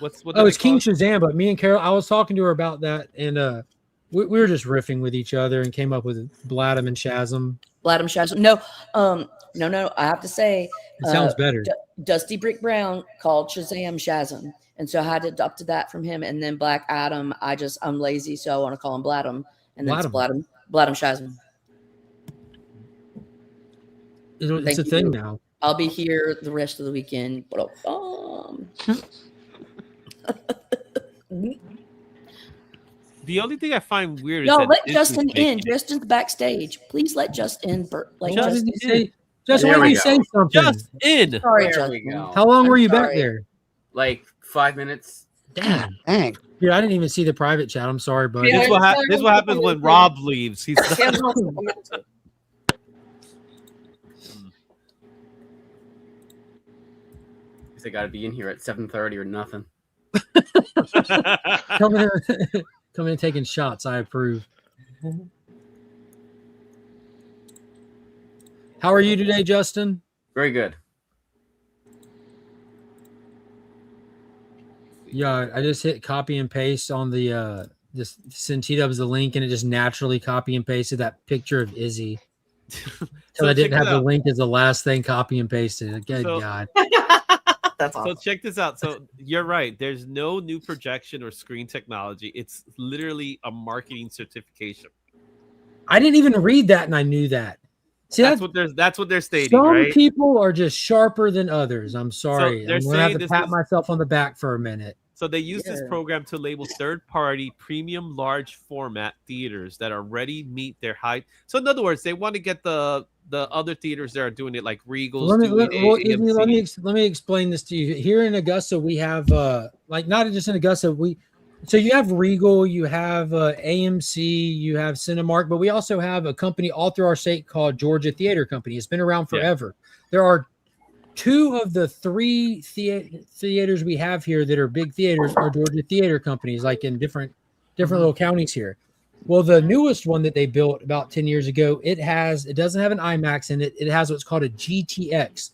It's King Shazam, but me and Carol, I was talking to her about that, and we were just riffing with each other and came up with Bladham and Shazam. Bladham Shazam. No, no. I have to say, it sounds better. Dusty Brick Brown called Shazam Shazam, and so I had adopted that from him. And then Black Adam, I'm lazy, so I want to call him Bladham, and then it's Bladham Shazam. It's a thing now. I'll be here the rest of the weekend. The only thing I find weird is no, that let Disney's Justin making in. it. Justin's backstage. Please let Justin. Justin, in. Justin, why don't you say something? Just in. Sorry, There Justin. we go. How long were you back sorry. there? Like 5 minutes. Damn. Dang. Dude, I didn't even see the private chat. I'm sorry, buddy. This is what happens when Rob leaves. He's They got to be in here at 7:30 or nothing. coming in and taking shots. I approve. How are you today, Justin? Very good. Yeah, I just hit copy and paste on the just send T-Dubs the link, and it just naturally copy and pasted that picture of Izzy. So I didn't have the link as the last thing copy and pasted. Good God. That's So awesome. check this out. So you're right. There's no new projection or screen technology. It's literally a marketing certification. I didn't even read that, and I knew that. See, That's what they're stating, some right? people are just sharper than others. I'm sorry. they're I'm going to have saying to this pat is- myself on the back for a minute. So they use this program to label third-party premium large format theaters that already meet their height. So in other words, they want to get the other theaters that are doing it, like Regal's Let me explain this to you. Here in Augusta, we have like not just in Augusta, so you have Regal, you have AMC, you have Cinemark, but we also have a company all through our state called Georgia Theater Company. It's been around forever. There are 2 of the 3 theaters we have here that are big theaters are Georgia Theater Companies, like in different little counties here. Well, the newest one that they built about 10 years ago, it doesn't have an IMAX in it. It has what's called a GTX.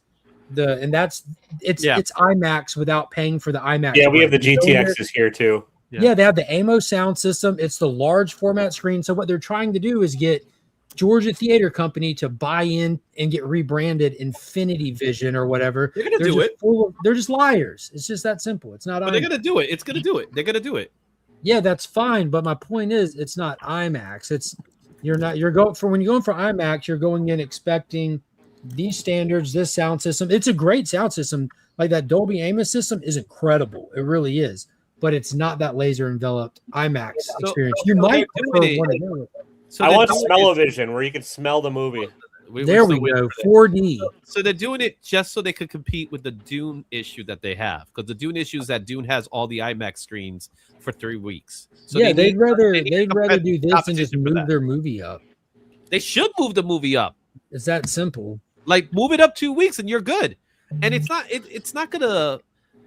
It's IMAX without paying for the IMAX. Yeah, we have the GTXs here too. Yeah, they have the AMO sound system. It's the large format screen. So what they're trying to do is get Georgia Theater Company to buy in and get rebranded Infinity Vision or whatever. They're gonna do it. They're just liars. It's just that simple. It's not. But they're gonna do it. It's gonna do it. They're gonna do it. Yeah, that's fine. But my point is, it's not IMAX. You're going for when you're going for IMAX, you're going in expecting these standards, this sound system. It's a great sound system. Like that Dolby Atmos system is incredible. It really is. But it's not that laser enveloped IMAX experience. You might prefer one of those. I want smell-o-vision where you can smell the movie. There we go. 4D. So they're doing it just so they could compete with the Dune issue that they have, because the Dune issue is that Dune has all the IMAX screens for 3 weeks. So yeah, they'd rather competitive do this and just competition for move that. their movie up. They should move the movie up. It's that simple. Like move it up 2 weeks and you're good. And it's not gonna.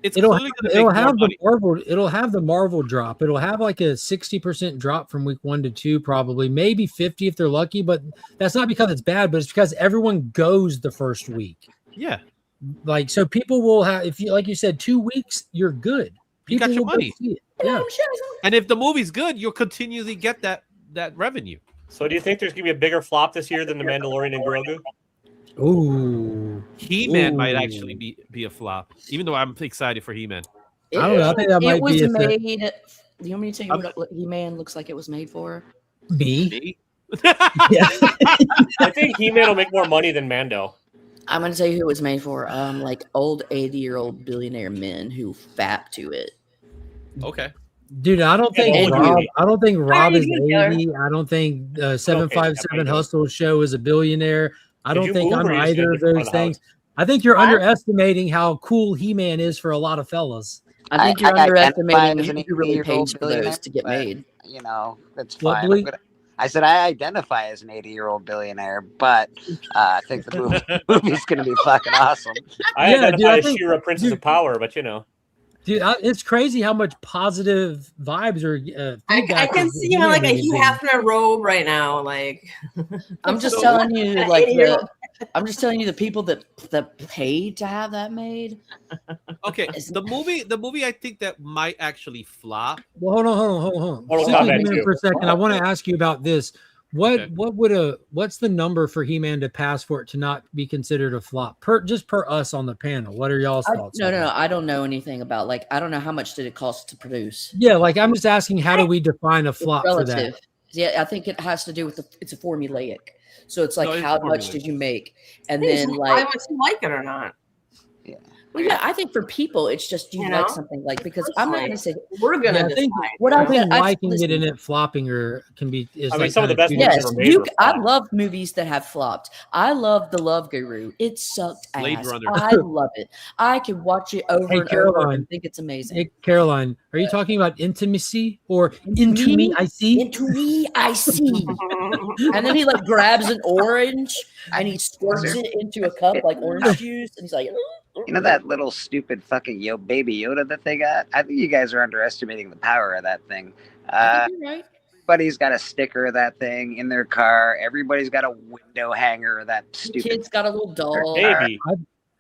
It's It'll clearly gonna make have more the Marvel. It'll have the Marvel drop. It'll have like a 60% drop from week 1 to 2, probably maybe 50 if they're lucky. But that's not because it's bad, but it's because everyone goes the first week. Yeah, like so people will have, if you like you said, 2 weeks, you're good. You got People your will go money. see it. Yeah. and if the movie's good, you'll continually get that revenue. So do you think there's gonna be a bigger flop this year than the Mandalorian and Grogu? Ooh, He-Man might actually be a flop, even though I'm excited for He-Man. I don't know. I think that might It was be made. Do you want me to tell you what He-Man looks like it was made for? Me. Yeah. I think He-Man will make more money than Mando. I'm going to tell you who it was made for. Like old 80-year-old billionaire men who fap to it. Okay. Dude, I don't think And Rob. you. I don't think Rob is you go. 80. I don't think 757 Hustle Show is a billionaire. I Did don't you think move I'm or you either just of did those fun things. I think you're underestimating how cool He-Man is for a lot of fellas. I think you're I identify as underestimating an who really 80-year-old pays for billionaire, those to get but, made. You know, that's What, fine. Blake? I said I identify as an 80-year-old billionaire, but I think the movie's going to be fucking awesome. I Yeah, identify dude, I as think- She-Ra, Princess of Power, but you know. Dude, it's crazy how much positive vibes are. I can see him in like a Hugh Hefner robe right now. Like, I'm just telling you, like I'm just telling you the people that paid to have that made. Okay, the movie I think that might actually flop. Well, hold on. Mortal Stick with Kombat He-Man 2. for a second. I want to ask you about this. What's the number for He-Man to pass for it to not be considered a flop? Per us on the panel. What are y'all's thoughts? No. I don't know anything about I don't know how much did it cost to produce. Yeah, like I'm just asking, how do we define a flop for that? Yeah, I think it has to do with it's a formulaic. So it's like how much did you make, and then like whether you like it or not. Well, yeah, I think for people, it's just you like something because I'm not going to say we're going to decide. I think liking it and it flopping or can be. I mean, some of the best movies ever made. I love movies that have flopped. I love The Love Guru. It sucked ass. I love it. I could watch it over and over and think it's amazing. Hey, Caroline, are you talking about intimacy or into me? I see. Into me, I see. And then he grabs an orange and he squirts it into a cup like orange juice, and he's like. You know that little stupid fucking baby Yoda that they got? I think you guys are underestimating the power of that thing. I think you're right. Everybody's got a sticker of that thing in their car. Everybody's got a window hanger of that stupid. Kid's got a little doll. Maybe.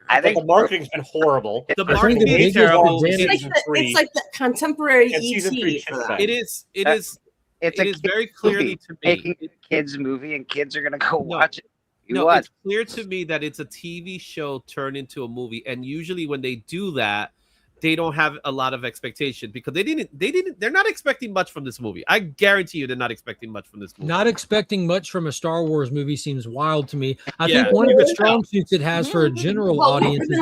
I think the marketing's been horrible. The marketing is terrible. It's like the contemporary ET. It is very clearly to me. Making a kids movie, and kids are gonna go watch it. It's clear to me that it's a TV show turned into a movie, and usually when they do that, they don't have a lot of expectation because they're not expecting much from this movie. I guarantee you they're not expecting much from this movie. Not expecting much from a Star Wars movie seems wild to me. I think one of the strong suits it has for a general audience is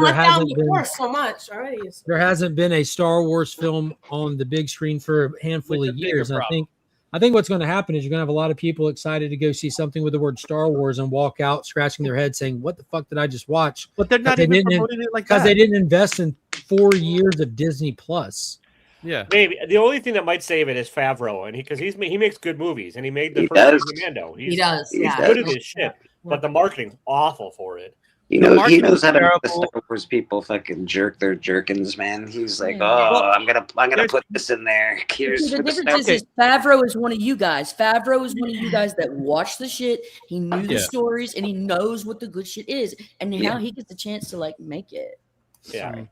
there hasn't been a Star Wars film on the big screen for a handful of years. I think what's going to happen is you're going to have a lot of people excited to go see something with the word Star Wars and walk out scratching their head saying, what the fuck did I just watch? But they're not even promoting it like that. Because they didn't invest in 4 years of Disney Plus. Yeah. Maybe. The only thing that might save it is Favreau, and he makes good movies, and he made the first Commando. He does. He's good at his shit, but the marketing's awful for it. He knows how to make the Star Wars people fucking jerk their jerkins, man. He's like, I'm gonna put this in there. Here's the difference is Favreau is one of you guys. Favreau is one of you guys that watch the shit. He knew the stories and he knows what the good shit is, and now he gets the chance to make it. Yeah.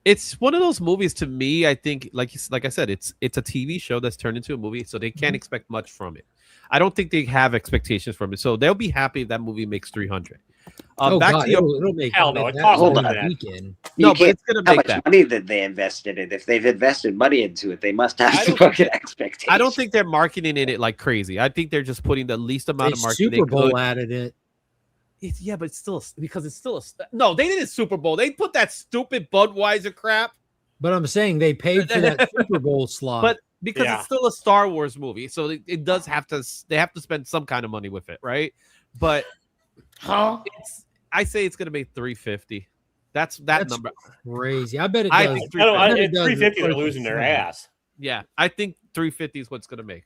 It's one of those movies to me. I think, like I said, it's a TV show that's turned into a movie, so they can't expect much from it. I don't think they have expectations from it, so they'll be happy if that movie makes 300. Back to it'll make hell no. It's hold on that. Weekend. No, but it's gonna make that money that they invested in. If they've invested money into it, they must have some fucking expectations. I don't think they're marketing it like crazy. I think they're just putting the least amount of marketing. Super Bowl added it. But it's still because it's still no. They did a Super Bowl. They put that stupid Budweiser crap. But I'm saying they paid for that Super Bowl slot. But because it's still a Star Wars movie, so it does have to. They have to spend some kind of money with it, right? But I say it's going to be 350. That's number crazy. I bet it does. I think 350 they're losing their ass. Yeah, I think 350 is what's going to make.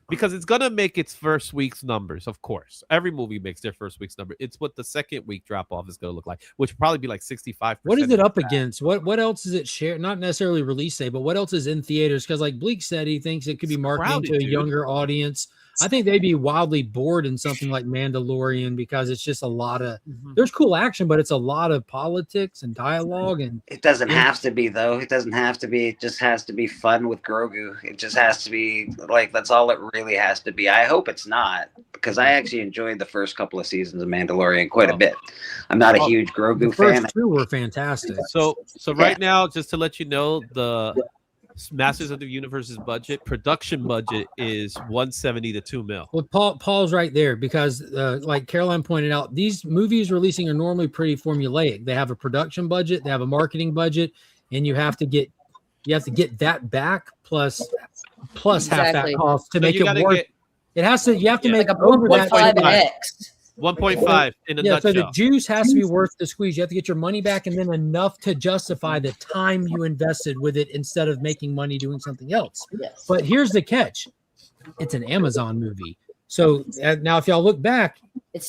Because it's going to make its first week's numbers, of course. Every movie makes their first week's number. It's what the second week drop-off is going to look like, which will probably be like 65%. What is it up against? What else is it share? Not necessarily release day, but what else is in theaters? Because like Bleak said, he thinks it could be marketing to a younger audience. I think they'd be wildly bored in something like Mandalorian because it's just a lot of there's cool action, but it's a lot of politics and dialogue. And it doesn't have to be though. It doesn't have to be. It just has to be fun with Grogu. It just has to be that's all it really has to be. I hope it's not because I actually enjoyed the first couple of seasons of Mandalorian quite a bit. I'm not a huge Grogu fan. The first two were fantastic. So right now, just to let you know, the Masters of the Universe's production budget is $170 to $2 million. Well, Paul's right there because, like Caroline pointed out, these movies releasing are normally pretty formulaic. They have a production budget, they have a marketing budget, and you have to get that back plus half that cost to make it work. You have to make a 1.5x. 1.5 in a nutshell. So the juice has to be worth the squeeze. You have to get your money back and then enough to justify the time you invested with it instead of making money doing something else. Yes. But here's the catch. It's an Amazon movie. So now if y'all look back,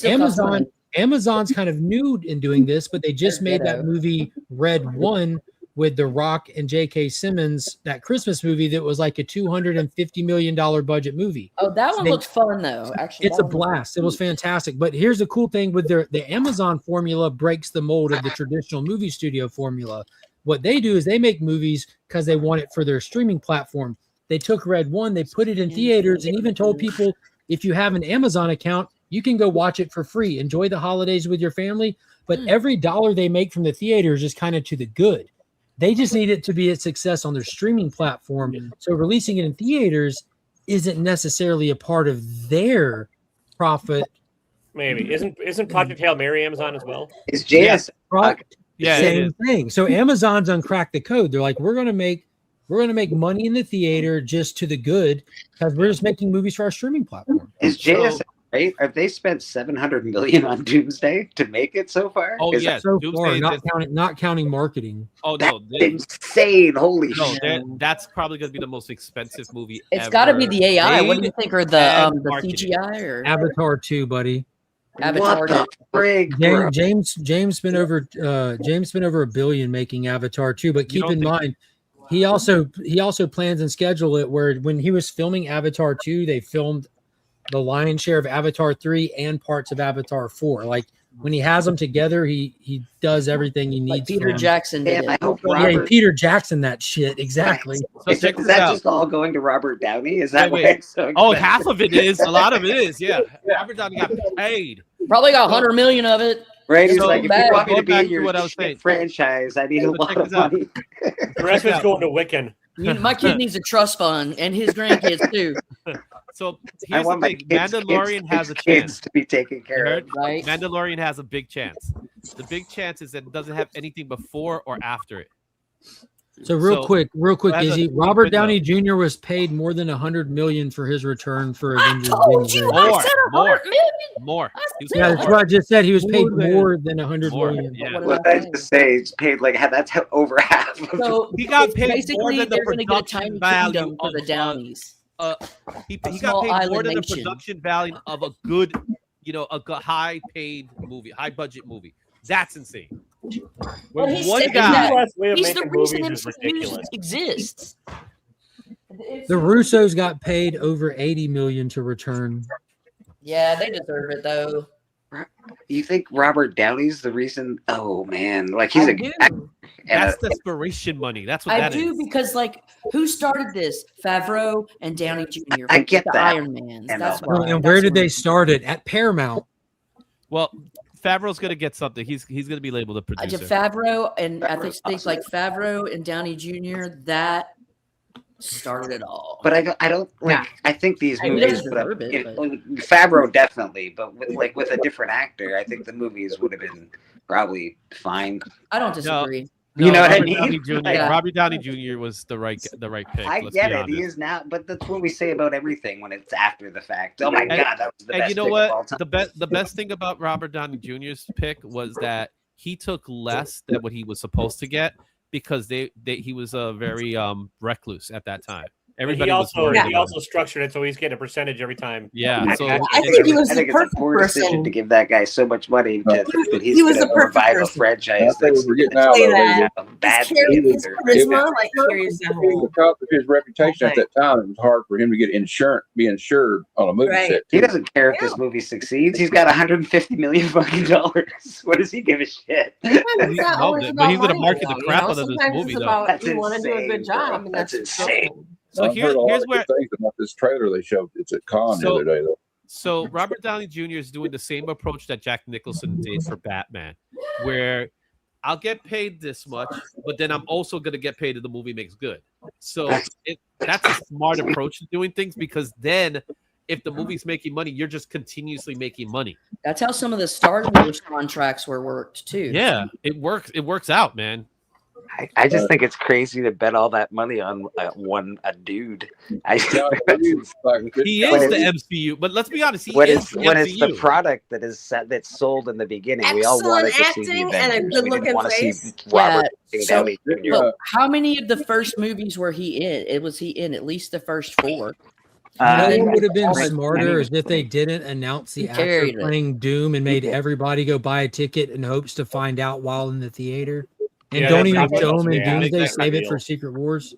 Amazon's kind of new in doing this, but they just made that movie Red 1, with The Rock and J.K. Simmons, that Christmas movie that was like a $250 million budget movie. Oh, that one looked fun though. Actually, It's a blast. It was fantastic. But here's the cool thing with the Amazon formula breaks the mold of the traditional movie studio formula. What they do is they make movies because they want it for their streaming platform. They took Red One, they put it in theaters, and even told people if you have an Amazon account, you can go watch it for free. Enjoy the holidays with your family. But every dollar they make from the theaters is kind of to the good. They just need it to be a success on their streaming platform. So releasing it in theaters isn't necessarily a part of their profit. Maybe isn't Project Hail Mary Amazon as well? Is JS? Same thing. So Amazon's uncracked the code. They're like, we're gonna make money in the theater just to the good because we're just making movies for our streaming platform. Is JS right? Have they spent $700 million on Doomsday to make it so far? Oh Is yeah, that- So far, not counting marketing. Oh no, insane! Holy no, shit! that's probably going to be the most expensive movie. It's got to be the AI. What do made you think, or the and the marketed. CGI or Avatar 2, buddy. Avatar? What the frig, bro? James spent over $1 billion making Avatar 2, but keep don't in think- mind he also plans and schedule it where when he was filming Avatar 2, they filmed the lion's share of Avatar 3 and parts of Avatar 4. Like when he has them together, he does everything he needs. Like Peter from- Jackson did Damn, I it. hope Yeah, Robert. Peter Jackson that shit exactly. So Is check that this out. just all going to Robert Downey? Is that Wait, why wait. it's so Oh, expensive? half of it is. A lot of it is. Yeah, Robert Downey got paid. Probably got 100 million of it. Right? He's So like, if back- you want me to going be back in to your what I was shit saying. franchise, I need a So lot check of this out. money. The rest of it's going to Wiccan. My kid needs a trust fund and his grandkids too. So I here's the want my thing: kids, Mandalorian has a kids chance. to be taken care of. Right? Mandalorian has a big chance. The big chance is that it doesn't have anything before or after it. So real quick, has Izzy, a Robert window. Downey Jr. was paid more than $100 million for his return for I Avengers. told Endgame. you, I said 100 million. More. He was Yeah, paid that's more. what I just said. He was paid More than- more than $100 More, million. yeah. What did I just say? It's paid like that's over half. Of So He got it's paid more basically than the they're going to get a production tiny value kingdom for the of, Downies. He small got paid more island than the nation. production value of a good, high paid movie, high budget movie. That's insane. But When he's one saying guy, that U.S. way of he's the making reason movies is MCU ridiculous. exists. The Russos got paid over $80 million to return. Yeah, they deserve it though. You think Robert Downey's the reason? Oh man, like he's I a do. and that's desperation money. That's what I that do is. because like who started this? Favreau and Downey Jr. I get the that. Iron Mans. And, That's well, why. And where That's did they why. start it? At Paramount. Well, Favreau's gonna get something. He's gonna be labeled a I producer. did Favreau and I think like Favreau and Downey Jr. That started it all. But I don't like. I think these I mean, movies. he doesn't would have- deserve it, but- Favreau definitely, but with a different actor, I think the movies would have been probably fine. I don't disagree. You know what I Robert mean? Downey Jr. Like, Robbie Downey Jr. was the right pick. I let's get be it. honest. He is now, but that's what we say about everything when it's after the fact. Oh my And- god, that was the And best you know pick of all what? time. The best thing about Robert Downey Jr.'s pick was that he took less than what he was supposed to get because he was very recluse at that time. Everybody he was also worried he about also structured it so he's getting a percentage every time. Yeah, so I think he was I the think it's a perfect poor decision person. to give that guy so much money that he's He was going the to perfect revive a person. franchise I think that's we're getting that's out Say of that. it. a bad His charisma, either. like carries that whole. Because of his reputation at that time, it was hard for him to get be insured on a movie Right. set. He doesn't care if this movie succeeds. He's got $150 million fucking dollars. What does he give a shit? Sometimes it's not No, always but about he's gonna money, market the though, crap you know? out of this Sometimes movie, it's though. about That's you want to do a good insane, job, bro. and That's that's insane. So I've heard a lot here's of where good things about this trailer they showed. It's at Con the So- other day, though. So Robert Downey Jr. is doing the same approach that Jack Nicholson did for Batman, where I'll get paid this much, but then I'm also going to get paid if the movie makes good. So that's a smart approach to doing things because then if the movie's making money, you're just continuously making money. That's how some of the Star Wars contracts were worked too. Yeah, it works. It works out, man. I just think it's crazy to bet all that money on a dude. He is the MCU, but let's be honest, he When is it's the when it's the MCU. product that's sold in the beginning, we all wanted Excellent to see the acting and a Avengers. We didn't good-looking want to see face. Robert Yeah, Downey so- Jr. But how many of the first movies were he in? Was he in at least the first four? What would have been almost smarter many- is if they didn't announce the He actor carried it. playing Doom and made everybody go buy a ticket in hopes to find out while in the theater. And Yeah, don't that's even not show what him in else, yeah, Doomsday. that's Save it real. for Secret Wars.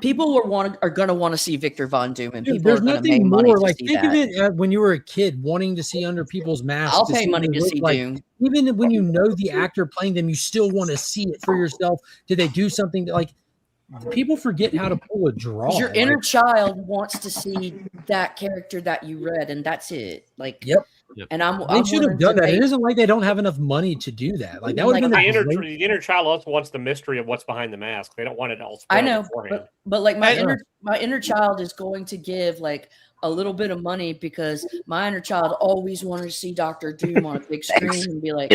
People are going to want to see Victor Von Doom, and Dude, people there's are going to pay nothing money more. to Like see think that. of it when you were a kid, wanting to see under people's masks. I'll to pay see money what to they see look like. Doom. Even when you know the actor playing them, you still want to see it for yourself. Did they do something like? People forget how to pull a draw. 'Cause your inner like- child wants to see that character that you read, and that's it. Like, Yep. And I'm They I'm should have willing done to that. It pay- isn't like they don't have enough money to do that. Like that would have Like, been The inner child also wants the mystery of what's behind the mask. They don't want it all I spoiled know, beforehand. but like my inner child is going to give like a little bit of money because my inner child always wanted to see Dr. Doom on a big screen and be like,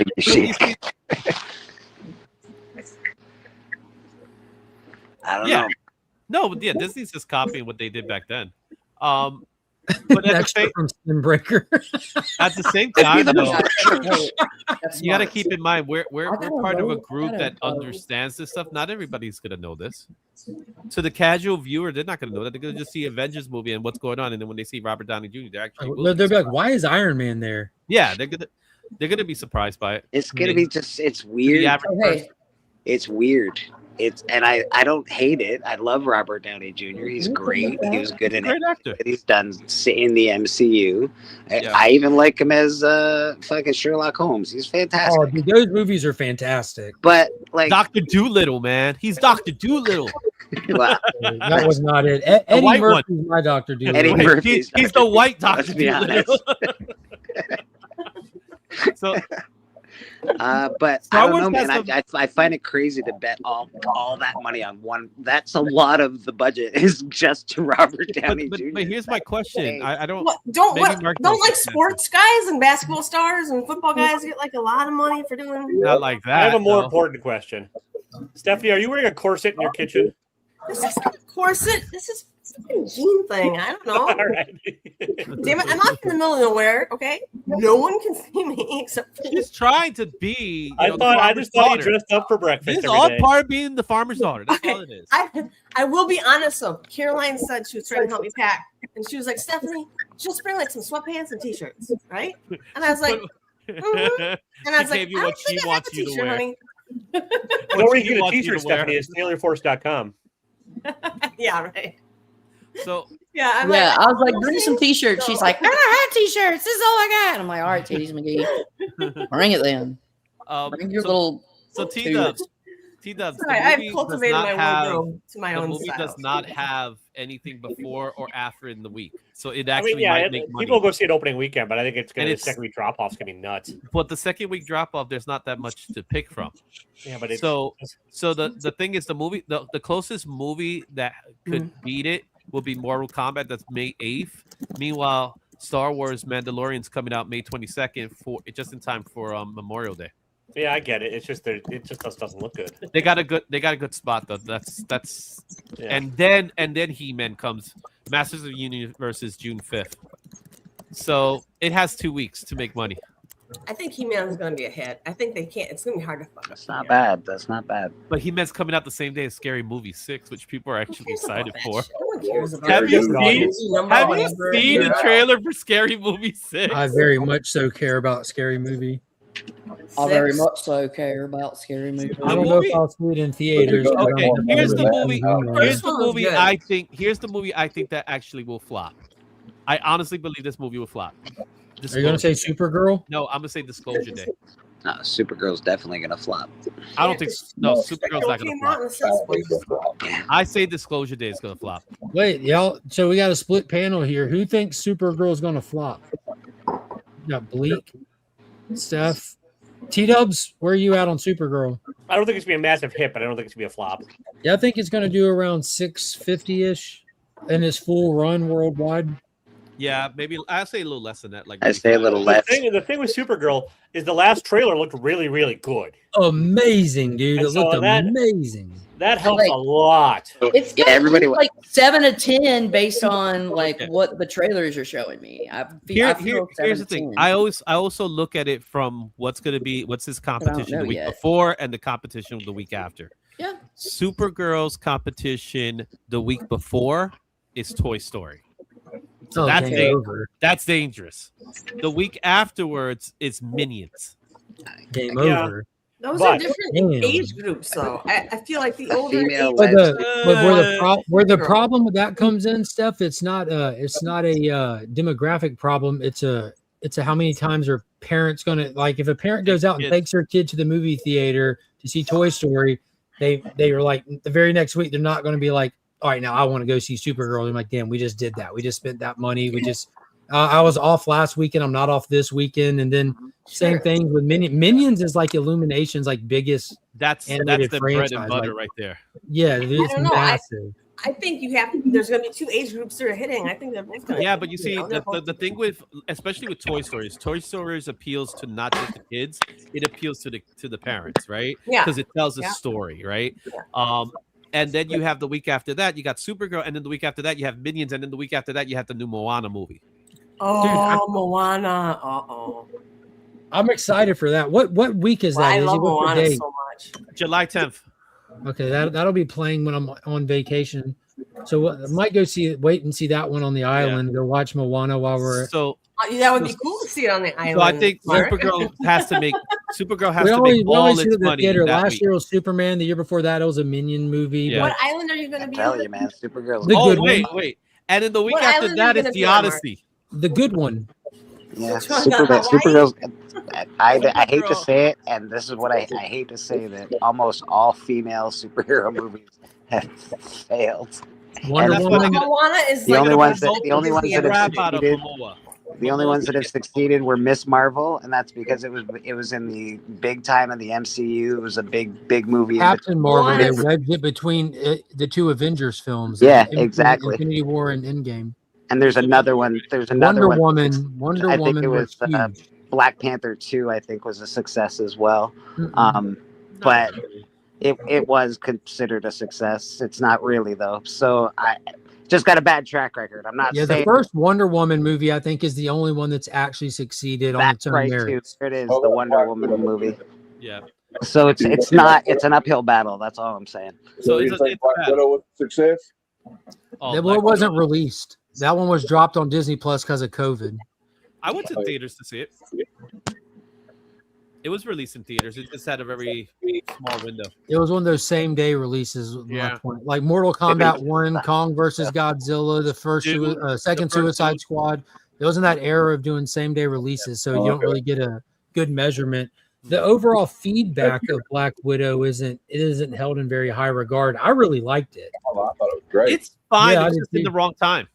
I don't Yeah. know. No, but yeah, Disney's just copying what they did back then. But at the extra same from Spinbreaker. at the same time, though, That's you got to smart. keep in mind we're I gotta part of a vote. I group gotta that vote. understands this stuff. Not everybody's gonna know this. To the casual viewer, they're not gonna know that. They're gonna just see Avengers movie and what's going on, and then when they see Robert Downey Jr., they're actually They'll be like, "Why is Iron Man there?" yeah, they're gonna be surprised by it. It's gonna I be mean, just it's to weird. the average person. It's weird. And I don't hate it. I love Robert Downey Jr. He's great. He was good in Great actor. that he's done in the MCU. Yeah. I even like him as fucking Sherlock Holmes. He's fantastic. Oh, dude, those movies are fantastic. But like Dr. Doolittle, man, he's Dr. Doolittle. well, That was not it. Eddie white Murphy's my Doctor Doolittle. Eddie Wait, Murphy's he's Dr. the white Let's Dr. be honest. Doolittle. So but Star I don't Wars know, man. has I find it crazy to bet all that money on one. That's a lot of the budget is just to Robert Downey Jr. but here's my question. I don't What, don't maybe what, Mark don't knows like this answer. sports guys and basketball stars and football guys get like a lot of money for doing. Not like that. I have a more though. important question. Stephanie, are you wearing a corset in your kitchen? This is not a corset. This is a fucking jean thing. I don't know. All right. Damn it! I'm not in the middle of nowhere. Okay, no one can see me except for She's trying to be. You I know, the thought I farmer's just thought you daughter. dressed up for breakfast. This is every all day. part of being the farmer's daughter. That's all it is. I will be honest though. Caroline said she was trying to help me pack, and she was like, "Stephanie, just bring like some sweatpants and t-shirts, right?" And I was like, "Mhm." And I was She like, gave you "I what don't think she I have wants a you to t-shirt, wear. honey." The way you get a wants you t-shirt, to wear. Stephanie, is TaylorForce.com. Yeah, right. So Yeah, I'm yeah, like, I was like, bring some t-shirts. She's like, I don't have t-shirts. This is all I got. I'm like, all right, titties McGee, bring it then. Bring your little. So T-Dubs, the Sorry, I've movie does cultivated not my have wardrobe to my the own movie style. does not have anything before or after in the week, so it I actually mean, yeah, might make money. people go see it opening weekend, but I think it's going And to it's- the second week drop off's going to be nuts. But the second week drop off, there's not that much to pick from. Yeah, but it's, So the thing is, the movie, the closest movie that could beat it will be Mortal Kombat. That's May 8th. Meanwhile, Star Wars Mandalorian's coming out May 22nd for just in time for Memorial Day. yeah, I get it. It's just it just doesn't look good. They got a good spot though. That's Yeah. and then He-Man comes. Masters of the Universe is June 5th. So it has 2 weeks to make money. I think He-Man is going to be a hit. I think they can't. It's going to be hard to fuck up. That's not bad. That's not bad. But He-Man's coming out the same day as Scary Movie 6, which people are actually excited for. No one cares about Have it. you It's seen number one ever. the trailer for Scary Movie 6? I very much so care about Scary Movie. I very much so care about Scary Movie. I don't know if I'll see it in theaters. but Okay, I'm here's the gonna movie. go. Here's the one was movie good. I think. Here's the movie I think that actually will flop. I honestly believe this movie will flop. Are you gonna say Supergirl? No, I'm gonna say Disclosure Day. No, Supergirl's definitely gonna flop. I don't think no. Supergirl's not gonna Came out flop. in the sense- I say Disclosure Day is gonna flop. Wait, y'all. So we got a split panel here. Who thinks Supergirl's gonna flop? You got Bleak, Steph, T-Dubs. Where are you at on Supergirl? I don't think it's going to be a massive hit, but I don't think it's going to be a flop. Yeah, I think it's gonna do around 650-ish in its full run worldwide. Yeah, maybe I'll say a little less than that. Like I say a little less. The thing with Supergirl is the last trailer looked really, really good. Amazing, dude. And It so looked that- amazing. That helps Like- a lot. It's Yeah, got everybody wa- like 7 to 10 based on like what the trailers are showing me. Here's feel the 7 to thing. 10. I also look at it from what's his competition know the week yet. before and the competition the week after. Yeah. Supergirl's competition the week before is Toy Story. So Oh, that's game over. that's dangerous. The week afterwards is Minions. Game Yeah. over. Those But- are different age groups, though. I feel like the older age. But where the problem with that comes in, Steph, it's not a demographic problem. It's a how many times are parents gonna, like, if a parent goes out and takes their kid to the movie theater to see Toy Story, they are like, the very next week they're not going to be like, all right, now I want to go see Supergirl. I'm like, damn, we just did that. We just spent that money. We just I was off last weekend. I'm not off this weekend. And then same thing with Minions is like Illumination's like biggest. That's the animated bread and franchise, butter like- right there. Yeah, it's don't know. massive. I think there's going to be two age groups that are hitting. I think they're both going to. Yeah, but you see, the thing with, especially with Toy Stories appeals to not just the kids, it appeals to the parents, right? Yeah. Because it tells a Yeah. story, right? And then you have the week after that, you got Supergirl, and then the week after that, you have Minions, and then the week after that, you have the new Moana movie. Oh, Moana. Uh-oh. I'm excited for that. What week is that? I Izzy? love What's the Moana date? so much. July 10th. Okay, that'll be playing when I'm on vacation. So I might go wait and see that one on the island. Go watch Moana while we're. So that would be cool to see it on the island. So I think Mark. Supergirl has to make we all always see its it in the money theater. that Last week. year was Superman. The year before that, it was a Minion movie. Yeah. What island are you going to be Tell on? you, man, Supergirl. The good wait. And then the week What after island that are you is gonna the be on, Mark? Odyssey. The good one. Yeah, Which one? Supergirl's. I hate to Supergirl. say it, and this is what I hate to say, that almost all female superhero movies have failed. Wonder And Woman. Moana is The like only a ones that result the only of ones that have Crap out of succeeded. Momoa. The only ones that have succeeded were Miss Marvel, and that's because it was in the big time of the MCU. It was a big movie. Captain Marvel. They Moana. wedged it between the two Avengers films. Yeah, Infinity- exactly. Infinity War and Endgame. And there's another one. There's another Wonder one. Woman. Wonder I think Woman it was was huge. Black Panther 2. I think was a success as well. Mm-mm. But it was considered a success. It's not really though. So I just got a bad track record. I'm not Yeah, saying the first Wonder Woman movie, I think, is the only one that's actually succeeded on its that's own right merits. too. There it is, the Wonder Woman movie. Yeah. So it's an uphill battle. That's all I'm saying. So you it's think Black Widow was a success? Oh, That Black one wasn't Widow. released. That one was dropped on Disney Plus because of COVID. I went to theaters to see it. It was released in theaters. It just had a very small window. It was one of those same day releases. Yeah. Like Mortal Kombat 1, Kong versus Godzilla, the second Suicide Squad. It was in that era of doing same day releases, so you don't really get a good measurement. The overall feedback of Black Widow isn't held in very high regard. I really liked it. Oh, I thought it was great. It's fine. Yeah, I It's did just in too. the wrong time.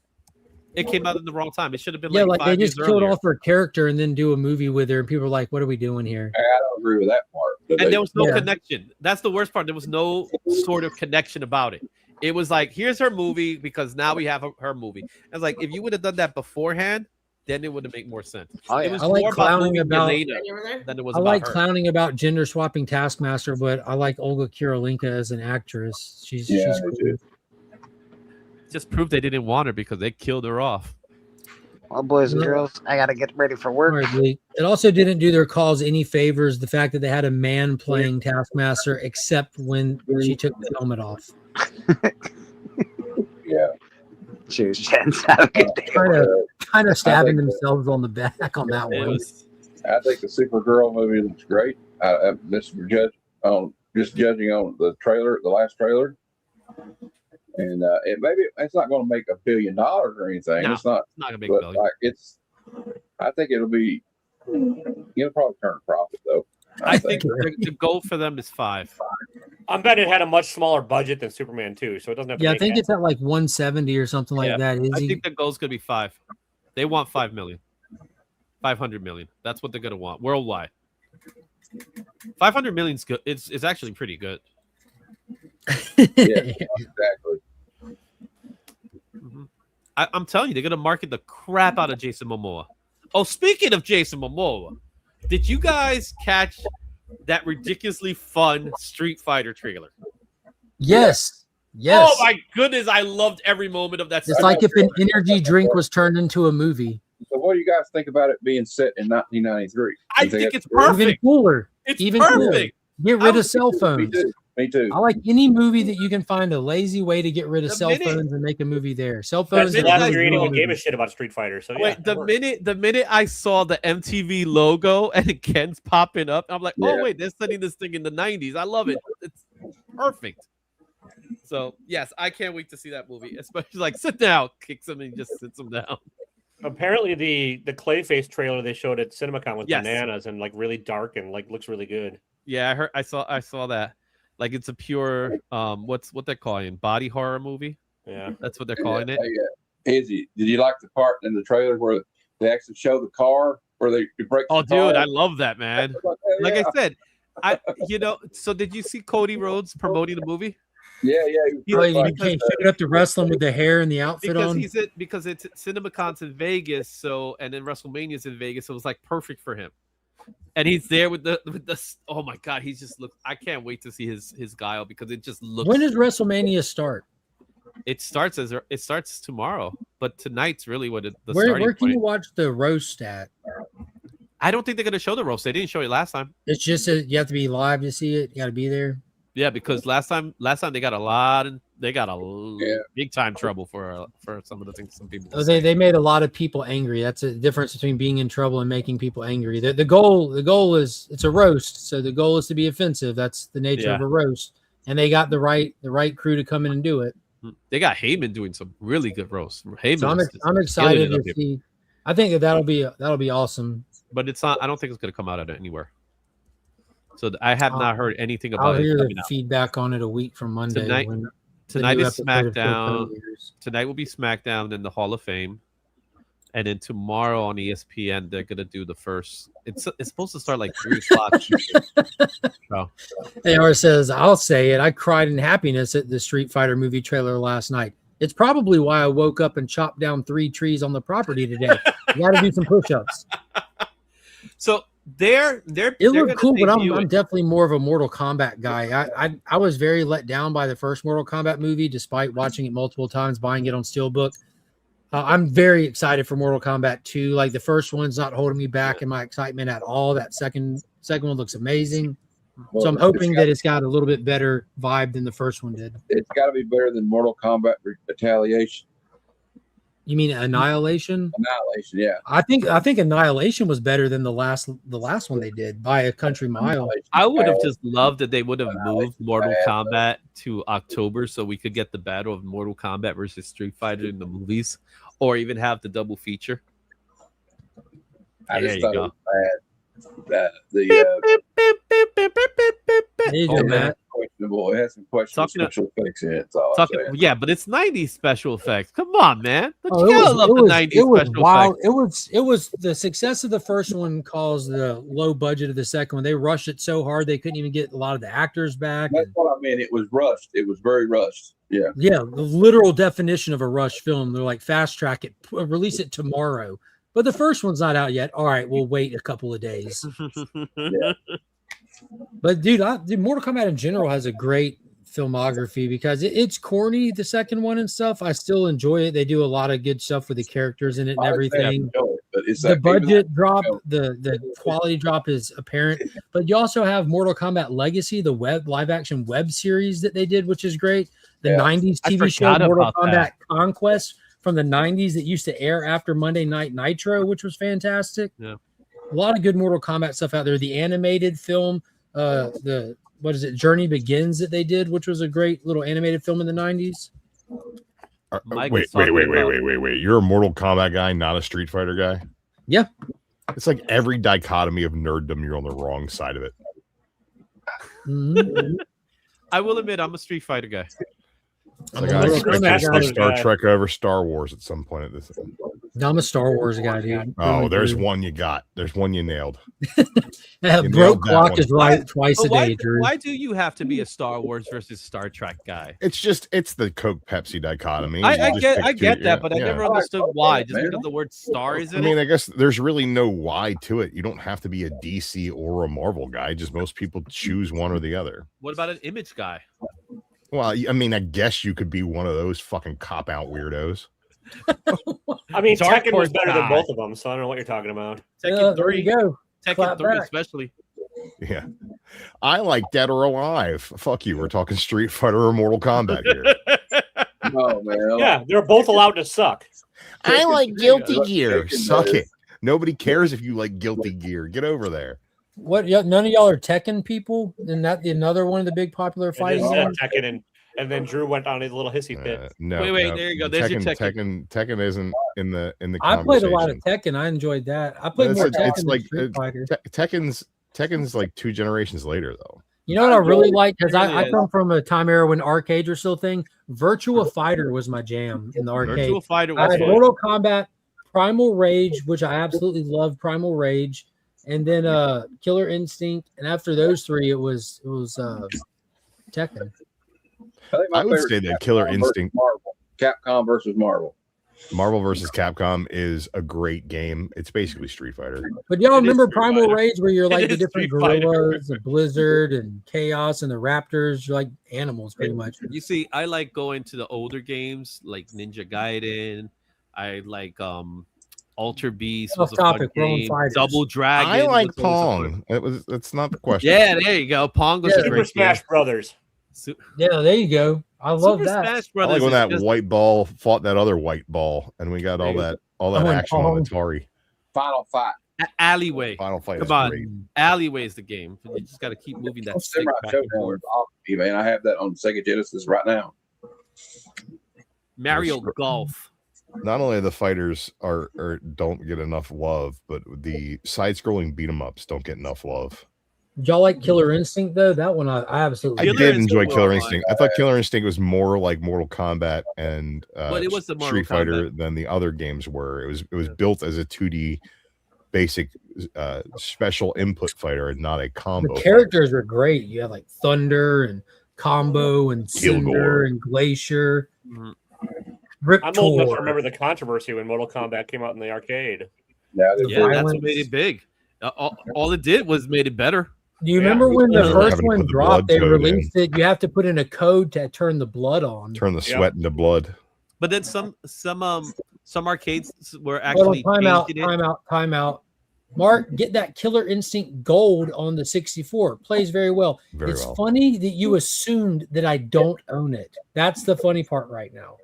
It came out in the wrong time. It should have been Yeah, like like they 5 years just killed earlier. off her character and then do a movie with her, and people are like, "What are we doing here?" I don't agree with that part. And there was no Yeah. connection. That's the worst part. There was no sort of connection about it. It was like, here's her movie because now we have her movie. I was like, if you would have done that beforehand, then it would have made more sense. Oh, It yeah. was I like more about clowning moving about- Yelena than it was I about like her. clowning about gender swapping Taskmaster, but I like Olga Kurylenko as an actress. She's Yeah, she's me cool. too. Just proved they didn't want her because they killed her off. Well, boys and girls, I gotta get ready for work. All right, Lee. It also didn't do their cause any favors. The fact that they had a man playing Taskmaster, except when she took the helmet off. Yeah. Cheers, gents. Have a good day. Kind of stabbing think- themselves on the back on that It one. was, I think the Supergirl movie looks great. This is just judging on the trailer, the last trailer, and it's not going to make $1 billion or anything. No, It's not. it's not gonna make But billion. I think it'll be. It'll probably turn a profit though. I think the goal for them is 5. I'm betting it had a much smaller budget than Superman 2, so it doesn't have to Yeah, I make think that. it's at like 170 or something like Yeah. that. Is I he? think the goal's gonna be 5. They want 5 million. 500 million. That's what they're gonna want worldwide. 500 million's good. It's actually pretty good. Yeah, exactly. I'm telling you, they're gonna market the crap out of Jason Momoa. Oh, speaking of Jason Momoa, did you guys catch that ridiculously fun Street Fighter trailer? Yes. Yes. Oh my goodness, I loved every moment of that. It's like if an energy drink was turned into a movie. So, what do you guys think about it being set in 1993? I You think that's it's great? perfect. Even cooler. It's Even perfect. cooler. Get rid of cell Me phones. too. Me too. I like any movie that you can find a lazy way to get rid of The cell minute- phones and make a movie there. Cell That's phones. the are last really year anyone good gave a movies. shit about Street Fighter. So yeah, Wait, the minute I saw the MTV logo and Ken's popping up, I'm like, oh Yeah. wait, they're setting this thing in the 90s. I love it. It's perfect. So yes, I can't wait to see that movie. Especially like sit down, kicks him and just sits him down. apparently the Clayface trailer they showed at CinemaCon was Yes. bananas and like really dark and like looks really good. Yeah, I saw that. Like it's a pure what they're calling body horror movie. Yeah, that's what they're calling it. Izzy, did you like the part in the trailer where they actually show the car where they break? Oh, the car? dude, I love that, man. Like I said, so did you see Cody Rhodes promoting the movie? Yeah. Oh, you came showed up to wrestling with the hair and the outfit Because on. because it's CinemaCon's in Vegas, so and then WrestleMania's in Vegas, so it was like perfect for him. And he's there with the oh my god, he just looks. I can't wait to see his guile because it just looks. When does WrestleMania start? It starts tomorrow, but tonight's really what the Where starting can point. you watch the roast at? I don't think they're gonna show the roast. They didn't show it last time. It's just you have to be live to see it. You got to be there. Yeah, because last time they got big time trouble for some of the things some people. Oh, they made a lot of people angry. That's a difference between being in trouble and making people angry. The goal is it's a roast, so the goal is to be offensive. That's the nature of a roast, and they got the right crew to come in and do it. They got Heyman doing some really good roasts. Heyman, So I'm excited to see. I think that'll be awesome. But it's not. I don't think it's going to come out anywhere. So I have not heard anything about I'll it. hear the coming out. feedback on it a week from Monday. Tonight when Tonight the new is episode of SmackDown. Phil Tonight will be SmackDown in the Hall of Fame. And then tomorrow on ESPN, they're going to do the first. It's supposed to start like 3 o'clock. So. AR says, I'll say it. I cried in happiness at the Street Fighter movie trailer last night. It's probably why I woke up and chopped down 3 trees on the property today. You got to do some push-ups. So it looked cool, but I'm definitely more of a Mortal Kombat guy. I was very let down by the first Mortal Kombat movie, despite watching it multiple times, buying it on Steelbook. I'm very excited for Mortal Kombat 2. Like the first one's not holding me back in my excitement at all. That second one looks amazing. So I'm hoping that it's got a little bit better vibe than the first one did. It's got to be better than Mortal Kombat Retaliation. You mean Annihilation? Annihilation, yeah. I think Annihilation was better than the last one they did by a country mile. I would have just loved that they would have moved Mortal Kombat to October so we could get the battle of Mortal Kombat versus Street Fighter in the movies, or even have the double feature. I There just you thought go. it was bad. There you go, Matt. Questionable. It has some questionable special effects in it. That's all I'm saying. Yeah, but it's 90s special effects. Come on, man. Oh, You gotta love the 90s it was special wild. effects. It was the success of the first one caused the low budget of the second one. They rushed it so hard they couldn't even get a lot of the actors back. That's what I mean. It was rushed. It was very rushed. Yeah. Yeah, the literal definition of a rush film. They're like fast track it, release it tomorrow. But the first one's not out yet. All right, we'll wait a couple of days. Yeah. But dude, Mortal Kombat in general has a great filmography because it's corny, the second one and stuff. I still enjoy it. They do a lot of good stuff with the characters in it and everything. The budget drop, the quality drop is apparent. But you also have Mortal Kombat Legacy, the live action web series that they did, which is great. The 90s TV show Mortal Kombat Conquest from the 90s that used to air after Monday Night Nitro, which was fantastic. Yeah. A lot of good Mortal Kombat stuff out there. The animated film, Journey Begins that they did, which was a great little animated film in the 90s. Wait. You're a Mortal Kombat guy, not a Street Fighter guy? Yeah. It's like every dichotomy of nerddom, you're on the wrong side of it. Mm-hmm. I will admit, I'm a Street Fighter guy. It's like I expect to see Star Trek over Star Wars at some point at this. No, I'm a Star Wars guy, dude. Oh, there's one you got. There's one you nailed. Broke clock is right twice a day, Drew. Why do you have to be a Star Wars versus Star Trek guy? It's the Coke Pepsi dichotomy. I get that, but I never understood why. Just because the word star is in it. I mean, I guess there's really no why to it. You don't have to be a DC or a Marvel guy. Just most people choose one or the other. What about an image guy? Well, I mean, I guess you could be one of those fucking cop-out weirdos. I mean, Dark Tekken was Horse better than guy. both of them, so I don't know what you're talking about. Tekken there 3, you go. Tekken Clap 3 back. especially. Yeah. I like Dead or Alive. Fuck you. We're talking Street Fighter or Mortal Kombat here. Oh man. Yeah, they're both allowed to suck. I like Guilty Look, Gear. Taken Suck is- it. Nobody cares if you like Guilty Gear. Get over there. What? None of y'all are Tekken people? And that another one of the big popular And fighting then games? Tekken and then Drew went on his little hissy fit. No. Wait, no. there you go. There's your Tekken. Tekken isn't in the I played a lot of conversation. Tekken. I enjoyed that. I played more Tekken than Street Fighter. Tekken's like 2 generations later though. You know what I really like? Because It really I is. come from a time era when arcades were still a thing. Virtua Fighter was my jam in the arcade. Virtua Fighter I was had fun. Mortal Kombat, Primal Rage, which I absolutely loved, Primal Rage, and then Killer Instinct. And after those three, it was Tekken. I would say that Killer Instinct, Marvel. Capcom versus Marvel. Marvel versus Capcom is a great game. It's basically Street Fighter. But y'all It is remember Street Primal Fighter. Rage where you're like It the is different Street Fighter. gorillas, the Blizzard and Chaos and the Raptors, you're like animals pretty much. You see, I like going to the older games like Ninja Gaiden. I like Alter Beast. Off Was a fun topic, we're on game. fighters. Double Dragon. I like was always a fun- Pong. That's not the question. Yeah, there you go. Pong was a Super great Smash game. Brothers. Yeah, there you go. I love Super that. Smash I Brothers. like when is that just- white ball fought that other white ball, and we got all that I went action on Pong. Atari. Final Fight. Alleyway. Final Fight Come is on. great. Alleyway is the game. You just got to keep moving that stick Samurai back and Showdown forth. was awesome, man. I have that on Sega Genesis right now. Mario Yes, Golf. Not only the fighters are don't get enough love, but the side-scrolling beat 'em ups don't get enough love. Did y'all like Killer Instinct though? That one I absolutely I Killer did Instinct enjoy was Killer fun. Instinct. I thought Killer Instinct was more like Mortal Kombat and But it was the Mortal Street Fighter Kombat. than the other games were. It was built as a 2D basic special input fighter and not a combo. The characters were great. You had like Thunder and Combo and Kilgore. Cinder and Glacier. Mhm. Rip I'm old enough to Tor. remember the controversy when Mortal Kombat came out in the arcade. Yeah, Yeah, that's what made it big. All it did was made it better. Do you remember when the Having first to put one the dropped? blood They code released it. You have to put in a code to turn the blood on. Turn the sweat into blood. But then some arcades were Hold on, actually changing it. time out. Mark, get that Killer Instinct Gold on the 64. Plays very well. Very it's well. funny that you assumed that I don't own it. That's the funny part right now.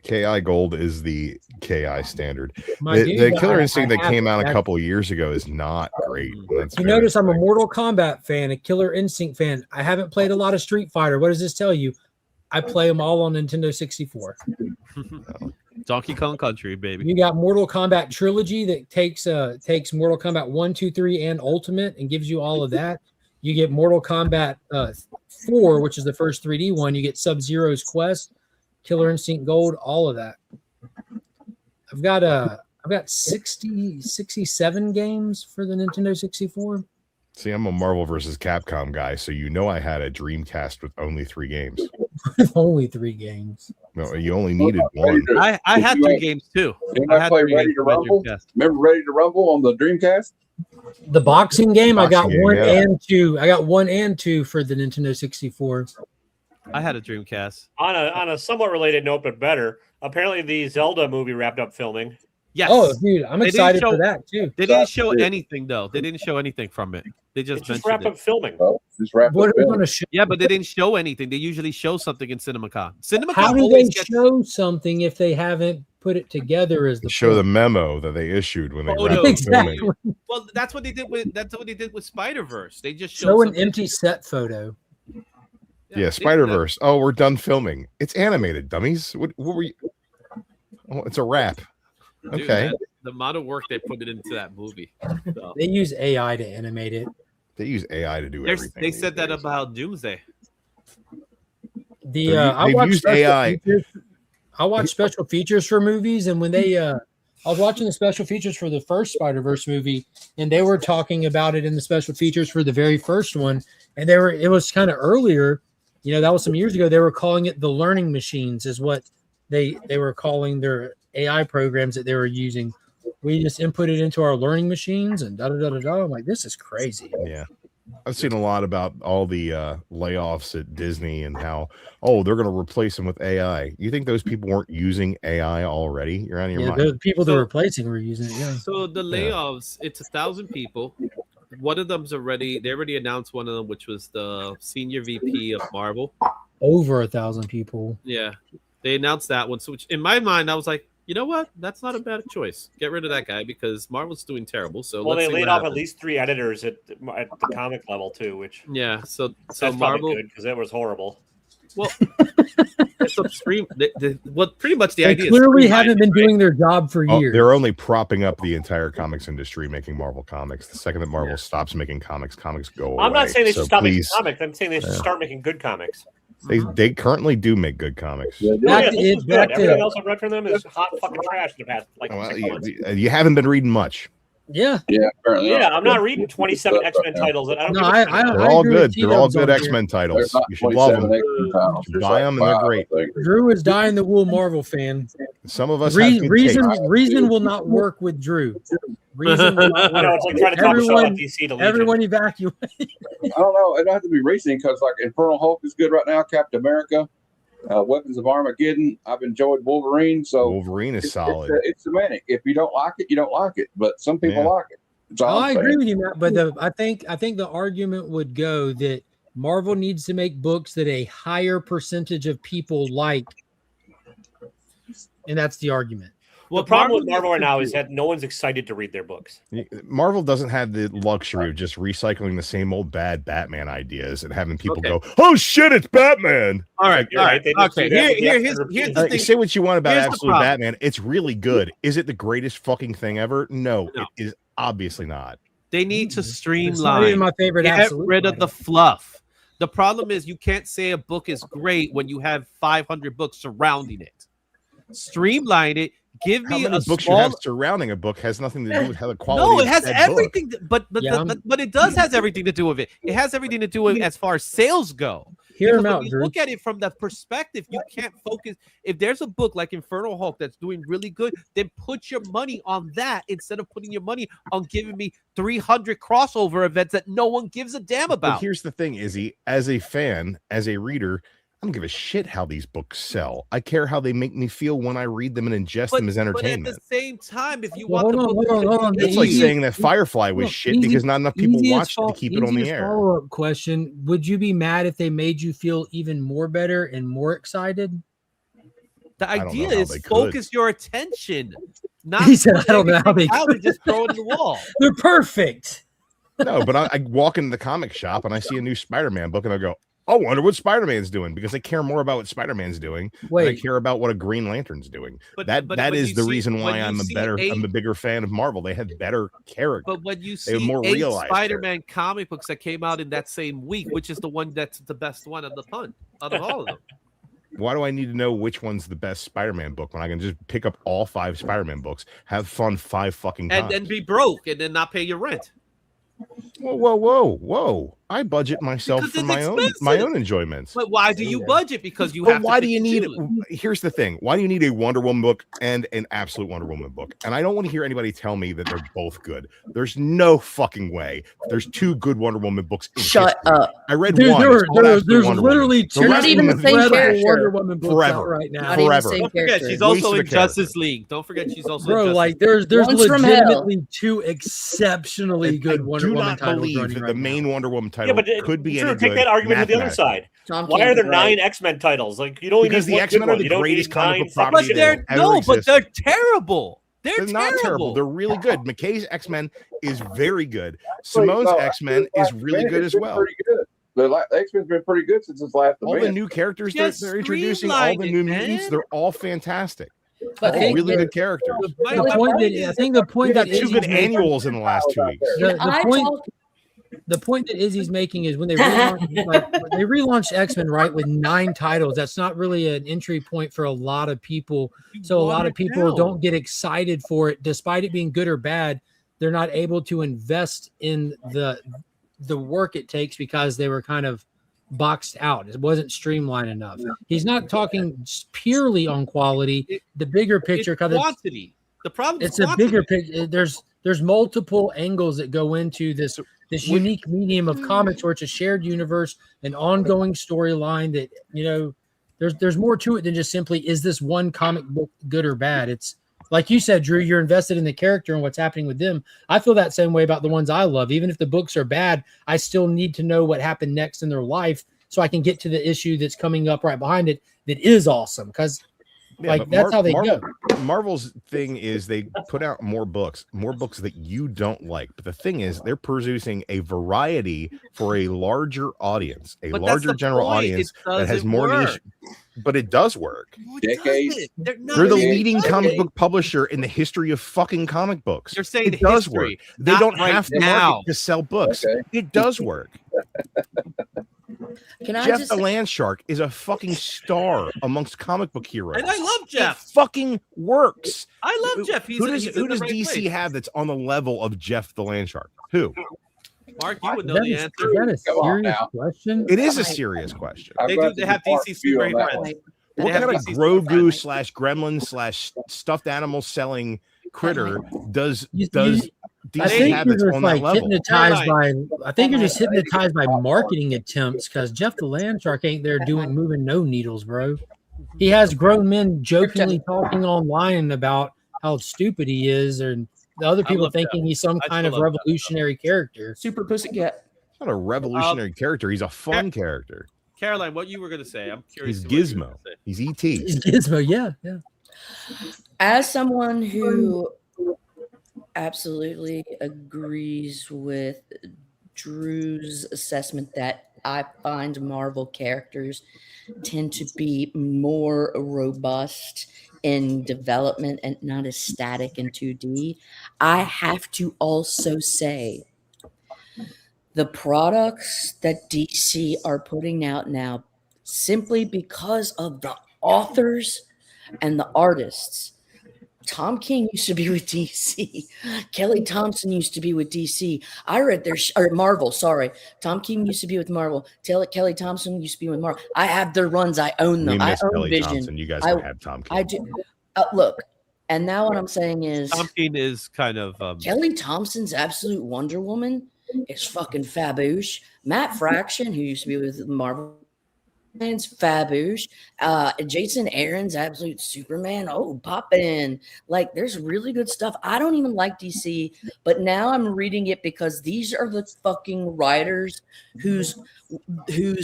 KI Gold is the KI standard. My The dude, Killer I Instinct that have came it. out a That's- couple of years ago is not great. That's You very notice I'm a Mortal Kombat fan, a Killer Instinct fan. I haven't played a lot of Street Fighter. What does this tell you? I play them all on Nintendo 64. Donkey Kong Country, baby. You got Mortal Kombat Trilogy that takes Mortal Kombat 1, 2, 3, and Ultimate and gives you all of that. You get Mortal Kombat 4, which is the first 3D one. You get Sub-Zero's Quest, Killer Instinct Gold, all of that. I've got 67 games for the Nintendo 64. See, I'm a Marvel versus Capcom guy, so you know I had a Dreamcast with only 3 games. Only 3 games. No, you only needed one. I had 3 games too. I Anybody had play 3 Ready games to for my Rumble? Dreamcast. Remember Ready to Rumble on the Dreamcast? The boxing game, I got Boxing game, 1 yeah. and 2. I got 1 and 2 for the Nintendo 64. I had a Dreamcast. On a somewhat related note, but better. Apparently, the Zelda movie wrapped up filming. Yes. Oh, dude, I'm They didn't excited show- for that too. They didn't show anything though. They didn't show anything from it. They just Just mentioned wrapped it. up filming. Just wrapped What up are we film. going to show? Yeah, but they didn't show anything. They usually show something in CinemaCon. CinemaCon How do they always gets show something if they haven't put it together? As the Show the point? memo that they issued when they Photos. wrapped up Exactly. filming. Well, that's what they did with Spider-Verse. They just showed Show an something. empty set photo. Yeah, Spider-Verse. Oh, we're done filming. It's animated, dummies. What were you? Oh, it's a wrap. Dude, Okay. man, the amount of work they put into that movie. So, They use AI to animate it. They use AI to do they everything. said that about Doomsday. The They've I used watch special AI. features. I watch special features for movies, and when they I was watching the special features for the first Spider-Verse movie, and they were talking about it in the special features for the very first one, and it was kind of earlier, that was some years ago. They were calling it the learning machines, is what they were calling their AI programs that they were using. We just input it into our learning machines and da da da da da. I'm like, this is crazy. Yeah. I've seen a lot about all the layoffs at Disney and how, they're going to replace them with AI. You think those people weren't using AI already? You're out of your Yeah, mind. the people they're replacing were using it. Yeah. So the layoffs, it's 1,000 people. one of them's already. They already announced one of them, which was the senior VP of Marvel. Over 1,000 people. Yeah, they announced that one. So, which in my mind, I was like, you know what? That's not a bad choice. Get rid of that guy because Marvel's doing terrible. So well, let's they see laid what off happens. at least 3 editors at the comic level too, which So that's Marvel probably good because it was horrible. Well, it's upstream. What pretty much the They idea clearly is haven't been doing their job for years. They're only propping up the entire comics industry, making Marvel comics. The second that Marvel stops making comics, comics go away. I'm not saying they should stop making please, comics. I'm saying they should start making good comics. They currently do make good comics. Everything else I've read from them is hot fucking trash in the past like 6 months. You haven't been reading much. Yeah. I'm not reading 27 X-Men titles. I don't They're all good. They're all good X-Men titles. You should love them. You should buy them, and they're great. Drew is dying the wool Marvel fan. Some of us have good reason will not work with Drew. Reason will not work. It's like trying to talk about DC to Legion. Everyone evacuate. I don't know. It don't have to be recent because like Infernal Hulk is good right now. Captain America, Weapons of Armageddon. I've enjoyed Wolverine. So Wolverine is solid. It's semantic. If you don't like it, you don't like it. But some people like it. I agree with you, Matt. But I think the argument would go that Marvel needs to make books that a higher percentage of people like, and that's the argument. Well, the problem with Marvel right now is that no one's excited to read their books. Marvel doesn't have the luxury of just recycling the same old bad Batman ideas and having people go, "Oh shit, it's Batman!" All right, okay. Here's the thing. Say what you want about Here's the Absolute problem. Batman. It's really good. Is it the greatest fucking thing ever? No, it is obviously not. They need to streamline. It's not even my favorite Get Absolute rid of title. the fluff. The problem is you can't say a book is great when you have 500 books surrounding it. Streamline it. Give How me many a books small... you have surrounding a book has nothing to do with how the quality. No, it of has that everything. book. But it does has everything to do with it. It has everything to do with as far as sales go. Hear Because him when out, you Drew. look at it from the perspective, you can't focus. If there's a book like Infernal Hulk that's doing really good, then put your money on that instead of putting your money on giving me 300 crossover events that no one gives a damn But about. here's the thing, Izzy. As a fan, as a reader, I don't give a shit how these books sell. I care how they make me feel when I read them and ingest them as entertainment. But at the same time, if you Well, want the hold book, on, hold on. It's like Easy- saying that Firefly was Look, shit easy- because not enough people easiest watched it to keep it on the easiest air. Follow-up question: would you be mad if they made you feel even more better and more excited? the don't know idea how is they could. focus your attention. Not He said, "I don't know how they out could." and just throw it in the wall. They're perfect. No, but I walk into the comic shop and I see a new Spider-Man book and I go, I wonder what Spider-Man's doing, because I care more about what Spider-Man's doing than I Wait. care about what a Green Lantern's doing. But that is you the see- reason when why you I'm see I'm a bigger fan of Marvel. They have better characters. But when you They have see more 8 realized Spider-Man comic books that came out in that same week, which is the one that's the best one of the fun out of all of them. Why do I need to know which one's the best Spider-Man book when I can just pick up all 5 Spider-Man books, have fun 5 fucking times? And then be broke and then not pay your rent. Whoa. I budget myself Because for it's my expensive. own enjoyments. But why do you budget? Because you But have why to do you pick need and choose. here's the thing. Why do you need a Wonder Woman book and an absolute Wonder Woman book? And I don't want to hear anybody tell me that they're both good. There's no fucking way. There's 2 good Wonder Woman books in Shut history. up. I read Dude, one. It's called Absolute there's Wonder literally Woman. 2 The Not rest even of the them same is character. Wonder Woman books Forever. out right now. Not even the Forever. same Don't forget, character. she's Waste also of a in character. Justice League. Don't forget, she's also Bro, in Justice like there's Once from hell. legitimately 2 exceptionally good I Wonder do Woman not titles believe running that right the now. main Wonder Woman Yeah, title but could be Drew, any take good that argument to the other mathematically. side. Tom Why can't are there be right. 9 X-Men titles? Like you don't Because need the one X-Men good are one. the You don't greatest need comic 9 book property fucking that good ever ones. but they're existed. terrible. They're not terrible. They're really good. McKay's X-Men is very good. Simone's No, X-Men is really good as well. Pretty good. The X-Men's been pretty good since its last All the event. new characters Just they're introducing, all streamline the it, new man. mutants, they're all fantastic. But All hey, really the- good characters. The point that I think the point We got that 2 Izzy's good making- annuals in the last 2 weeks. The point that Izzy's making is when they relaunched X-Men, right, with 9 titles, that's not really an entry point for a lot of people. So a lot of people don't get excited for it, despite it being good or bad. They're not able to invest in the work it takes because they were kind of boxed out. It wasn't streamlined enough. He's not talking purely on quality, the bigger picture, because quantity. The problem it's is a bigger picture. There's multiple angles that go into this unique medium of comics where it's a shared universe, an ongoing storyline that, there's more to it than just simply, is this one comic book good or bad? It's Like you said, Drew, you're invested in the character and what's happening with them. I feel that same way about the ones I love. Even if the books are bad, I still need to know what happened next in their life so I can get to the issue that's coming up right behind it that is awesome. Because like that's how they go. Marvel's thing is they put out more books that you don't like. But the thing is, they're producing a variety for a larger audience, a larger general audience that has more niche. But it does work. Decades. They're the leading comic book publisher in the history of fucking comic books. You're saying it does history, work. They don't have to market to sell books. Okay. It does work. Can I Jeff just the Land Shark is a fucking star amongst comic book heroes. And I love Jeff. It fucking works. I love Jeff. Who does DC have that's on the level of Jeff the Land Shark? Who? Mark, you would know the answer. Is that a serious question? It is a serious question. They have DC super friends. What kind of Grogu / Gremlin / stuffed animal selling critter does DC have that's on that level? I think you're just hypnotized by marketing attempts because Jeff the Land Shark ain't there moving no needles, bro. He has grown men jokingly talking online about how stupid he is, and the other people thinking he's some kind of revolutionary character. Super Pussycat. He's not a revolutionary character. He's a fun character. Caroline, what you were going to say? I'm curious. He's Gizmo. He's ET. He's Gizmo, yeah. As someone who absolutely agrees with Drew's assessment that I find Marvel characters tend to be more robust in development and not as static in 2D, I have to also say the products that DC are putting out now, simply because of the authors and the artists. Tom King used to be with DC. Kelly Thompson used to be with DC. I read or Marvel, sorry. Tom King used to be with Marvel. Kelly Thompson used to be with Marvel. I have their runs. I own them. I own Kelly Vision. Thompson. You guys don't have Tom King. I do. Look, and now what I'm saying is Tom King is kind of Kelly Thompson's Absolute Wonder Woman is fucking faboosh. Matt Fraction, who used to be with Marvel, faboosh. Jason Aaron's Absolute Superman. Oh, pop in. Like, there's really good stuff. I don't even like DC, but now I'm reading it because these are the fucking writers who's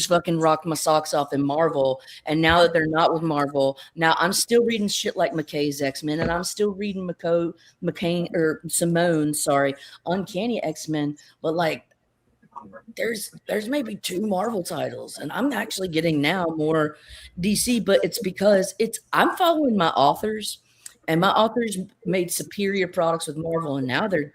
fucking rocked my socks off in Marvel. And now that they're not with Marvel, now I'm still reading shit like McKay's X-Men, and I'm still reading Simone, Uncanny X-Men, but like, there's maybe 2 Marvel titles, and I'm actually getting now more DC, but it's because I'm following my authors, and my authors made superior products with Marvel, and now they're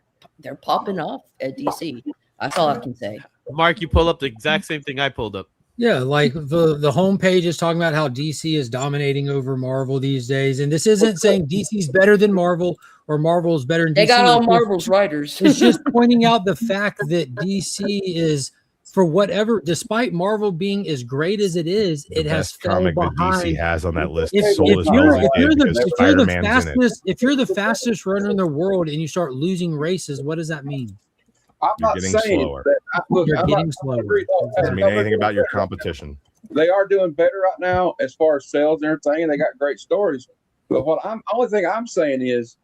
popping off at DC. That's all I can say. Mark, you pull up the exact same thing I pulled up. Yeah, like the homepage is talking about how DC is dominating over Marvel these days, and this isn't saying DC's better than Marvel or Marvel is better than DC. They got all Marvel's writers. It's just pointing out the fact that DC is, for whatever, despite Marvel being as great as it is, it has fell comic behind. that DC has on that list. If you're the fastest runner in the world and you start losing races, what does that mean? I'm not saying slower. You're getting slower. Doesn't mean anything about your competition. They are doing better right now as far as sales and everything, and they got great stories. But only thing I'm saying is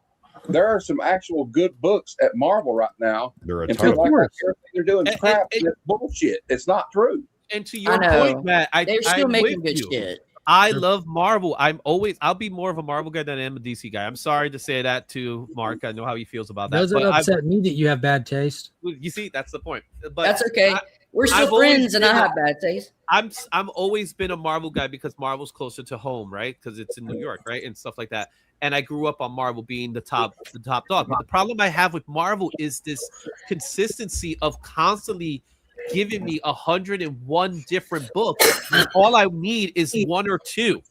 there are some actual good books at Marvel right now. There are a and ton. everything they're doing crap. It's bullshit. It's not true. And to your point, Matt, they're still I'm making with good you. shit. I love Marvel. I'll be more of a Marvel guy than I am a DC guy. I'm sorry to say that to Mark. I know how he feels about that. Doesn't upset me that you have bad taste. You see, that's the point. But that's okay. We're still friends, and I have bad taste. I'm always been a Marvel guy because Marvel's closer to home, right? Because it's in New York, right, and stuff like that. And I grew up on Marvel being the top dog. But the problem I have with Marvel is this consistency of constantly giving me 101 different books. All I need is 1 or 2.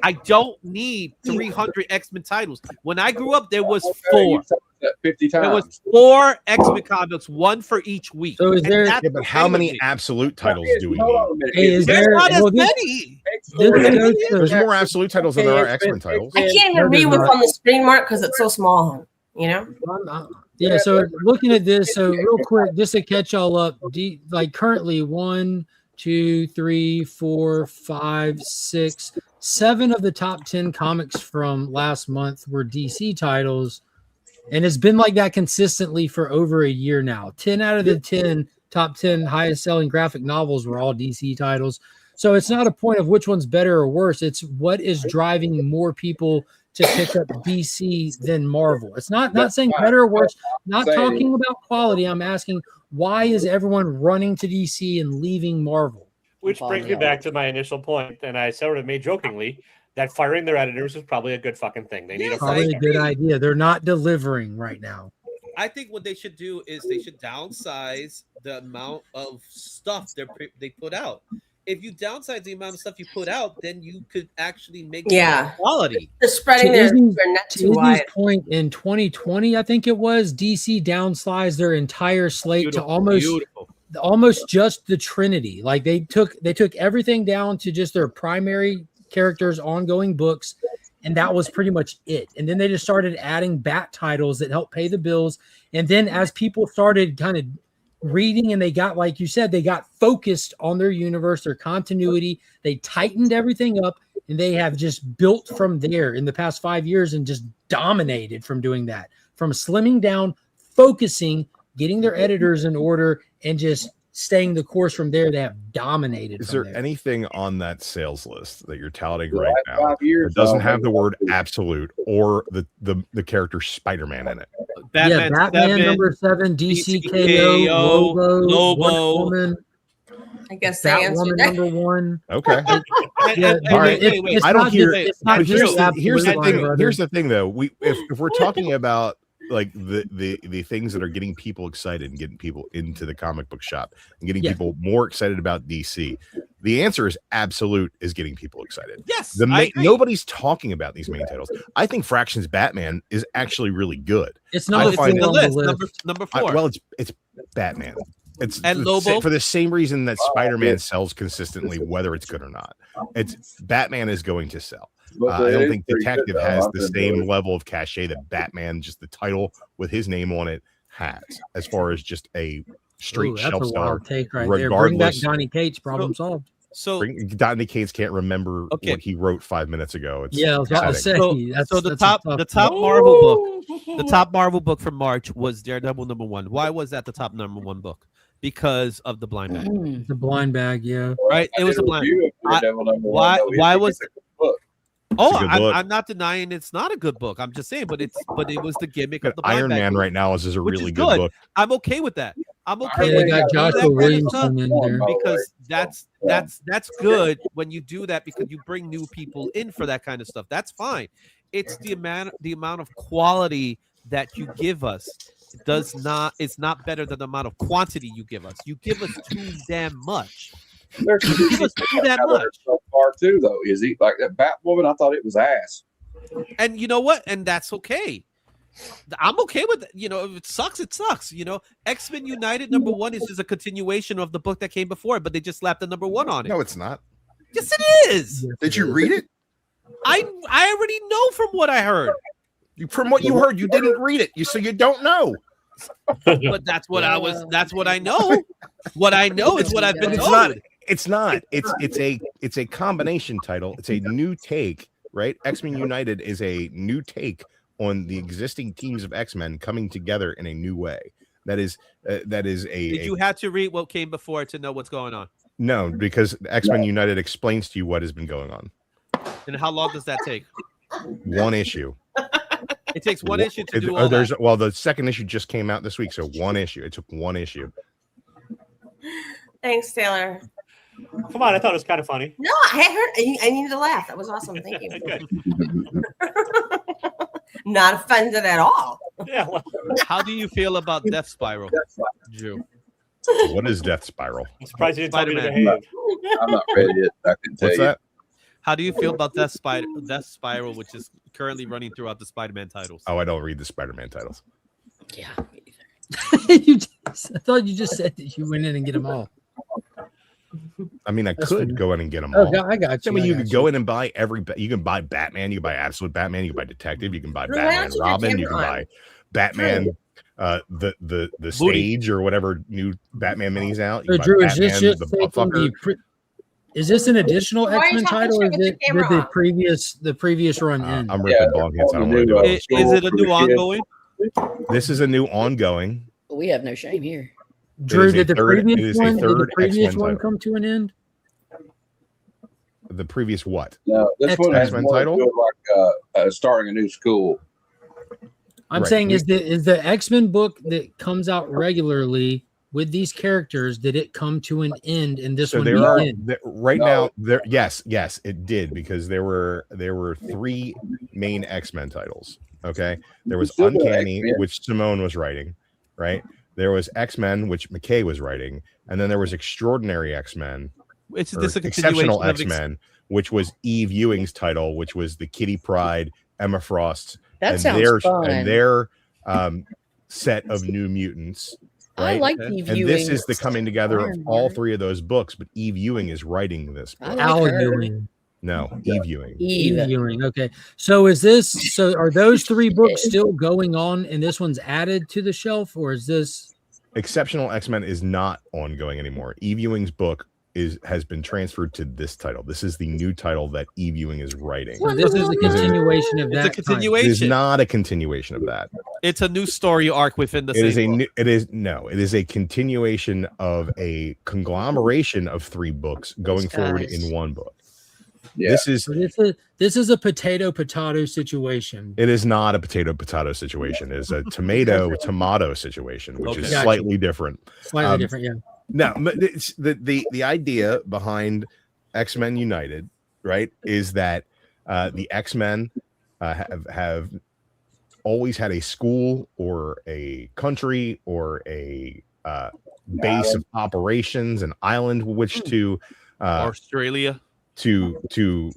I don't need 300 X-Men titles. When I grew up, there was 4. 50 times. There was 4 X-Men comics, 1 for each week. So is there? Yeah, but how many absolute titles do we need? Is there not as many. There's more absolute titles than there are X-Men titles. I can't even read what's on the screen, Mark, because it's so small. You know. Yeah, so looking at this, so real quick, just to catch y'all up, like currently 1, 2, 3, 4, 5, 6, 7 of the top 10 comics from last month were DC titles. And it's been like that consistently for over a year now. 10 out of the 10 top 10 highest selling graphic novels were all DC titles. So it's not a point of which one's better or worse. It's what is driving more people to pick up DC than Marvel. It's not saying better or worse, not talking about quality. I'm asking, why is everyone running to DC and leaving Marvel? Which brings me back to my initial point, and I sort of made jokingly that firing their editors is probably a good fucking thing. They need a probably a good idea. They're not delivering right now. I think what they should do is they should downsize the amount of stuff they put out. If you downsize the amount of stuff you put out, then you could actually make quality. They're spreading their net too wide. Point in 2020, I think it was, DC downsized their entire slate to almost just the Trinity. Like they took everything down to just their primary characters' ongoing books, and that was pretty much it. And then they just started adding bat titles that help pay the bills. And then as people started kind of reading and they got, like you said, they got focused on their universe, their continuity, they tightened everything up, and they have just built from there in the past 5 years and just dominated from doing that, from slimming down, focusing, getting their editors in order, and just staying the course from there. They have dominated. Is there anything on that sales list that you're touting right now that doesn't have the word absolute or the character Spider-Man in it? Batman number 7, DCKO, Lobo. I guess they answered that. Number 1. Okay. All right. I don't hear. Here's the thing, though. If we're talking about like the things that are getting people excited and getting people into the comic book shop and getting people more excited about DC, the answer is absolute is getting people excited. Yes, nobody's talking about these main titles. I think Fractions Batman is actually really good. It's number 4 on the list. Number 4. Well, it's Batman. It's and Lobo for the same reason that Spider-Man sells consistently, whether it's good or not. It's Batman is going to sell. I don't think Detective has the same level of cachet that Batman, just the title with his name on it, has, as far as just a straight shelf seller. Take right there. Bring back Donny Cates, problem solved. So Donny Cates can't remember what he wrote 5 minutes ago. It's I was about to say. The top Marvel book, the top Marvel book from March was Daredevil number 1. Why was that the top number 1 book? Because of the blind bag. The blind bag, yeah. Right, it was a blind. Why was? I'm not denying it's not a good book. I'm just saying, but it was the gimmick of the Iron Man right now is a really good book. I'm okay with that. I'm okay with that. Joshua Williamson in there because that's good when you do that because you bring new people in for that kind of stuff. That's fine. It's the amount of quality that you give us. It's not better than the amount of quantity you give us. You give us too damn much. There's so far too, though. Is he like that Batwoman? I thought it was ass. And you know what? And that's okay. I'm okay with it. You know, if it sucks, it sucks. You know, X-Men United number 1 is just a continuation of the book that came before, but they just slapped the number 1 on it. No, it's not. Yes, it is. Did you read it? I already know from what I heard. From what you heard, you didn't read it. So you don't know. But that's what that's what I know. What I know is what I've been told. It's not. It's a combination title. It's a new take, right? X-Men United is a new take on the existing teams of X-Men coming together in a new way. That is a. Did you have to read what came before to know what's going on? No, because X-Men United explains to you what has been going on. And how long does that take? 1 issue. It takes 1 issue to do all that. Well, the second issue just came out this week, so 1 issue. It took 1 issue. Thanks, Taylor. Come on, I thought it was kind of funny. No, I heard. I needed to laugh. That was awesome. Thank you. Not offended at all. Yeah. Well. How do you feel about Death Spiral, Drew? What is Death Spiral? I'm surprised you didn't tell me to behave. I'm not ready yet. I can tell What's you. that? How do you feel about Death Spiral, which is currently running throughout the Spider-Man titles? Oh, I don't read the Spider-Man titles. Yeah. I thought you just said that you went in and get them all. I mean, I could go in and get them all. I got you. I mean, you could go in and buy you can buy Batman, you can buy Absolute Batman, you can buy Detective, you can buy Batman Robin, you can buy Batman the stage or whatever new Batman minis out. You So, buy Drew, is Batman, this just the taking fucker. is this an additional Why are you X-Men talking title, or shit with did, your did camera the on? previous run end? I'm ripping bong hits. I don't want to do it. Is it a new ongoing? This is a new ongoing. We have no shame here. Drew, is a did the third- it previous is a one? Did the third previous X-Men one title. come to an end? The previous what? No, this one has X-Men more to title? do with like starting a new school. I'm Right. saying, is the X-Men book that comes out regularly with these characters, did it come to an end and this So one there are begin? right now there yes it did, because there were 3 main X-Men titles. Okay, there was Still doing Uncanny, X-Men. which Simone was writing, right? There was X-Men, which McKay was writing, and then there was Extraordinary X-Men, Is or this a Exceptional continuation of X-Men, which was Eve Ewing's title, which was the Kitty Pryde, Emma Frost, That and sounds fun. their set of New Mutants. I Right? like Eve And this Ewing. is the coming together of all 3 of those books, but Eve Ewing is writing this book. I like Al her. Ewing. No, Eve Ewing. Eve. Ewing. Okay. So are those 3 books still going on and this one's added to the shelf, or is this Exceptional X-Men is not ongoing anymore. Eve Ewing's book has been transferred to this title. This is the new title that Eve Ewing is writing. so this is a continuation of It's that? a continuation. It is not a continuation of that. It's a new story arc within the same book. It is a continuation of a conglomeration of 3 books going forward in one book. Yeah. This is a potato situation. It is not a potato situation. It is a tomato situation, which is Gotcha. slightly different. Slightly different, yeah. No, but it's the idea behind X-Men United, right, is that the X-Men have always had a school or a country or a base of operations, an island which to Australia to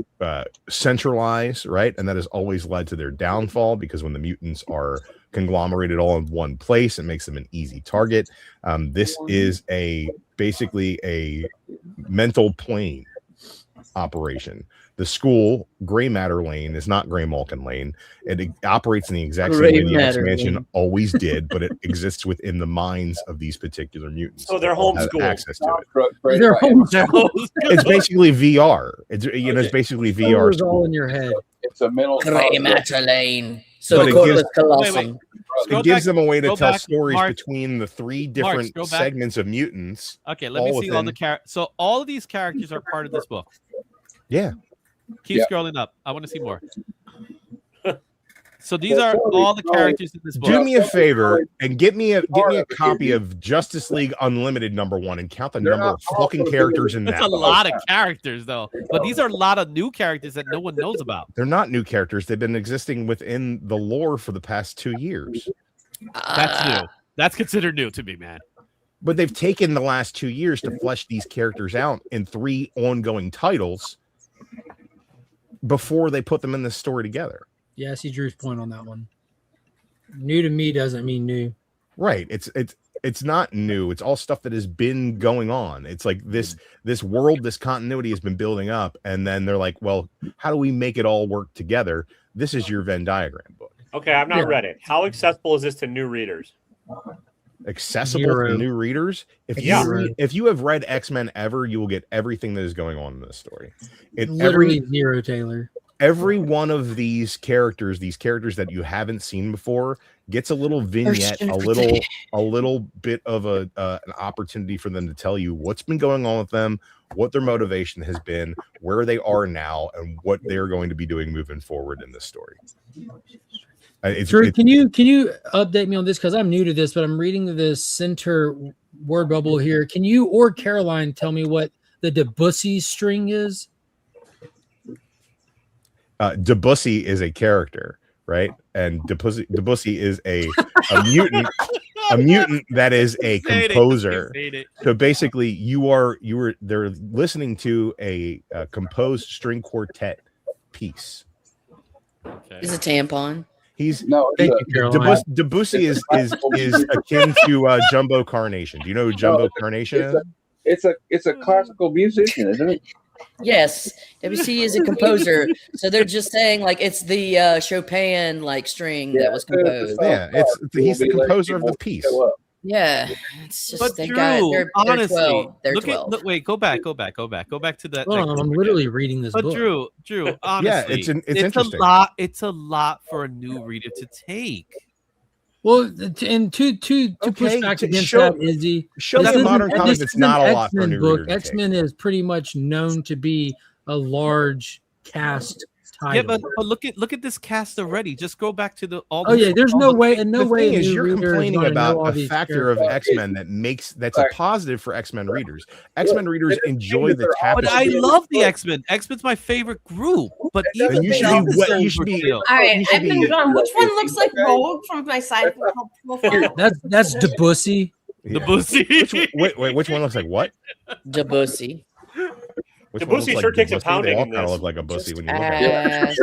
centralize, right? And that has always led to their downfall, because when the mutants are conglomerated all in one place, it makes them an easy target. This is basically a mental plane operation. The school, Gray Matter Lane, is not Gray Malkin Lane. It operates in the exact same way the X-Mansion always did, but it exists within the minds of these particular mutants. So they're They all have homeschooled. access to it. They're homeschooled. It's basically VR. It's basically VR. It's all in your head. It's a mental. Gray Matter Lane. So But the it court gives- was colossal. It gives them a way to Go tell back, stories Mark. between the 3 Mark, different go back. segments of mutants. Okay, let me see all the characters. So all of these characters are part of this book. Yeah. Keep scrolling up. I want to see more. So these are all the characters in this book. Do me a favor and get me a copy of Justice League Unlimited #1 and count the number of fucking characters in that. That's a lot of characters, though. But these are a lot of new characters that no one knows about. They're not new characters. They've been existing within the lore for the past 2 years. That's new. That's considered new to me, man. But they've taken the last 2 years to flesh these characters out in 3 ongoing titles before they put them in this story together. Yeah, I see Drew's point on that one. New to me doesn't mean new. Right. It's not new. It's all stuff that has been going on. It's like this world, this continuity has been building up, and then they're like, well, how do we make it all work together? This is your Venn diagram book. Okay, I've not read it. How accessible is this to new readers? Accessible Zero. to new readers. If you have read X-Men ever, you will get everything that is going on in this story. Literally zero, Taylor. Every one of these characters that you haven't seen before, gets a little vignette, a little bit of an opportunity for them to tell you what's been going on with them, what their motivation has been, where they are now, and what they're going to be doing moving forward in this story. Drew, can you update me on this, because I'm new to this, but I'm reading the center word bubble here. Can you or Caroline tell me what the Debussy string is? Debussy is a character, right? And Debussy is a mutant, that is a composer. So basically, they're listening to a composed string quartet piece. Is a tampon. Debussy is akin to Jumbo Carnation. Do you know who Jumbo Carnation is? It's a classical musician, isn't it? Yes, Debussy is a composer, so they're just saying like it's the Chopin like string that was composed. Yeah, he's the composer of the piece. Yeah, it's just But they Drew, got they're honestly, 12. They're look 12. at wait, go back to that. Hold on, I'm literally reading this But book. Drew, honestly, it's it's interesting. It's a lot for a new reader to take. Well, and to push back against that, Izzy, show me a modern comic that's not a lot for a new reader to take. X-Men is pretty much known to be a large cast title. Yeah, but look at this cast already. Just go back to Oh yeah, there's no way, and no way. Is you're complaining about a factor of characters. X-Men that's a positive for X-Men readers. X-Men readers enjoy the tapestry. But I love the X-Men. X-Men's my favorite group. But even you should be. All right, I've been drawn. Which one looks like Rogue from my side profile? That's Debussy. Debussy. Wait, which one looks like what? Debussy. Debussy sure takes a pounding They all in kind of this. look like a bussy when you look at it.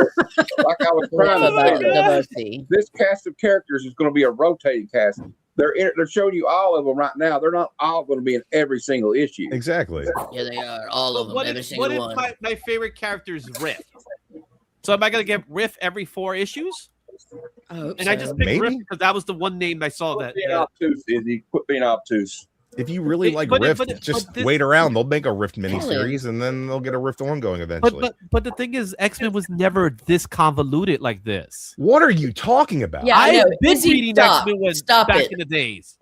Like I was trying to say, this cast of characters is going to be a rotating cast. They're showing you all of them right now. They're not all going to be in every single issue. Exactly. Yeah, they are all of them. What Every if single one. my favorite character is Riff? So am I gonna get Riff every 4 issues? And I just picked Riff because that was the one name I saw that. Being obtuse, Izzy. Quit being obtuse. If you really like Rift, just wait around. They'll make a Rift miniseries, and then they'll get a Rift One going eventually. But the thing is, X-Men was never this convoluted like this. What are you talking about? Yeah, I know. I've been Izzy, reading stop. X-Men Stop back it. in the days.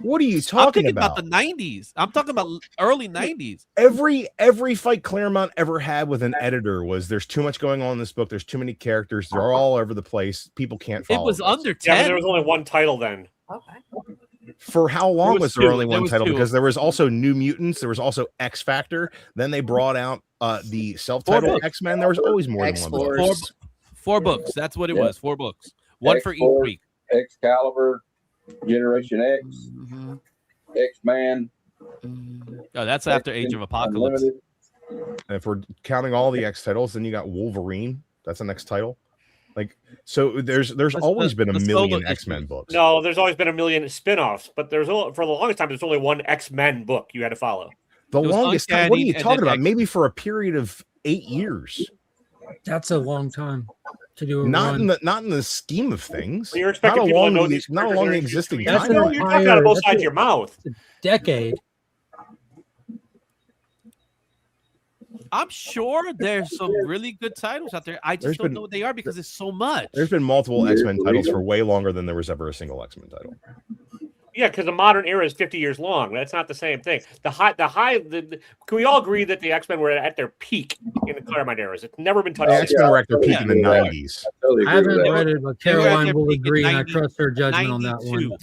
What are you I'm talking thinking about the 90s. I'm talking about early 90s. Every fight Claremont ever had with an editor was there's too much going on in this book. There's too many characters. They're all over the place. People can't follow. It was this. under 10. Yeah, but there was only one title then. Okay. For how long was there two. only There one was title? two. Because there was also New Mutants. There was also X Factor. Then they brought out the self-titled books. X-Men. There was always more than one book. Four books. That's what it was. 4 books. One for each week. Excalibur, Generation X, X-Man. Oh, that's after Age of Apocalypse. Unlimited. And if we're counting all the X titles, then you got Wolverine. That's the next title. Like, so there's always been a million X-Men books. No, there's always been a million spin-offs, but for the longest time, there's only one X-Men book you had to follow. The longest time. What are you Uncanny, and talking then about? Maybe for a period of 8 years. That's a long time to do a Not run. in the scheme of things. Well, you're expecting people to know these not characters along are the in existing history. That's timeline. an You're talking out of both entire- sides of your mouth. Decade. I'm sure there's some really good titles out there. I just don't know what they are because there's so much. There's been multiple X-Men titles for way longer than there was ever a single X-Men title. Yeah, because the modern era is 50 years long. That's not the same thing. Can we all agree that the X-Men were at their peak in the Claremont eras? It's never been touched. The X-Men were at their peak in the 90s. I haven't read it, but They were at Caroline their will peak in agree, and I 90 trust her judgment on that 92. one.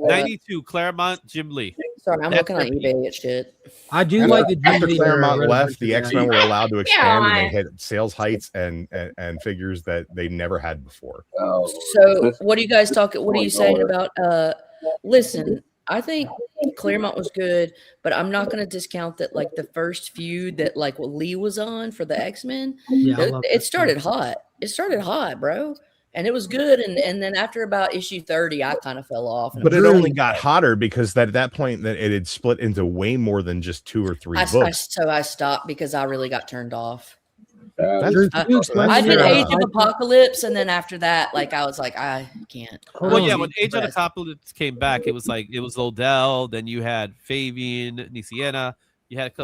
92, Claremont, Jim Lee. Sorry, I'm That's looking on their eBay at shit. I do And like the after Jim Lee Claremont era, left, the yeah. X-Men were allowed to expand, and they Yeah. hit sales heights and figures that they never had before. So what are you guys talking? What are you saying about? Listen, I think Claremont was good, but I'm not going to discount that. Like the first feud that like what Lee was on for the X-Men, Yeah, I it, love it started hot. It started hot, bro, and it was good. And then after about issue 30, I kind of fell off. And But I it was only like, got hotter because at that point that it had split into way more than just 2 or 3 books. So I stopped because I really got turned off. That's I did fair Age enough. of Apocalypse, and then after that, like I was like, I can't. Well, yeah, I'm when Age of depressed. Apocalypse came back, it was Odell, then you had Fabian, Niciena, you had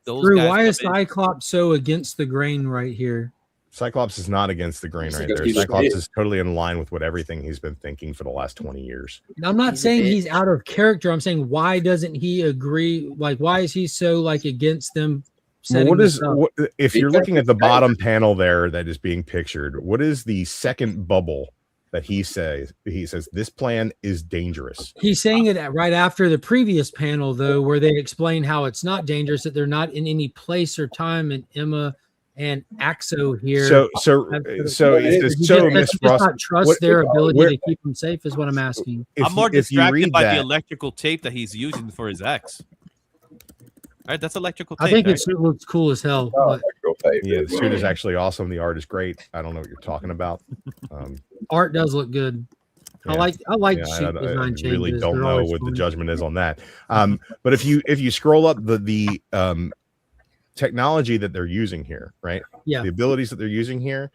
those Drew, guys. why is come in. Cyclops so against the grain right here? Cyclops is not against the grain right there. He's a Cyclops bitch. is totally in line with what everything he's been thinking for the last 20 years. I'm not saying he's out of character. I'm saying why doesn't he agree? Like, why is he so like against them? Well, Setting this up? if you're looking at the bottom panel there that is being pictured, what is the second bubble that he says? He says this plan is dangerous. He's saying it right after the previous panel, though, where they explain how it's not dangerous, that they're not in any place or time. And Emma and Axo here. So it's so Miss Miss not Frost. trust their ability to keep them safe is what I'm asking. I'm more distracted by the electrical tape that he's using for his ex. All right, that's electrical tape. I think right? it looks cool as hell. but Yeah, the suit is actually awesome. The art is great. I don't know what you're talking about. art does look good. I Yeah. like Yeah, suit design I changes. really don't They're know always what the fun. judgment is on that. But if you scroll up the technology that they're using here, right? Yeah. The abilities that they're using here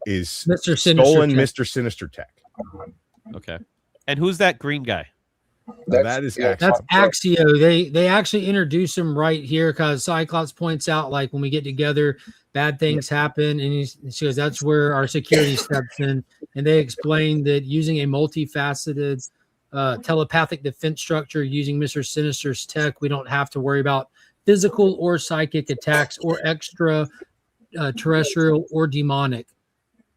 is Mr. Sinister stolen tech. Mr. Sinister tech. Okay. And who's that green guy? That is That's Axio. They actually introduce him right here because Cyclops points out, like, when we get together, bad things happen, and she goes, "That's where our security steps in." And they explain that using a multifaceted telepathic defense structure using Mr. Sinister's tech, we don't have to worry about physical or psychic attacks or extra terrestrial or demonic.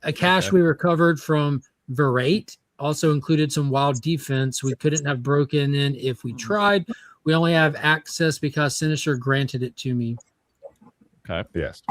A cache we recovered from Verate also included some wild defense we couldn't have broken in if we tried. We only have access because Sinister granted it to me. Okay. Yes.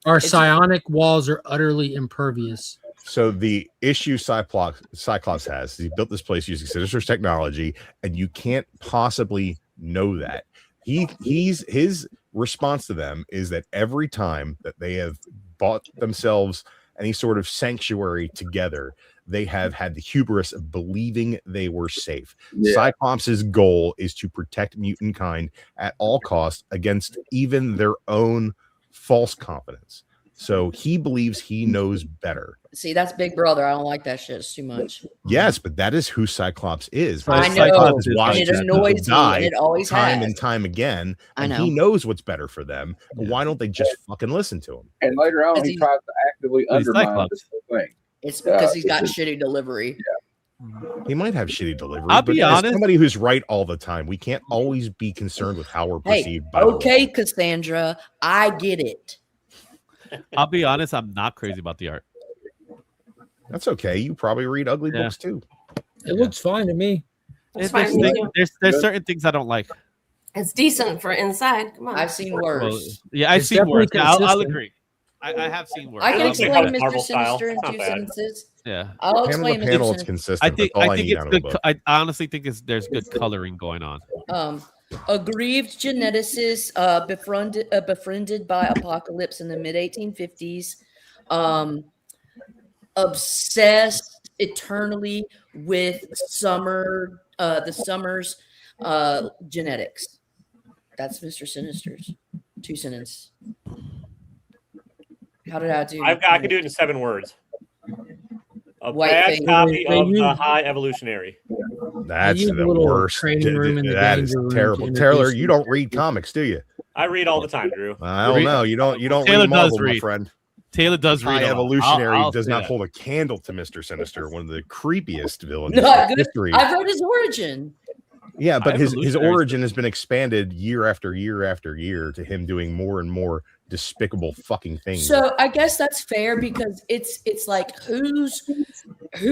Our psionic walls are utterly impervious. So the issue Cyclops has is he built this place using Sinister's technology, and you can't possibly know that. His response to them is that every time that they have bought themselves any sort of sanctuary together, they have had the hubris of believing they were safe. Yeah. Cyclops' goal is to protect mutant kind at all costs against even their own false confidence. So he believes he knows better. See, that's Big Brother. I don't like that shit. It's too much. Yes, but that is who Cyclops is. I know. Cyclops has And watched it his annoys people die me. It always time has. and time again, I and know. he knows what's better for them. But why don't they just fucking listen to him? And later on, he tries to actively undermine this whole thing. It's because he's got shitty delivery. He might have shitty delivery. I'll but be as honest. somebody who's right all the time, we can't always be concerned with how we're Hey, perceived by the world. okay, Cassandra, I get it. I'll be honest, I'm not crazy about the art. That's okay. You probably read ugly Yeah. books too. It looks fine to me. It's There's, fine. there's certain things I don't like. It's decent for inside. Come on. I've seen worse. Yeah, I've It's seen worse. definitely I'll consistent. agree. I have seen worse. I can I'll explain agree. Mr. Marvel style. Sinister in It's not 2 bad. sentences. Yeah. I'll Panel explain to Mr. panel, it's Sinister. consistent. I think That's all I think need it's out of a good. book. I honestly think there's good coloring going on. Aggrieved geneticist befriended by Apocalypse in the mid 1850s. Obsessed eternally with the Summers genetics. That's Mr. Sinister's 2 sentence. How did I do? I can do it in 7 words. A White bad thing. copy They of the use- High Evolutionary. That's use a the little worst. training room in the That is danger room to terrible. introduce Taylor, you. you don't read comics, do you? I read all the time, Drew. I don't know. You don't Taylor read does Marvel, my read. friend. Taylor does read. High a lot. Evolutionary I'll does say not that. hold a candle to Mr. Sinister, one of the creepiest villains Not in good. history. I've read his origin. Yeah, but High his Evolutionary is origin has been expanded year after year after year to him doing more and more despicable fucking things. So I guess that's fair because it's like who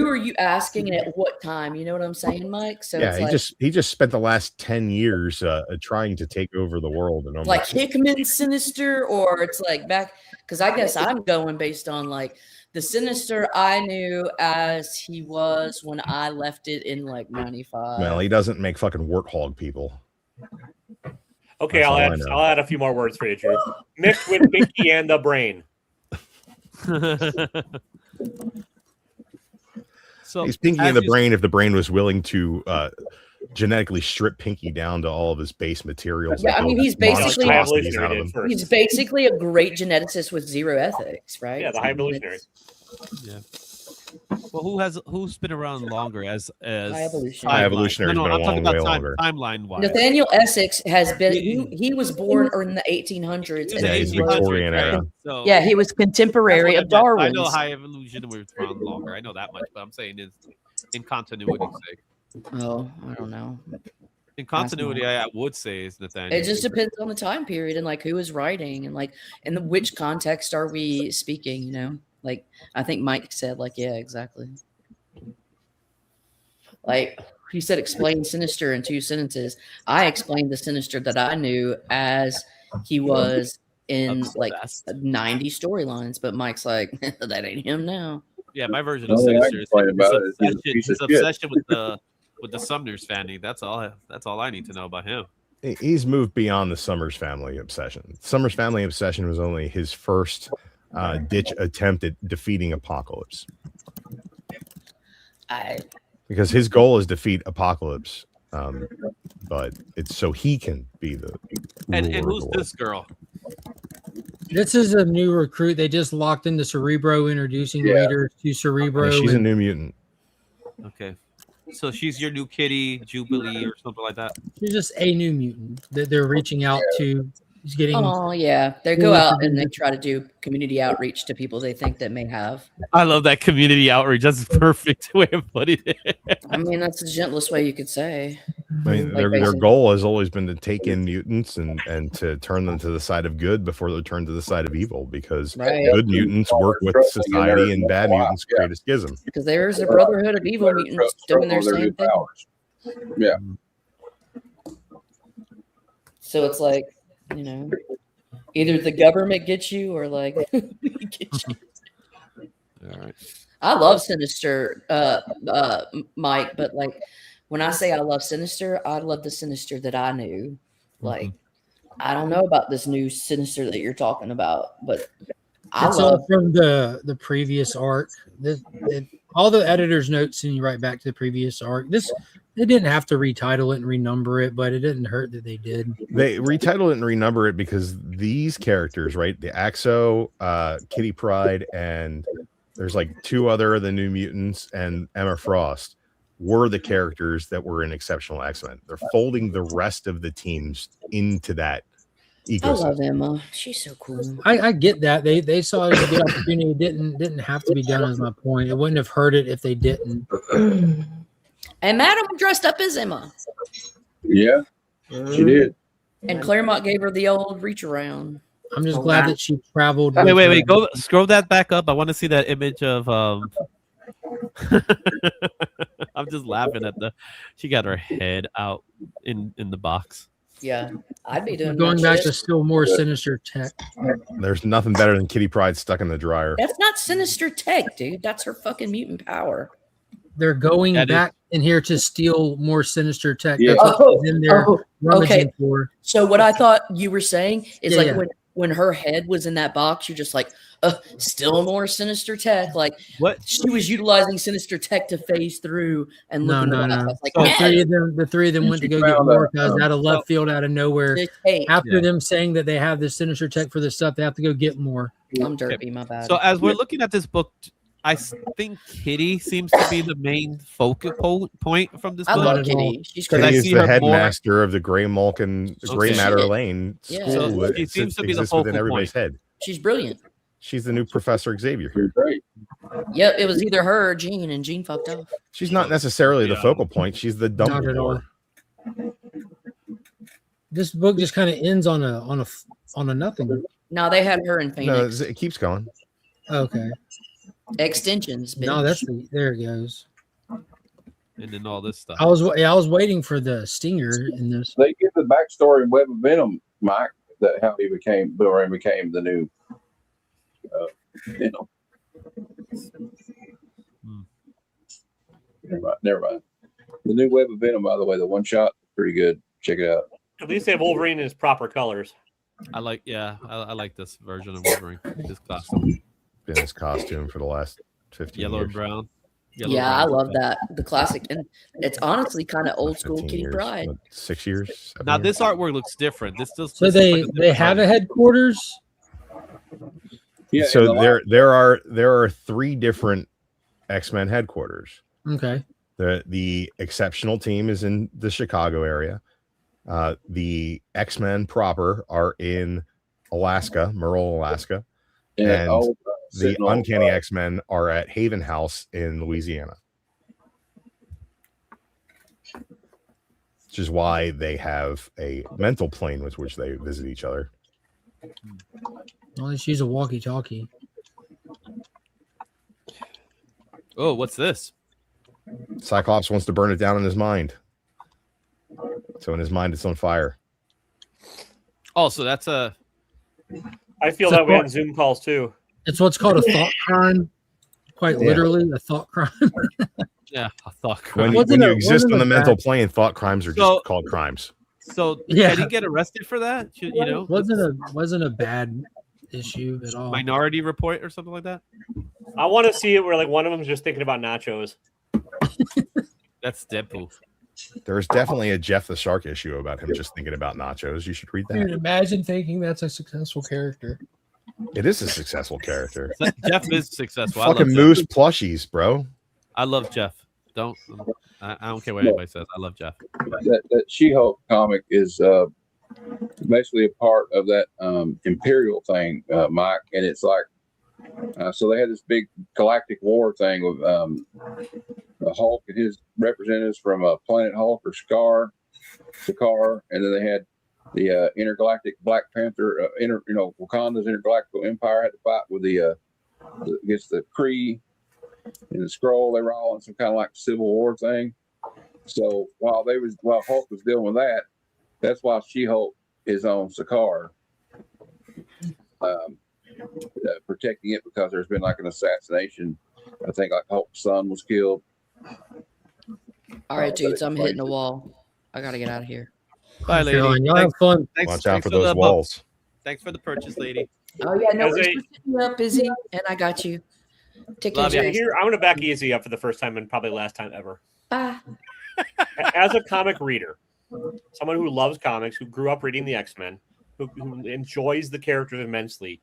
are you asking and at what time? You know what I'm saying, Mike? So yeah, it's he just spent the last 10 years trying to take over the world, and almost, like Hickman Sinister, or it's like back because I guess I'm going based on like the Sinister I knew as he was when I left it in like 95. well, he doesn't make fucking warthog people. Okay, That's I'll all I add, know. I'll add a few more words for you, Drew. Mixed with Pinky and the Brain. So He's Pinky as in the you- brain if the brain was willing to genetically strip Pinky down to all of his base materials. Yeah, I and mean, build he's basically- monstrosities out of him. first. He's basically a great geneticist with zero ethics, right? Yeah, the High Evolutionary. Yeah. Well, who's been around longer as High Evolutionary. High Evolutionary's been a I'm talking long about way longer. timeline wise. Nathaniel Essex has been. He was born in the 1800s. Yeah, he's Victorian era. So Yeah, he was contemporary that's of what I meant. Darwin's. I know High Evolution was around longer. I know that much, but I'm saying is in continuity's sake. Oh, I don't know. In continuity, I would say is Nathaniel. It just depends on the time period and like who is writing and like in which context are we speaking, you know? Like I think Mike said, like, yeah, exactly. Like he said, explain Sinister in 2 sentences. I explained the Sinister that I knew as he was in like 90 storylines, but Mike's like, that ain't him now. Yeah, my version of All I can Sinister is say about it is he's a piece his of shit. obsession with the Sumner's family. That's all I need to know about him. He's moved beyond the Summers family obsession. Summers family obsession was only his first ditch attempt at defeating Apocalypse. Because his goal is defeat Apocalypse, but it's so he can be the And ruler of who's the world. this girl? This is a new recruit. They just locked into Cerebro, introducing readers to Cerebro. Yeah, she's a new mutant. Okay. So she's your new Kitty, Jubilee, or something like that. She's just a new mutant that they're reaching out to. He's getting. Oh yeah, they go out and they try to do community outreach to people they think that may have. I love that community outreach. That's a perfect way of putting it. I mean, that's the gentlest way you could say. I mean, their goal has always been to take in mutants and to turn them to the side of good before they turn to the side of evil, because good mutants work with society and bad mutants create a schism. Because there's a brotherhood of evil mutants doing their same thing. Yeah. So it's like, you know, either the government gets you or like we get you. All right. I love Sinister, Mike, but like when I say I love Sinister, I love the Sinister that I knew. Like, I don't know about this new Sinister that you're talking about, but I It's love all from the previous arc. All the editor's notes send you right back to the previous arc. They didn't have to retitle it and renumber it, but it didn't hurt that they did. They retitle it and renumber it because these characters, right? The Axo, Kitty Pryde, and there's like two other of the New Mutants and Emma Frost were the characters that were in Exceptional X-Men. They're folding the rest of the teams into that ecosystem. I love Emma. She's so cool. I get that. They saw it as a good opportunity. It didn't have to be done, is my point. It wouldn't have hurt it if they didn't. And Madam dressed up as Emma. Yeah, she did. And Claremont gave her the old reach around. I'm just glad that she traveled. Wait. Go scroll that back up. I want to see that image of I'm just laughing at she got her head out in the box. Yeah, I'd be doing Going that back shit. to still more sinister tech. There's nothing better than Kitty Pryde stuck in the dryer. That's not Sinister Tech, dude. That's her fucking mutant power. They're going That back in here to steal more sinister tech. Yeah. That's what was in there rummaging for. So what I thought you were saying is Yeah, like yeah. when her head was in that box, you're just like, still more Sinister Tech. Like what? She was utilizing Sinister Tech to phase through and look No. in the box. I was like, The three of them went to go get more guys out of left field, out of nowhere. After them saying that they have the sinister tech for this stuff, they have to go get more. I'm derpy, my bad. So as we're looking at this book, I think Kitty seems to be the main focal point from this I book. love Kitty. She's because I Kitty is see the her headmaster of the Gray Malkin, Gray Okay. Matter Shit. Lane Yeah. school. So that she seems to be the exists within focal everybody's point. head. She's brilliant. She's the new Professor Xavier. You're great. Yeah, it was either her or Jean, and Jean fucked off. She's not necessarily the focal point. She's the Not at all. Dumbledore. This book just kind of ends on a nothing. No, they had her in No, Phoenix. it keeps going. Okay. Extensions. Bitch. No, there it goes. And then all this stuff. I was waiting for the stinger in this. They give the backstory in Web of Venom, Mike, that how he became the new Venom. Never mind. The new Web of Venom, by the way, the one shot, pretty good. Check it out. At least they have Wolverine in his proper colors. I like this version of Wolverine. His costume, In his costume for the last 15 yellow years. and brown. Yeah, I love that. The classic. And it's honestly kind of old school 15 Kitty years, Pryde. what, 6 years. 7 Now years? this artwork looks different. This does. So this looks like a they different have a artwork. headquarters. Yeah. So there are 3 different X-Men headquarters. Okay. The exceptional team is in the Chicago area. The X-Men proper are in Alaska, Merle, Alaska. Yeah, and the Sentinel, Uncanny X-Men are at Haven House in Louisiana. Which is why they have a mental plane with which they visit each other. Well, let's use a walkie-talkie. Oh, what's this? Cyclops wants to burn it down in his mind. So in his mind, it's on fire. Oh, so that's a. I feel So that way what- on Zoom calls too. It's what's called a thought crime. Quite Yeah. literally, a thought crime. Yeah, a thought When, crime. when you exist wasn't on the a mental bad- plane, thought crimes are So- just called crimes. So Yeah. can he get arrested for that? You know, wasn't a bad issue at all. Minority Report or something like that. I want to see it where like one of them's just thinking about nachos. That's Deadpool. There's definitely a Jeff the Shark issue about him just thinking about nachos. You should read Dude, that. imagine thinking that's a successful character. It is a successful character. Jeff is successful. Fucking moose plushies, bro. I love Jeff. I don't care what anybody says. I love Jeff. That She-Hulk comic is basically a part of that Imperial thing, Mike, and it's like so they had this big galactic war thing with the Hulk and his representatives from Planet Hulk or Sakaar, and then they had the intergalactic Black Panther, Wakanda's intergalactic empire had to fight with against the Kree and the Skrull. They were all in some kind of like Civil War thing. So while Hulk was dealing with that, that's why She-Hulk is on Sakaar, protecting it, because there's been like an assassination. I think like Hulk's son was killed. All right, dudes, I'm hitting the wall. I gotta get out of here. Bye, lady. Y'all have fun. Watch out for those walls. Thanks for the purchase, lady. Oh yeah, no, we're setting you up, Busy, and I got you. Take care. Here, I'm gonna back Easy up for the first time and probably last time ever. Bye. As a comic reader, someone who loves comics, who grew up reading the X-Men, who enjoys the characters immensely,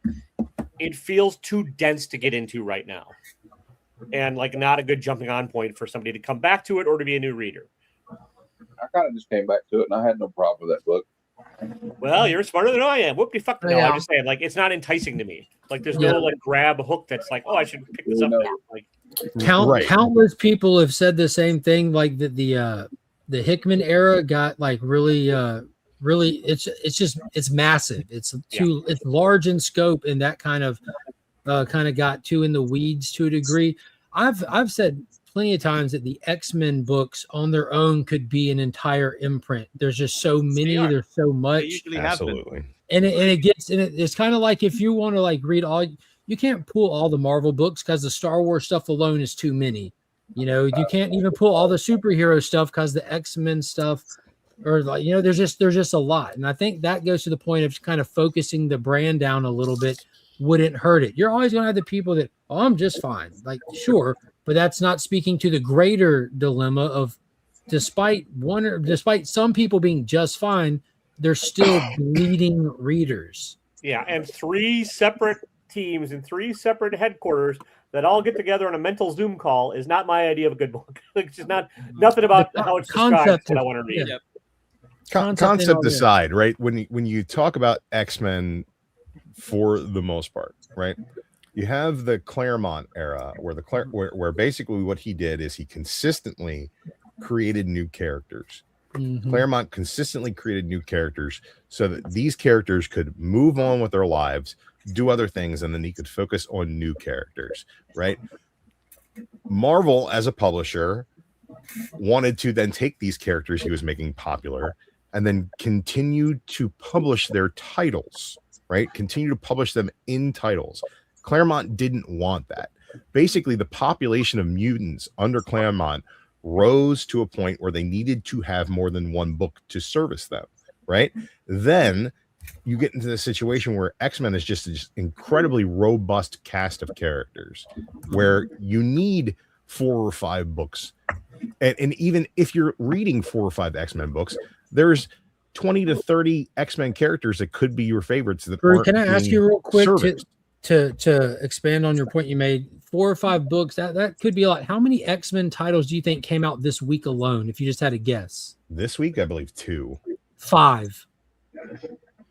it feels too dense to get into right now, and like not a good jumping on point for somebody to come back to it or to be a new reader. I kind of just came back to it, and I had no problem with that book. Well, you're smarter than I am. Whoopty fuck. No, Yeah. I'm just saying, like, it's not enticing to me. Like, there's no like grab hook that's like, oh, I should pick this up now. Like, Countless people have said the same thing. Like the Hickman era got like really it's massive. It's it's large in scope, and that kind of got too in the weeds to a degree. I've said plenty of times that the X-Men books on their own could be an entire imprint. There's just so many. There's so much. Absolutely. And it's kind of like if you want to like read all, you can't pull all the Marvel books because the Star Wars stuff alone is too many. You know, you can't even pull all the superhero stuff because the X-Men stuff, or like, you know, there's just a lot. And I think that goes to the point of kind of focusing the brand down a little bit wouldn't hurt it. You're always going to have the people that, oh, I'm just fine. Like, sure. But that's not speaking to the greater dilemma of despite some people being just fine, they're still bleeding readers. yeah, and 3 separate teams and 3 separate headquarters that all get together on a mental Zoom call is not my idea of a good book. Like, it's just nothing about how it's described that I want to read. Yeah. Concept aside, right? When you talk about X-Men, for the most part, right? You have the Claremont era where basically what he did is he consistently created new characters. Mhm. Claremont consistently created new characters so that these characters could move on with their lives, do other things, and then he could focus on new characters, right? Marvel, as a publisher, wanted to then take these characters he was making popular and then continue to publish their titles, right? Continue to publish them in titles. Claremont didn't want that. Basically, the population of mutants under Claremont rose to a point where they needed to have more than one book to service them, right? Then you get into the situation where X-Men is just an incredibly robust cast of characters where you need 4 or 5 books. And even if you're reading 4 or 5 X-Men books, there's 20 to 30 X-Men characters that could be your favorites. That Can I ask you real quick to expand on your point you made? 4 or 5 books, that could be a lot. How many X-Men titles do you think came out this week alone, if you just had a guess? This week, I believe 2. 5.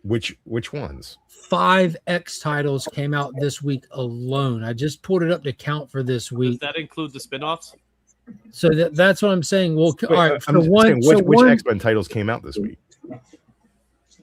Which ones? 5 X titles came out this week alone. I just pulled it up to count for this week. Does that include the spin-offs? So that's what I'm saying. Well, all right. I'm saying which X-Men titles came out this week?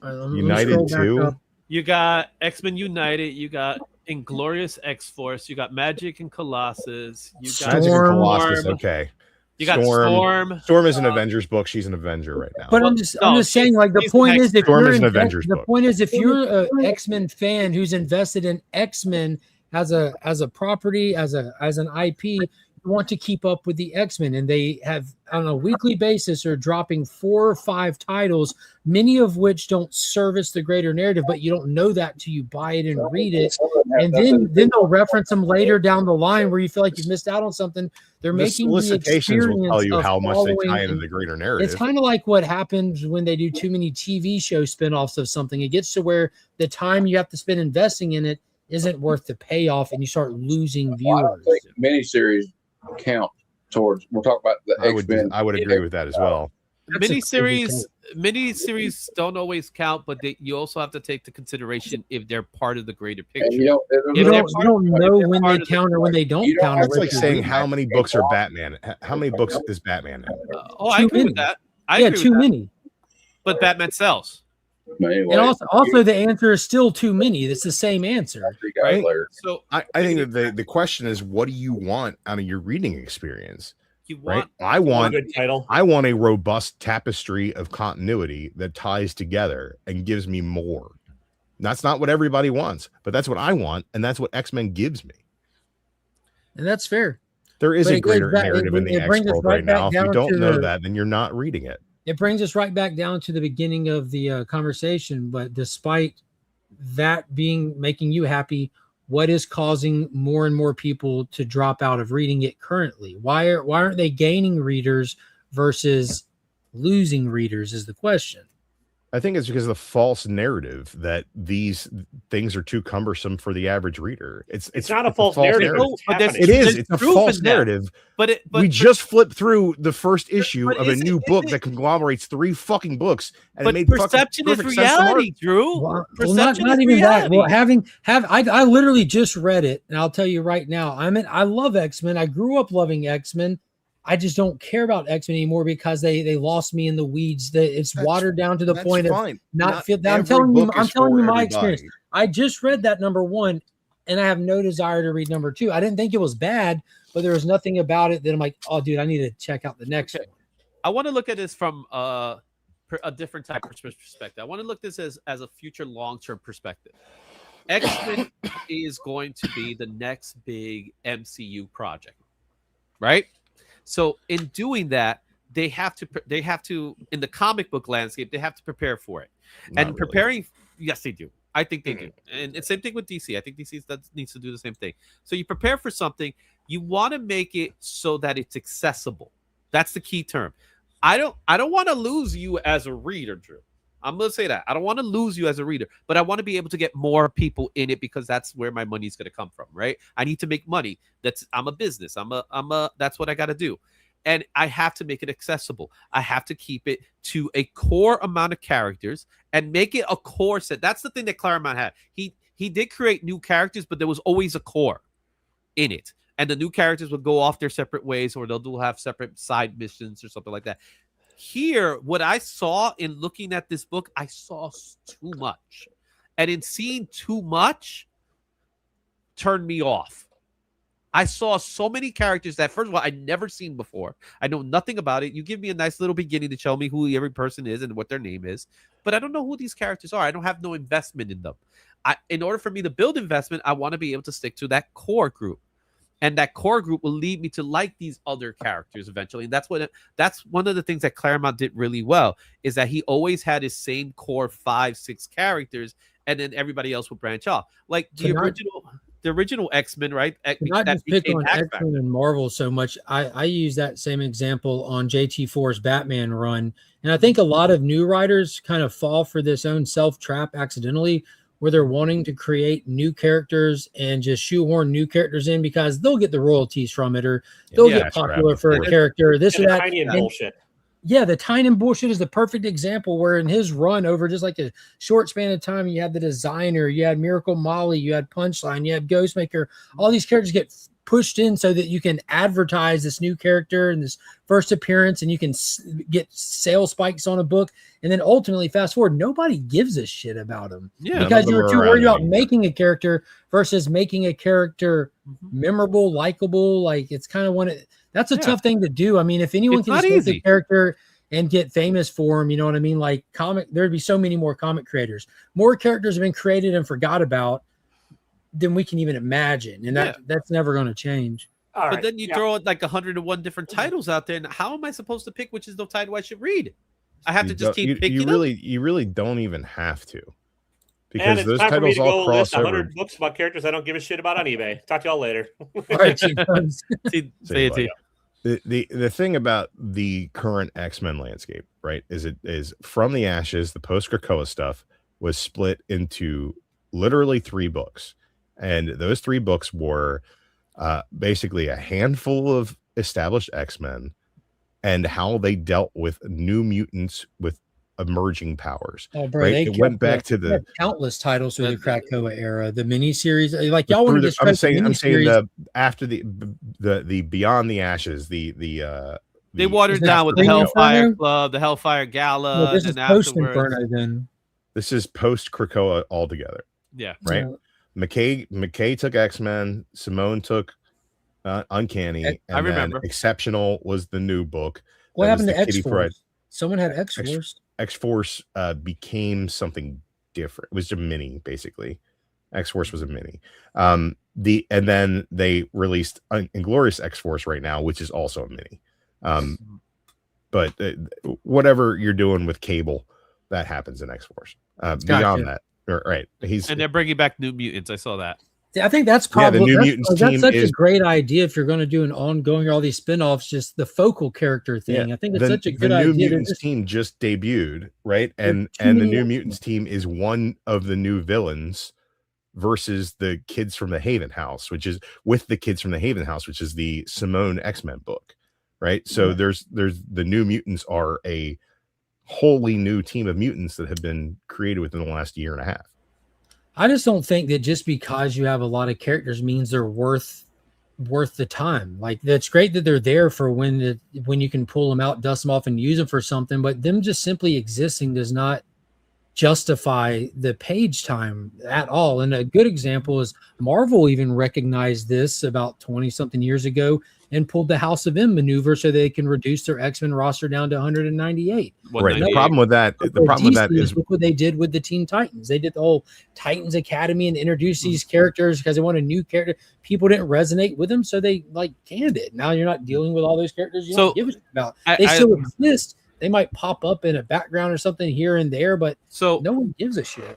United 2. You got X-Men United. You got Inglorious X-Force. You got Magic and Colossus. You got Magic and Colossus. Okay. You got Storm. Storm is an Avengers book. She's an Avenger right now. But I'm just saying, like, the point is, if Storm you're is an Avengers book. the point is, if you're an X-Men fan who's invested in X-Men as a property, as an IP, you want to keep up with the X-Men, and they have on a weekly basis are dropping 4 or 5 titles, many of which don't service the greater narrative, but you don't know that till you buy it and read it, and then they'll reference them later down the line where you feel like you've missed out on something. They're making the solicitations will tell you of how much they tie into following- the greater narrative. It's kind of like what happens when they do too many TV show spinoffs of something. It gets to where the time you have to spend investing in it isn't worth the payoff, and you start losing Well, I don't viewers. think miniseries count towards. We're talking about the X-Men. I would agree with that as well. Miniseries don't always count, but you also have to take into consideration if they're part of the greater picture. And you don't know when they count or when they don't count. That's like saying how many books are Batman? How many books is Batman in? I agree with that. Too many. But Batman sells. And also the answer is still too many. It's the same answer. Right? So I think that the question is, what do you want out of your reading experience? Right? I want good title. I want a robust tapestry of continuity that ties together and gives me more. That's not what everybody wants, but that's what I want, and that's what X-Men gives me. And that's fair. There is But a it goes greater back- narrative in the it X brings us world right right now. back If you down don't to know the- that, then you're not reading it. It brings us right back down to the beginning of the conversation. But despite that making you happy, what is causing more and more people to drop out of reading it currently? Why aren't they gaining readers versus losing readers is the question. I think it's because of the false narrative that these things are too cumbersome for the average reader. It's not a false narrative. But It is. It's a false narrative. But we just flipped through the first issue of a new book that conglomerates 3 fucking books, and it made perception is perfect sense to Mark. reality, Drew. Well, Perception not is even reality. that. Well, I literally just read it, and I'll tell you right now, I love X-Men. I grew up loving X-Men. I just don't care about X-Men anymore because they lost me in the weeds. It's watered down to the point of not fit. I'm telling you my experience. I just read that #1, and I have no desire to read #2. I didn't think it was bad, but there was nothing about it that I'm like, oh, dude, I need to check out the next one. I want to look at this from a different type of perspective. I want to look at this as a future long-term perspective. X-Men is going to be the next big MCU project, right? So in doing that, they have to in the comic book landscape, they have to prepare for it. Not Preparing, yes, they do. I think they do. And it's same thing with DC. I think DC needs to do the same thing. So you prepare for something, you want to make it so that it's accessible. That's the key term. I don't want to lose you as a reader, Drew. I'm going to say that. I don't want to lose you as a reader, but I want to be able to get more people in it because that's where my money's going to come from, right? I need to make money. I'm a business. That's what I got to do. And I have to make it accessible. I have to keep it to a core amount of characters and make it a core set. That's the thing that Claremont had. He did create new characters, but there was always a core in it. And the new characters would go off their separate ways, or they'll have separate side missions or something like that. Here, what I saw in looking at this book, I saw too much. And in seeing too much, turned me off. I saw so many characters that, first of all, I'd never seen before. I know nothing about it. You give me a nice little beginning to tell me who every person is and what their name is, but I don't know who these characters are. I don't have no investment in them. In order for me to build investment, I want to be able to stick to that core group. And that core group will lead me to like these other characters eventually. And that's one of the things that Claremont did really well, is that he always had his same core 5-6 characters, and then everybody else would branch off. Like the original X-Men, right? Not just pick on X-Men and Marvel so much. I use that same example on JT4's Batman run. And I think a lot of new writers kind of fall for this own self-trap accidentally, where they're wanting to create new characters and just shoehorn new characters in because they'll get the royalties from it, or they'll get popular for a character, this or that. Bullshit. Yeah, the Tynion bullshit is the perfect example, where in his run over just like a short span of time, you had the Designer, you had Miracle Molly, you had Punchline, you had Ghostmaker. All these characters get pushed in so that you can advertise this new character and this first appearance, and you can get sales spikes on a book. And then ultimately, fast forward, nobody gives a shit about them because you're too worried about making a character versus making a character memorable, likable. Like, it's kind of that's a tough thing to do. I mean, if anyone can just make a character and get famous for him, you know what I mean? Like there'd be so many more comic creators. More characters have been created and forgot about than we can even imagine. And that's never going to change. But then you throw like 101 different titles out there, and how am I supposed to pick which is the title I should read? I have to just keep picking them? You really don't even have to. And Because it's those time for me titles to all go list cross over. 100 books about characters I don't give a shit about on eBay. Talk to y'all later. All right, Say it to you. The thing about the current X-Men landscape, right, is From the Ashes, the post-Krakoa stuff was split into literally 3 books. And those 3 books were basically a handful of established X-Men and how they dealt with new mutants with emerging powers. Oh, bro, right? they It went back to they the had countless titles through the Krakoa era, the miniseries. Like y'all through want to the, I'm discredit saying the miniseries. the after the Beyond the Ashes, They watered Is this down with the pre-Inferno? Hellfire Club, the Hellfire Gala, No, this and is then post afterwards. Inferno. Then This is post Krakoa altogether. Yeah. Right. Yeah. McKay took X-Men. Simone took Uncanny. I And then remember. Exceptional was the new book. what That was happened to the Kitty Pryde. X-Force? Someone had X-Force. X-Force became something different. It was a mini, basically. X-Force was a mini. And then they released Inglorious X-Force right now, which is also a mini. But whatever you're doing with Cable, that happens in X-Force. Beyond that, right? And they're bringing back New Mutants. I saw that. I think that's probably the New that's, Mutants that's team such is a great idea if you're going to do an ongoing all these spinoffs, just the focal character thing. I think it's such a good the New idea. Mutants team just debuted, right? And too the many New Mutants team is one of the new villains versus the Kids from the Haven House, which is with the Kids from the Haven House, which is the Simone X-Men book, right? So there's the New Mutants are a wholly new team of mutants that have been created within the last year and a half. I just don't think that just because you have a lot of characters means they're worth the time. Like, that's great that they're there for when you can pull them out, dust them off, and use them for something. But them just simply existing does not justify the page time at all. And a good example is Marvel even recognized this about 20-something years ago and pulled the House of M maneuver so they can reduce their X-Men roster down to 198. Right. The problem with that, is look what they did with the Teen Titans. They did the whole Titans Academy and introduced these characters because they wanted a new character. People didn't resonate with them, so they canned it. Now you're not dealing with all those characters you don't give a shit about. They still exist. They might pop up in a background or something here and there, but no one gives a shit.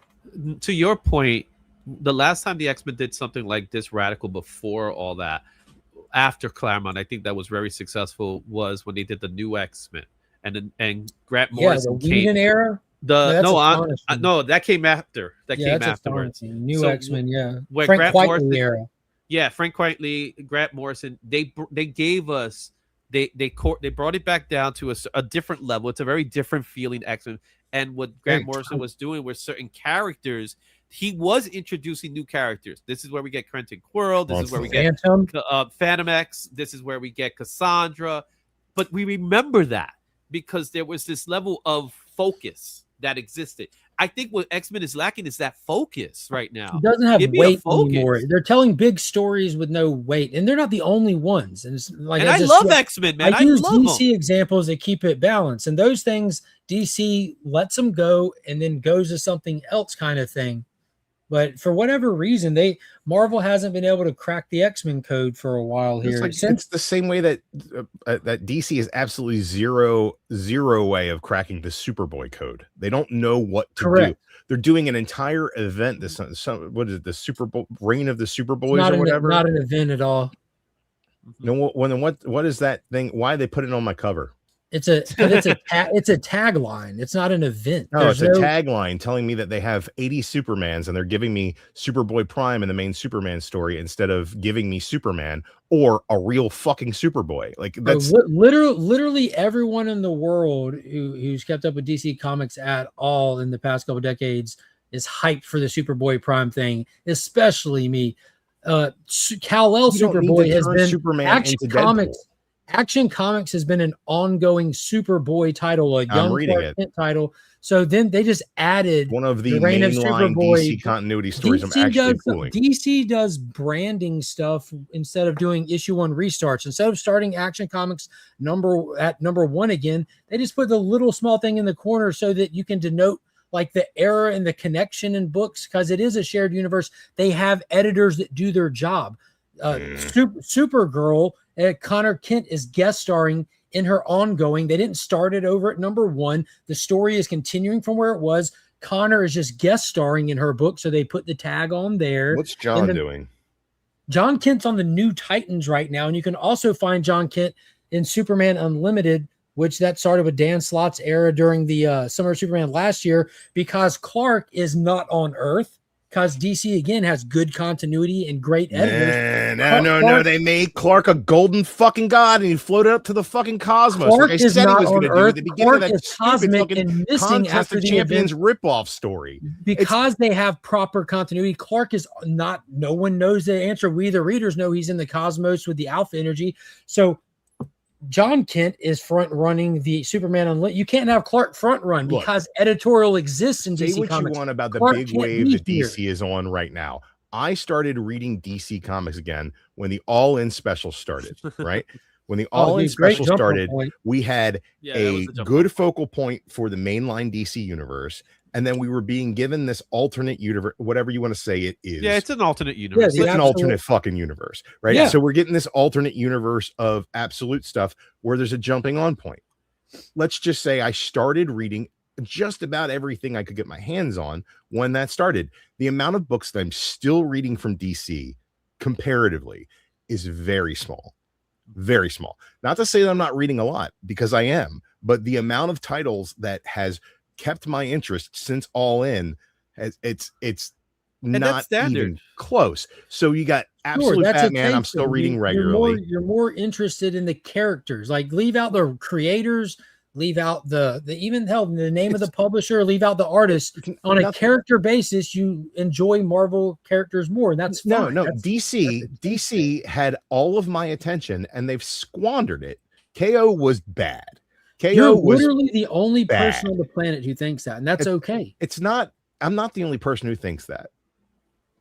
To your point, the last time the X-Men did something like this radical before all that, after Claremont, I think that was very successful, was when they did the new X-Men and Grant Morrison the Whedon era. No, that came after. That came afterwards. New X-Men, When Frank Grant Quitely Morrison, era. Yeah, Frank Quitely, Grant Morrison. They gave us. They brought it back down to a different level. It's a very different feeling X-Men. And what Grant Morrison was doing with certain characters, he was introducing new characters. This is where we get Quentin Quirrell. This is where we get Phantom X. This is where we get Cassandra. But we remember that because there was this level of focus that existed. I think what X-Men is lacking is that focus right now. It doesn't have weight anymore. They're telling big stories with no weight, and they're not the only ones. And it's like, I love X-Men, man. I use love DC them. examples that keep it balanced, and those things DC lets them go and then goes to something else kind of thing. But for whatever reason, Marvel hasn't been able to crack the X-Men code for a while here. It's the same way that that DC is absolutely zero way of cracking the Superboy code. They don't know what to do. They're doing an entire event. What is it? The Super Bowl Reign of the Superboys or whatever. Not an event at all. No, what is that thing? Why they put it on my cover? It's a tagline. It's not an event. No, it's a tagline telling me that they have 80 Supermans and they're giving me Superboy Prime in the main Superman story instead of giving me Superman or a real fucking Superboy. Like, that's literally everyone in the world who's kept up with DC Comics at all in the past couple decades is hyped for the Superboy Prime thing, especially me. Kal-El Superboy has been Superman Action Comics. Action Comics has been an ongoing Superboy title, a young Clark Kent title. So then they just added one of the Reign of mainline Superboy. DC continuity stories. DC does branding stuff instead of doing issue 1 restarts. Instead of starting Action Comics number 1 again, they just put the little small thing in the corner so that you can denote like the era and the connection in books, because it is a shared universe. They have editors that do their job. Supergirl, Connor Kent is guest starring in her ongoing. They didn't start it over at number 1. The story is continuing from where it was. Connor is just guest starring in her book, so they put the tag on there. What's John doing? John Kent's on the New Titans right now, and you can also find John Kent in Superman Unlimited, which that started with Dan Slott's era during the Summer of Superman last year, because Clark is not on Earth. because DC again has good continuity and great editors. No. They made Clark a golden fucking god, and he floated up to the fucking cosmos. Clark like I is said he not was on going to do at the Earth. beginning Clark of that is stupid cosmic fucking and missing Contest after of the Champions event. ripoff story. Because they have proper continuity. Clark is not. No one knows the answer. We, the readers, know he's in the cosmos with the alpha energy. So John Kent is front running the Superman Unlimited. You can't have Clark front run because editorial exists in Say DC what Comics. you want about the Clark big can't wave be that here. DC is on right now. I started reading DC Comics again when the All In special started, right? When the All In special started, we had a good focal point for the mainline DC universe. And then we were being given this alternate universe, whatever you want to say it is. Yeah, it's an alternate universe. It's an alternate fucking universe, right? Yeah. So we're getting this alternate universe of absolute stuff where there's a jumping on point. Let's just say I started reading just about everything I could get my hands on when that started. The amount of books that I'm still reading from DC comparatively is very small. Very small. Not to say that I'm not reading a lot, because I am, but the amount of titles that has kept my interest since All In has it's not even close. So you got Absolute Batman. I'm still reading regularly. You're more interested in the characters. Like, leave out the creators, leave out the even hell the name of the publisher, leave out the artist. On a character basis, you enjoy Marvel characters more. And that's fine. DC had all of my attention and they've squandered it. KO was bad. You're literally the only person on the planet who thinks that, and that's okay. It's not. I'm not the only person who thinks that.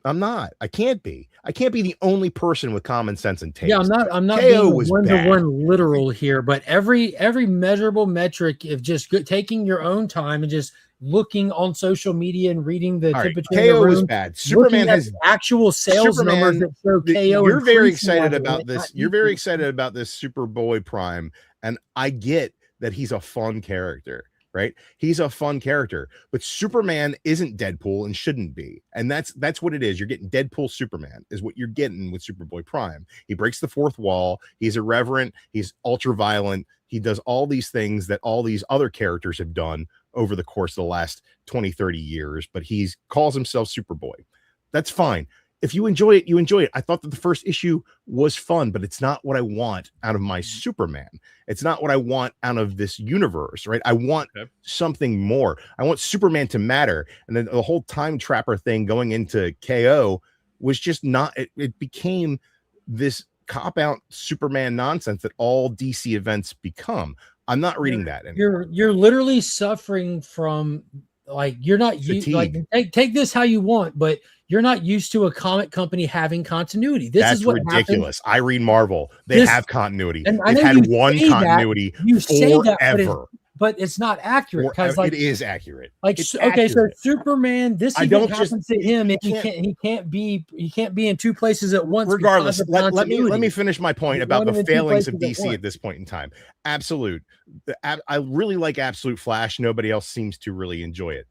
I'm not. I can't be. I can't be the only person with common sense and taste. Yeah, I'm not KO being was one-to-one literal here, but every measurable metric of just taking your own time and just looking on social media and reading the temperature in the KO room, was bad. Superman has actual sales numbers that show KO. You're very excited about this. You're very excited about this Superboy Prime, and I get that he's a fun character, right? He's a fun character, but Superman isn't Deadpool and shouldn't be. And that's what it is. You're getting Deadpool Superman is what you're getting with Superboy Prime. He breaks the fourth wall. He's irreverent. He's ultra violent. He does all these things that all these other characters have done over the course of the last 20, 30 years, but he calls himself Superboy. That's fine. If you enjoy it, you enjoy it. I thought that the first issue was fun, but it's not what I want out of my Superman. It's not what I want out of this universe, right? I want something more. I want Superman to matter. And then the whole time trapper thing going into KO was just not, it became this cop-out Superman nonsense that all DC events become. I'm not reading that anymore. You're literally suffering from, like, you're not like, take this how you want, but you're not used to a comic company having continuity. That's is what ridiculous. Happens. I read Marvel. They have continuity. And they've had one continuity forever. But it's not accurate because, like, it is accurate. Like, it's okay, accurate. so Superman, this event happens to him, and he can't be in two places at once. Regardless, let me finish my point about the failings of DC at this point in time. Absolute, I really like Absolute Flash. Nobody else seems to really enjoy it.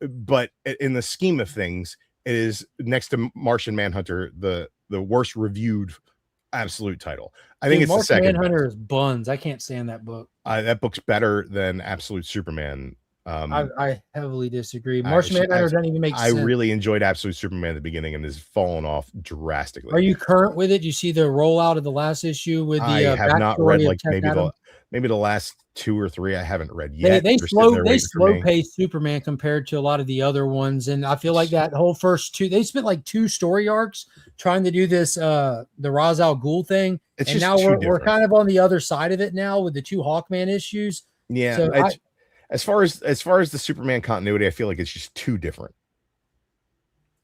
But in the scheme of things, it is next to Martian Manhunter the worst reviewed Absolute title. I think it's the second. Manhunter is buns. I can't stand that book. That book's better than Absolute Superman. I heavily disagree. Martian Manhunter doesn't even make sense. I really enjoyed Absolute Superman at the beginning and has fallen off drastically. Are you current with it? You see the rollout of the last issue with the I have not read like Adam? maybe the last 2 or 3 I haven't read yet. They slow pace Superman compared to a lot of the other ones, and I feel like that whole first 2, they spent like 2 story arcs trying to do this the Ra's al Ghul thing, and now we're kind of on the other side of it now with the 2 Hawkman issues. Yeah, so as far as the Superman continuity, I feel like it's just too different.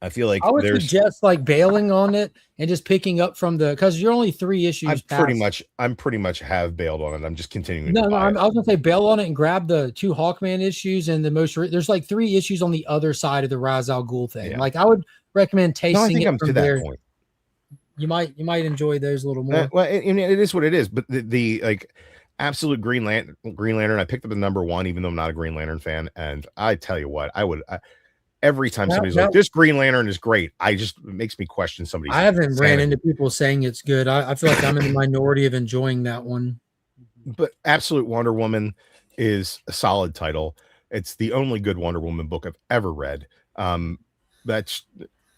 I feel like I would suggest like bailing on it and just picking up from because you're only 3 issues. I'm pretty much have bailed on it. I'm just continuing. I was gonna say bail on it and grab the 2 Hawkman issues and there's like 3 issues on the other side of the Ra's al Ghul thing. Yeah. Like I would recommend tasting. I think I'm to there. That point. You might enjoy those a little more. Well, it is what it is. But the like Absolute Green Lantern. I picked up the #1, even though I'm not a Green Lantern fan. And I tell you what, every time somebody's like, this Green Lantern is great, it makes me question somebody's. I haven't ran into people saying it's good. I feel like I'm in the minority of enjoying that one. But Absolute Wonder Woman is a solid title. It's the only good Wonder Woman book I've ever read. that's,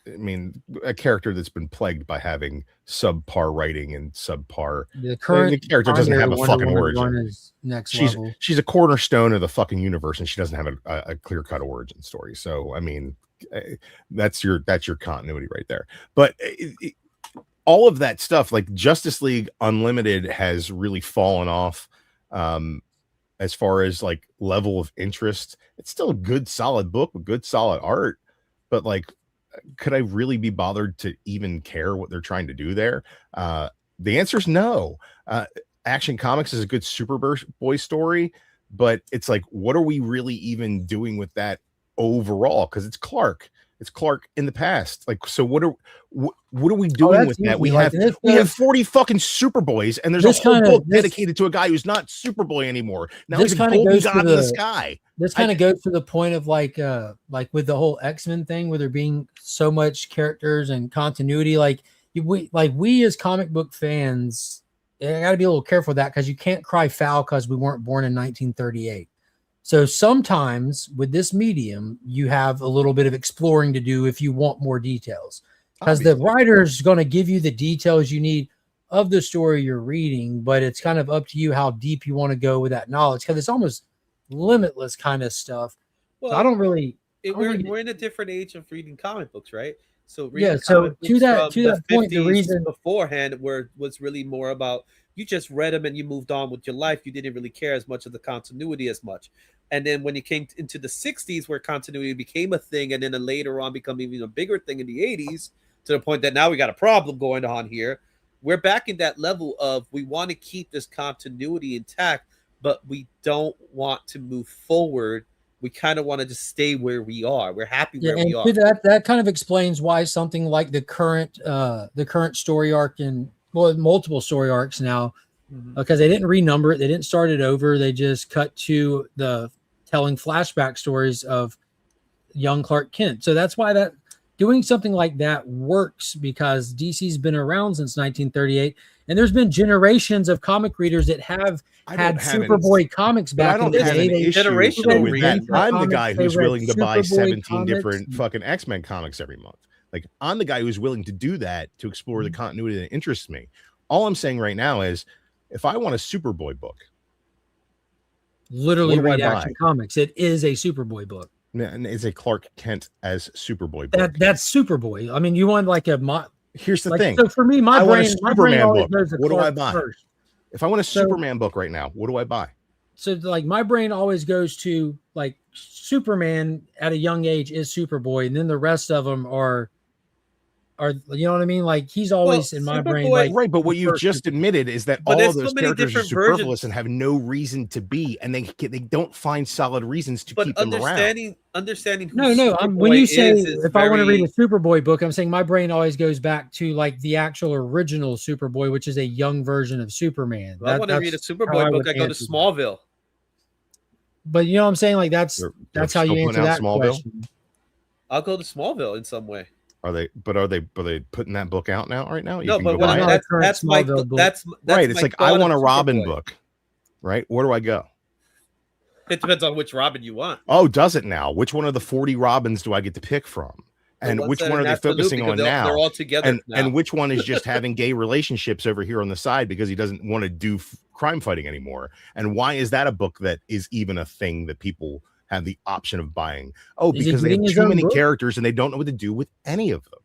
I mean, a character that's been plagued by having subpar writing and subpar. The current the character doesn't have a Wonder fucking Woman origin. run is next she's level. she's a cornerstone of the fucking universe, and she doesn't have a clear cut origin story. So I mean, that's your continuity right there. But all of that stuff, like Justice League Unlimited, has really fallen off. As far as like level of interest, it's still a good solid book with good solid art, but like, could I really be bothered to even care what they're trying to do there? The answer is no. Action Comics is a good Superboy story, but it's like, what are we really even doing with that overall? Because it's Clark in the past. Like, so what are we doing with that? We have 40 fucking Superboys, and there's a whole book dedicated to a guy who's not Superboy anymore. Now he's a golden god in the sky. This kind of goes to the point of like with the whole X-Men thing, where there being so much characters and continuity. We as comic book fans, I got to be a little careful with that, because you can't cry foul because we weren't born in 1938. So sometimes with this medium, you have a little bit of exploring to do if you want more details, because the writer's going to give you the details you need of the story you're reading, but it's kind of up to you how deep you want to go with that knowledge, because it's almost limitless kind of stuff. Well, so I don't really. We're in a different age of reading comic books, right? So So to that point, the reason beforehand was really more about, you just read them and you moved on with your life. You didn't really care as much of the continuity as much. And then when you came into the 60s, where continuity became a thing, and then later on become even a bigger thing in the 80s, to the point that now we got a problem going on here. We're back in that level of, we want to keep this continuity intact, but we don't want to move forward. We kind of want to just stay where we are. We're happy where we are. That kind of explains why something like the current story arc multiple story arcs now, because they didn't renumber it, they didn't start it over, they just cut to the telling flashback stories of young Clark Kent. So that's why that doing something like that works, because DC's been around since 1938, and there's been generations of comic readers that have had Superboy comics back in the day. I'm the guy who's willing to buy 17 different fucking X-Men comics every month. Like, I'm the guy who's willing to do that to explore the continuity that interests me. All I'm saying right now is, if I want a Superboy book, literally read Action Comics. It is a Superboy book. And it's a Clark Kent as Superboy book. That's Superboy. I mean, you want like a here's the thing. So for me, my brain always goes to what do I Clark buy first. If I want a Superman book right now, what do I buy? So like my brain always goes to like Superman at a young age is Superboy, and then the rest of them are you know what I mean? Like, he's always in my brain. Like, right, but what you just admitted is that all of those characters are superfluous and have no reason to be, and they don't find solid reasons to keep them around. Understanding. When you say if I want to read a Superboy book, I'm saying my brain always goes back to like the actual original Superboy, which is a young version of Superman. I want to read a Superboy book. I go to Smallville. But you know what I'm saying? Like that's how you answer that question. I'll go to Smallville in some way. Are they putting that book out now? Right now? No, but that's my right. It's like, I want a Robin book, right? Where do I go? It depends on which Robin you want. Oh, does it now? Which one of the 40 Robins do I get to pick from? And which one are they focusing on now? They're all together now. And which one is just having gay relationships over here on the side because he doesn't want to do crime fighting anymore? And why is that a book that is even a thing that people have the option of buying? Oh, because they have too many characters and they don't know what to do with any of them.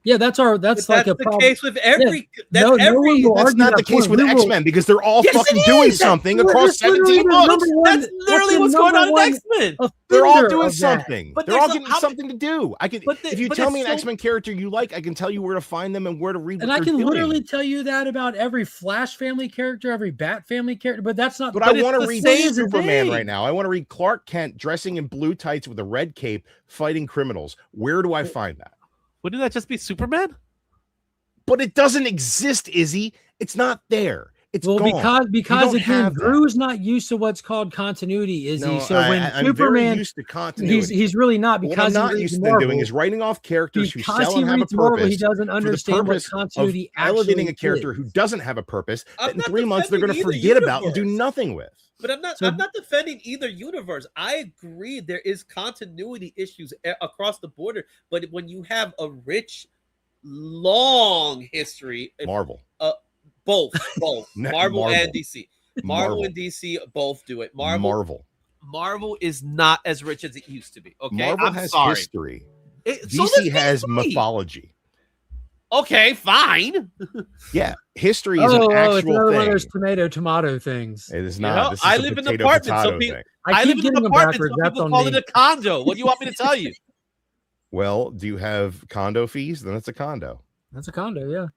Yeah, that's like a problem. Case with every. Yeah. That's not the case with X-Men, because they're all fucking doing something across 17 books. That's literally what's going on in X-Men. They're all doing something. They're all getting something to do. If you tell me an X-Men character you like, I can tell you where to find them and where to read. And I can literally tell you that about every Flash family character, every Bat family character. But that's not. But I want to read Superman right now. I want to read Clark Kent dressing in blue tights with a red cape, fighting criminals. Where do I find that? Wouldn't that just be Superman? But it doesn't exist, Izzy. It's not there. It's well, gone. because again, have that. Drew's not used to what's called continuity, is No, he? So when I'm Superman, very used to continuity. he's really not, What because I'm he not reads used to Marvel. doing is writing off characters who Because sell he and have a reads Marvel, purpose. he doesn't for the understand what purpose continuity of elevating actually a character is. who doesn't have a purpose I'm that in not 3 months they're going to defending forget either about and do universe. nothing with. But I'm not defending either universe. I agree there is continuity issues across the border, but when you have a rich, long history, Marvel, both Marvel and Marvel. DC, Marvel and DC both do it. Marvel is not as rich as it used to be. Okay, Marvel I'm has sorry. history. So does DC has DC. mythology. Okay, fine. Yeah, history is an it's actual another one of thing. those tomato things. It is You not. know, This is I a live in an potato apartment. potato Some people, thing. I live in getting an them apartment. backwards. Some That's people on call me. it a condo. What do you want me to tell you? Well, do you have condo fees? Then it's a condo. That's a condo, yeah.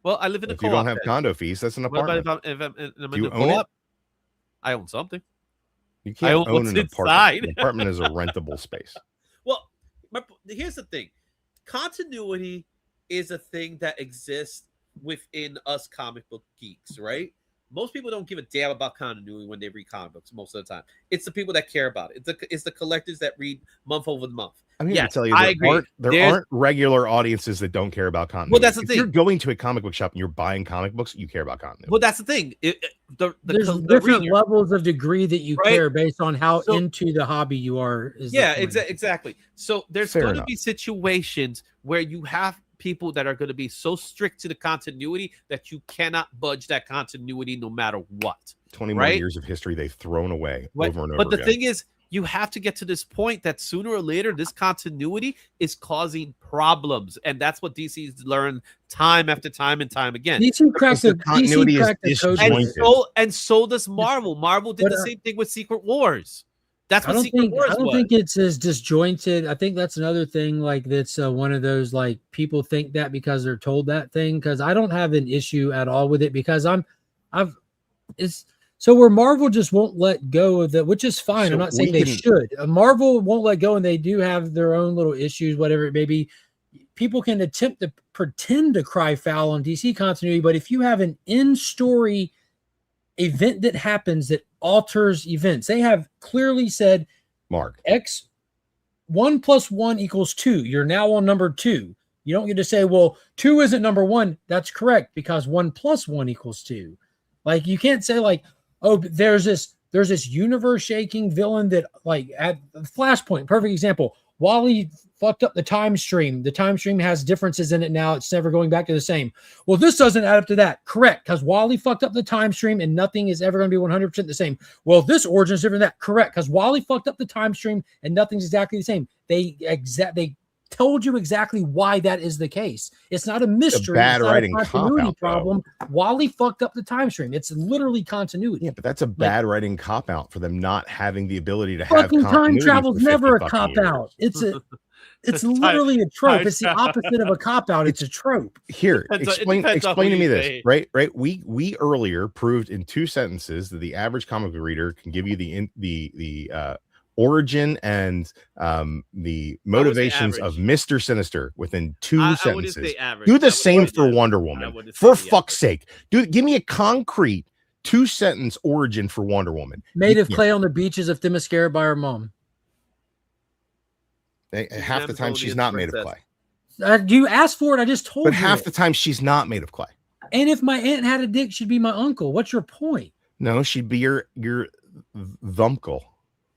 Well, I live in a If you co-op. don't have condo fees, that's an What about apartment. if I'm Do in you a own it? co-op? I own something. You I can't own own what's an apartment. inside. An apartment is a rentable space. Well, here's the thing: continuity is a thing that exists within us comic book geeks, right? Most people don't give a damn about continuity when they read comic books most of the time. It's the people that care about it. It's the collectors that read month over month. I'm here Yes, to tell you, I agree. there aren't regular audiences that don't care about continuity. Well, that's the if thing. you're going to a comic book shop and you're buying comic books, you care about continuity. Well, that's the thing. There's the different reader, levels of degree that you right? care based on how So- into the hobby you are. Yeah, exactly. So there's Fair going to enough. be situations where you have people that are going to be so strict to the continuity that you cannot budge that continuity no matter what. 20 more right? years of history they've thrown away Right. over and over But the again. thing is, you have to get to this point that sooner or later, this continuity is causing problems, and that's what DC's learned time after time and time again. DC cracked the continuity is disjointed. And so does Marvel. Marvel did But, the same thing with Secret Wars. That's I what don't Secret think Wars I don't was. think it's as disjointed. I think that's another thing. Like that's one of those like people think that because they're told that thing. Because I don't have an issue at all with it because it's so where Marvel just won't let go of that, which is fine. So I'm not saying we they can- should. Marvel won't let go, and they do have their own little issues, whatever it may be. People can attempt to pretend to cry foul on DC continuity, but if you have an in-story event that happens that alters events, they have clearly said, Mark, X 1 + 1 = 2. You're now on number 2. You don't get to say, well, 2 isn't number 1. That's correct because 1 + 1 = 2. Like you can't say like, oh, there's this universe shaking villain that like at Flashpoint, perfect example. Wally fucked up the time stream. The time stream has differences in it now. It's never going back to the same. Well, this doesn't add up to that. Correct. Because Wally fucked up the time stream and nothing is ever going to be 100% the same. Well, this origin is different than that. Correct. Because Wally fucked up the time stream and nothing's exactly the same. They told you exactly why that is the case. It's not a mystery. bad it's not writing a continuity cop-out, problem. Wally fucked up the time stream. It's literally continuity. Yeah, but that's a bad writing cop out for them not having the ability to have Fucking time continuity travel's for 50 never a fucking cop years. out. It's literally a trope. It's the opposite of a cop out. It's a trope. Here, explain to me this, say. right? We earlier proved in 2 sentences that the average comic book reader can give you the origin and the motivations of Mr. Sinister within 2 sentences. say average. Do I the would same say for Wonder I Woman. wouldn't For say fuck's sake. Give me a concrete 2-sentence origin for Wonder Woman. Made You of can't. clay on the beaches of Themyscira by her mom. Half the time she's not made of clay. You asked for it. I just told But you. half the time she's not made of clay. And if my aunt had a dick, she'd be my uncle. What's your point? No, she'd be your thumpcle.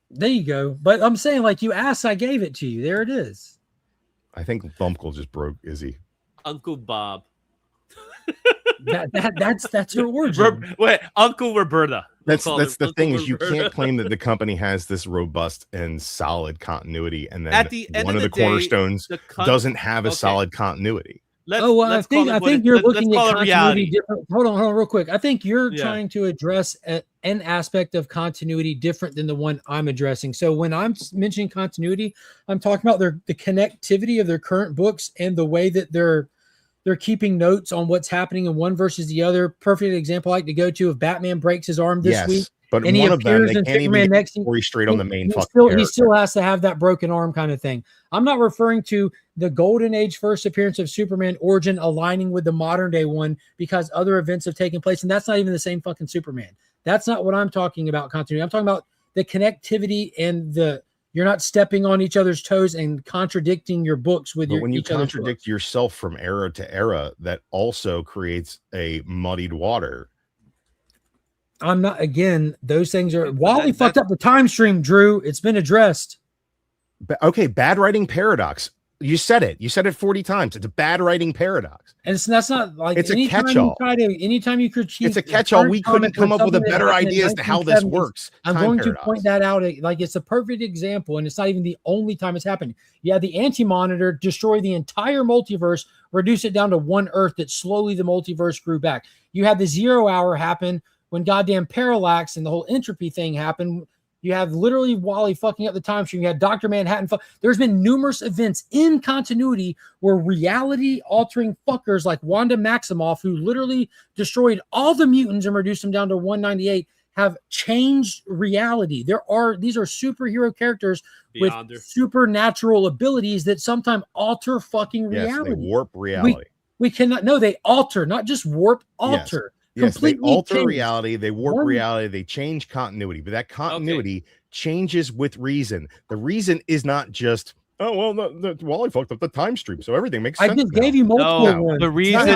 There you go. But I'm saying, like you asked, I gave it to you. There it is. I think thumpcle just broke Izzy. Uncle Bob. That's her origin. Wait, Uncle Roberta. That's We'll call the him thing Uncle is you Roberta. can't claim that the company has this robust and solid continuity, and then At the end one of of the the day, cornerstones the doesn't have a okay. solid continuity. Let's, Oh, well, I let's call think it what I think it- you're let's looking call at it continuity reality. different. Hold on, real quick. I think you're Yeah. trying to address an aspect of continuity different than the one I'm addressing. So when I'm mentioning continuity, I'm talking about the connectivity of their current books and the way that they're keeping notes on what's happening in one versus the other. Perfect example I like to go to if Batman breaks his arm this Yes. week But and he one of them, appears they in can't even Superman get next. the story straight on the main fucking He character. still has to have that broken arm kind of thing. I'm not referring to the Golden Age first appearance of Superman origin aligning with the modern day one because other events have taken place, and that's not even the same fucking Superman. That's not what I'm talking about continuity. I'm talking about the connectivity and you're not stepping on each other's toes and contradicting your books with But when you each other's contradict yourself from era to era, that also creates a muddied water. I'm not, again, those things are Wally fucked up the time stream, Drew. It's been addressed. Okay, bad writing paradox. You said it. You said it 40 times. It's a bad writing paradox. And that's not like it's a anytime catch-all. anytime you critique, it's a catch-all. We couldn't come up with a better idea as to how this works. I'm Time going paradox. to point that out. Like it's a perfect example, and it's not even the only time it's happened. You had the Anti-Monitor destroy the entire multiverse, reduce it down to one Earth that slowly the multiverse grew back. You had the 0 hour happen when goddamn Parallax and the whole entropy thing happened. You have literally Wally fucking up the time stream. You had Dr. Manhattan. There's been numerous events in continuity where reality-altering fuckers like Wanda Maximoff, who literally destroyed all the mutants and reduced them down to 198, have changed reality. These are superhero characters with supernatural abilities that sometimes alter fucking reality. Yes, they warp reality. We cannot. No, they alter, not just warp. Alter. Yes, they Completely alter change. reality, they warp reality, they change continuity, but that continuity changes with reason. The reason is not just, oh, well, the Wally fucked up the time stream, so everything makes sense. I just gave you multiple ones. The reason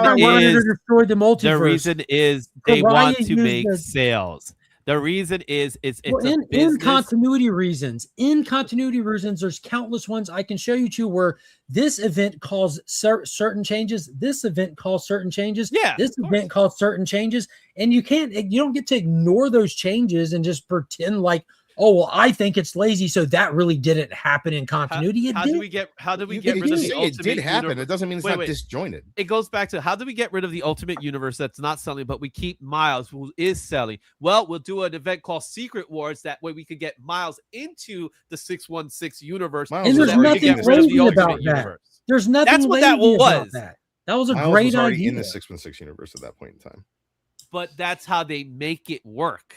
is they want to make sales. The reason is it's in continuity reasons. In continuity reasons, there's countless ones I can show you to where this event caused certain changes. This event caused certain changes. Yeah, this event caused certain changes, and you don't get to ignore those changes and just pretend like, oh well, I think it's lazy, so that really didn't happen in continuity. How do we get rid of the ultimate? It did happen. Universe? It doesn't mean it's not disjointed. It goes back to how do we get rid of the ultimate universe that's not selling, but we keep Miles, who is selling? Well, we'll do an event called Secret Wars. That way, we could get Miles into the 616 universe. And there's nothing lazy about that. There's nothing. That's what that was. That was a Miles great was already idea in the 616 universe at that point in time. But that's how they make it work.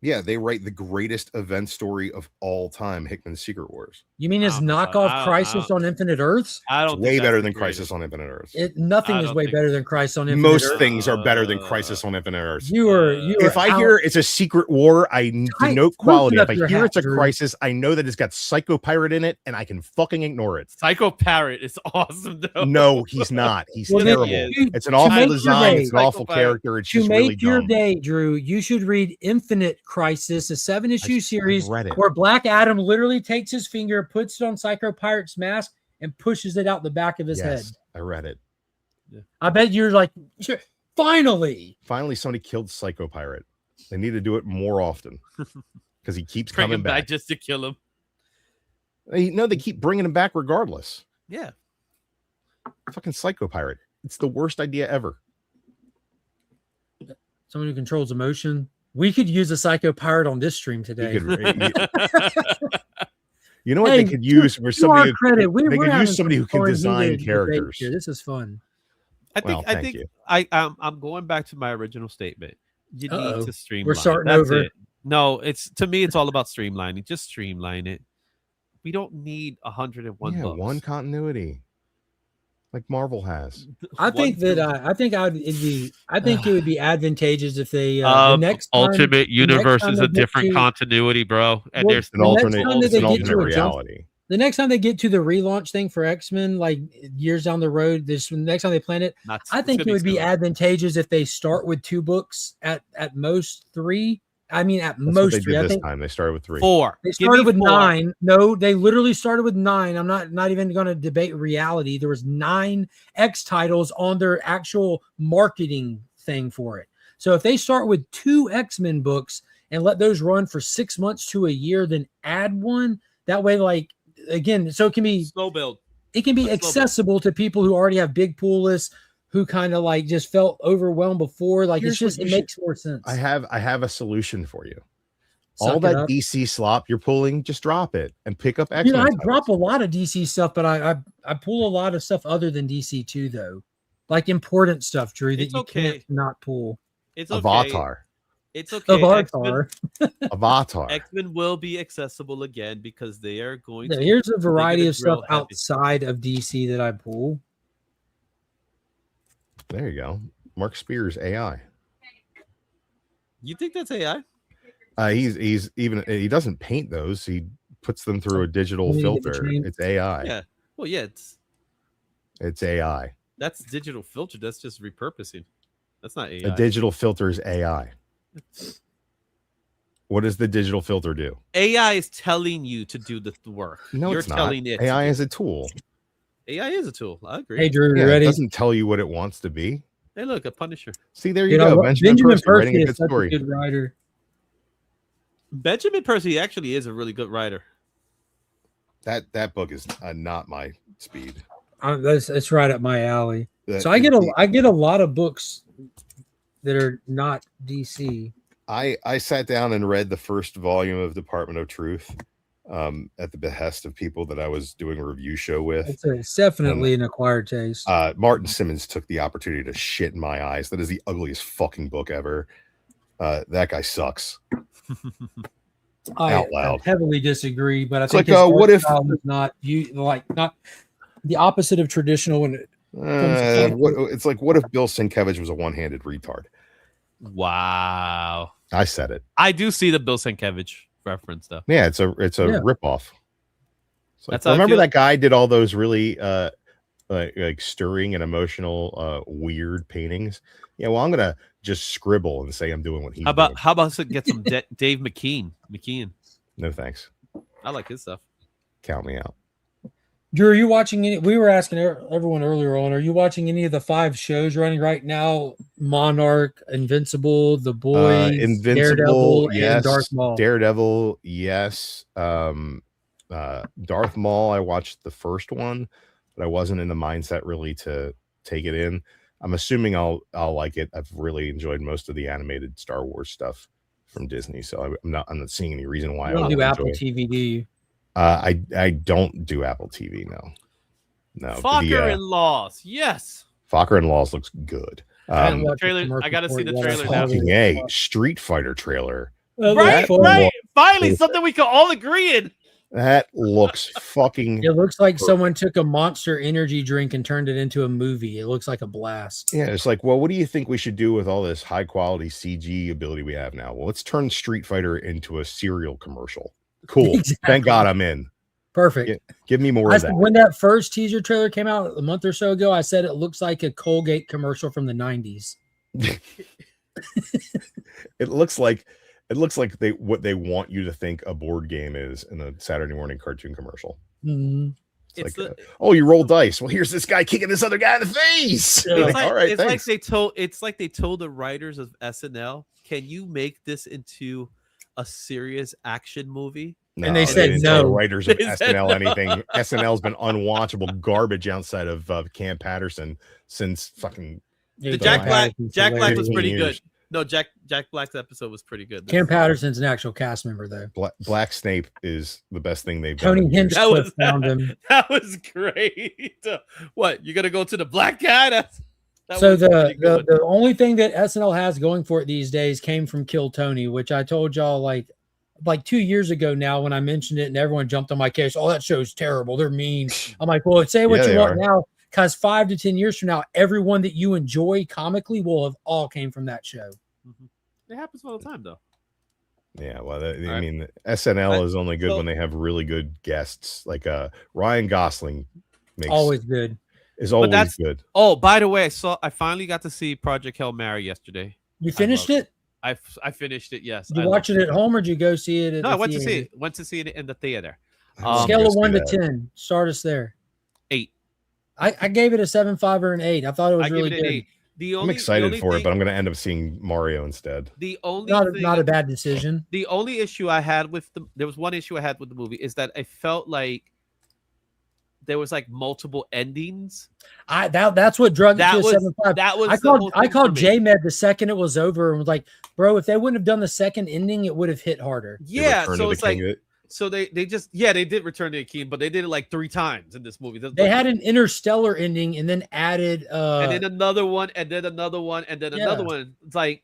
Yeah, they write the greatest event story of all time, Hickman's Secret Wars. You mean his knockoff Crisis on Infinite Earths? I don't. It's way better than Crisis on Infinite Earths. Nothing is way better than Crisis on Infinite Most Earths. things are better than Crisis on Infinite Earths. If I hear it's a secret war, I denote quality. If I hear it's a crisis, I know that it's got Psycho Pirate in it, and I can fucking ignore it. Psycho Pirate is awesome, though. No, he's not. He's Well, terrible. It's an awful design. It's an awful Psycho character. It's To just make really your dumb. day, Drew, you should read Infinite Crisis, a 7-issue series read it. where Black Adam literally takes his finger, puts it on Psycho Pirate's mask, and pushes it out the back of his head. I read it. I bet you're like, finally. Finally, somebody killed Psycho Pirate. They need to do it more often because he keeps Bring coming him back just to kill him. They keep bringing him back regardless. Yeah. Fucking Psycho Pirate. It's the worst idea ever. Someone who controls emotion. We could use a Psycho Pirate on this stream today. You know what they could use for somebody who use somebody who can design characters. This is fun. I'm going back to my original statement. You need to streamline. We're starting That's over. it. No, to me, it's all about streamlining. Just streamline it. We don't need 101 books. One continuity, like Marvel has. I think it would be advantageous if they the next time, Ultimate Universe is a different continuity, bro. And there's an alternate reality. The next time they get to the relaunch thing for X-Men, like years down the road, next time they plan it, I think it would be advantageous if they start with 2 books at most 3. I mean, at most 3. I think they started with 3. 4. They started with 9. No, they literally started with 9. I'm not even going to debate reality. There was 9 X titles on their actual marketing thing for it. So if they start with 2 X-Men books and let those run for 6 months to a year, then add one. That way, like, again, so it can be slow build. It can be accessible to people who already have big pool lists, who kind of like just felt overwhelmed before. Like it makes more sense. I have a solution for you. All that DC slop you're pulling, just drop it and pick up X-Men. I drop a lot of DC stuff, but I pull a lot of stuff other than DC too, though. Like important stuff, Drew, that you can't not pull. It's Avatar. It's okay. Avatar. Avatar. X-Men will be accessible again because they are going Yeah, to. here's a variety gonna of stuff drill heavy. outside of DC that I pull. There you go. Mark Spears AI. You think that's AI? He's even he doesn't paint those. He puts them through a digital filter. It's AI. Yeah. Well, yeah. It's AI. That's digital filter. That's just repurposing. That's not AI. A digital filter is AI. What does the digital filter do? AI is telling you to do the work. No, You're it's not. telling it. AI is a tool. AI is a tool. I agree. Hey, Drew, you Yeah, ready? it doesn't tell you what it wants to be. Hey, look, a Punisher. See, there you Dude, go. Benjamin Percy writing Percy a is good such story. a good writer. Benjamin Percy actually is a really good writer. That book is not my speed. That's right up my alley. That- So I get a lot of books that are not DC. I sat down and read the first volume of Department of Truth at the behest of people that I was doing a review show with. It's definitely an acquired taste. Martin Simmons took the opportunity to shit in my eyes. That is the ugliest fucking book ever. That guy sucks. Out loud. I heavily disagree, but I It's think like, his art what if- style is not not the opposite of traditional. When it comes to it's like, what if Bill Sienkiewicz was a one-handed retard? Wow. I said it. I do see the Bill Sienkiewicz reference though. Yeah, it's a ripoff. It's like, That's how I remember feel. that guy did all those really like stirring and emotional weird paintings. Yeah, well, I'm gonna just scribble and say I'm doing what he's doing. How about get some Dave McKean? No thanks. I like his stuff. Count me out. Drew, are you watching any? We were asking everyone earlier on. Are you watching any of the 5 shows running right now? Monarch, Invincible, The Boys, Invincible, Daredevil, yes. and Darth Maul. Daredevil, yes. Darth Maul, I watched the first one, but I wasn't in the mindset really to take it in. I'm assuming I'll like it. I've really enjoyed most of the animated Star Wars stuff from Disney, so I'm not seeing any reason why You don't I do won't Apple enjoy it. TV, do you? I don't do Apple TV. No. Fokker in Laws. Yes. Fokker in Laws looks good. Trailer. I gotta see the trailer now. Fucking A Street Fighter trailer. Right. Finally, something we can all agree in. That looks fucking. It looks like someone took a Monster energy drink and turned it into a movie. It looks like a blast. Yeah, it's like, well, what do you think we should do with all this high quality CG ability we have now? Well, let's turn Street Fighter into a cereal commercial. Cool. Exactly. Thank God I'm in. Perfect. Give me more of that. When that first teaser trailer came out a month or so ago, I said it looks like a Colgate commercial from the 90s. It looks like what they want you to think a board game is in a Saturday morning cartoon commercial. Mm-hmm. It's like, oh, you roll dice. Well, here's this guy kicking this other guy in the face. It's All right, thanks. like they told the writers of SNL, can you make this into a serious action movie? No, and they said didn't tell no. the writers of They said SNL no. anything. SNL's been unwatchable garbage outside of Cam Patterson since fucking. The Jack Black was pretty 15 good. years. No, Jack Black's episode was pretty good. Cam Patterson's an actual cast member, though. Black Snape is the best thing they've Tony done. in years. Hinchcliffe found him. That was great. What, you gonna go to the black guy? That So was pretty good. the only thing that SNL has going for it these days came from Kill Tony, which I told y'all like 2 years ago now when I mentioned it, and everyone jumped on my case. Oh, that show's terrible. They're mean. I'm like, well, say what Yeah, you they want are. now, because 5 to 10 years from now, everyone that you enjoy comically will have all came from that show. It happens all the time, though. Yeah, well, I mean, SNL is only good when they have really good guests. Like Ryan Gosling Always good. Is always good. Oh, by the way, I finally got to see Project Hail Mary yesterday. You finished it? I finished it. Yes. Did you watch it at home, or did you go see it? At No, the I went to see theater? it. Went to see it in the theater. Scale of 1 to 10. Start us there. 8. I gave it a 7.5 or an 8. I thought it was I really give it an good. 8. I'm excited for it, but I'm going to end up seeing Mario instead. The only Not a bad decision. The only issue I had with there was one issue I had with the movie is that I felt like there was like multiple endings. That's what drug it to a 7.5. That was I called J-Med the second it was over and was like, bro, if they wouldn't have done the second ending, it would have hit harder. Yeah, so it's like so they just they did Return to the King, but they did it like 3 times in this movie. They had an interstellar ending and then added and then another one, and then another one, and then another one. It's like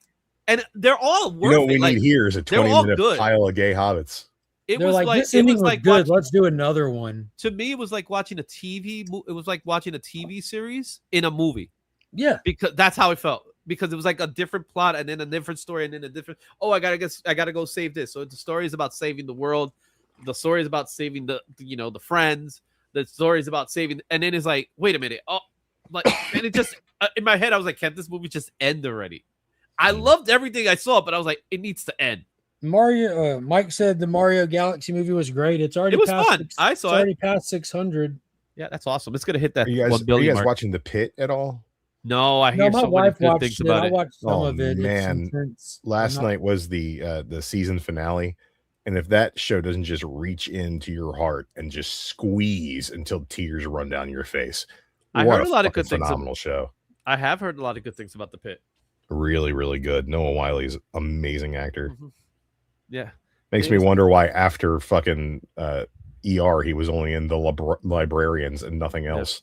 and they're all worth You know what we it. Like, need here is a they're all 20-minute good. pile of gay hobbits. It They're was like, like this it ending was was like good. watching, Let's do another one. to me, it was like watching a TV. It was like watching a TV series in a movie. Yeah, because that's how it felt. Because it was like a different plot and then a different story and then a different. Oh, I gotta go save this. So the story is about saving the world. The story is about saving the friends. The story is about saving, and then it's like, wait a minute. Oh, like, and it just in my head, I was like, can't this movie just end already? I loved everything I saw, but I was like, it needs to end. Mario. Mike said the Mario Galaxy movie was great. It was fun. I saw it. Already past 600. Yeah, that's awesome. It's gonna hit that Are you 1 billion guys mark. watching The Pit at all? No, I hear my so many wife good watched things it. about I it. watched some Oh of it. man, It's intense. last night was the season finale, and if that show doesn't just reach into your heart and just squeeze until tears run down your face, I what heard a lot of good things. phenomenal show. I have heard a lot of good things about The Pit. Really, really good. Noah Wiley's amazing actor. Yeah, makes me wonder why after fucking ER he was only in the Librarians and nothing else.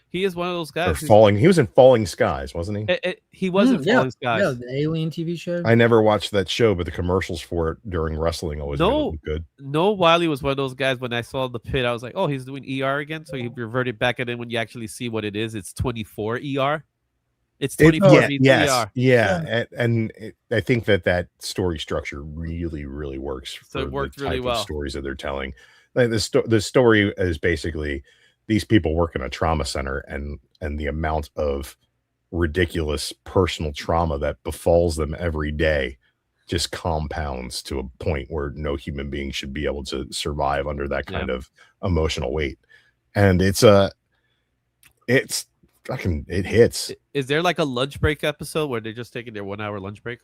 He is one of those guys. He was in Falling Skies, wasn't he? He was in Falling Skies. Yeah, the Alien TV show. I never watched that show, but the commercials for it during wrestling always made it look good. No, Wiley was one of those guys. When I saw The Pit, I was like, "Oh, he's doing ER again." So he reverted back, and then when you actually see what it is, it's 24 ER. It's 24 ER. Yeah. And I think that story structure really, really works. So it worked really well. Stories that they're telling. Like the story is basically these people work in a trauma center, and the amount of ridiculous personal trauma that befalls them every day just compounds to a point where no human being should be able to survive under that kind of emotional weight. And it hits. Is there like a lunch break episode where they're just taking their 1 hour lunch break?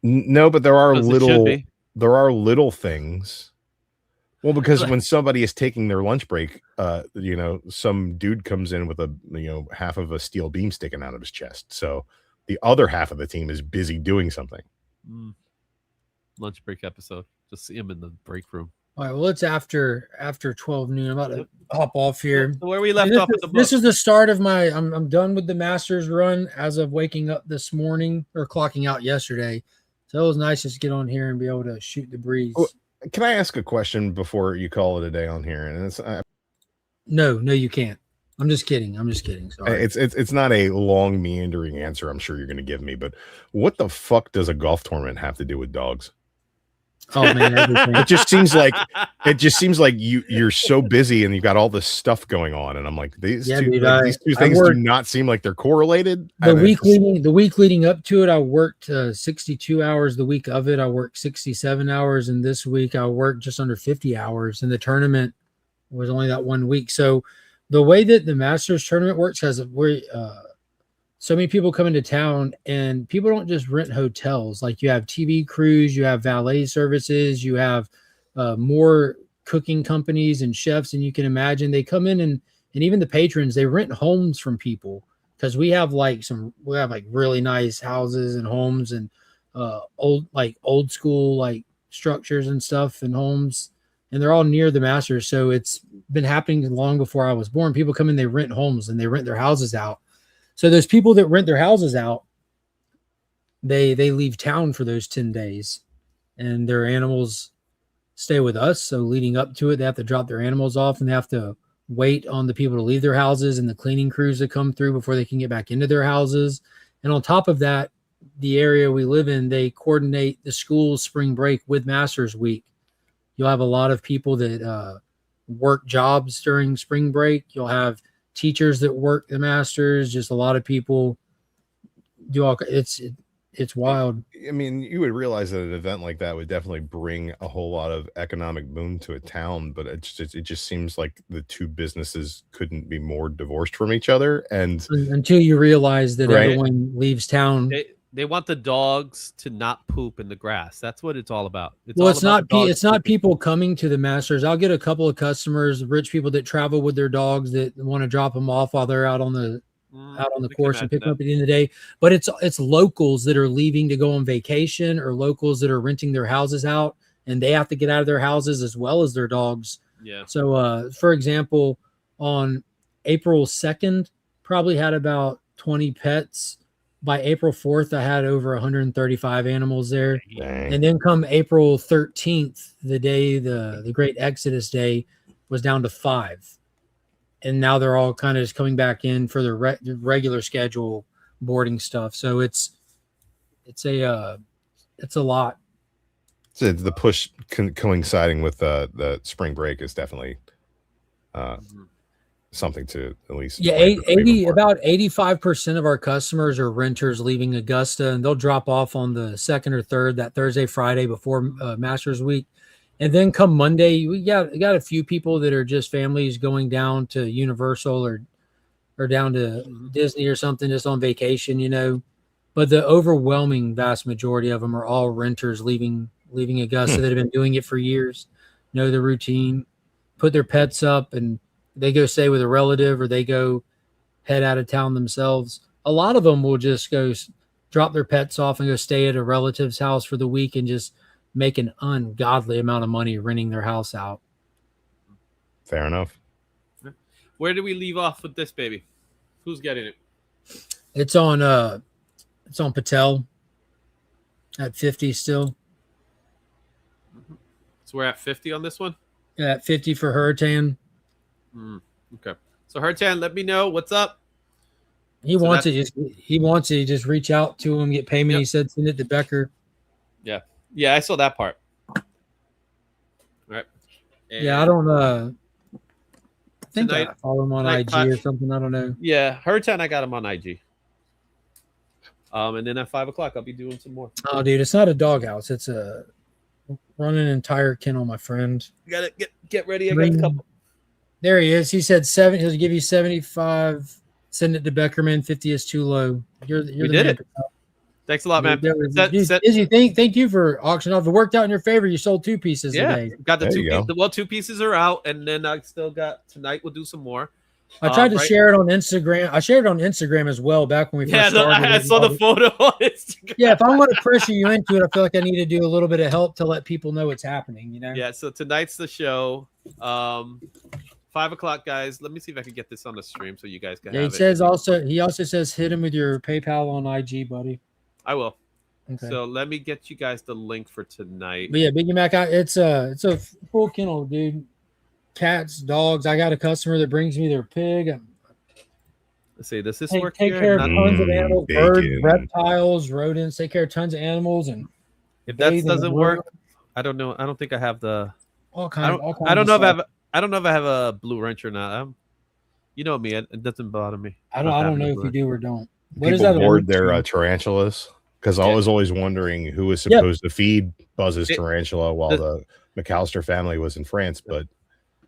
No, but there are little things. Well, because when somebody is taking their lunch break, some dude comes in with half of a steel beam sticking out of his chest. So the other half of the team is busy doing something. Lunch break episode. Just see him in the break room. All right. Well, it's after 12 noon. I'm about to hop off here. So where we left off with the book. This is the start of my. I'm done with the Masters run as of waking up this morning or clocking out yesterday. So it was nice just to get on here and be able to shoot the breeze. Well, can I ask a question before you call it a day on here? And it's no, you can't. I'm just kidding. Sorry. It's not a long meandering answer. I'm sure you're going to give me, but what the fuck does a golf tournament have to do with dogs? Oh man, everything. It just seems like you're so busy and you've got all this stuff going on, and I'm like, these two things do not seem like they're correlated. The week leading up to it, I worked 62 hours. The week of it, I worked 67 hours, and this week I worked just under 50 hours. And the tournament was only that 1 week. So the way that the Masters tournament works has so many people come into town, and people don't just rent hotels. Like you have TV crews, you have valet services, you have more cooking companies and chefs. And you can imagine they come in and even the patrons, they rent homes from people, because we have really nice houses and homes and old school like structures and stuff and homes, and they're all near the Masters. So it's been happening long before I was born. People come in, they rent homes and they rent their houses out. So those people that rent their houses out, they leave town for those 10 days, and their animals stay with us. So leading up to it, they have to drop their animals off, and they have to wait on the people to leave their houses and the cleaning crews to come through before they can get back into their houses. And on top of that, the area we live in, they coordinate the school's spring break with Masters Week. You'll have a lot of people that work jobs during spring break. You'll have teachers that work the Masters, just a lot of people do all. It's wild. I mean, you would realize that an event like that would definitely bring a whole lot of economic boom to a town, but it just seems like the two businesses couldn't be more divorced from each other. And until you realize that everyone leaves town. They want the dogs to not poop in the grass. That's what it's all about. It's not people coming to the Masters. I'll get a couple of customers, rich people that travel with their dogs that want to drop them off while they're out on the course and pick them up at the end of the day. But it's locals that are leaving to go on vacation, or locals that are renting their houses out, and they have to get out of their houses as well as their dogs. Yeah. So, for example, on April 2nd, probably had about 20 pets by April 4th, I had over 135 animals there. Dang. And then come April 13th, the day, the Great Exodus Day, was down to 5. And now they're all kind of just coming back in for the regular schedule boarding stuff. So it's a lot. So the push coinciding with the spring break is definitely something to at least. Yeah, about 85% of our customers are renters leaving Augusta, and they'll drop off on the 2nd or 3rd, that Thursday, Friday before Masters Week. And then come Monday, we got a few people that are just families going down to Universal or down to Disney or something, just on vacation, you know. But the overwhelming vast majority of them are all renters leaving Augusta that have been doing it for years, know the routine, put their pets up, and they go stay with a relative or they go head out of town themselves. A lot of them will just go drop their pets off and go stay at a relative's house for the week and just make an ungodly amount of money renting their house out. Fair enough. Where do we leave off with this, baby? Who's getting it? It's on Patel at 50 still. So we're at 50 on this one? Yeah, at 50 for Hurricane. Okay. So Hurricane, let me know what's up. He wants it. Just reach out to him, get payment. Yep. He said send it to Becker. Yeah. Yeah, I saw that part. All right. Yeah, I don't I think Tonight- I follow him on tonight, IG or something. I don't know. Yeah, Hurricane, I got him on IG. And then at 5 o'clock, I'll be doing some more. Oh, dude, it's not a doghouse. It's a run an entire kennel, my friend. You gotta get ready. I got a couple. There he is. He said 7. He'll give you 75. Send it to Beckerman. 50 is too low. You're We the did man. it. Thanks a lot, man. Izzy, thank you for auctioning off. It worked out in your favor. You sold 2 pieces Yeah, today. got the 2 pieces. Well, 2 pieces are out, and then I still got tonight. We'll do some more. I tried to share it on Instagram. I shared it on Instagram as well back when we first started. I saw the photo on Instagram. Yeah, if I want to pressure you into it, I feel like I need to do a little bit of help to let people know what's happening. You know? Yeah. So tonight's the show. 5 o'clock, guys. Let me see if I can get this on the stream so you guys can Yeah, have he it. says also. He also says hit him with your PayPal on IG, buddy. I will. Okay. So let me get you guys the link for tonight. But yeah, Biggie Mac, it's a full kennel, dude. Cats, dogs. I got a customer that brings me their pig. Let's see. Does this Take work? care of tons of animals, bacon. birds, reptiles, rodents. Take care of tons of animals, and If that bathe in doesn't the work, water. I don't know. I don't think I have the. All I kinds. don't know if I have. I don't know if I have a blue wrench or not. You know me. It doesn't bother me. I not don't having know a if blue you wrench. do or don't. What is People that? board their tarantulas because I was always wondering who was supposed to feed Buzz's tarantula while the McAllister family was in France, but.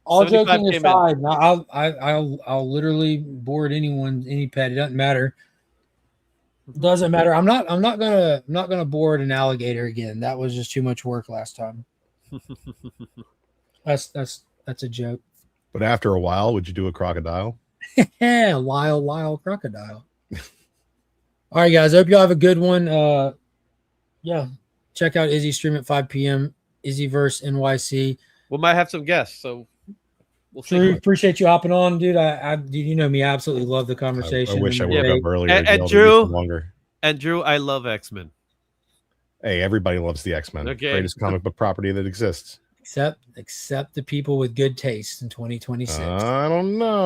All joking 75 came in. aside, I'll literally board any pet. It doesn't matter. Doesn't matter. I'm not gonna board an alligator again. That was just too much work last time. That's a joke. But after a while, would you do a crocodile? Yeah, Lyle crocodile. All right, guys. I hope y'all have a good one. Yeah, check out Izzy's stream at 5 p.m. Izzyverse NYC. We might have some guests, so we'll see. Drew, appreciate you hopping on, dude. Dude, you know me, I absolutely love the conversation. I wish I and woke debate. up earlier. And to be able to do Drew, some longer. and Drew, I love X-Men. Hey, everybody loves the X-Men. Okay. Greatest comic book property that exists. Except the people with good taste in 2026. I don't know.